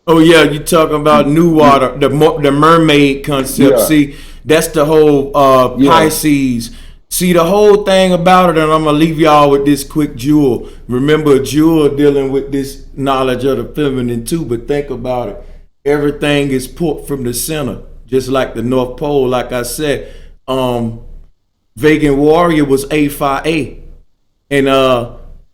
Oh yeah, you talking about New Water, the mermaid concept. Yeah. See, that's the whole Pisces. See, the whole thing about it, and I'm gonna leave y'all with this quick jewel. Remember, Jewel dealing with this knowledge of the feminine too, but think about it. Everything is pulled from the center, just like the North Pole. Like I said, Vegan Warrior was A Phi A, and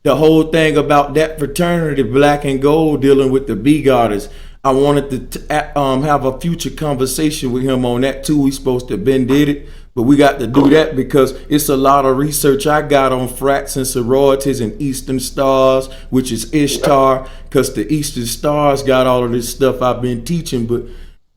the whole thing about that fraternity, Black and Gold, dealing with the bee goddess. I wanted to have a future conversation with him on that too. We supposed to have been did it, but we got to do that because it's a lot of research I got on frats and sororities and Eastern Stars, which is Ishtar, because the Eastern Stars got all of this stuff I've been teaching, but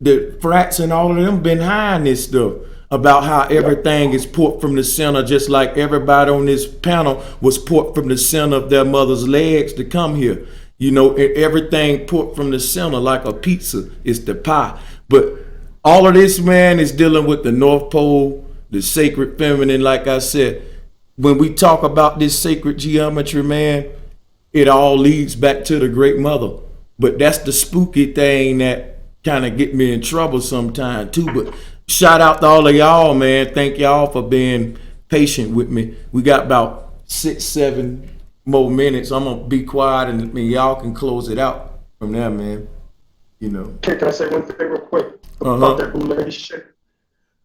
the frats and all of them been high in this stuff about how everything is put from the center, just like everybody on this panel was put from the center of their mother's legs to come here. You know, everything put from the center like a pizza is the pie. But all of this, man, is dealing with the North Pole, the sacred feminine. Like I said, when we talk about this sacred geometry, man, it all leads back to the Great Mother. But that's the spooky thing that kind of get me in trouble sometimes too. But shout out to all of y'all, man. Thank y'all for being patient with me. We got about 6-7 more minutes. I'm gonna be quiet, and y'all can close it out from there, man. You know. Can I say one thing real quick about that boule shit?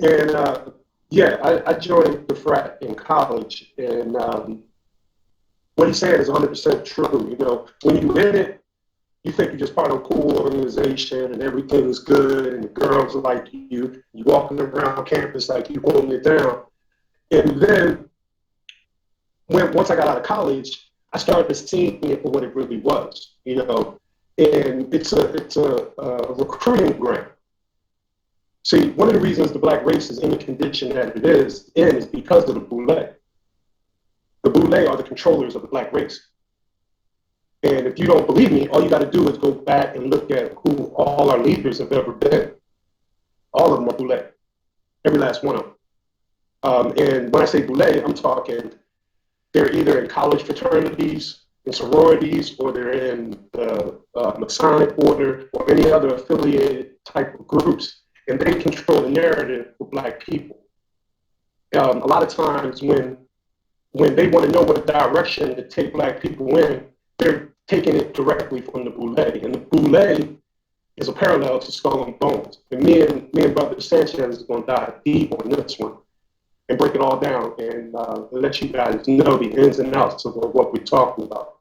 And I joined the frat in college, and what he said is 100% true. You know, when you in it, you think you're just part of a cool organization and everything's good and the girls are like you walking around campus like you holding it down. And then once I got out of college, I started seeing it for what it really was, you know. And it's a recruiting ground. See, one of the reasons the black race is in the condition that it is because of the boule. The boule are the controllers of the black race. And if you don't believe me, all you got to do is go back and look at who all our leaders have ever been. All of them are boule, every last one of them. And when I say boule, I'm talking they're either in college fraternities, in sororities, or they're in the Masonic order or any other affiliated type of groups. And they control the narrative for black people. A lot of times when they want to know what direction to take black people in, they're taking it directly from the boule. And the boule is a parallel to Skull and Bones. And me and Brother Sanchez is going to dive deep on this one. and break it all down and let you guys know the ins and outs of what we're talking about.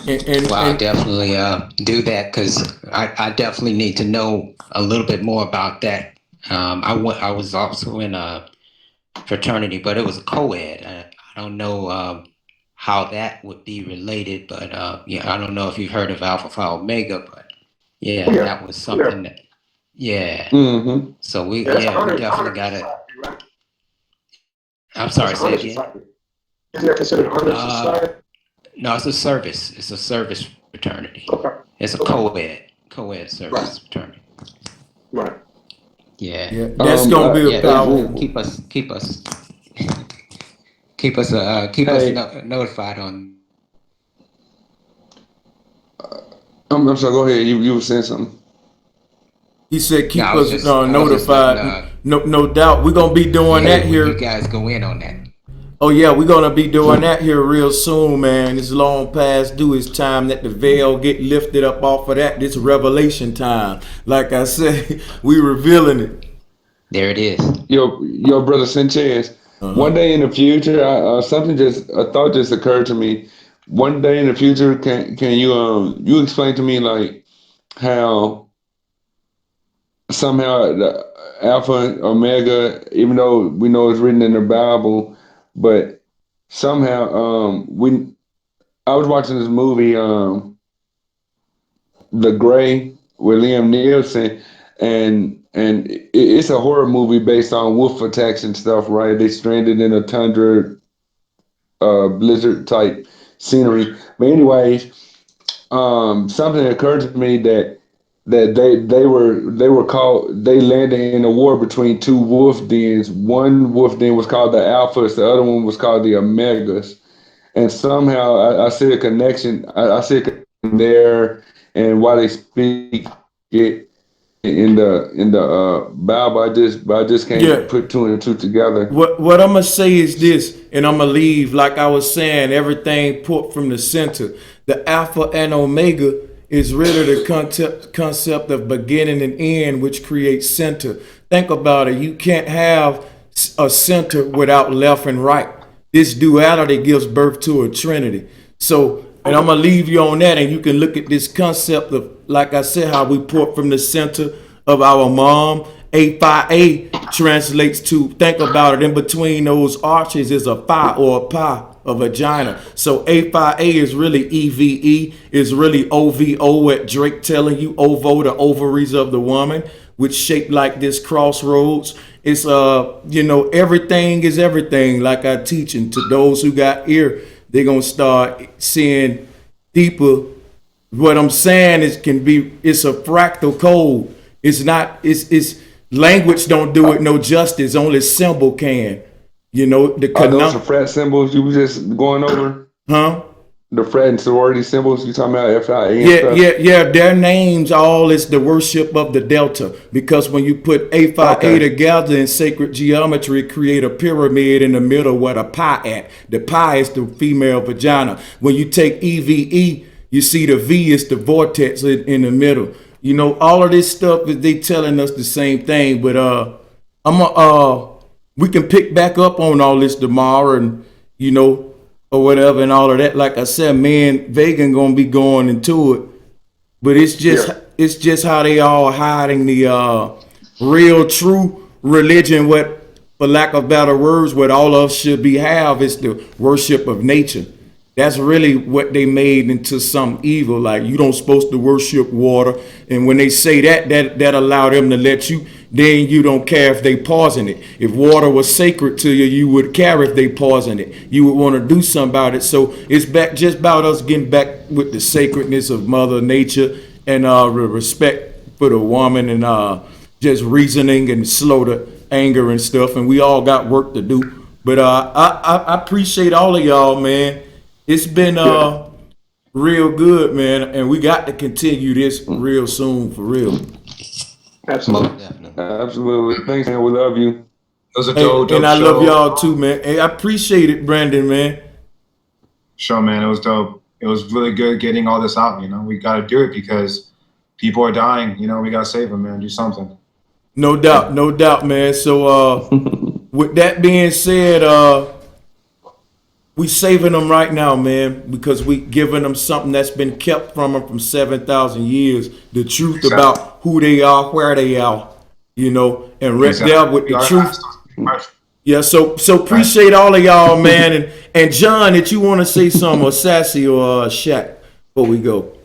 Well, I'll definitely do that because I definitely need to know a little bit more about that. I was also in a fraternity, but it was a co-ed. I don't know how that would be related, but yeah, I don't know if you've heard of Alpha Phi Omega, but yeah, that was something that, yeah. Mm-hmm. So we, Yeah, we definitely got to. Right? I'm sorry, That's say honor again. society. Isn't that considered honor society? No, it's a service. It's a service fraternity. Okay. It's a co-ed service fraternity. Right. Yeah. Yeah, that's gonna be a powerful. Keep us notified on. I'm sorry. Go ahead. You were saying something. He said keep No, I was us just notified. letting, No doubt. We're gonna be doing that here. You guys go in on that. Oh yeah, we're gonna be doing that here real soon, man. It's long past due. It's time that the veil get lifted up off of that. This revelation time. Like I said, we revealing it. There it is. Yo, brother Sanchez. One day in the future, a thought just occurred to me. One day in the future, can you explain to me like how somehow the Alpha and Omega, even though we know it's written in the Bible, but somehow I was watching this movie, The Gray with Liam Neeson, and it's a horror movie based on wolf attacks and stuff, right? They stranded in a tundra, blizzard type scenery. But anyways, something occurred to me that they landed in a war between two wolf dens. One wolf den was called the Alphas, the other one was called the Omegas. And somehow I see a connection. I see a connection there, and why they speak it in the Bible. I just can't put two and two together. What I'm gonna say is this, and I'm gonna leave like I was saying. Everything put from the center. The Alpha and Omega is really the concept of beginning and end, which creates center. Think about it. You can't have a center without left and right. This duality gives birth to a trinity. So, and I'm gonna leave you on that, and you can look at this concept of, like I said, how we port from the center of our mom. A phi A translates to, think about it, in between those arches is a phi or a pi, a vagina. So A phi A is really EVE, is really OVO, what Drake telling you, ovo, the ovaries of the woman, which shaped like this crossroads. It's everything is everything, like I teach, and to those who got ear, they're gonna start seeing deeper. What I'm saying is it's a fractal code. It's not, it's language don't do it no justice, only symbol can. The Are those the frat symbols you were just going over? Huh? The frat and sorority symbols you talking about, FIA and stuff? Yeah. Their names all is the worship of the delta, because when you put A phi A together in sacred geometry, create a pyramid in the middle where the pi at. The pi is the female vagina. When you take EVE, you see the V is the vortex in the middle. All of this stuff is they telling us the same thing, but we can pick back up on all this tomorrow, and or whatever, and all of that. Like I said, man, Vegan gonna be going into it, but it's just how they all hiding the real true religion. What, for lack of better words, what all of us should have is the worship of nature. That's really what they made into some evil. Like, you don't supposed to worship water, and when they say that allow them to let you. Then you don't care if they poison it. If water was sacred to you, you would care if they poison it. You would want to do something about it. So it's just about us getting back with the sacredness of Mother Nature and respect for the woman, and just reasoning and slow to anger and stuff. And we all got work to do. But I appreciate all of y'all, man. It's been real good, man. And we got to continue this real soon, for real. Absolutely. Absolutely. Thanks, man. We love you. Those are dope and I love y'all too, man. Hey, I appreciate it, Brandon, man. Sure, man. It was dope. It was really good getting all this out. We got to do it because people are dying. We got to save them, man. Do something. No doubt, man. So with that being said, we saving them right now, man, because we giving them something that's been kept from them from 7,000 years. The truth about who they are, where they are, you know, and right there with the truth. Yeah, so appreciate all of y'all, man, and John, if you want to say something, or Sassy or Shaq, before we go.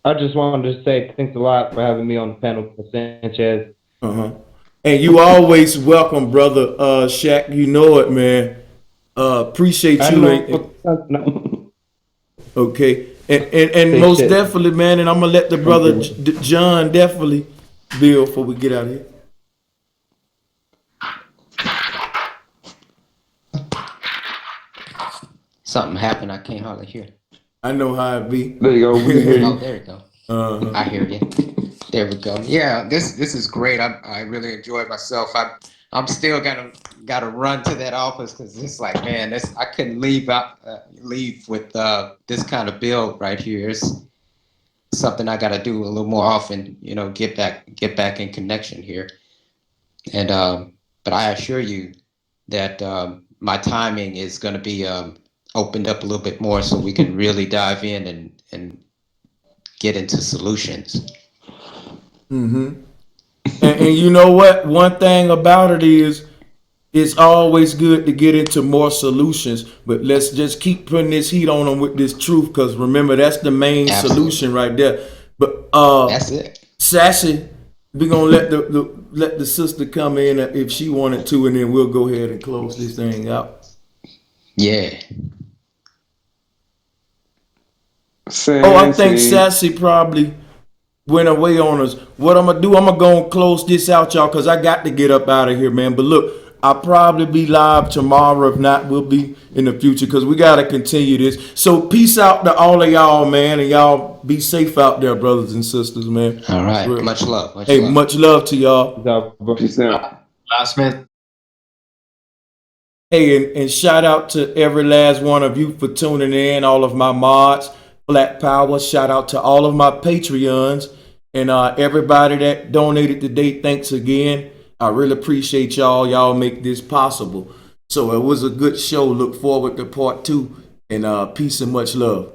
I just wanted to say thanks a lot for having me on the panel for Sanchez. And you always welcome, brother Shaq. You know it, man. Appreciate you. Okay, and most definitely, man. And I'm gonna let the brother John definitely build before we get out of here. Something happened. I can't hardly hear. I know how it be. There you go. We can hear you. Oh, there you go. I hear you. There we go. Yeah, this is great. I really enjoyed myself. I'm still gotta run to that office because it's like, man, I couldn't leave with this kind of build right here. It's something I gotta do a little more often. You know, get back in connection here. And but I assure you that my timing is gonna be opened up a little bit more so we can really dive in and get into solutions. And you know what? One thing about it is, it's always good to get into more solutions, but let's just keep putting this heat on them with this truth, because remember, that's the main solution right there. But that's it. Sassy, we're gonna let the sister come in if she wanted to, and then we'll go ahead and close this thing out. Yeah. I think Sassy probably went away on us. What I'm gonna do, I'm gonna go and close this out, y'all, because I got to get up out of here, man. But look, I'll probably be live tomorrow. If not, we'll be in the future, because we got to continue this. So peace out to all of y'all, man, and y'all be safe out there, brothers and sisters, man. All right. Much love. Much love to y'all. Peace out. Last man. Hey, and shout out to every last one of you for tuning in, all of my mods, Black Power. Shout out to all of my Patreons and everybody that donated today. Thanks again. I really appreciate y'all. Y'all make this possible. So it was a good show. Look forward to part 2, and peace and much love.